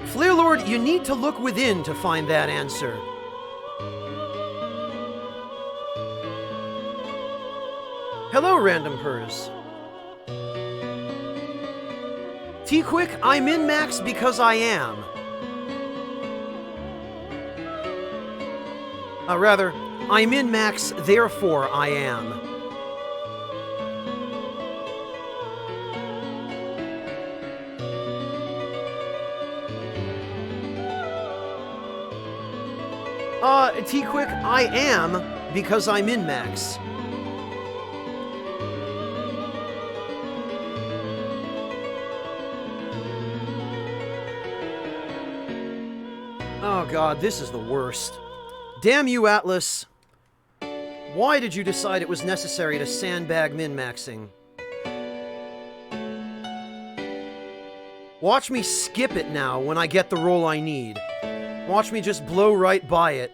Flare Lord, you need to look within to find that answer. Hello, Random Pers. T-Quick, I min-max because I am. Rather, I min-max, therefore I am. T-Quick, I am because I min-max. Oh god, this is the worst. Damn you, Atlas. Why did you decide it was necessary to sandbag min-maxing? Watch me skip it now when I get the roll I need. Watch me just blow right by it.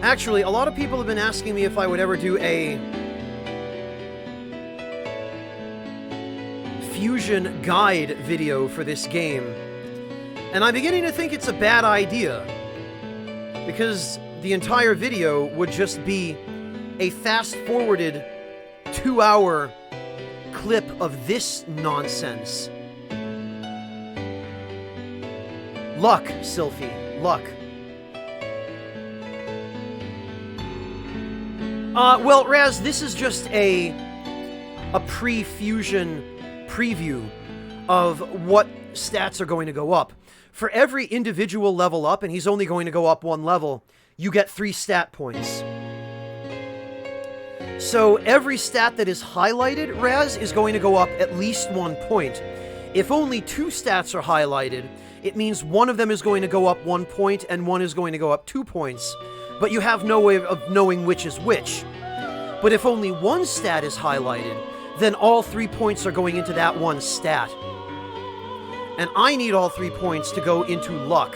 Actually, a lot of people have been asking me if I would ever do a fusion guide video for this game. And I'm beginning to think it's a bad idea. Because the entire video would just be a fast-forwarded 2-hour clip of this nonsense. Luck, Sylphie. Luck. Well, Raz, this is just a pre-fusion preview of what stats are going to go up. For every individual level up, and he's only going to go up 1 level, you get 3 stat points. So every stat that is highlighted, Raz, is going to go up at least 1 point. If only 2 stats are highlighted, it means one of them is going to go up 1 point and one is going to go up 2 points. But you have no way of knowing which is which. But if only 1 stat is highlighted, then all 3 points are going into that 1 stat. And I need all 3 points to go into luck.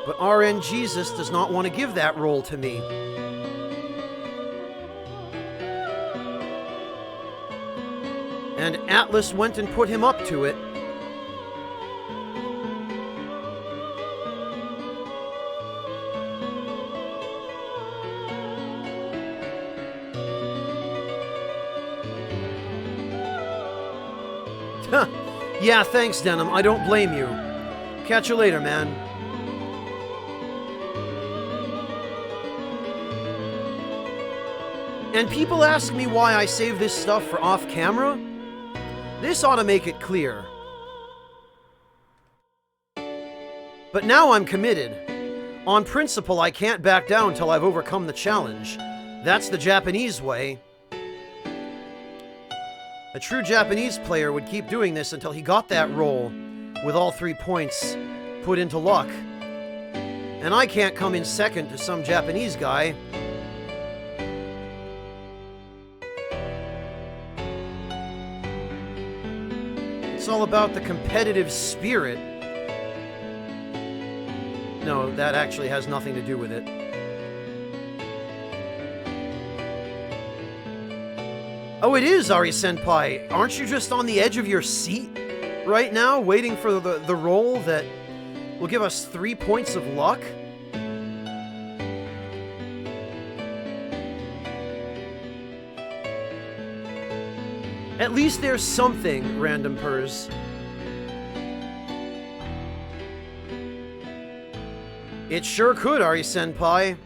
But RN Jesus does not want to give that role to me. And Atlas went and put him up to it. Yeah, thanks, Denim. I don't blame you. Catch you later, man. And people ask me why I save this stuff for off-camera. This ought to make it clear. But now I'm committed. On principle, I can't back down till I've overcome the challenge. That's the Japanese way. A true Japanese player would keep doing this until he got that roll with all 3 points put into luck. And I can't come in second to some Japanese guy. It's all about the competitive spirit. No, that actually has nothing to do with it. Oh, it is, Ari-senpai. Aren't you just on the edge of your seat right now, waiting for the roll that will give us 3 points of luck? At least there's something, Random Purrs. It sure could, Ari-senpai.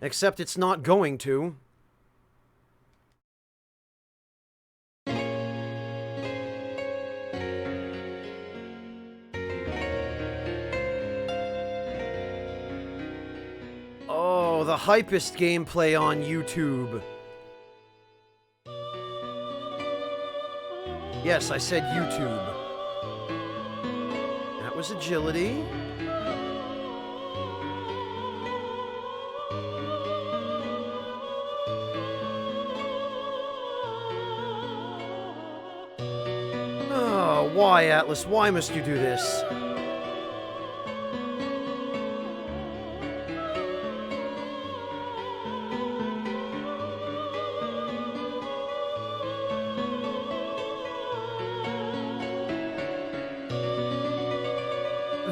Except it's not going to. Oh, the hypest gameplay on YouTube. Yes, I said YouTube. That was agility. Oh, why, Atlas? Why must you do this?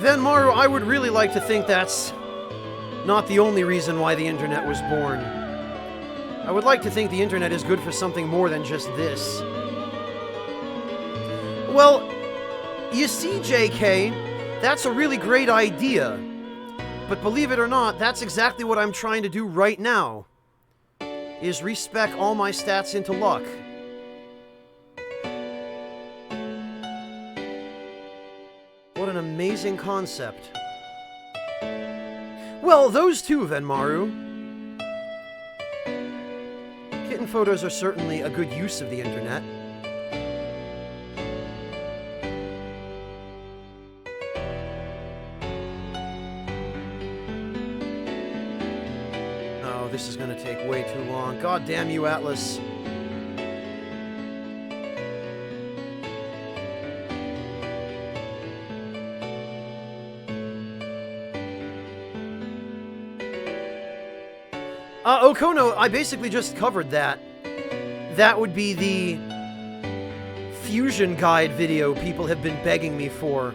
Venmaru, I would really like to think that's not the only reason why the internet was born. I would like to think the internet is good for something more than just this. Well, you see, JK, that's a really great idea. But believe it or not, that's exactly what I'm trying to do right now, is respec all my stats into luck. What an amazing concept. Well, those two, Venmaru. Kitten photos are certainly a good use of the internet. Oh, this is gonna take way too long. God damn you, Atlas. Okono, I basically just covered that. That would be the Fusion Guide video people have been begging me for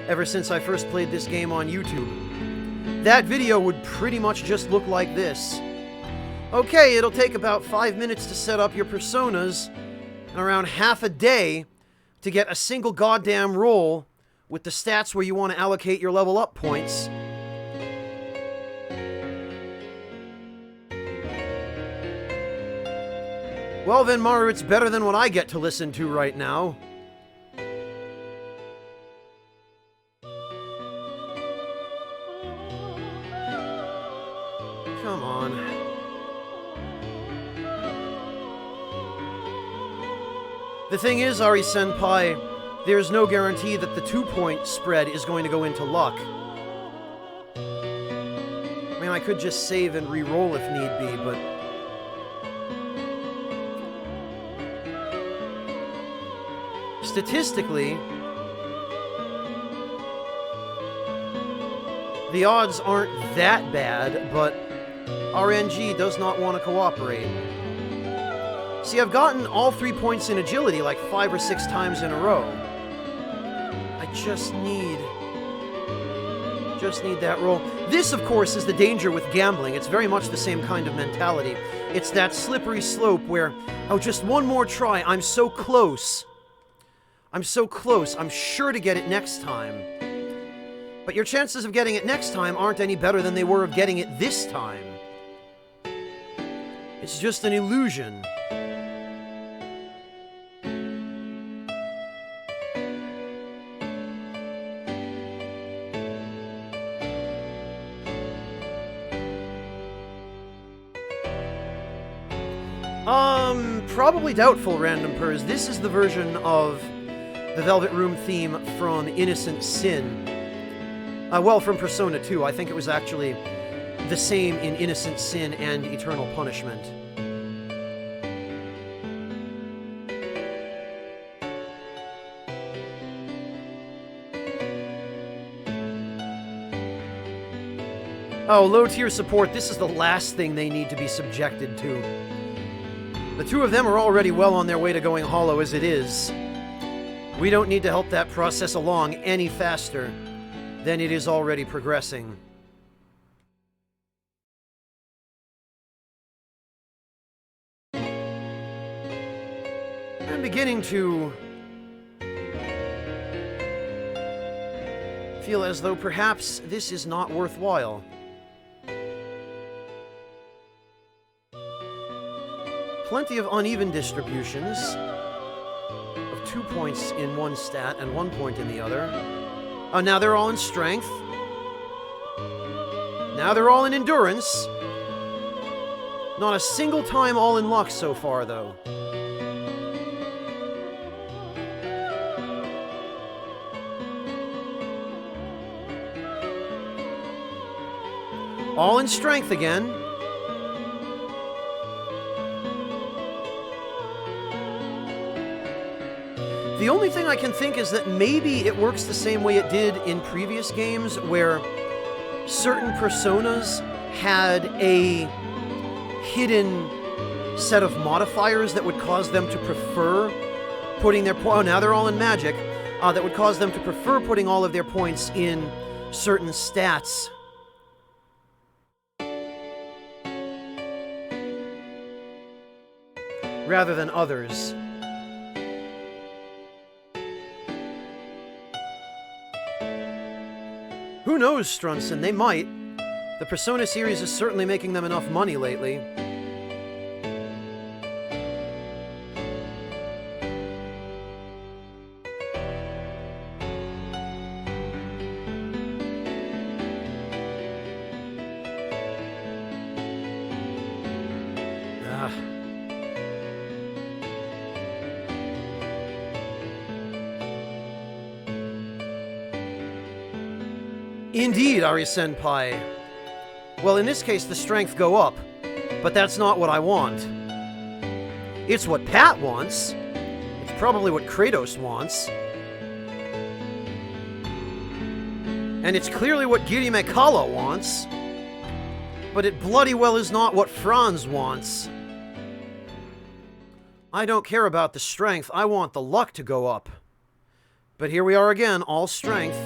ever since I first played this game on YouTube. That video would pretty much just look like this. Okay, it'll take about 5 minutes to set up your personas, and around half a day to get a single goddamn roll with the stats where you want to allocate your level up points. Well, Venmaru, it's better than what I get to listen to right now. Come on. The thing is, Ari-senpai, there's no guarantee that the 2-point spread is going to go into luck. I mean, I could just save and re-roll if need be, but... statistically, The odds aren't that bad, but RNG does not want to cooperate. See, I've gotten all 3 points in agility like 5 or 6 times in a row. I just need that roll. This, of course, is the danger with gambling. It's very much the same kind of mentality. It's that slippery slope where, oh, just one more try. I'm so close. I'm so close. I'm sure to get it next time. But your chances of getting it next time aren't any better than they were of getting it this time. It's just an illusion. Probably doubtful, Random Purrs. This is the version of the Velvet Room theme from Innocent Sin. Well, from Persona 2. I think it was actually the same in Innocent Sin and Eternal Punishment. Oh, low-tier support. This is the last thing they need to be subjected to. The two of them are already well on their way to going hollow as it is. We don't need to help that process along any faster than it is already progressing. I'm beginning to feel as though perhaps this is not worthwhile. Plenty of uneven distributions of 2 points in one stat and 1 point in the other. Now they're all in strength. Now they're all in endurance. Not a single time all in luck so far, though. All in strength again. The only thing I can think is that maybe it works the same way it did in previous games, where certain personas had a hidden set of modifiers that would cause them to prefer putting their oh, now they're all in magic, that would cause them to prefer putting all of their points in certain stats. Rather than others. Who knows, Strunson? They might. The Persona series is certainly making them enough money lately. Indeed, Ari-senpai. Well, in this case, the strength go up, but that's not what I want. It's what Pat wants. It's probably what Kratos wants. And it's clearly what Girime Kalla wants. But it bloody well is not what Franz wants. I don't care about the strength, I want the luck to go up. But here we are again, all strength.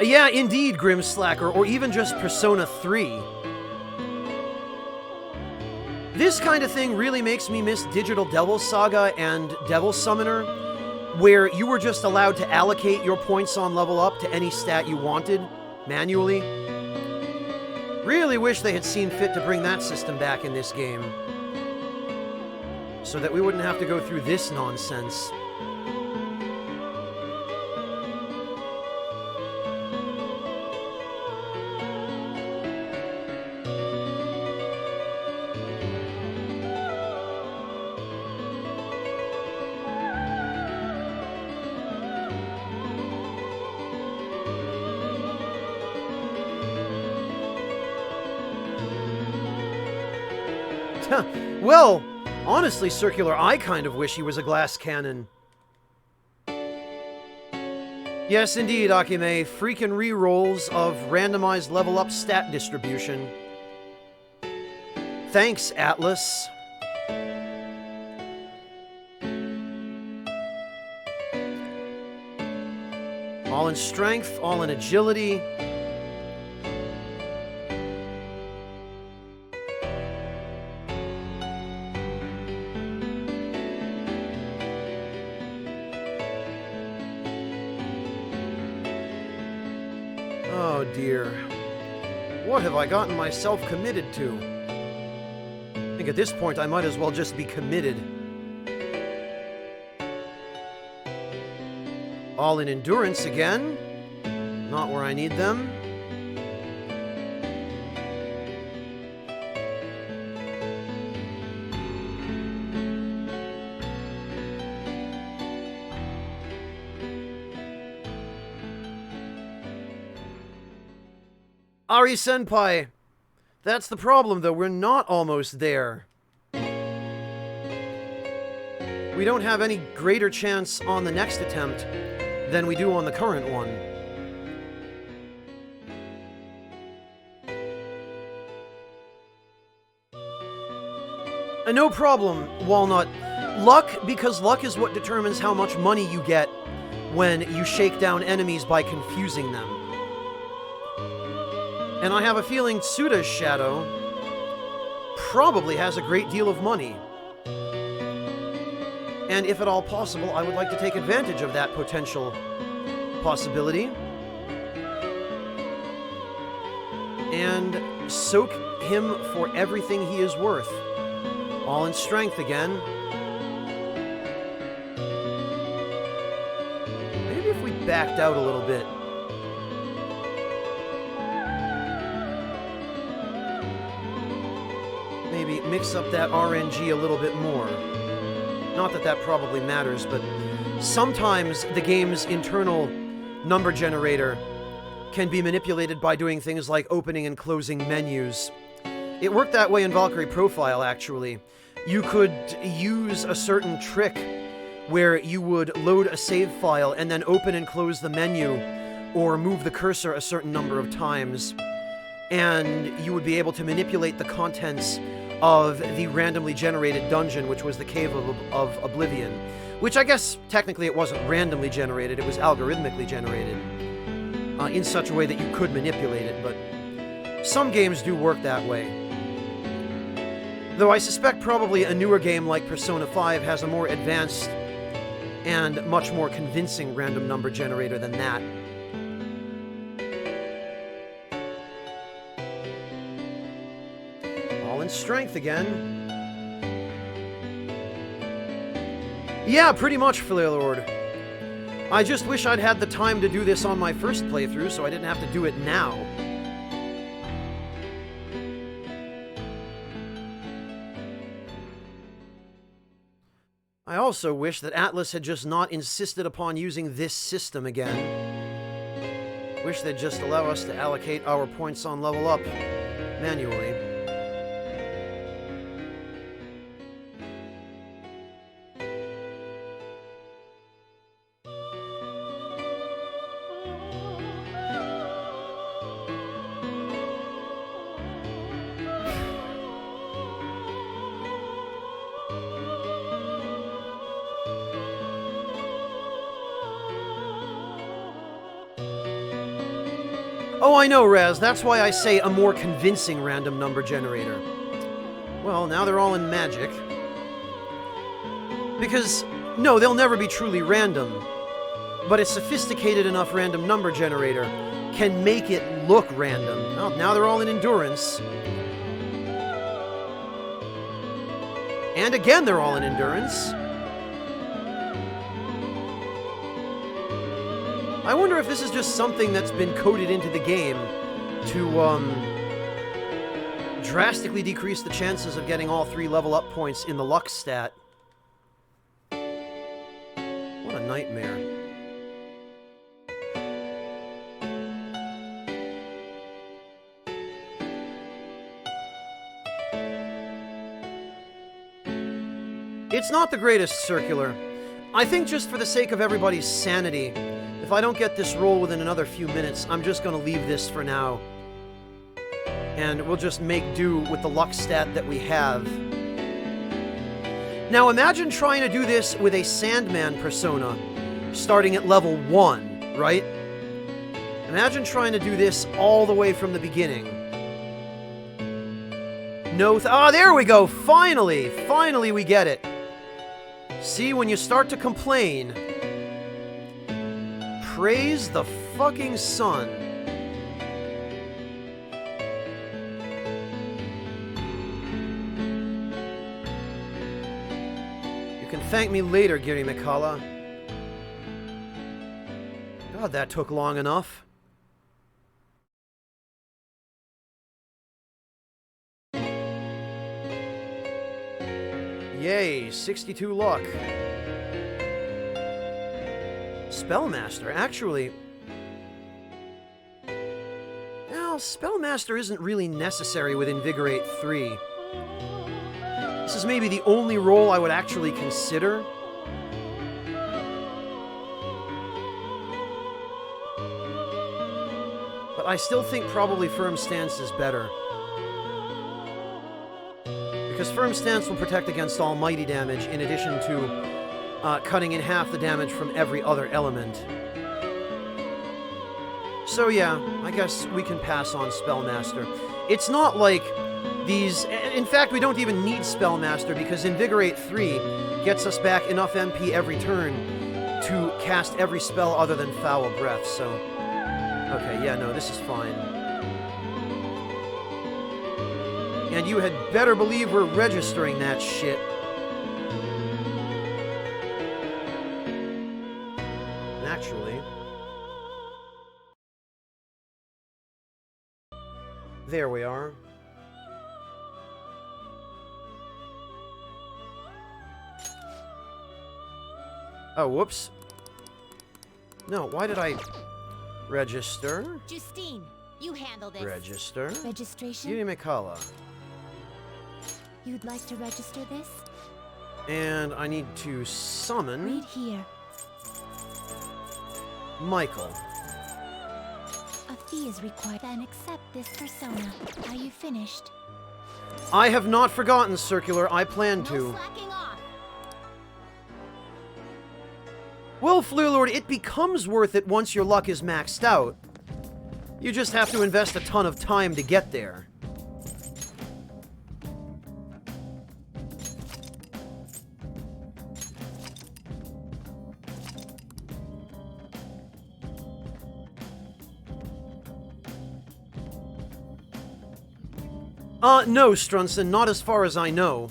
Yeah, indeed, Grimslacker, or even just Persona 3. This kind of thing really makes me miss Digital Devil Saga and Devil Summoner, where you were just allowed to allocate your points on level up to any stat you wanted, manually. Really wish they had seen fit to bring that system back in this game, so that we wouldn't have to go through this nonsense. Well, honestly, Circular, I kind of wish he was a glass cannon. Yes, indeed, Akime. Freaking re-rolls of randomized level-up stat distribution. Thanks, Atlas. All in strength, all in agility. Oh dear. What have I gotten myself committed to? I think at this point I might as well just be committed. All in endurance again. Not where I need them. Ari Senpai, that's the problem though, we're not almost there. We don't have any greater chance on the next attempt than we do on the current one. No problem, Walnut. Luck, because luck is what determines how much money you get when you shake down enemies by confusing them. And I have a feeling Tsuda's shadow probably has a great deal of money. And if at all possible, I would like to take advantage of that potential possibility. And soak him for everything he is worth. All in strength again. Maybe if we backed out a little bit. Maybe mix up that RNG a little bit more. Not that that probably matters, but sometimes the game's internal number generator can be manipulated by doing things like opening and closing menus. It worked that way in Valkyrie Profile, actually. You could use a certain trick where you would load a save file and then open and close the menu or move the cursor a certain number of times, and you would be able to manipulate the contents of the randomly generated dungeon, which was the Cave of Oblivion. Which I guess technically it wasn't randomly generated, it was algorithmically generated in such a way that you could manipulate it, but some games do work that way. Though I suspect probably a newer game like Persona 5 has a more advanced and much more convincing random number generator than that. All in strength again. Yeah, pretty much, Flare Lord. I just wish I'd had the time to do this on my first playthrough, so I didn't have to do it now. I also wish that Atlas had just not insisted upon using this system again. Wish they'd just allow us to allocate our points on level up manually. Oh, I know, Raz. That's why I say a more convincing random number generator. Well, now they're all in magic. Because, no, they'll never be truly random. But a sophisticated enough random number generator can make it look random. Well, now they're all in endurance. And again, they're all in endurance. I wonder if this is just something that's been coded into the game to, drastically decrease the chances of getting all 3 level up points in the luck stat. What a nightmare. It's not the greatest, Circular. I think just for the sake of everybody's sanity, if I don't get this roll within another few minutes, I'm just going to leave this for now. And we'll just make do with the luck stat that we have. Now imagine trying to do this with a Sandman persona, starting at level 1, right? Imagine trying to do this all the way from the beginning. No, there we go! Finally! Finally we get it! See, when you start to complain, praise the fucking sun. You can thank me later, Giri Mikala. God, that took long enough. Yay, 62 luck. Spellmaster, actually... Well, Spellmaster isn't really necessary with Invigorate 3. This is maybe the only role I would actually consider. But I still think probably Firm Stance is better. Because Firm Stance will protect against almighty damage, in addition to cutting in half the damage from every other element. So yeah, I guess we can pass on Spellmaster. It's not like these... In fact, we don't even need Spellmaster, because Invigorate 3 gets us back enough MP every turn to cast every spell other than Foul Breath, so... Okay, yeah, no, this is fine. And you had better believe we're registering that shit. Naturally. There we are. Oh, whoops. No, why did I... Register? Justine, you handle this. Register? Registration? Giri Mikala. You'd like to register this? And I need to summon... Read here. Michael. A fee is required, then accept this persona. Are you finished? I have not forgotten, Circular. I plan to. Well, Fleerlord, it becomes worth it once your luck is maxed out. You just have to invest a ton of time to get there. No, Strunson, not as far as I know.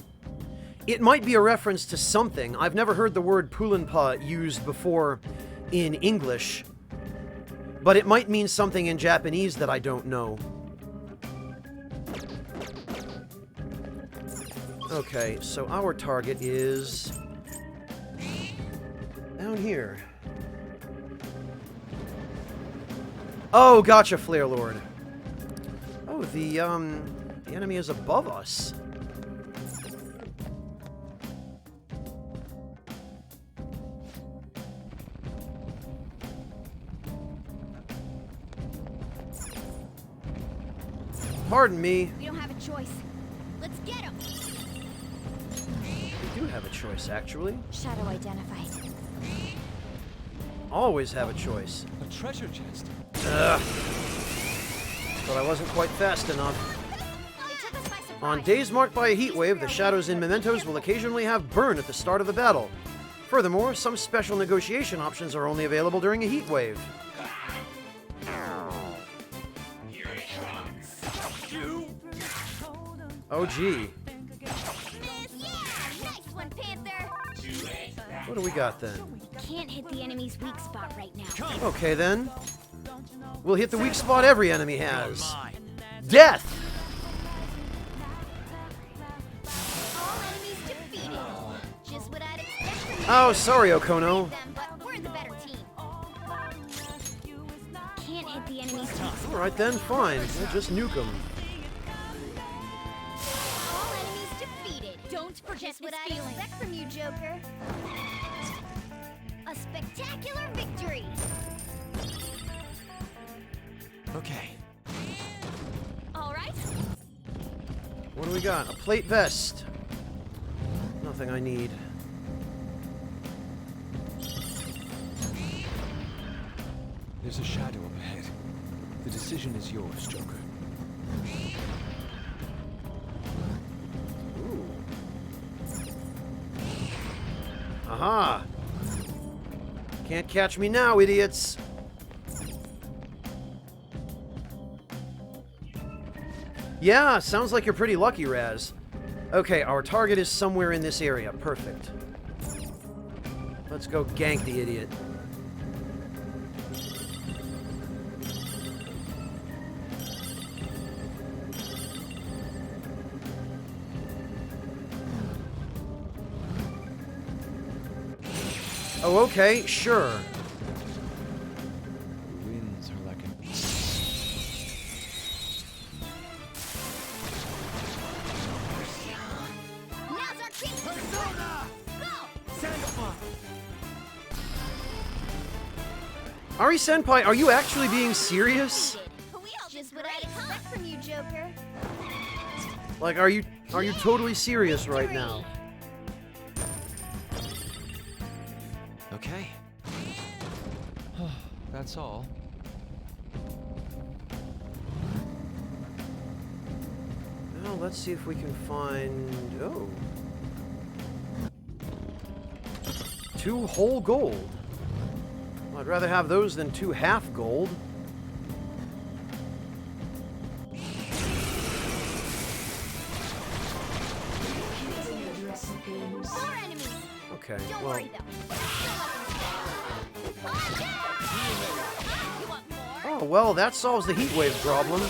It might be a reference to something. I've never heard the word Pulinpa used before in English. But it might mean something in Japanese that I don't know. Okay, so our target is... down here. Oh, gotcha, Flairlord. Oh, the enemy is above us. Pardon me. We don't have a choice. Let's get him. We do have a choice, actually. Shadow identified. Always have a choice. A treasure chest. Ugh. But I wasn't quite fast enough. On days marked by a heat wave, the shadows in Mementos will occasionally have burn at the start of the battle. Furthermore, some special negotiation options are only available during a heat wave. Oh, gee. What do we got then? Can't hit the enemy's weak spot right now. Okay then. We'll hit the weak spot every enemy has. Death! All enemies defeated. Just what I'd expect from Oh, sorry, Okono. but we're the better team. Can't hit the enemy's weak spot. Alright then, fine. We'll just nuke them. All enemies defeated. Don't Don't forget Just what this I'd feeling. expect from you, Joker. A spectacular victory! Okay. All right. What do we got? A plate vest. Nothing I need. There's a shadow up ahead. The decision is yours, Joker. Aha! Can't catch me now, idiots! Yeah, sounds like you're pretty lucky, Raz. Okay, our target is somewhere in this area. Perfect. Let's go gank the idiot. Oh, okay, sure. The winds are like an... Now's our chance! Persona! Go! Ari Senpai, are you actually being serious? Just what I'd expect from you, Joker. Like, are you totally serious right now? Okay. That's all. Well, let's see if we can find... Oh. 2 whole gold. Well, I'd rather have those than 2 half gold. More enemies! Okay, Don't well... worry, though. Oh, well, that solves the heat wave problem.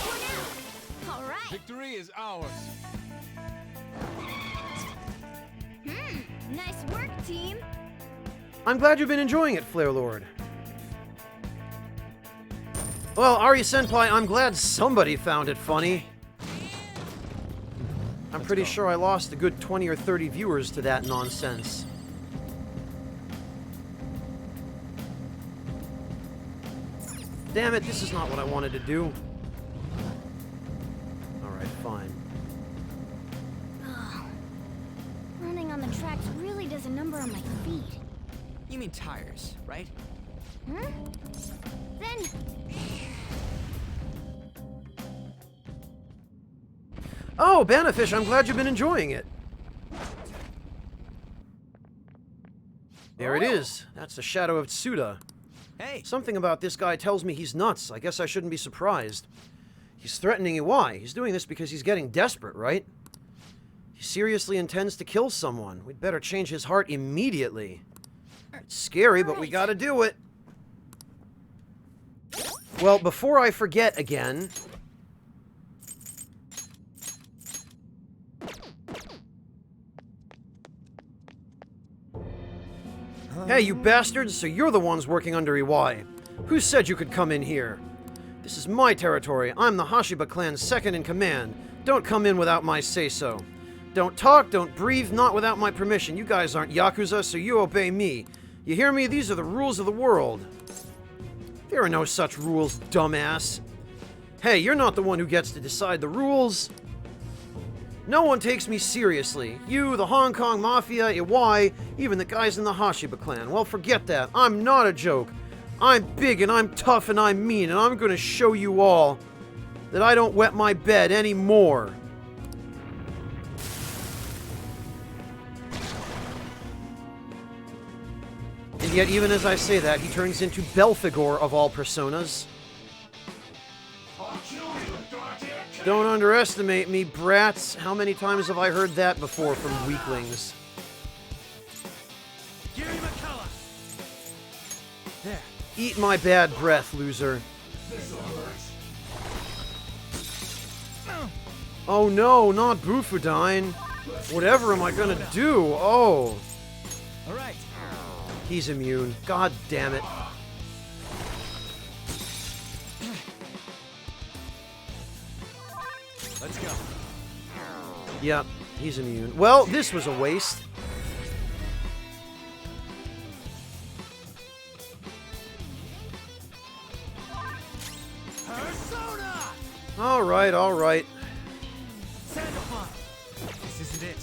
All right. Victory is ours. Nice work, team. I'm glad you've been enjoying it, Flare Lord. Well, Ari Senpai, I'm glad somebody found it funny. I'm pretty sure I lost a good 20 or 30 viewers to that nonsense. Damn it, this is not what I wanted to do. Alright, fine. Oh, running on the tracks really does a number on my feet. You mean tires, right? Hmm? Then... Oh, Banafish, I'm glad you've been enjoying it. There it is. That's the shadow of Tsuda. Hey! Something about this guy tells me he's nuts. I guess I shouldn't be surprised. He's threatening Iwai. He's doing this because he's getting desperate, right? He seriously intends to kill someone. We'd better change his heart immediately. It's scary, but we gotta do it. Well, before I forget again... Hey, you bastards, so you're the ones working under Iwai. Who said you could come in here? This is my territory. I'm the Hashiba clan's second in command. Don't come in without my say-so. Don't talk, don't breathe, not without my permission. You guys aren't Yakuza, so you obey me. You hear me? These are the rules of the world. There are no such rules, dumbass. Hey, you're not the one who gets to decide the rules. No one takes me seriously. You, the Hong Kong Mafia, Iwai, even the guys in the Hashiba clan. Well, forget that. I'm not a joke. I'm big and I'm tough and I'm mean, and I'm gonna show you all that I don't wet my bed anymore. And yet, even as I say that, he turns into Belphegor of all personas. Don't underestimate me, brats. How many times have I heard that before from weaklings? Gary McCullough! There. Eat my bad breath, loser. Oh no, not Bufudine. Whatever am I gonna do? Oh. Alright. He's immune. God damn it. Let's go. Yep. He's immune. Well, this was a waste. Persona! Alright, alright. Sandalphon! This isn't it.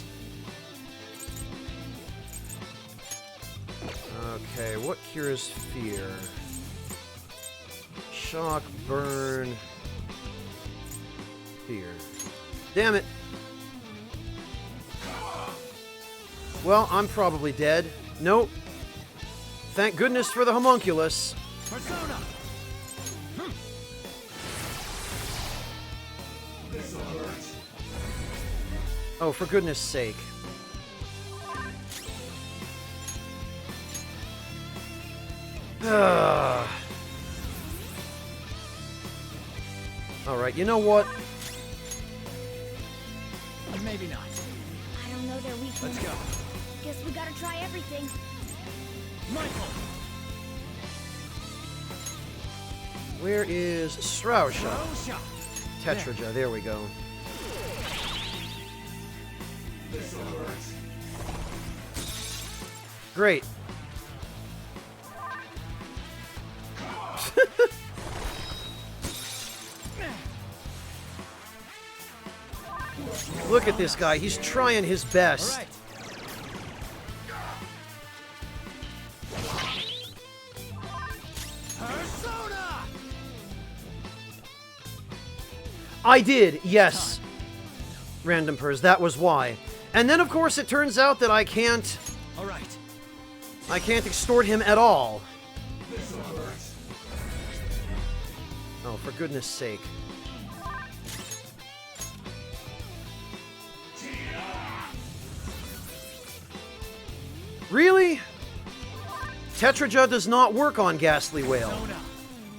Okay, what cures fear? Shock, burn, fear. Damn it. Well, I'm probably dead. Nope. Thank goodness for the homunculus. Persona! Oh, for goodness sake. Alright, you know what? Maybe not. I don't know their weakness. Let's go. Guess we gotta try everything. Michael! Where is Strousha? Strousha! Tetraja, there we go. Great. Look at this guy. He's trying his best. Persona! I did, yes. Random Pers, that was why. And then, of course, it turns out that I can't extort him at all. Oh, for goodness sake. Really? Tetraja does not work on Ghastly Whale.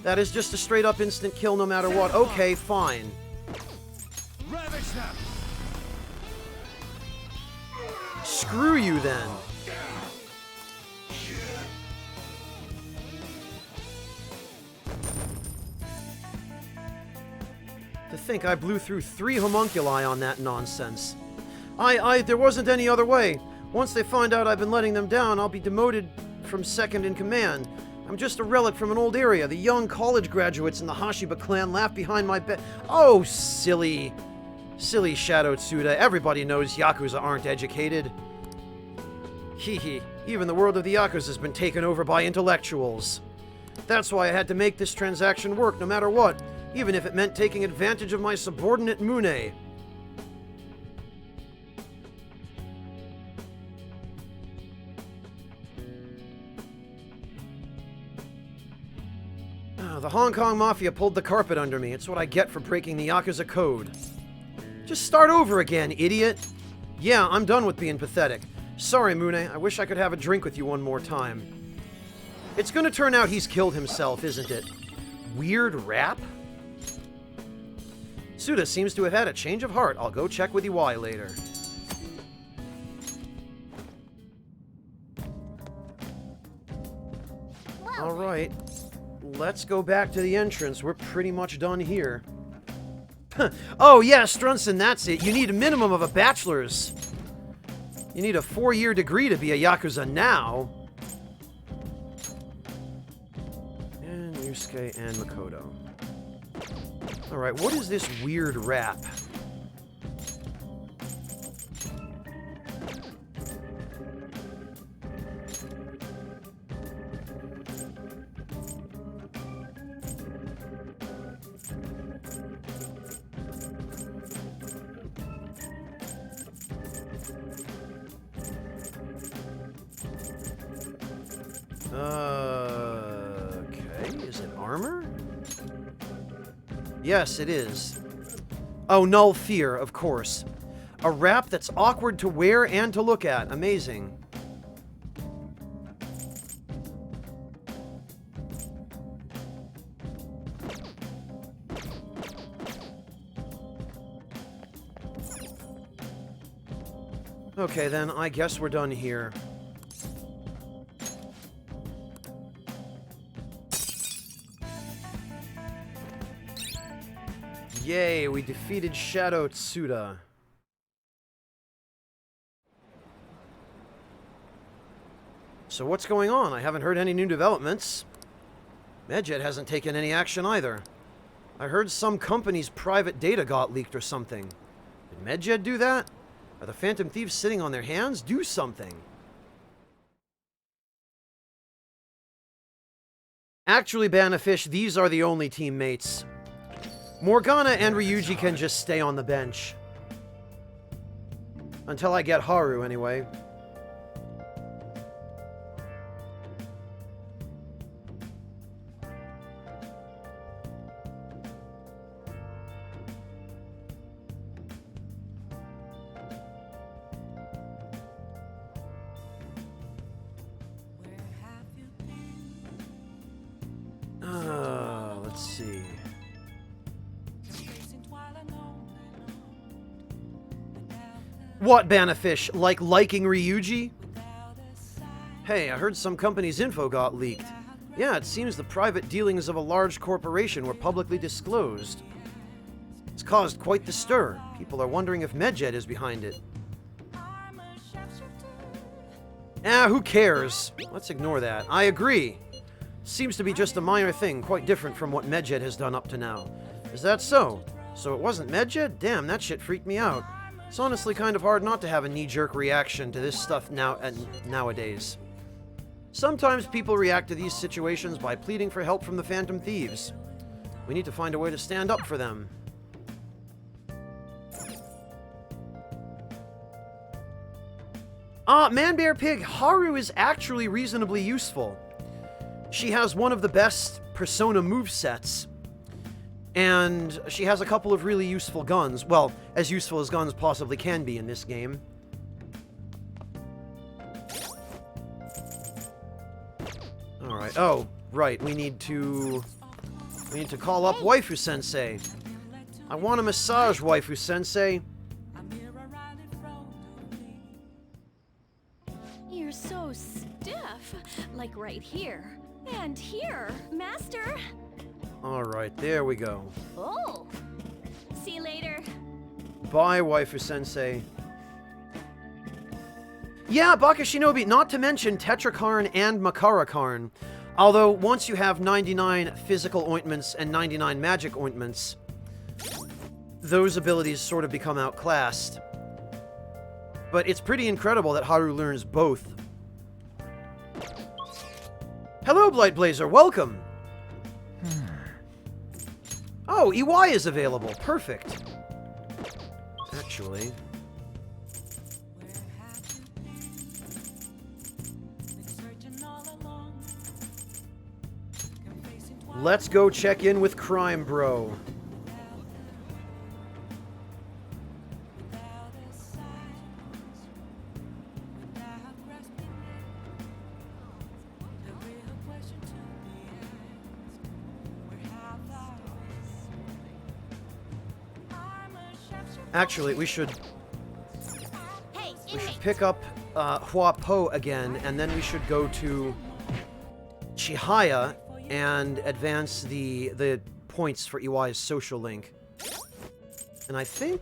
That is just a straight-up instant kill no matter what. Okay, fine. Screw you, then. To think I blew through 3 homunculi on that nonsense. There wasn't any other way. Once they find out I've been letting them down, I'll be demoted from second in command. I'm just a relic from an old area. The young college graduates in the Hashiba clan laugh behind my back. Oh, silly. Silly Shadow Tsuda. Everybody knows Yakuza aren't educated. Hee. Even the world of the Yakuza has been taken over by intellectuals. That's why I had to make this transaction work no matter what, even if it meant taking advantage of my subordinate Mune. The Hong Kong Mafia pulled the carpet under me. It's what I get for breaking the Yakuza code. Just start over again, idiot. Yeah, I'm done with being pathetic. Sorry, Mune. I wish I could have a drink with you one more time. It's gonna turn out he's killed himself, isn't it? Weird rap? Suda seems to have had a change of heart. I'll go check with Iwai later. Alright. Let's go back to the entrance. We're pretty much done here. Oh, yeah, Strunson, that's it. You need a minimum of a bachelor's. You need a 4-year degree to be a Yakuza now. And Yusuke and Makoto. Alright, what is this weird rap? Okay, is it armor? Yes, it is. Oh, Null Fear, of course. A wrap that's awkward to wear and to look at. Amazing. Okay, then, I guess we're done here. Yay, we defeated Shadow Tsuda. So what's going on? I haven't heard any new developments. Medjed hasn't taken any action either. I heard some company's private data got leaked or something. Did Medjed do that? Are the Phantom Thieves sitting on their hands? Do something. Actually, Banafish, these are the only teammates. Morgana and Ryuji can just stay on the bench. Until I get Haru, anyway. Let's see. What, Banafish? Like liking Ryuji? Hey, I heard some company's info got leaked. Yeah, it seems the private dealings of a large corporation were publicly disclosed. It's caused quite the stir. People are wondering if Medjed is behind it. Who cares? Let's ignore that. I agree. Seems to be just a minor thing, quite different from what Medjed has done up to now. Is that so? So it wasn't Medjed? Damn, that shit freaked me out. It's honestly kind of hard not to have a knee-jerk reaction to this stuff nowadays. Sometimes people react to these situations by pleading for help from the Phantom Thieves. We need to find a way to stand up for them. Man-Bear Pig, Haru is actually reasonably useful. She has one of the best Persona movesets. And she has a couple of really useful guns. Well, as useful as guns possibly can be in this game. Alright, oh, right, we need to call up Waifu Sensei. I want a massage, Waifu Sensei. You're so stiff. Like right here. And here, Master. Alright, there we go. Oh. See you later. Bye, Waifu Sensei. Yeah, Baka Shinobi, not to mention Tetrakarn and Makarakarn. Although, once you have 99 physical ointments and 99 magic ointments, those abilities sort of become outclassed. But it's pretty incredible that Haru learns both. Hello, Blightblazer, welcome! Oh, EY is available. Perfect. Actually... let's go check in with Crime Bro. Actually, we should pick up Hua Po again, and then we should go to Chihaya and advance the points for EY's social link. And I think...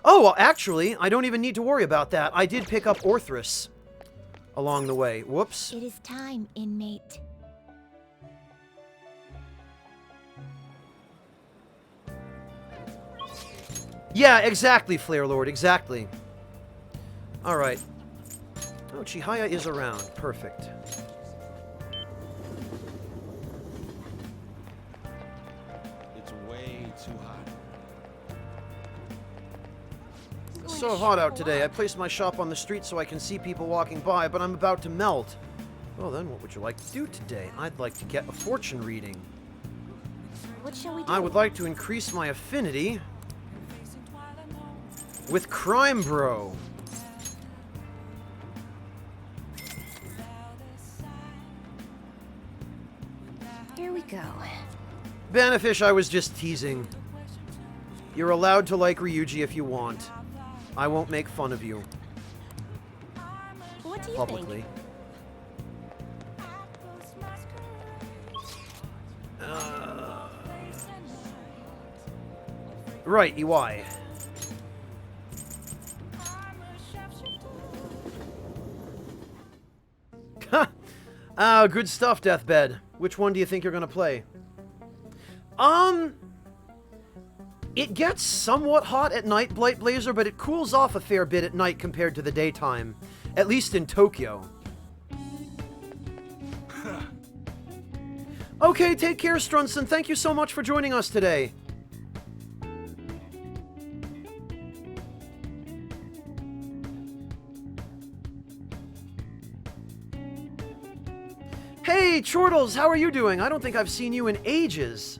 oh, well, actually, I don't even need to worry about that. I did pick up Orthrus along the way. Whoops. It is time, inmate. Yeah, exactly, Flare Lord, exactly. Alright. Oh, Chihaya is around. Perfect. It's way too hot. It's so hot out today. I placed my shop on the street so I can see people walking by, but I'm about to melt. Well then, what would you like to do today? I'd like to get a fortune reading. What shall we do? I would like to increase my affinity with Crime Bro. Here we go. Banafish, I was just teasing. You're allowed to like Ryuji if you want. I won't make fun of you. What do you publicly. Right, EY. Good stuff, Deathbed. Which one do you think you're gonna play? It gets somewhat hot at night, Blight Blazer, but it cools off a fair bit at night compared to the daytime. At least in Tokyo. Okay, take care, Strunson. Thank you so much for joining us today. Hey, Chortles, how are you doing? I don't think I've seen you in ages.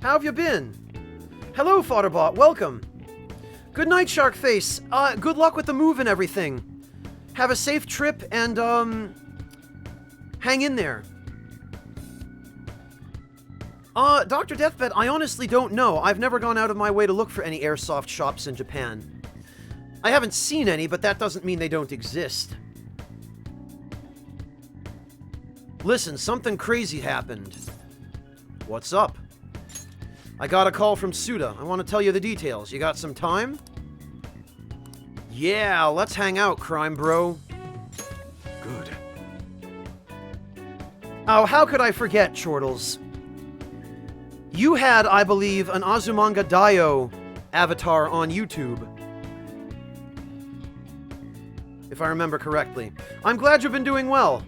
How have you been? Hello, Fodderbot. Welcome. Good night, Sharkface. Good luck with the move and everything. Have a safe trip and, hang in there. Dr. Deathbed, I honestly don't know. I've never gone out of my way to look for any airsoft shops in Japan. I haven't seen any, but that doesn't mean they don't exist. Listen, something crazy happened. What's up? I got a call from Suda. I want to tell you the details. You got some time? Yeah, let's hang out, crime bro. Good. Oh, how could I forget, Chortles? You had, I believe, an Azumanga Daioh avatar on YouTube. If I remember correctly. I'm glad you've been doing well.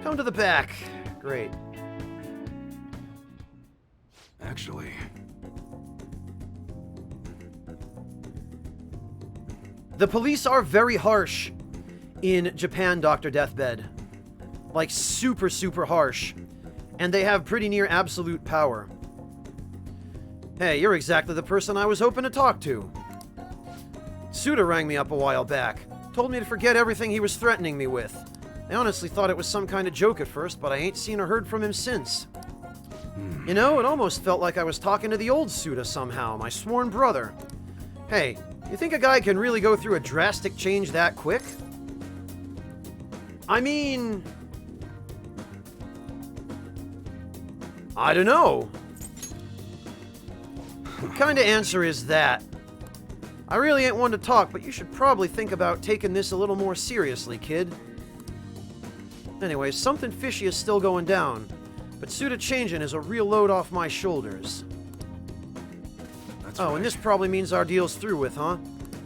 Come to the back. Great. Actually... The police are very harsh in Japan, Dr. Deathbed. Like, super, super harsh. And they have pretty near absolute power. Hey, you're exactly the person I was hoping to talk to. Suda rang me up a while back. Told me to forget everything he was threatening me with. I honestly thought it was some kind of joke at first, but I ain't seen or heard from him since. You know, it almost felt like I was talking to the old Suda somehow, my sworn brother. Hey, you think a guy can really go through a drastic change that quick? I mean... I don't know. What kind of answer is that? I really ain't one to talk, but you should probably think about taking this a little more seriously, kid. Anyway, something fishy is still going down, but Suda changing is a real load off my shoulders. That's right. And this probably means our deal's through with, huh?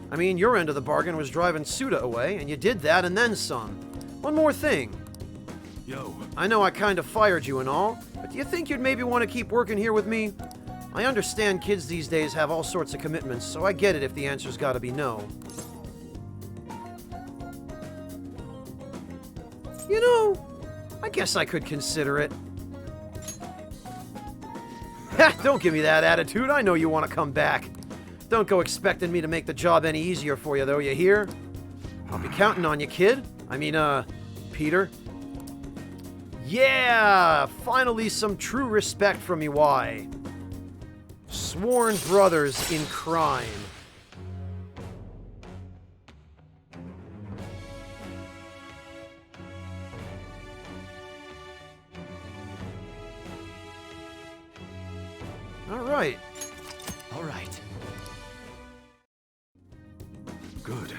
I mean, your end of the bargain was driving Suda away, and you did that and then some. One more thing. Yo. I know I kind of fired you and all, but do you think you'd maybe want to keep working here with me? I understand kids these days have all sorts of commitments, so I get it if the answer's gotta be no. You know, I guess I could consider it. Ha! Don't give me that attitude. I know you want to come back. Don't go expecting me to make the job any easier for you, though, you hear? I'll be counting on you, kid. I mean, Peter. Yeah! Finally some true respect from EY. Sworn brothers in crime. All right. All right. Good.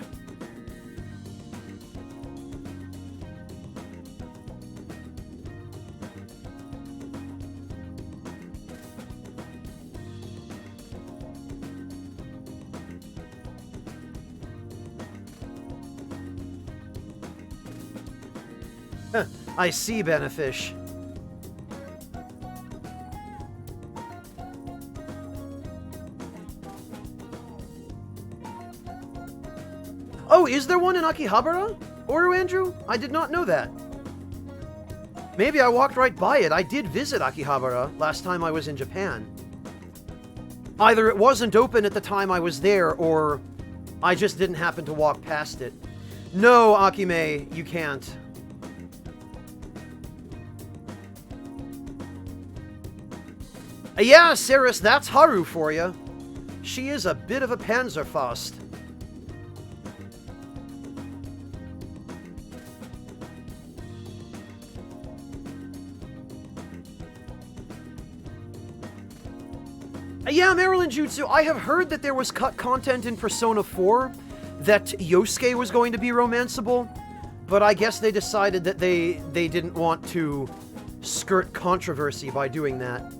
I see, Benefish. Oh, is there one in Akihabara? Oru Andrew? I did not know that. Maybe I walked right by it. I did visit Akihabara last time I was in Japan. Either it wasn't open at the time I was there, or I just didn't happen to walk past it. No, Akime, you can't. Yeah, Ceres, that's Haru for you. She is a bit of a Panzerfaust. Yeah, Maryland Jutsu, I have heard that there was cut content in Persona 4 that Yosuke was going to be romanceable, but I guess they decided that they didn't want to skirt controversy by doing that.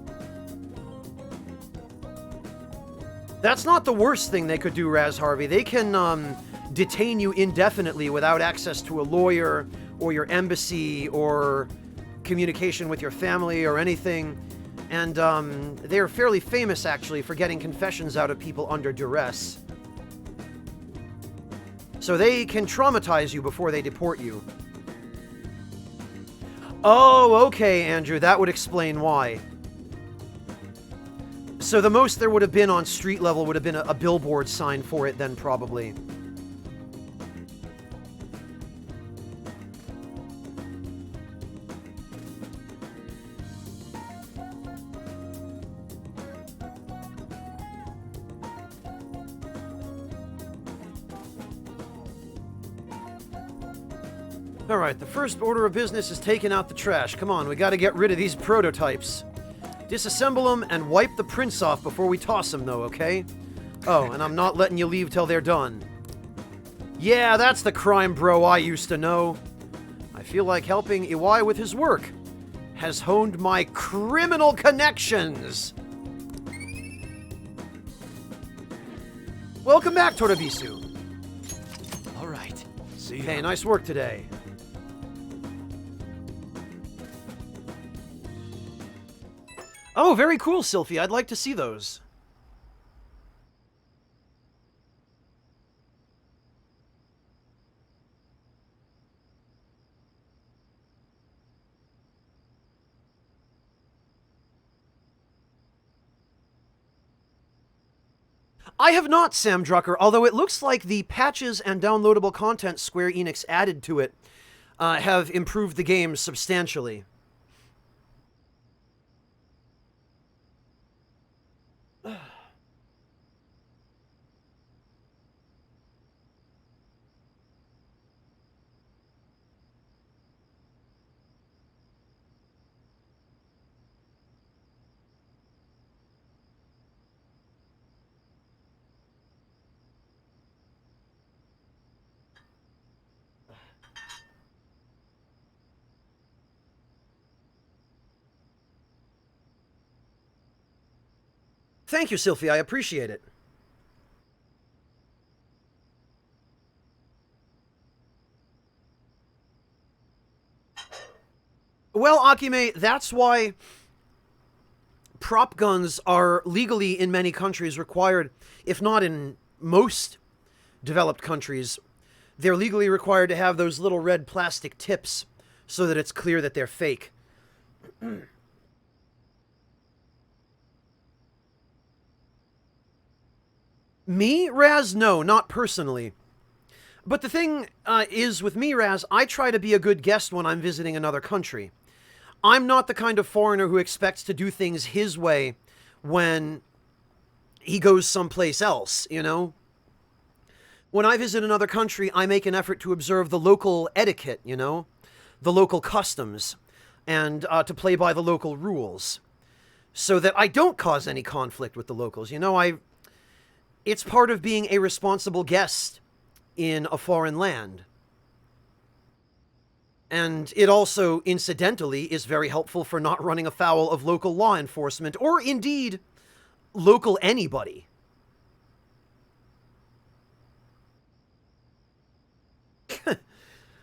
That's not the worst thing they could do, Raz Harvey. They can detain you indefinitely without access to a lawyer or your embassy or communication with your family or anything. And they're fairly famous, actually, for getting confessions out of people under duress. So they can traumatize you before they deport you. Oh, okay, Andrew, that would explain why. So the most there would have been on street level would have been a billboard sign for it then, probably. Alright, the first order of business is taking out the trash. Come on, we gotta get rid of these prototypes. Disassemble them and wipe the prints off before we toss them, though, okay? Oh, and I'm not letting you leave till they're done. Yeah, that's the crime bro I used to know. I feel like helping Iwai with his work has honed my criminal connections. Welcome back, Torabisu. All right. See you. Hey, nice work today. Oh, very cool, Sylphie. I'd like to see those. I have not, Sam Drucker, although it looks like the patches and downloadable content Square Enix added to it have improved the game substantially. Thank you, Sylphie. I appreciate it. Well, Akime, that's why prop guns are legally in many countries required, if not in most developed countries, they're legally required to have those little red plastic tips so that it's clear that they're fake. Me, Raz? No, not personally. But the thing is, with me, Raz, I try to be a good guest when I'm visiting another country. I'm not the kind of foreigner who expects to do things his way when he goes someplace else, you know? When I visit another country, I make an effort to observe the local etiquette, you know? The local customs, and to play by the local rules, so that I don't cause any conflict with the locals, you know? It's part of being a responsible guest in a foreign land. And it also, incidentally, is very helpful for not running afoul of local law enforcement, or indeed, local anybody.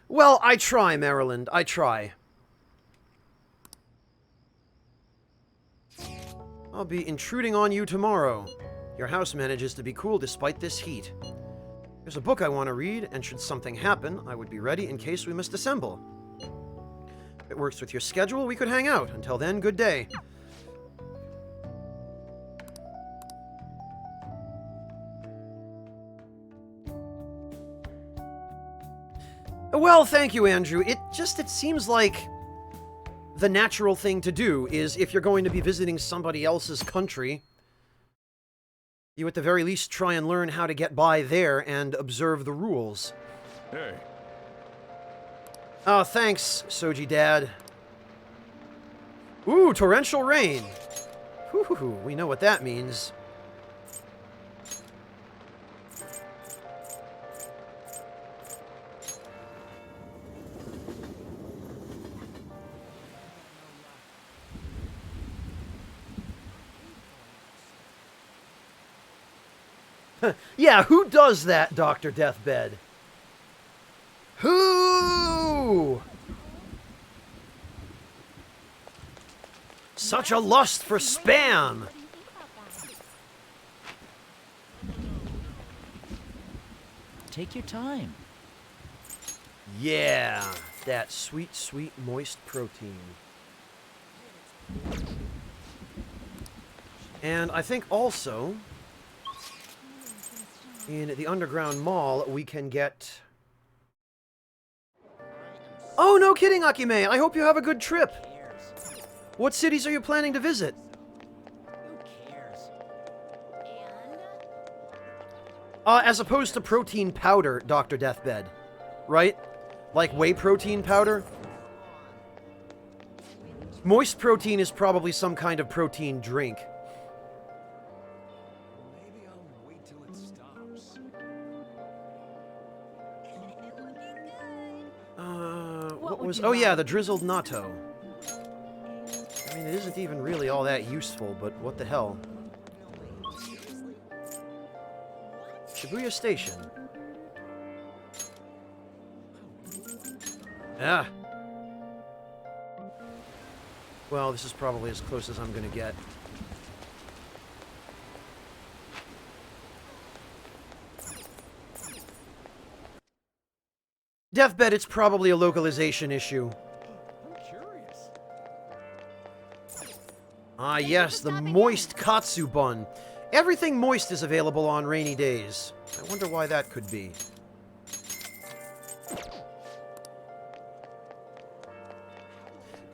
Well, I try, Maryland. I try. I'll be intruding on you tomorrow. Your house manages to be cool despite this heat. There's a book I want to read, and should something happen, I would be ready in case we must assemble. If it works with your schedule, we could hang out. Until then, good day. Well, thank you, Andrew. It seems like the natural thing to do is, if you're going to be visiting somebody else's country, you at the very least try and learn how to get by there and observe the rules. Hey. Oh, thanks, Soji Dad. Ooh, torrential rain. Whew, we know what that means. Yeah, who does that, Dr. Deathbed? Who? Such a lust for spam! Take your time. Yeah, that sweet, sweet, moist protein. And I think also, in the Underground Mall, we can get... Oh, no kidding, Akime! I hope you have a good trip! What cities are you planning to visit? As opposed to protein powder, Dr. Deathbed. Right? Like whey protein powder? Moist protein is probably some kind of protein drink. Maybe I'll wait till it stops. What was... Oh yeah, the drizzled natto. I mean, it isn't even really all that useful, but what the hell. Shibuya Station. Ah. Well, this is probably as close as I'm gonna get. Deathbed, it's probably a localization issue. Ah, yes, the moist katsu bun. Everything moist is available on rainy days. I wonder why that could be.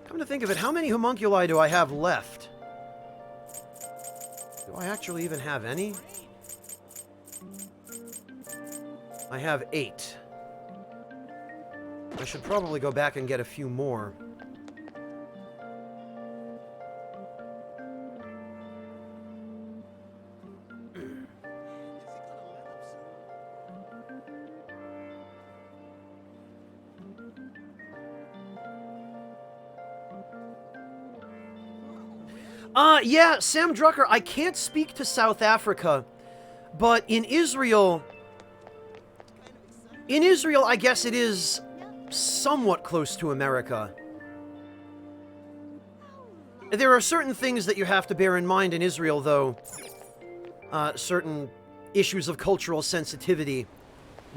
Come to think of it, how many homunculi do I have left? Do I actually even have any? I have 8. I should probably go back and get a few more. Yeah, Sam Drucker, I can't speak to South Africa, but in Israel, I guess it is somewhat close to America. There are certain things that you have to bear in mind in Israel, though. Certain issues of cultural sensitivity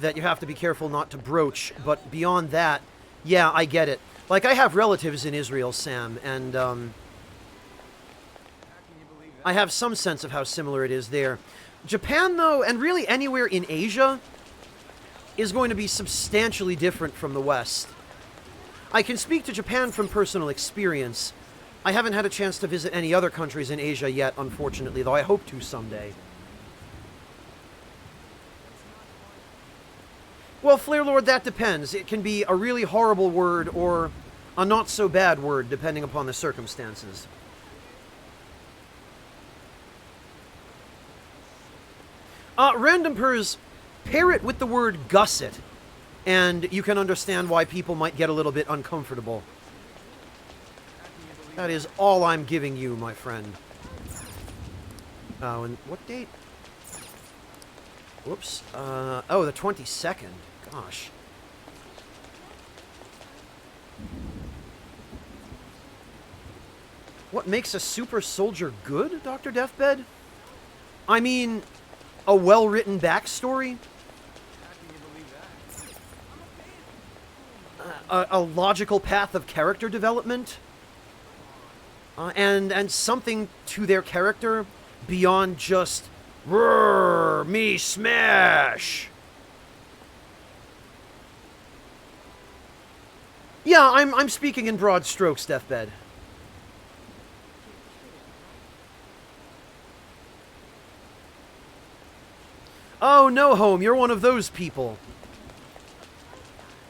that you have to be careful not to broach, but beyond that, yeah, I get it. Like, I have relatives in Israel, Sam, and, I have some sense of how similar it is there. Japan, though, and really anywhere in Asia, is going to be substantially different from the West. I can speak to Japan from personal experience. I haven't had a chance to visit any other countries in Asia yet, unfortunately, though I hope to someday. Well, Flare Lord, that depends. It can be a really horrible word or a not-so-bad word, depending upon the circumstances. Random Pers, pair it with the word gusset, and you can understand why people might get a little bit uncomfortable. That is all I'm giving you, my friend. Oh, and what date? Whoops. Oh, the 22nd. Gosh. What makes a super soldier good, Dr. Deathbed? I mean, a well-written backstory? A logical path of character development? And something to their character beyond just, "Roar, me smash!" Yeah, I'm speaking in broad strokes, Deathbed. Oh, no, Home, you're one of those people.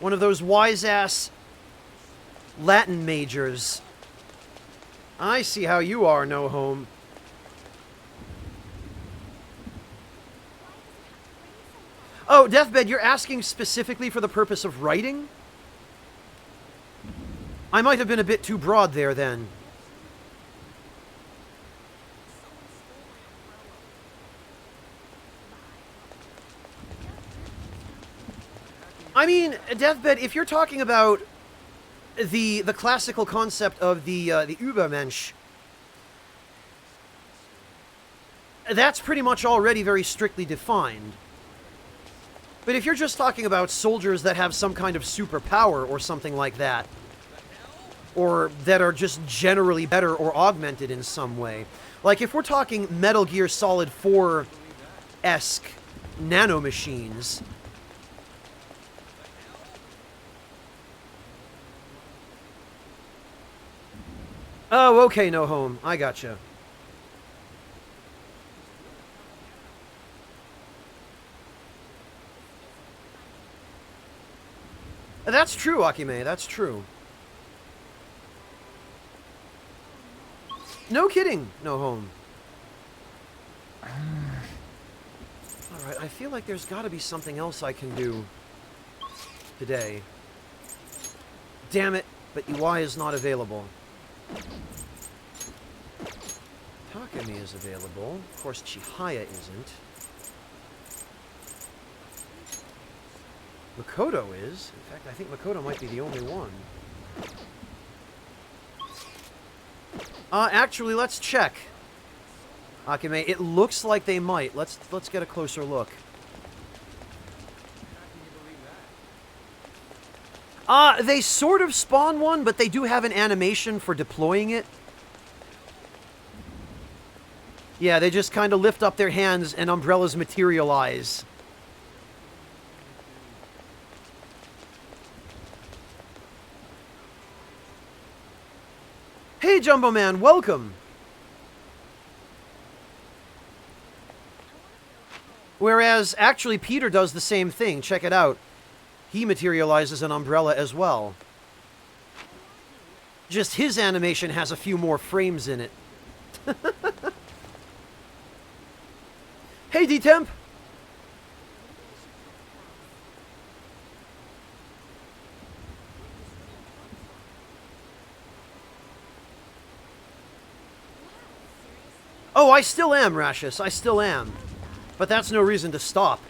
One of those wise-ass Latin majors. I see how you are, No Home. Oh, Deathbed, you're asking specifically for the purpose of writing? I might have been a bit too broad there, then. I mean, Deathbed, if you're talking about the classical concept of the Übermensch, that's pretty much already very strictly defined. But if you're just talking about soldiers that have some kind of superpower or something like that, or that are just generally better or augmented in some way, like if we're talking Metal Gear Solid 4-esque nanomachines, oh, okay, No Home. I gotcha. That's true, Akime. That's true. No kidding, No Home. Alright, I feel like there's gotta be something else I can do today. Damn it, but UI is not available. Takemi is available. Of course, Chihaya isn't. Makoto is. In fact, I think Makoto might be the only one. Actually, let's check. Akime, it looks like they might. Let's get a closer look. They sort of spawn one, but they do have an animation for deploying it. Yeah, they just kind of lift up their hands and umbrellas materialize. Hey, Jumbo Man, welcome! Whereas, actually, Peter does the same thing. Check it out. He materializes an umbrella as well. Just his animation has a few more frames in it. Hey, D-Temp! Oh, I still am, Rashus. I still am. But that's no reason to stop.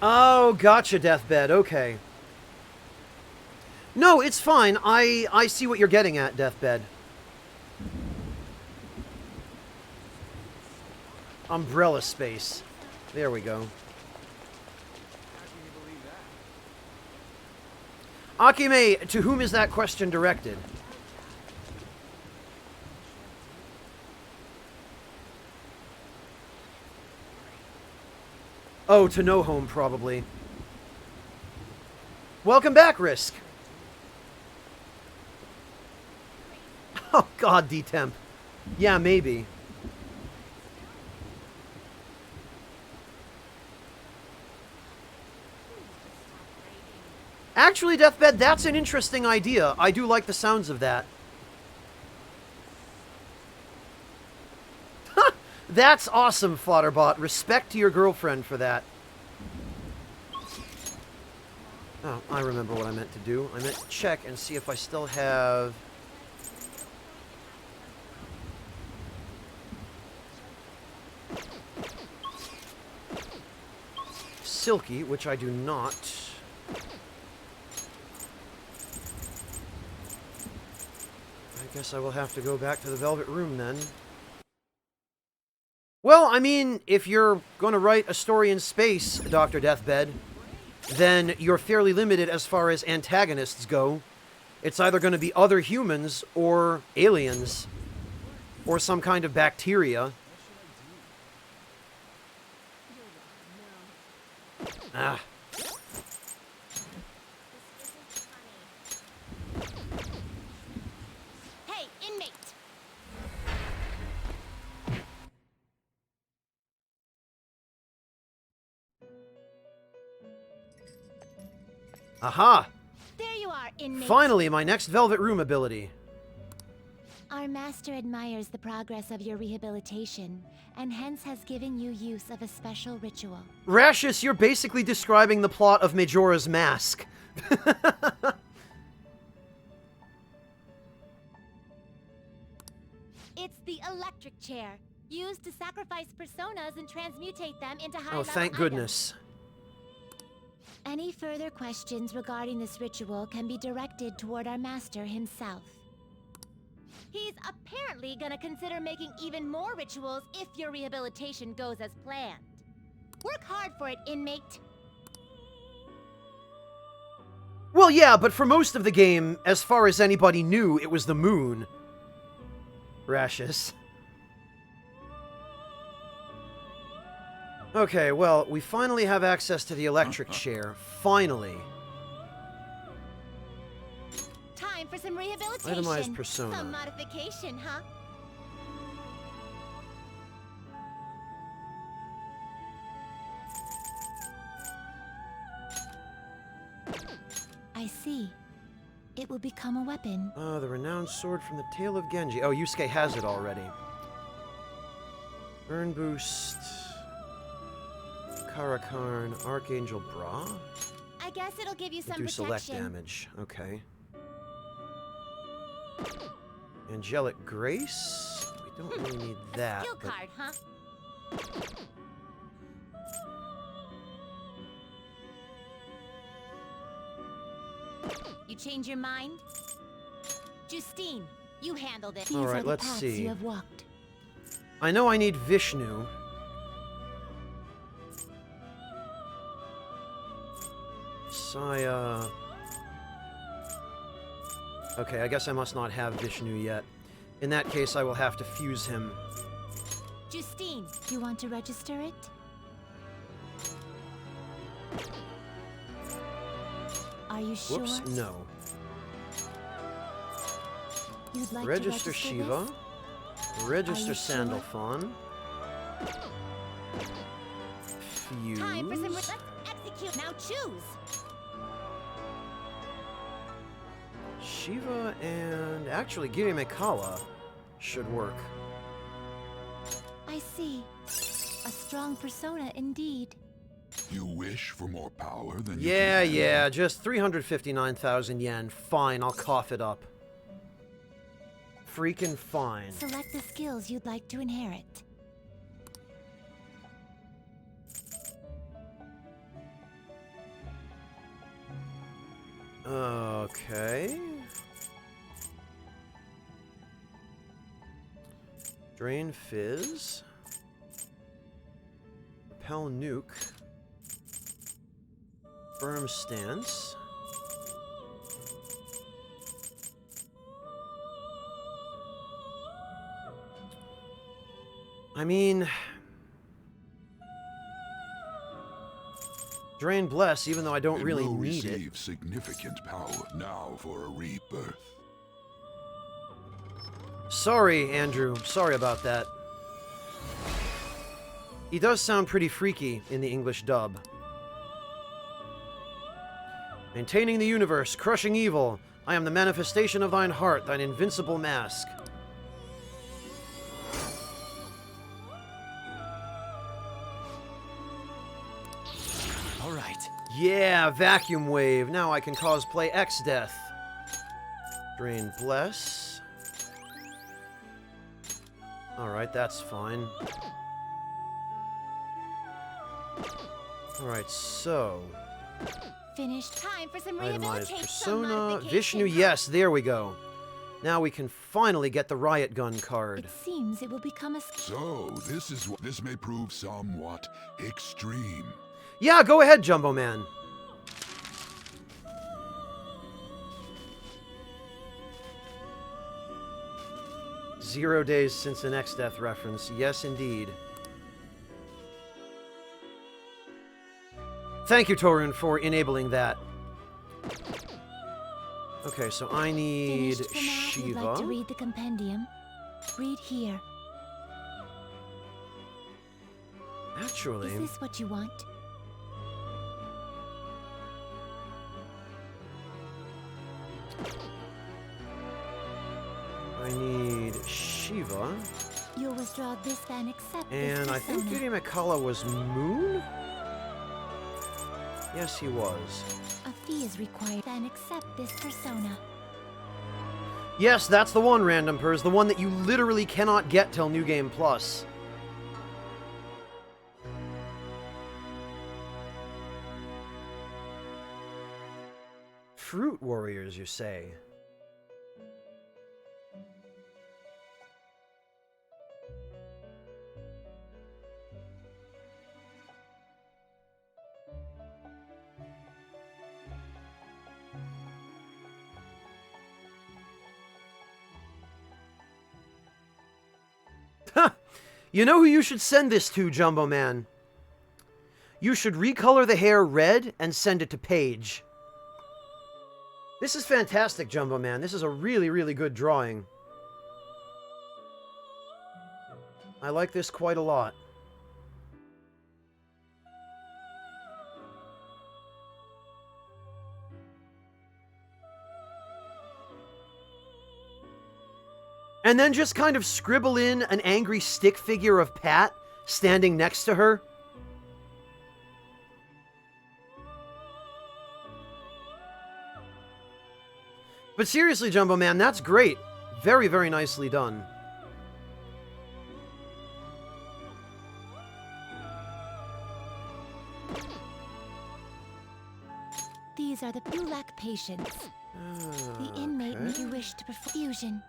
Oh, gotcha, Deathbed. Okay. No, it's fine. I see what you're getting at, Deathbed. Umbrella space. There we go. Akime, to whom is that question directed? Oh, to No Home, probably. Welcome back, Risk. Oh, God, D-Temp. Yeah, maybe. Actually, Deathbed, that's an interesting idea. I do like the sounds of that. That's awesome, Flotterbot. Respect to your girlfriend for that. Oh, I remember what I meant to do. I meant to check and see if I still have... Silky, which I do not. I guess I will have to go back to the Velvet Room then. Well, I mean, if you're going to write a story in space, Dr. Deathbed, then you're fairly limited as far as antagonists go. It's either going to be other humans or aliens or some kind of bacteria. Ah. Aha! There you are, inmate. Finally, my next Velvet Room ability. Our master admires the progress of your rehabilitation, and hence has given you use of a special ritual. Rashus, you're basically describing the plot of Majora's Mask. It's the electric chair, used to sacrifice personas and transmutate them into high-level Oh, thank goodness. Any further questions regarding this ritual can be directed toward our master himself. He's apparently gonna consider making even more rituals if your rehabilitation goes as planned. Work hard for it, inmate. Well, yeah, but for most of the game, as far as anybody knew, it was the moon. Rashus. Okay, well, we finally have access to the electric chair. Finally. Time for some rehabilitation. Itemized persona. Some modification, huh? I see. It will become a weapon. The renowned sword from the Tale of Genji. Oh, Yusuke has it already. Burn boost. Karakarn, Archangel Bra. I guess it'll give you some Do protection. select damage. Okay. Angelic Grace. We don't really need that. Skill but card, huh? You change your mind? Justine, you handled it. These All right, are the let's paths see. you have walked. I know I need Vishnu. Saya. Okay, I guess I must not have Vishnu yet. In that case, I will have to fuse him. Justine, you want to register it? Are you sure? Whoops, no. You'd like Register to Shiva. Register Sandalphon. Fuse. Time for some. Let's execute. Now choose. Shiva and actually Giri Mikala should work. I see. A strong persona indeed. You wish for more power than Yeah, just 359,000 yen. Fine, I'll cough it up. Freaking fine. Select the skills you'd like to inherit. Okay. Drain Fizz. Repel Nuke. Firm Stance. I mean... Drain Bless, even though I don't really need it. Receive significant power now for a rebirth. Sorry, Andrew. Sorry about that. He does sound pretty freaky in the English dub. Maintaining the universe, crushing evil. I am the manifestation of thine heart, thine invincible mask. All right. Yeah, Vacuum Wave. Now I can cosplay X-Death. Drain Bless. Alright, that's fine. Alright, so... Finished. Time for some Itemized rehabilitation. Some Persona. modification. Vishnu, yes, there we go. Now we can finally get the Riot Gun card. It seems it will become a... So, this may prove somewhat extreme. Yeah, go ahead, Jumbo Man. Zero days since the next death reference. Yes, indeed. Thank you, Torun, for enabling that. Okay, so I need Finished for now. Shiva. You'd like to read the compendium? Read here. Actually... Is this what you want? You'll withdraw this and accept And this I think persona. Yuri Mikala was Moon? Yes, he was. A fee is required and accept this persona. Yes, that's the one, Random Pers, the one that you literally cannot get till New Game Plus. Fruit warriors, you say? You know who you should send this to, Jumbo Man? You should recolor the hair red and send it to Paige. This is fantastic, Jumbo Man. This is a really, really good drawing. I like this quite a lot. And then just kind of scribble in an angry stick figure of Pat standing next to her. But seriously, Jumbo Man, that's great. Very, very nicely done. These are the you lack patience. The inmate may you wish to perform fusion.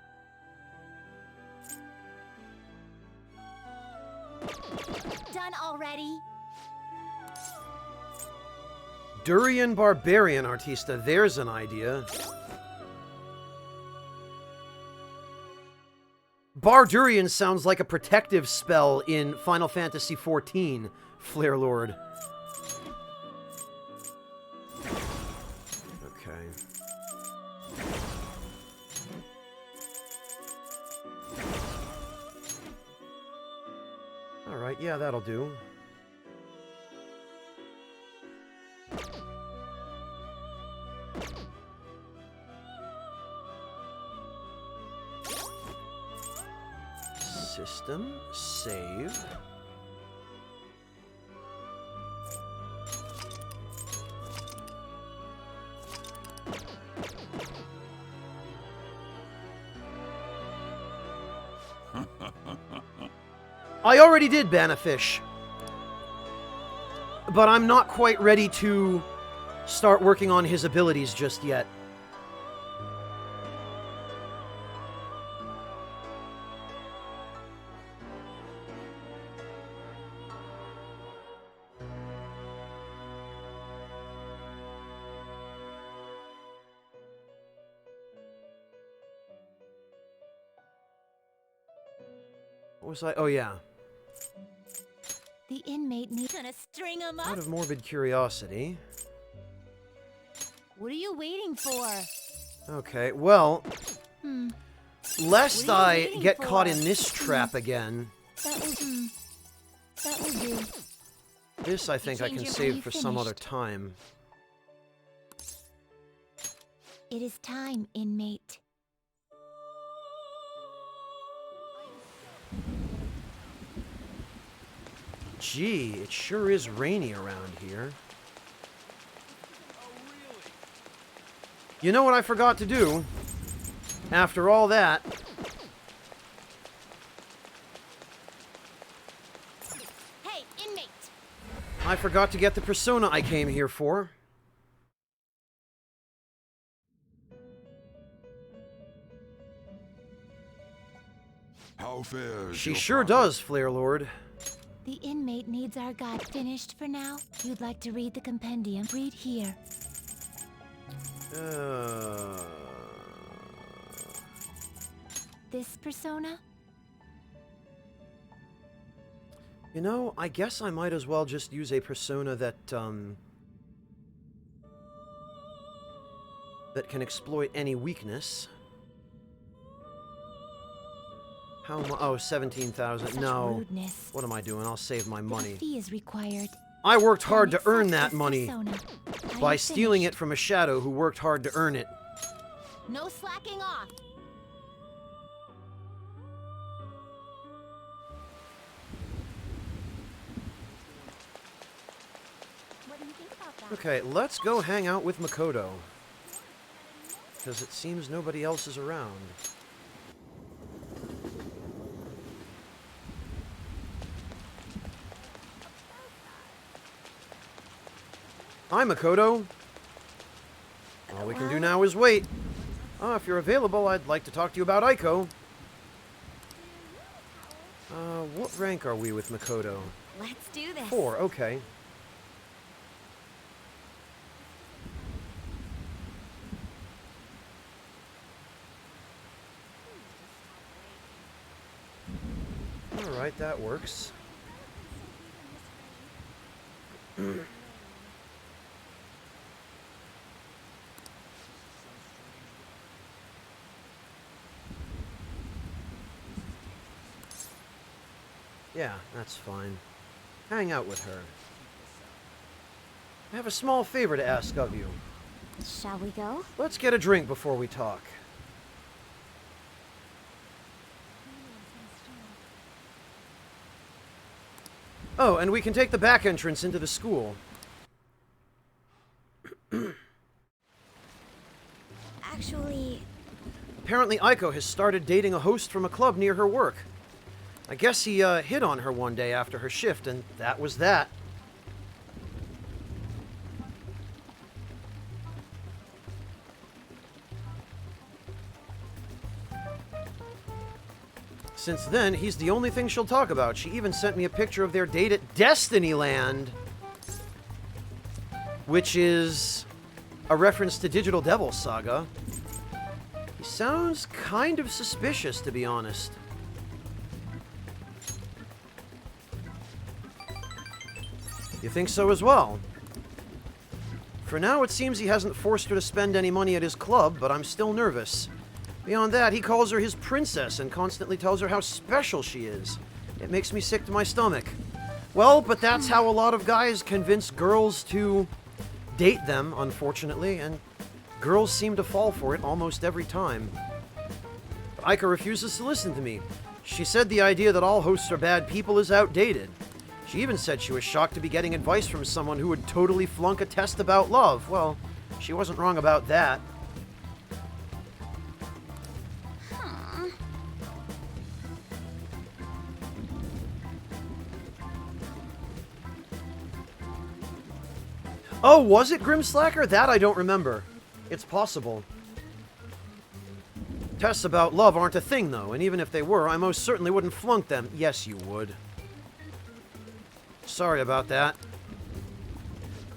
Done already? Durian Barbarian Artista, there's an idea. Bar Durian sounds like a protective spell in Final Fantasy XIV, Flare Lord. Okay. Alright, yeah, that'll do. System, save. I already did Banafish, but I'm not quite ready to start working on his abilities just yet. What was I? Oh, yeah. The inmate needs to string him up. Out of morbid curiosity. What are you waiting for? Okay, well, lest What are you I waiting get for? caught in this trap again, That will do. this I think I change can your save mind for some other finished. time. It is time, inmate. Gee, it sure is rainy around here. You know what I forgot to do? After all that... Hey, inmate! I forgot to get the persona I came here for. How fares She your sure does, Flare Lord. The inmate needs our guide finished for now. You'd like to read the compendium? Read here. This persona? You know, I guess I might as well just use a persona that, that can exploit any weakness. How much? Oh, 17,000. Such No. rudeness. What am I doing? I'll save my A money. fee is required. I worked hard to Accept earn that this money persona. I by am stealing finished. it from a shadow who worked hard to earn it. No slacking off. Okay, let's go hang out with Makoto. Because it seems nobody else is around. Hi, Makoto. All we can do now is wait. If you're available, I'd like to talk to you about Aiko. What rank are we with Makoto? Let's do this. 4, okay. Alright, that works. Yeah, that's fine. Hang out with her. I have a small favor to ask of you. Shall we go? Let's get a drink before we talk. Oh, and we can take the back entrance into the school. Actually... Apparently Aiko has started dating a host from a club near her work. I guess he hit on her one day after her shift, and that was that. Since then, he's the only thing she'll talk about. She even sent me a picture of their date at Destinyland, which is a reference to Digital Devil Saga. He sounds kind of suspicious, to be honest. You think so as well? For now, it seems he hasn't forced her to spend any money at his club, but I'm still nervous. Beyond that, he calls her his princess and constantly tells her how special she is. It makes me sick to my stomach. Well, but that's how a lot of guys convince girls to date them, unfortunately, and girls seem to fall for it almost every time. But Aiko refuses to listen to me. She said the idea that all hosts are bad people is outdated. She even said she was shocked to be getting advice from someone who would totally flunk a test about love. Well, she wasn't wrong about that. Oh, was it Grimslacker? That I don't remember. It's possible. Tests about love aren't a thing, though, and even if they were, I most certainly wouldn't flunk them. Yes, you would. Sorry about that.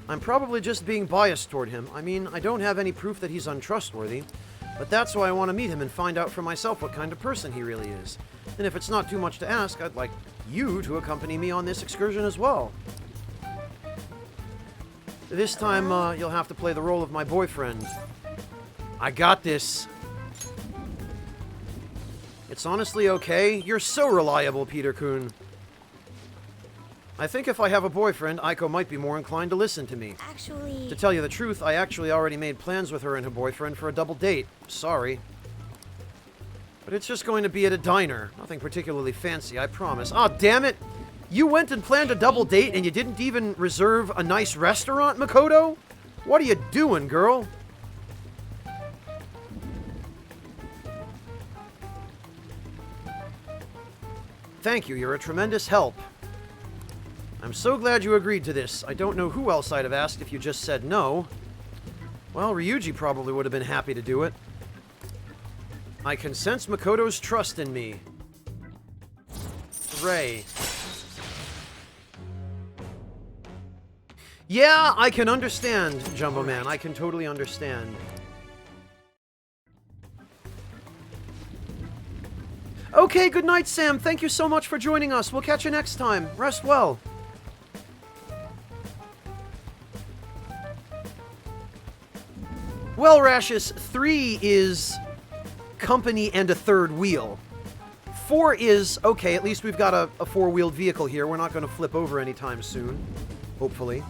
I'm probably just being biased toward him. I mean, I don't have any proof that he's untrustworthy, but that's why I want to meet him and find out for myself what kind of person he really is. And if it's not too much to ask, I'd like you to accompany me on this excursion as well. This time, you'll have to play the role of my boyfriend. I got this. It's honestly okay. You're so reliable, Peter-kun. I think if I have a boyfriend, Aiko might be more inclined to listen to me. Actually... To tell you the truth, I actually already made plans with her and her boyfriend for a double date. Sorry. But it's just going to be at a diner. Nothing particularly fancy, I promise. Aw, damn it! You went and planned a double date and you didn't even reserve a nice restaurant, Makoto? What are you doing, girl? Thank you, you're a tremendous help. I'm so glad you agreed to this. I don't know who else I'd have asked if you just said no. Well, Ryuji probably would have been happy to do it. I can sense Makoto's trust in me. Hooray. Yeah, I can understand, Jumbo Man. I can totally understand. Okay, good night, Sam. Thank you so much for joining us. We'll catch you next time. Rest well. Well, Rashus, 3 is company and a third wheel. 4 is, okay, at least we've got a four-wheeled vehicle here. We're not going to flip over anytime soon. Hopefully.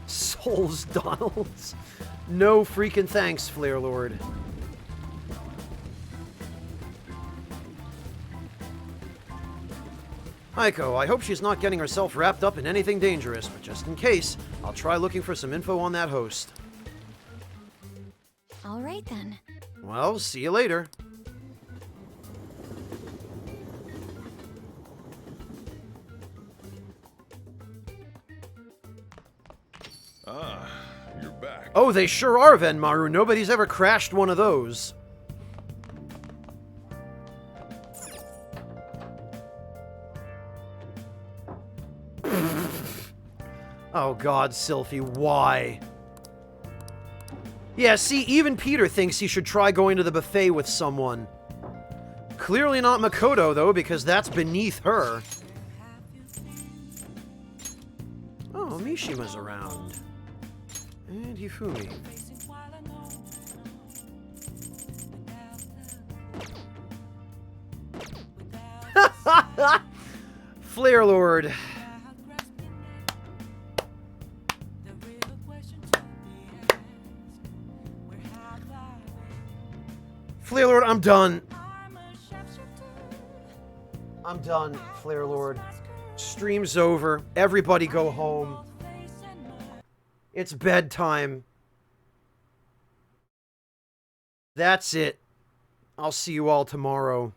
Souls Donalds. No freaking thanks, Flare Lord. Heiko, I hope she's not getting herself wrapped up in anything dangerous, but just in case, I'll try looking for some info on that host. All right then. Well, see you later. Ah, you're back. Oh, they sure are, Venmaru. Nobody's ever crashed one of those. Oh god, Sylphie, why? Yeah, see, even Peter thinks he should try going to the buffet with someone. Clearly not Makoto, though, because that's beneath her. Oh, Mishima's around. And Hifumi. Flare Lord. Flare Lord, I'm done. I'm done, Flare Lord. Stream's over. Everybody go home. It's bedtime. That's it. I'll see you all tomorrow.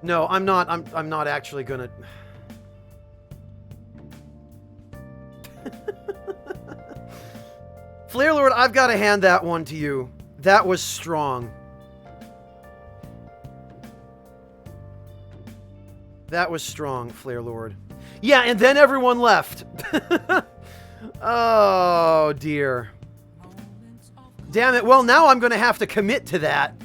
No, I'm not. I'm not actually gonna. Flare Lord, I've got to hand that one to you. That was strong. That was strong, Flare Lord. Yeah, and then everyone left. Oh, dear. Damn it. Well, now I'm going to have to commit to that.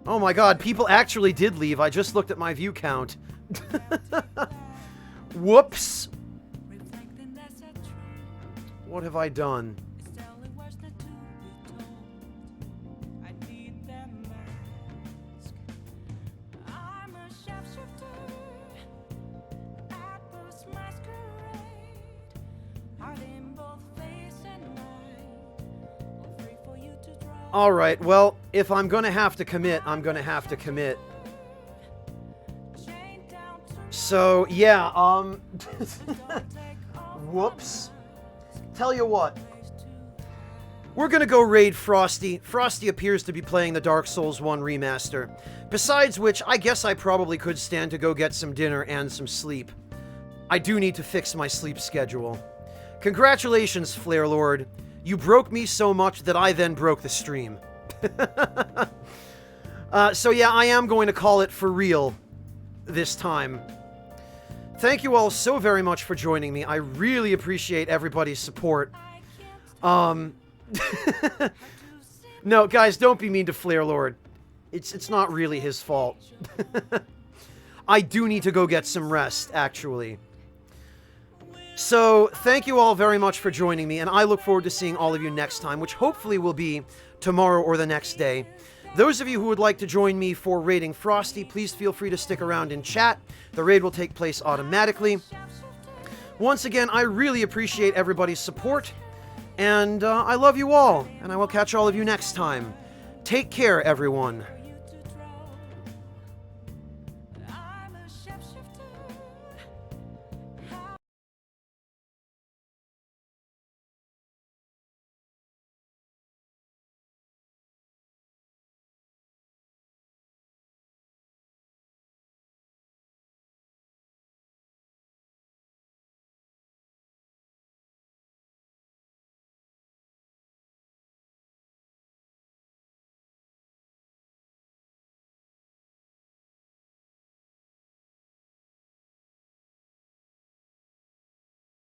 Oh my god, people actually did leave. I just looked at my view count. Whoops. What have I done? Alright, well, if I'm gonna have to commit, I'm gonna have to commit. So, yeah, whoops. Tell you what. We're gonna go raid Frosty. Frosty appears to be playing the Dark Souls 1 remaster. Besides which, I guess I probably could stand to go get some dinner and some sleep. I do need to fix my sleep schedule. Congratulations, Flare Lord. You broke me so much that I then broke the stream. So yeah, I am going to call it for real this time. Thank you all so very much for joining me. I really appreciate everybody's support. No, guys, don't be mean to Flare Lord. It's not really his fault. I do need to go get some rest, actually. So, thank you all very much for joining me, and I look forward to seeing all of you next time, which hopefully will be tomorrow or the next day. Those of you who would like to join me for raiding Frosty, please feel free to stick around in chat. The raid will take place automatically. Once again, I really appreciate everybody's support, and I love you all, and I will catch all of you next time. Take care, everyone.